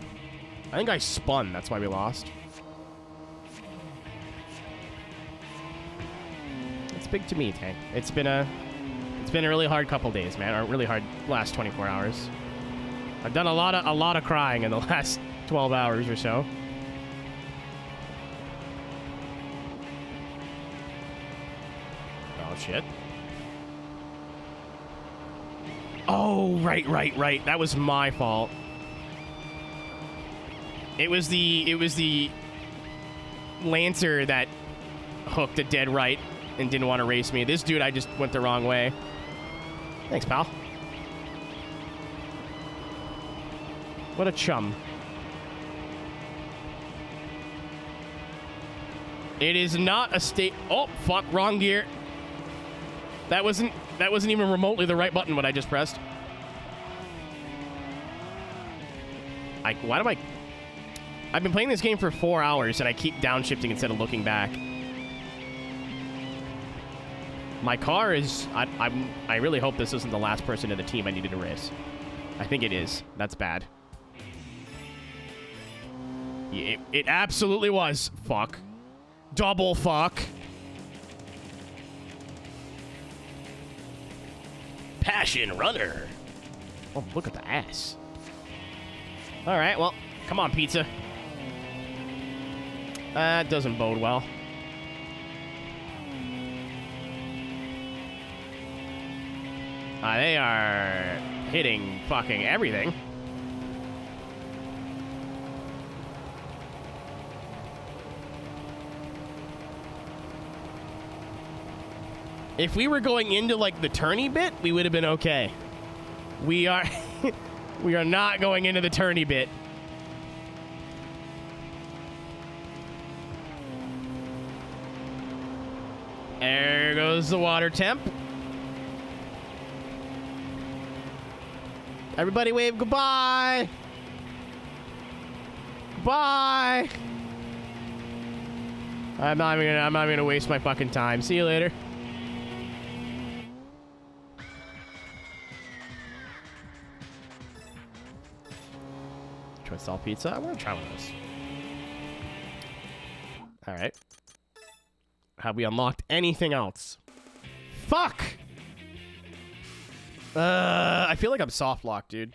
I think I spun. That's why we lost. It's big to me, Tank. It's been a really hard couple days, man. Or really hard last 24 hours. I've done a lot of crying in the last 12 hours or so. Oh shit. Oh, right. That was my fault. It was the Lancer that hooked a dead right and didn't want to race me. This dude, I just went the wrong way. Thanks, pal. What a chum. It is not a state. Oh, fuck, wrong gear. That wasn't even remotely the right button what I just pressed. I've been playing this game for 4 hours and I keep downshifting instead of looking back. My car is... I really hope this isn't the last person in the team I needed to race. I think it is. That's bad. It absolutely was. Fuck. Double fuck. Passion runner. Oh, look at the ass. All right, well, come on, pizza. That doesn't bode well. They are hitting fucking everything. If we were going into, like, the turny bit, we would have been okay. We are... we are not going into the turny bit. There goes the water temp. Everybody wave goodbye. Bye. I'm not even gonna waste my fucking time. See you later. Twist all pizza. I want to try one of those. All right. Have we unlocked anything else? Fuck. I feel like I'm soft locked, dude.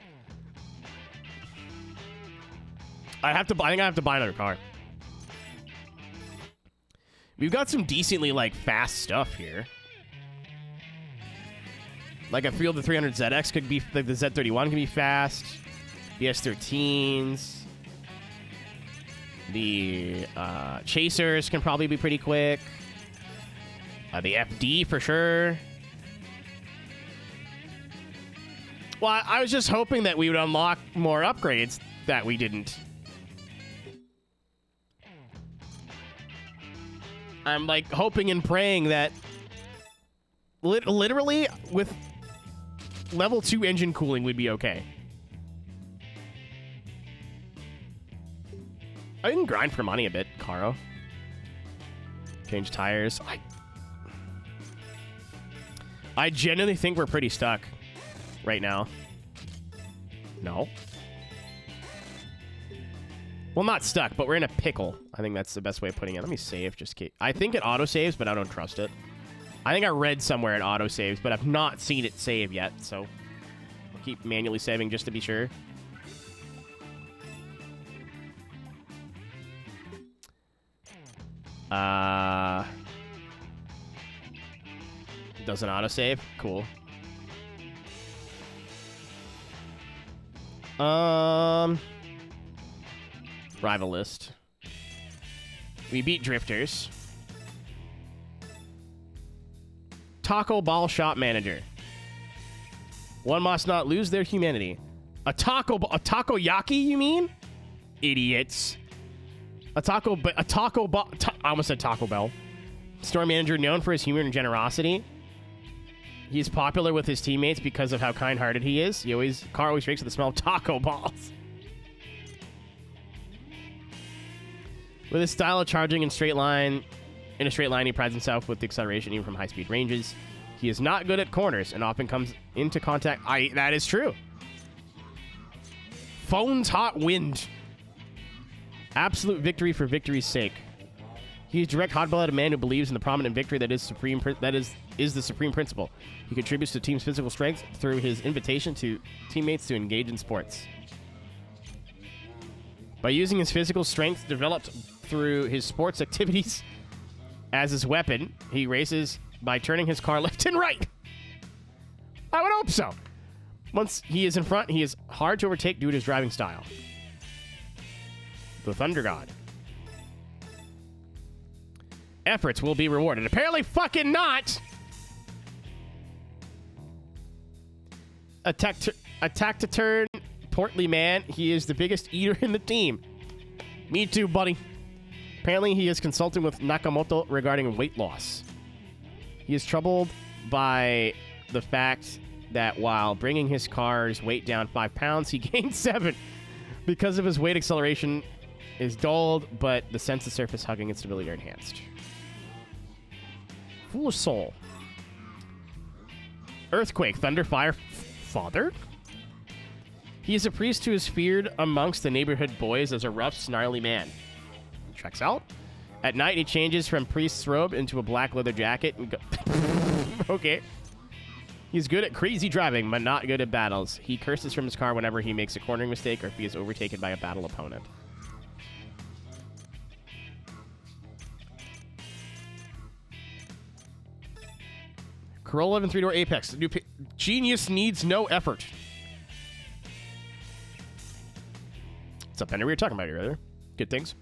I think I have to buy another car. We've got some decently, like, fast stuff here. Like, I feel the 300ZX could be, like, the Z31 can be fast. The S13s. The Chasers can probably be pretty quick. The FD for sure. Well, I was just hoping that we would unlock more upgrades that we didn't. I'm like hoping and praying that literally with level 2 engine cooling would be okay. I can grind for money a bit, Caro. Change tires. I genuinely think we're pretty stuck right now. No. Well, not stuck, but we're in a pickle. I think that's the best way of putting it. Let me save, just keep. I think it auto-saves, but I don't trust it. I think I read somewhere it auto-saves, but I've not seen it save yet, so I'll keep manually saving just to be sure. Doesn't autosave? Cool. Rival list. We beat Drifters. Taco Ball Shop Manager. One must not lose their humanity. A takoyaki, you mean? Idiots. I almost said Taco Bell. Store manager known for his humor and generosity. He's popular with his teammates because of how kind-hearted he is. Car always drinks with the smell of taco balls. With his style of charging in a straight line, he prides himself with the acceleration even from high-speed ranges. He is not good at corners and often comes into contact. That is true. Phone's hot wind. Absolute victory for victory's sake. He is direct, hot-blooded man who believes in the prominent victory that is the supreme principle. He contributes to the team's physical strength through his invitation to teammates to engage in sports. By using his physical strength developed through his sports activities as his weapon, he races by turning his car left and right. I would hope so. Once he is in front, he is hard to overtake due to his driving style. The Thunder God. Efforts will be rewarded. Apparently fucking not! Attack to turn, portly man. He is the biggest eater in the team. Me too, buddy. Apparently he is consulting with Nakamoto regarding weight loss. He is troubled by the fact that while bringing his car's weight down 5 pounds, he gained 7. Because of his weight, acceleration is dulled, but the sense of surface hugging and stability are enhanced. Foolish soul. Earthquake, thunder, fire, father? He is a priest who is feared amongst the neighborhood boys as a rough, snarly man. Checks out. At night, he changes from priest's robe into a black leather jacket and okay. He's good at crazy driving, but not good at battles. He curses from his car whenever he makes a cornering mistake or if he is overtaken by a battle opponent. Corolla and 3-door Apex. Genius needs no effort. What's up, Henry? We were talking about it earlier. Good things.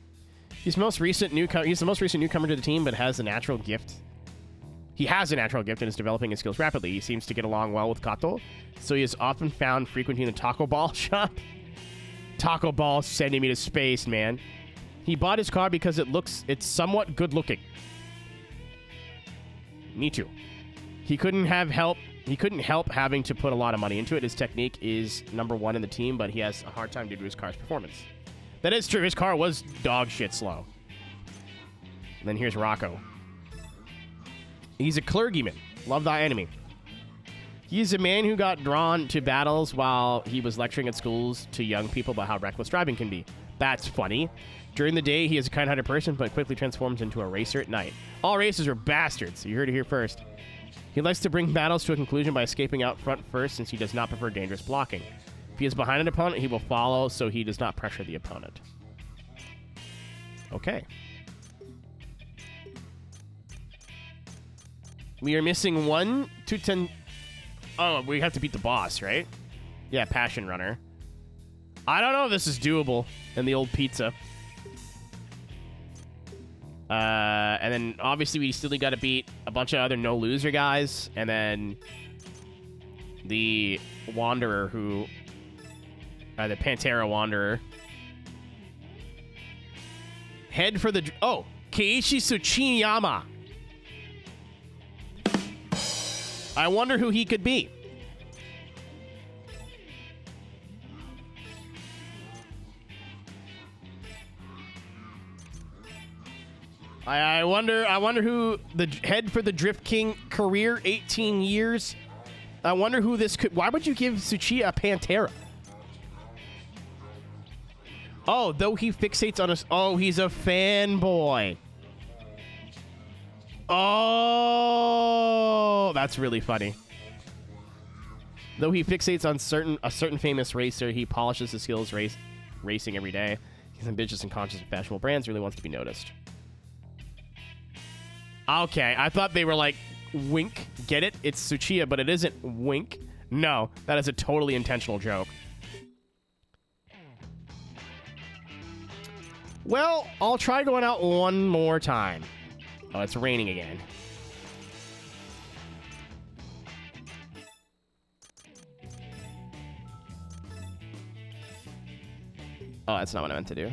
He's the most recent newcomer to the team, but has a natural gift. He has a natural gift and is developing his skills rapidly. He seems to get along well with Kato, so he is often found frequenting the Taco Ball shop. Taco Ball sending me to space, man. He bought his car because it's somewhat good looking. Me too. He couldn't help having to put a lot of money into it. His technique is #1 in the team, but he has a hard time due to his car's performance. That is true. His car was dog shit slow. And then here's Rocco. He's a clergyman. Love thy enemy. He's a man who got drawn to battles while he was lecturing at schools to young people about how reckless driving can be. That's funny. During the day, he is a kind-hearted person, but quickly transforms into a racer at night. All racers are bastards. You heard it here first. He likes to bring battles to a conclusion by escaping out front first, since he does not prefer dangerous blocking. If he is behind an opponent, he will follow, so he does not pressure the opponent. Okay. We are missing 1 to 10. Oh, we have to beat the boss, right? Yeah, Passion Runner. I don't know if this is doable in the old pizza. And then obviously we still got to beat a bunch of other no loser guys, and then the Wanderer who, the Pantera Wanderer. Head for the Keiichi Tsuchiyama. I wonder who he could be. I wonder who the head for the Drift King career, 18 years. I wonder who this could... Why would you give Tsuchiya a Pantera? Oh, though he fixates on us... Oh, he's a fanboy. Oh, that's really funny. Though he fixates on a certain famous racer, he polishes his skills racing every day. He's ambitious and conscious of fashionable brands, really wants to be noticed. Okay, I thought they were like, wink, get it? It's Tsuchiya, but it isn't wink. No, that is a totally intentional joke. Well, I'll try going out one more time. Oh, it's raining again. Oh, that's not what I meant to do.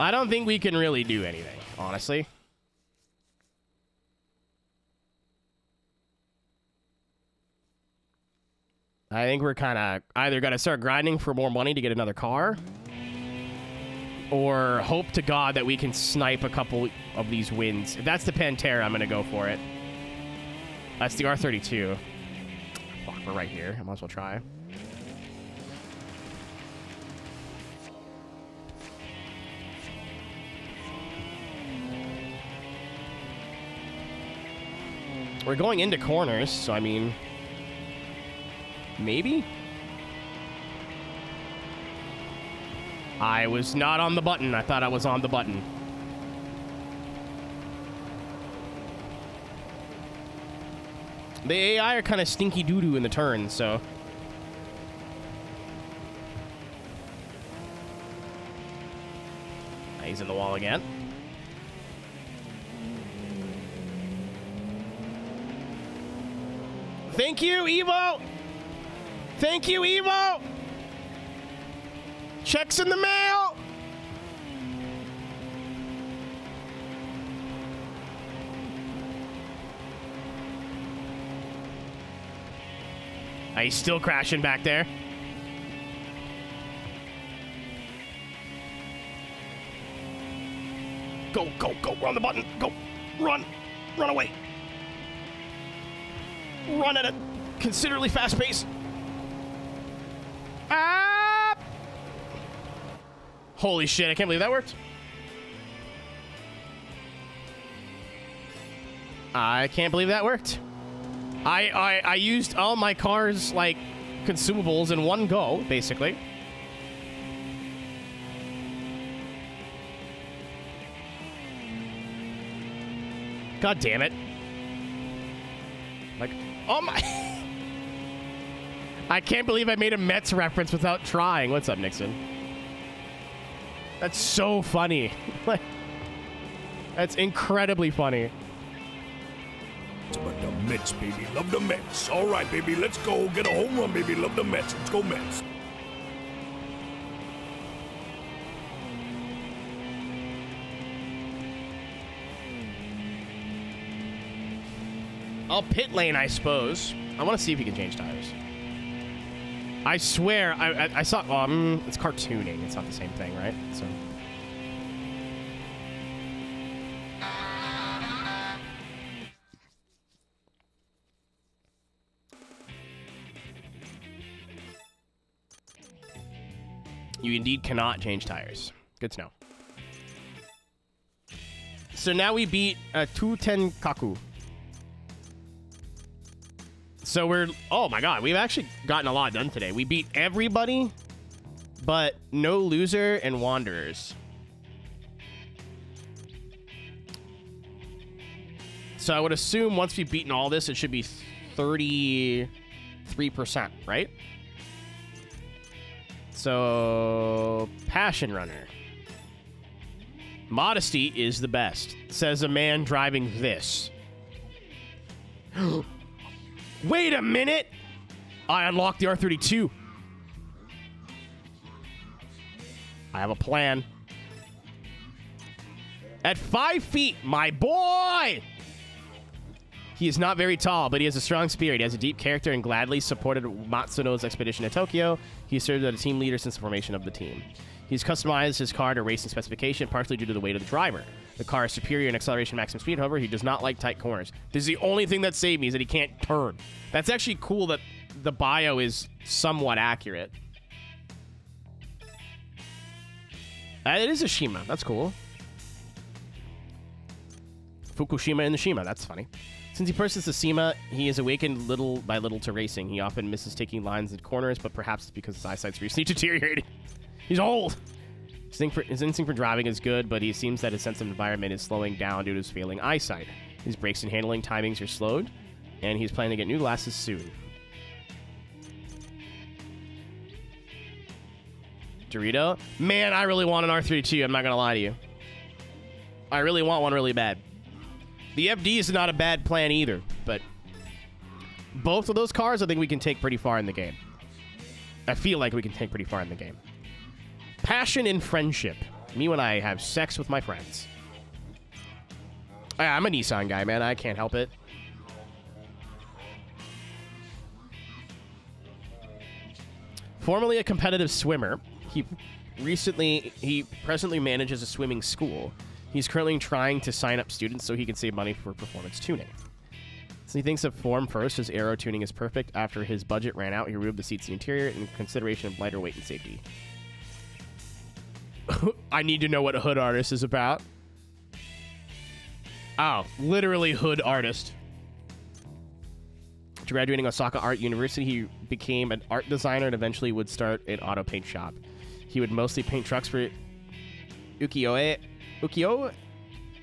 I don't think we can really do anything, honestly. I think we're kind of either got to start grinding for more money to get another car, or hope to God that we can snipe a couple of these wins. If that's the Pantera, I'm going to go for it. That's the R32. Fuck, we're right here. I might as well try. We're going into corners, so I mean, maybe? I was not on the button. I thought I was on the button. The AI are kind of stinky doo-doo in the turns, so. He's in the wall again. Thank you, Evo! Thank you, Evo! Checks in the mail! He's still crashing back there. Go, go, go. Run the button. Go. Run. Run away. Run at a considerably fast pace. Ah! Holy shit, I can't believe that worked. I can't believe that worked. I used all my car's, like, consumables in one go, basically. God damn it. Like, oh my... I can't believe I made a Mets reference without trying. What's up, Nixon? That's so funny. That's incredibly funny. But the Mets, baby. Love the Mets. All right, baby. Let's go. Get a home run, baby. Love the Mets. Let's go, Mets. I'll pit lane, I suppose. I want to see if he can change tires. I swear, I saw... it's cartooning. It's not the same thing, right? So... You indeed cannot change tires. Good to know. So now we beat 210 Kaku. So we're... Oh my god, we've actually gotten a lot done today. We beat everybody, but no loser and wanderers. So I would assume once we've beaten all this, it should be 33%, right? So, Passion Runner. Modesty is the best, says a man driving this. Wait a minute! I unlocked the R32. I have a plan. At 5 feet, my boy! He is not very tall, but he has a strong spirit. He has a deep character and gladly supported Matsuno's expedition to Tokyo. He served as a team leader since the formation of the team. He's customized his car to racing specification, partially due to the weight of the driver. The car is superior in acceleration maximum speed, however, he does not like tight corners. This is the only thing that saved me, is that he can't turn. That's actually cool that the bio is somewhat accurate. It is a Shima. That's cool. Fukushima in the Shima. That's funny. Since he purchased the SEMA, he is awakened little by little to racing. He often misses taking lines in corners, but perhaps it's because his eyesight's recently deteriorated. He's old! His instinct for driving is good, but he seems that his sense of environment is slowing down due to his failing eyesight. His brakes and handling timings are slowed, and he's planning to get new glasses soon. Dorito? Man, I really want an R32, I'm not gonna lie to you. I really want one really bad. The FD is not a bad plan either, but both of those cars I think we can take pretty far in the game. I feel like we can take pretty far in the game. Passion and friendship. Me when I have sex with my friends. I'm a Nissan guy, man. I can't help it. Formerly a competitive swimmer, he presently manages a swimming school. He's currently trying to sign up students so he can save money for performance tuning. So he thinks of form first, his aero tuning is perfect. After his budget ran out, he removed the seats and interior in consideration of lighter weight and safety. I need to know what a hood artist is about. Oh, literally hood artist. After graduating Osaka Art University, he became an art designer and eventually would start an auto paint shop. He would mostly paint trucks for ukiyo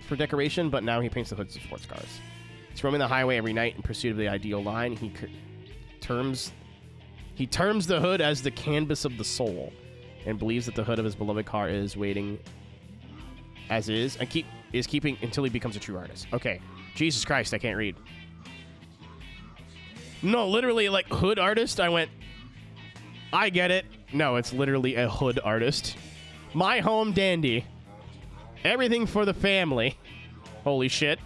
for decoration, but now he paints the hoods of sports cars. He's roaming the highway every night in pursuit of the ideal line. He terms the hood as the canvas of the soul, and believes that the hood of his beloved car is waiting as is, and keeping until he becomes a true artist. Okay, Jesus Christ, I can't read. No, literally, like, hood artist. I went, I get it. No, it's literally a hood artist. My home dandy. Everything for the family. Holy shit.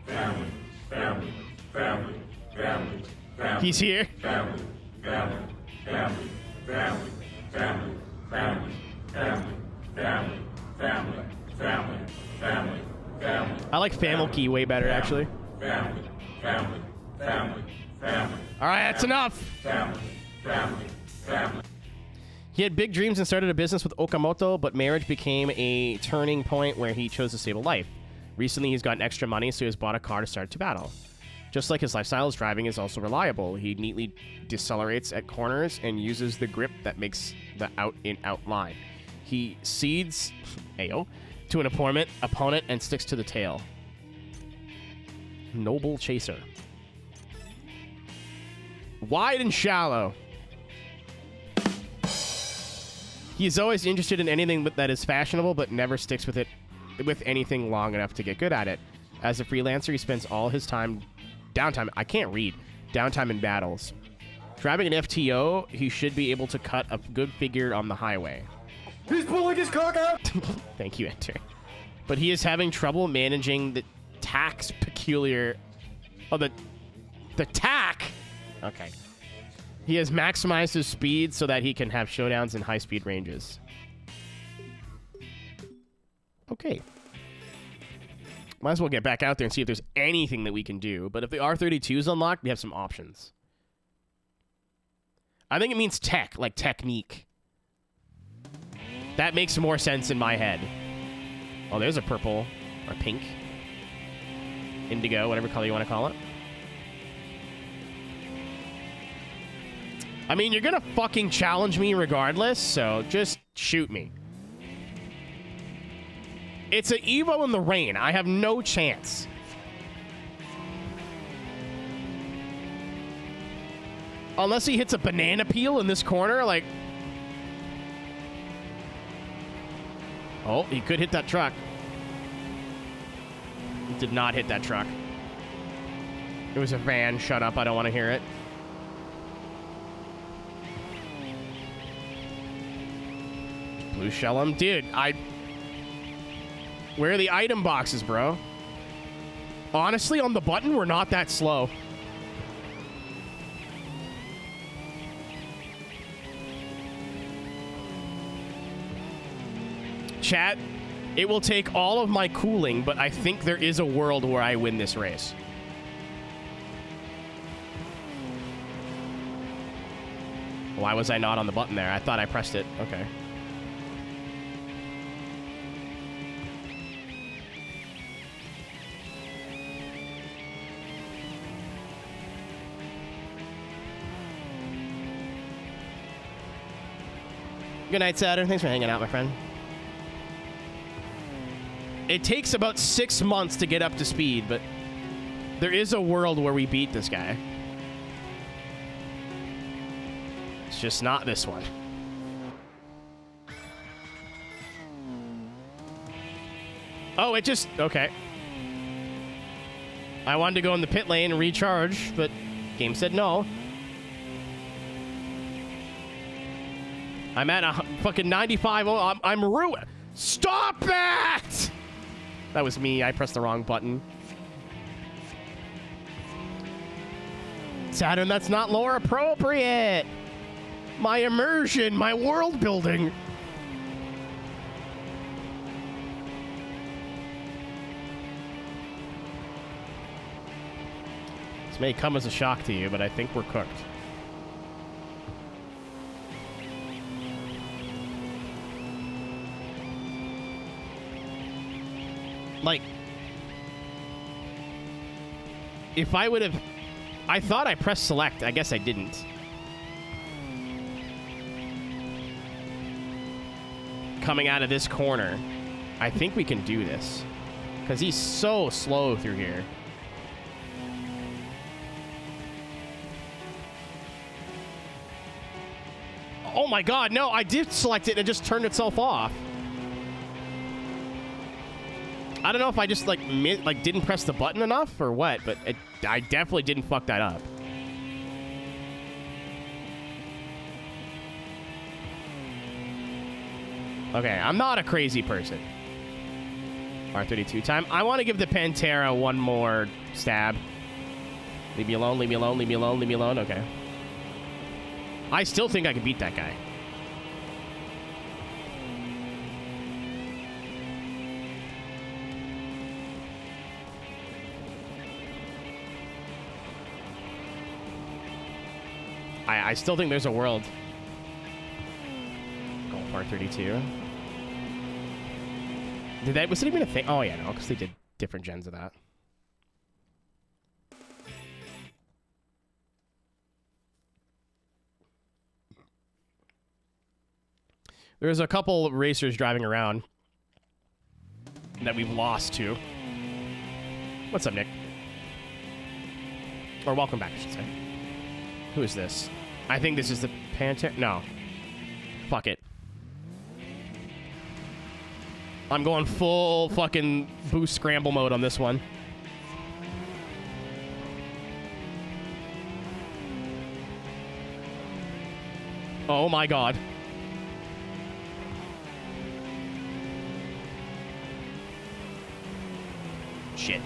Family, family, family, family, family. He's here. Family, family, family, family, family, family, family, family, family, family, family, family. I like Family Key way better, actually. Family, family, family, family. All right, that's enough. Family, family, family. He had big dreams and started a business with Okamoto, but marriage became a turning point where he chose a stable life. Recently, he's gotten extra money, so he has bought a car to start to battle. Just like his lifestyle, his driving is also reliable. He neatly decelerates at corners and uses the grip that makes the out-in-out line. He cedes to an opponent and sticks to the tail. Noble chaser. Wide and shallow. He is always interested in anything that is fashionable, but never sticks with anything long enough to get good at it. As a freelancer, he spends all his downtime in battles. Driving an FTO, he should be able to cut a good figure on the highway. He's pulling his cock out! Thank you, Enter. But he is having trouble managing the tack peculiar... Oh, the tack! Okay. He has maximized his speed so that he can have showdowns in high-speed ranges. Okay. Might as well get back out there and see if there's anything that we can do. But if the R32 is unlocked, we have some options. I think it means tech, like technique. That makes more sense in my head. Oh, there's a purple or pink. Indigo, whatever color you want to call it. I mean, you're gonna fucking challenge me regardless, so just shoot me. It's an Evo in the rain. I have no chance. Unless he hits a banana peel in this corner, like... Oh, he could hit that truck. He did not hit that truck. It was a van. Shut up. I don't want to hear it. Blue shell him. Dude, where are the item boxes, bro? Honestly, on the button, we're not that slow. Chat, it will take all of my cooling, but I think there is a world where I win this race. Why was I not on the button there? I thought I pressed it. Okay. Good night, Saturn. Thanks for hanging out, my friend. It takes about 6 months to get up to speed, but there is a world where we beat this guy. It's just not this one. Oh, it just... Okay. I wanted to go in the pit lane and recharge, but game said no. I'm at a fucking 95. Oh, I'm ruined. Stop that! That was me. I pressed the wrong button. Saturn, that's not lore appropriate. My immersion, my world building. This may come as a shock to you, but I think we're cooked. Like, if I would have... I thought I pressed select. I guess I didn't. Coming out of this corner. I think we can do this. Because he's so slow through here. Oh my god, no, I did select it and it just turned itself off. I don't know if I just, like, didn't press the button enough or what, but I definitely didn't fuck that up. Okay, I'm not a crazy person. R32 time. I want to give the Pantera one more stab. Leave me alone, leave me alone, leave me alone, leave me alone. Okay. I still think I can beat that guy. I still think there's a world. Golf Part 32. Was it even a thing? Oh, yeah, no, because they did different gens of that. There's a couple racers driving around that we've lost to. What's up, Nick? Or welcome back, I should say. Who is this? I think this is the Panther. No. Fuck it. I'm going full fucking boost scramble mode on this one. Oh my god. Shit.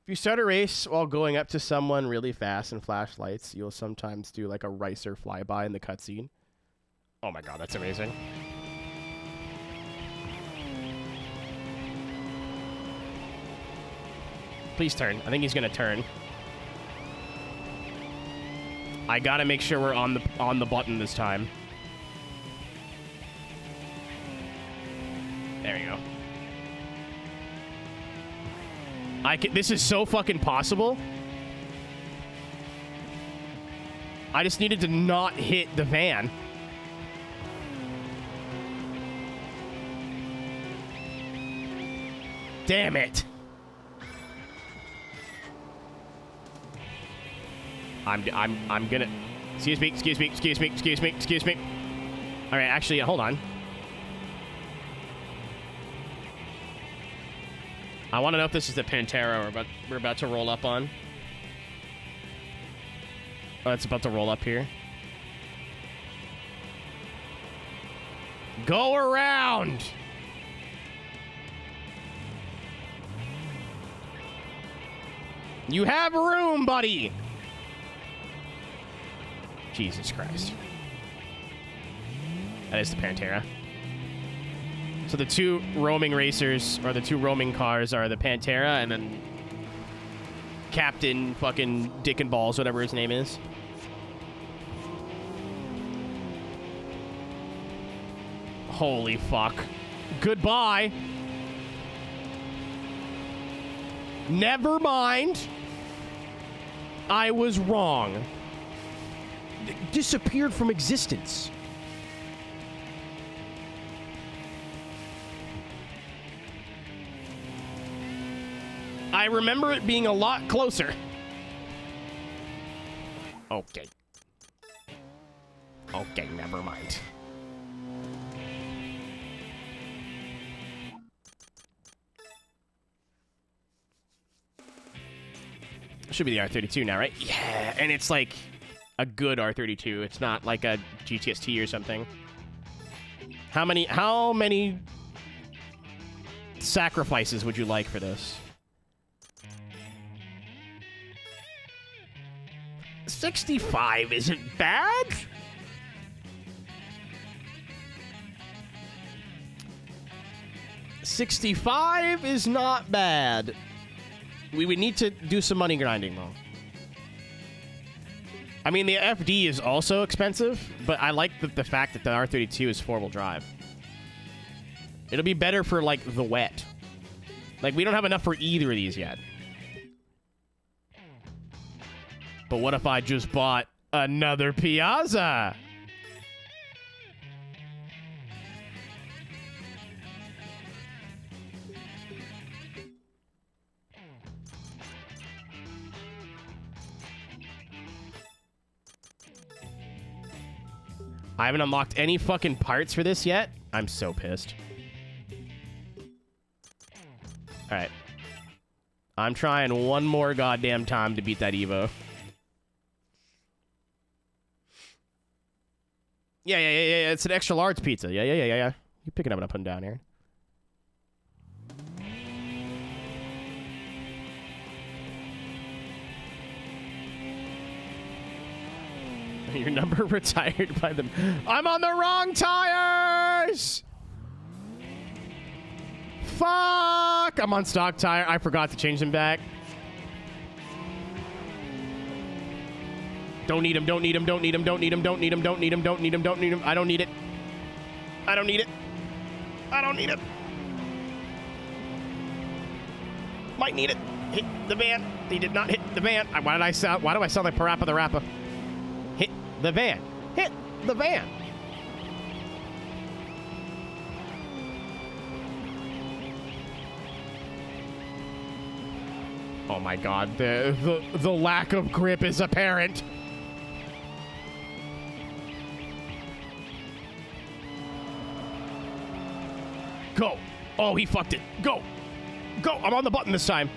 If you start a race while going up to someone really fast and flashlights, you'll sometimes do like a ricer flyby in the cutscene. Oh my god, that's amazing. Please turn. I think he's gonna turn. I gotta make sure we're on the button this time. There we go. This is so fucking possible. I just needed to not hit the van. Damn it. I'm gonna... Excuse me. All right, actually, hold on. I want to know if this is the Pantera we're about to roll up on. Oh, it's about to roll up here. Go around! You have room, buddy! Jesus Christ. That is the Pantera. So the two roaming racers, or the two roaming cars, are the Pantera and then Captain fucking Dick and Balls, whatever his name is. Holy fuck. Goodbye. Never mind. I was wrong. Disappeared from existence. I remember it being a lot closer. Okay. Okay, never mind. Should be the R32 now, right? Yeah, and it's like a good R32. It's not like a GTS-T or something. How many sacrifices would you like for this? 65 isn't bad. $65 is not bad. We would need to do some money grinding, though. I mean, the FD is also expensive, but I like the fact that the R32 is four-wheel drive. It'll be better for, like, the wet. Like, we don't have enough for either of these yet. But what if I just bought another Piazza? I haven't unlocked any fucking parts for this yet. I'm so pissed. Alright. I'm trying one more goddamn time to beat that Evo. Yeah. It's an extra large pizza. Yeah. You picking up and putting down here. Your number retired by them. I'm on the wrong tires! Fuck! I'm on stock tire. I forgot to change them back. Don't need them, don't need them, don't need them, don't need them, don't need them, don't need them, don't need them, don't need them. I don't need it. I don't need it. I don't need it. Might need it. Hit the van. He did not hit the van. Why do I sound like Parappa the Rapper? Hit the van. Hit the van. Oh my god, the lack of grip is apparent. Go. Oh, he fucked it. Go. Go. I'm on the button this time.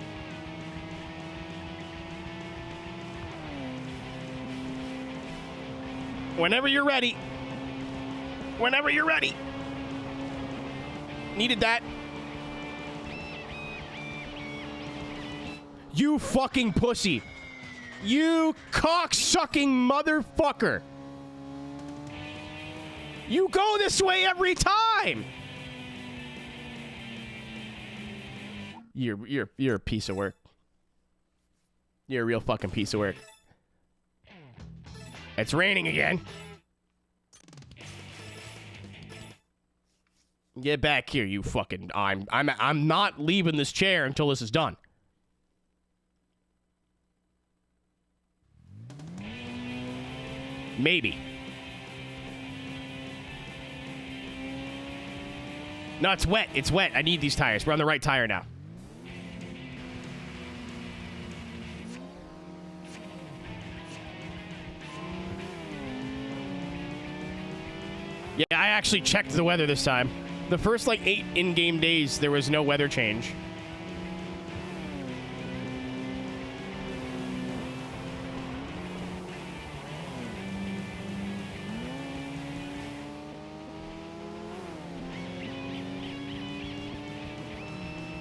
Whenever you're ready. Whenever you're ready. Needed that. You fucking pussy. You cock-sucking motherfucker. You go this way every time. You're a piece of work. You're a real fucking piece of work. It's raining again. Get back here, you fucking... I'm not leaving this chair until this is done. Maybe. No, it's wet. It's wet. I need these tires. We're on the right tire now. Yeah, I actually checked the weather this time. The first, like, 8 in-game days, there was no weather change.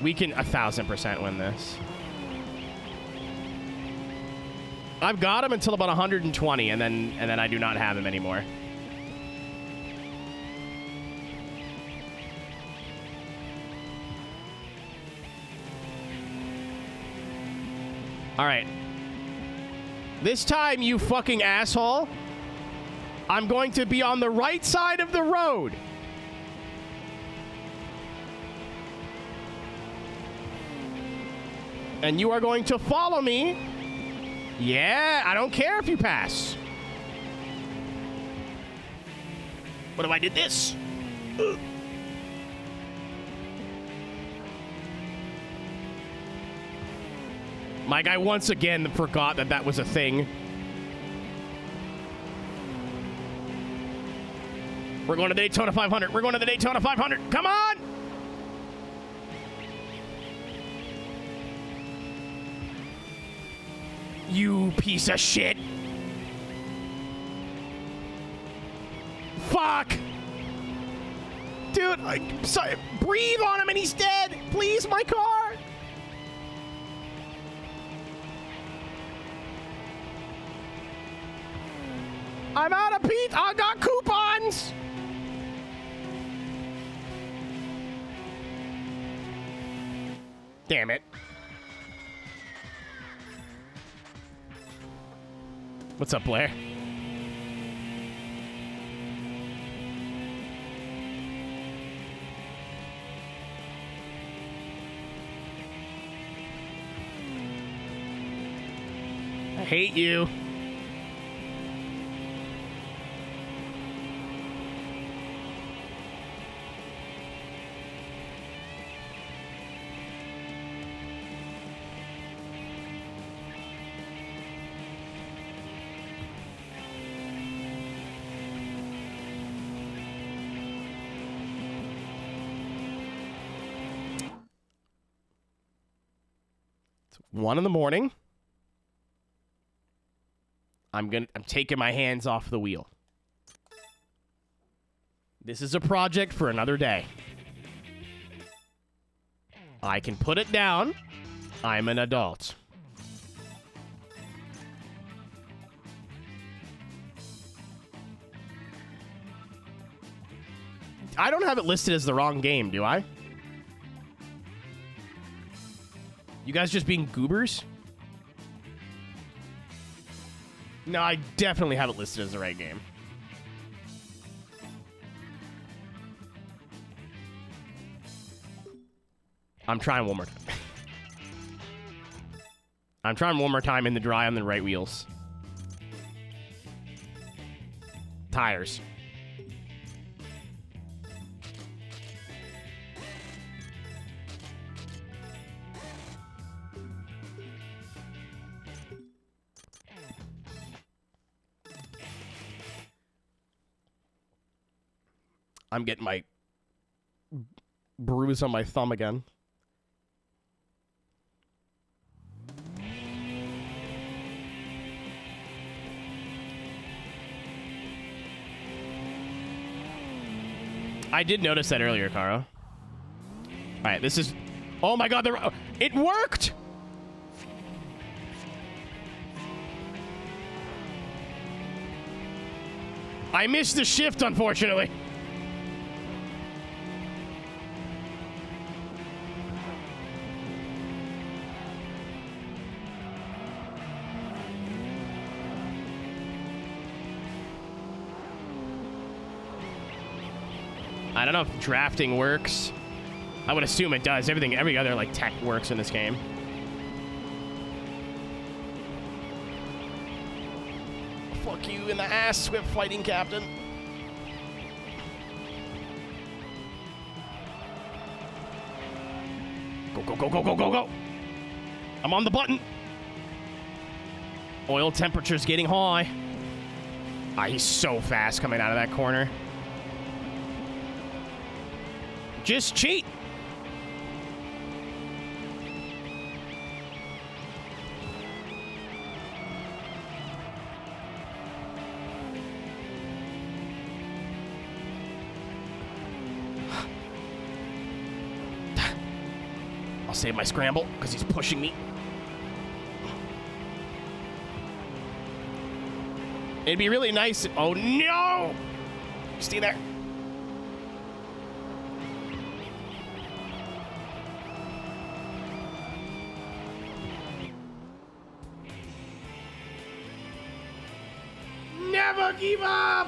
We can 1,000% win this. I've got him until about 120, and then I do not have him anymore. All right. This time, you fucking asshole, I'm going to be on the right side of the road. And you are going to follow me. Yeah, I don't care if you pass. What if I did this? Ugh. My guy once again forgot that was a thing. We're going to the Daytona 500. We're going to the Daytona 500. Come on! You piece of shit. Fuck. Dude, sorry, breathe on him and he's dead. Please, my car. I'm out of Pete. I got coupons. Damn it. What's up, Blair? I hate you. It's 1 in the morning. I'm taking my hands off the wheel. This is a project for another day. I can put it down. I'm an adult. I don't have it listed as the wrong game, do I? You guys just being goobers? No, I definitely have it listed as the right game. I'm trying one more time. I'm trying one more time in the dry on the right wheels. Tires. I'm getting my bruise on my thumb again. I did notice that earlier, Caro. All right, this is... Oh my god, it worked! I missed the shift, unfortunately. I don't know if drafting works. I would assume it does. Every other like tech works in this game. Fuck you in the ass, Swift Fighting Captain. Go, go, go, go, go, go, go. I'm on the button. Oil temperature's getting high. Ah, he's so fast coming out of that corner. Just cheat. I'll save my scramble because he's pushing me. It'd be really nice. Oh no! Stay there. Never give up!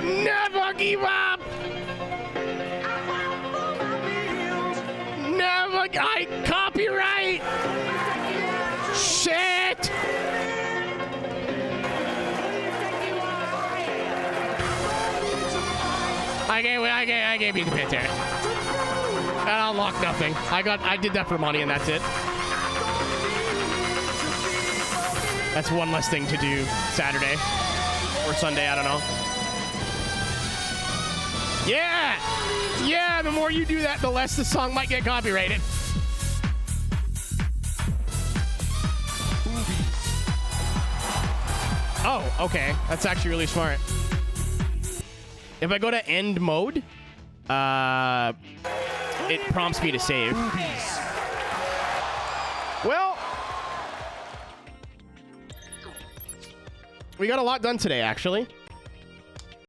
Never give up! Never... Copyright! Shit! I gave you the pit there. I unlocked nothing. I did that for money and that's it. That's one less thing to do Saturday or Sunday, I don't know. Yeah! Yeah, the more you do that, the less the song might get copyrighted. Oh, okay. That's actually really smart. If I go to end mode, it prompts me to save. Well, we got a lot done today, actually.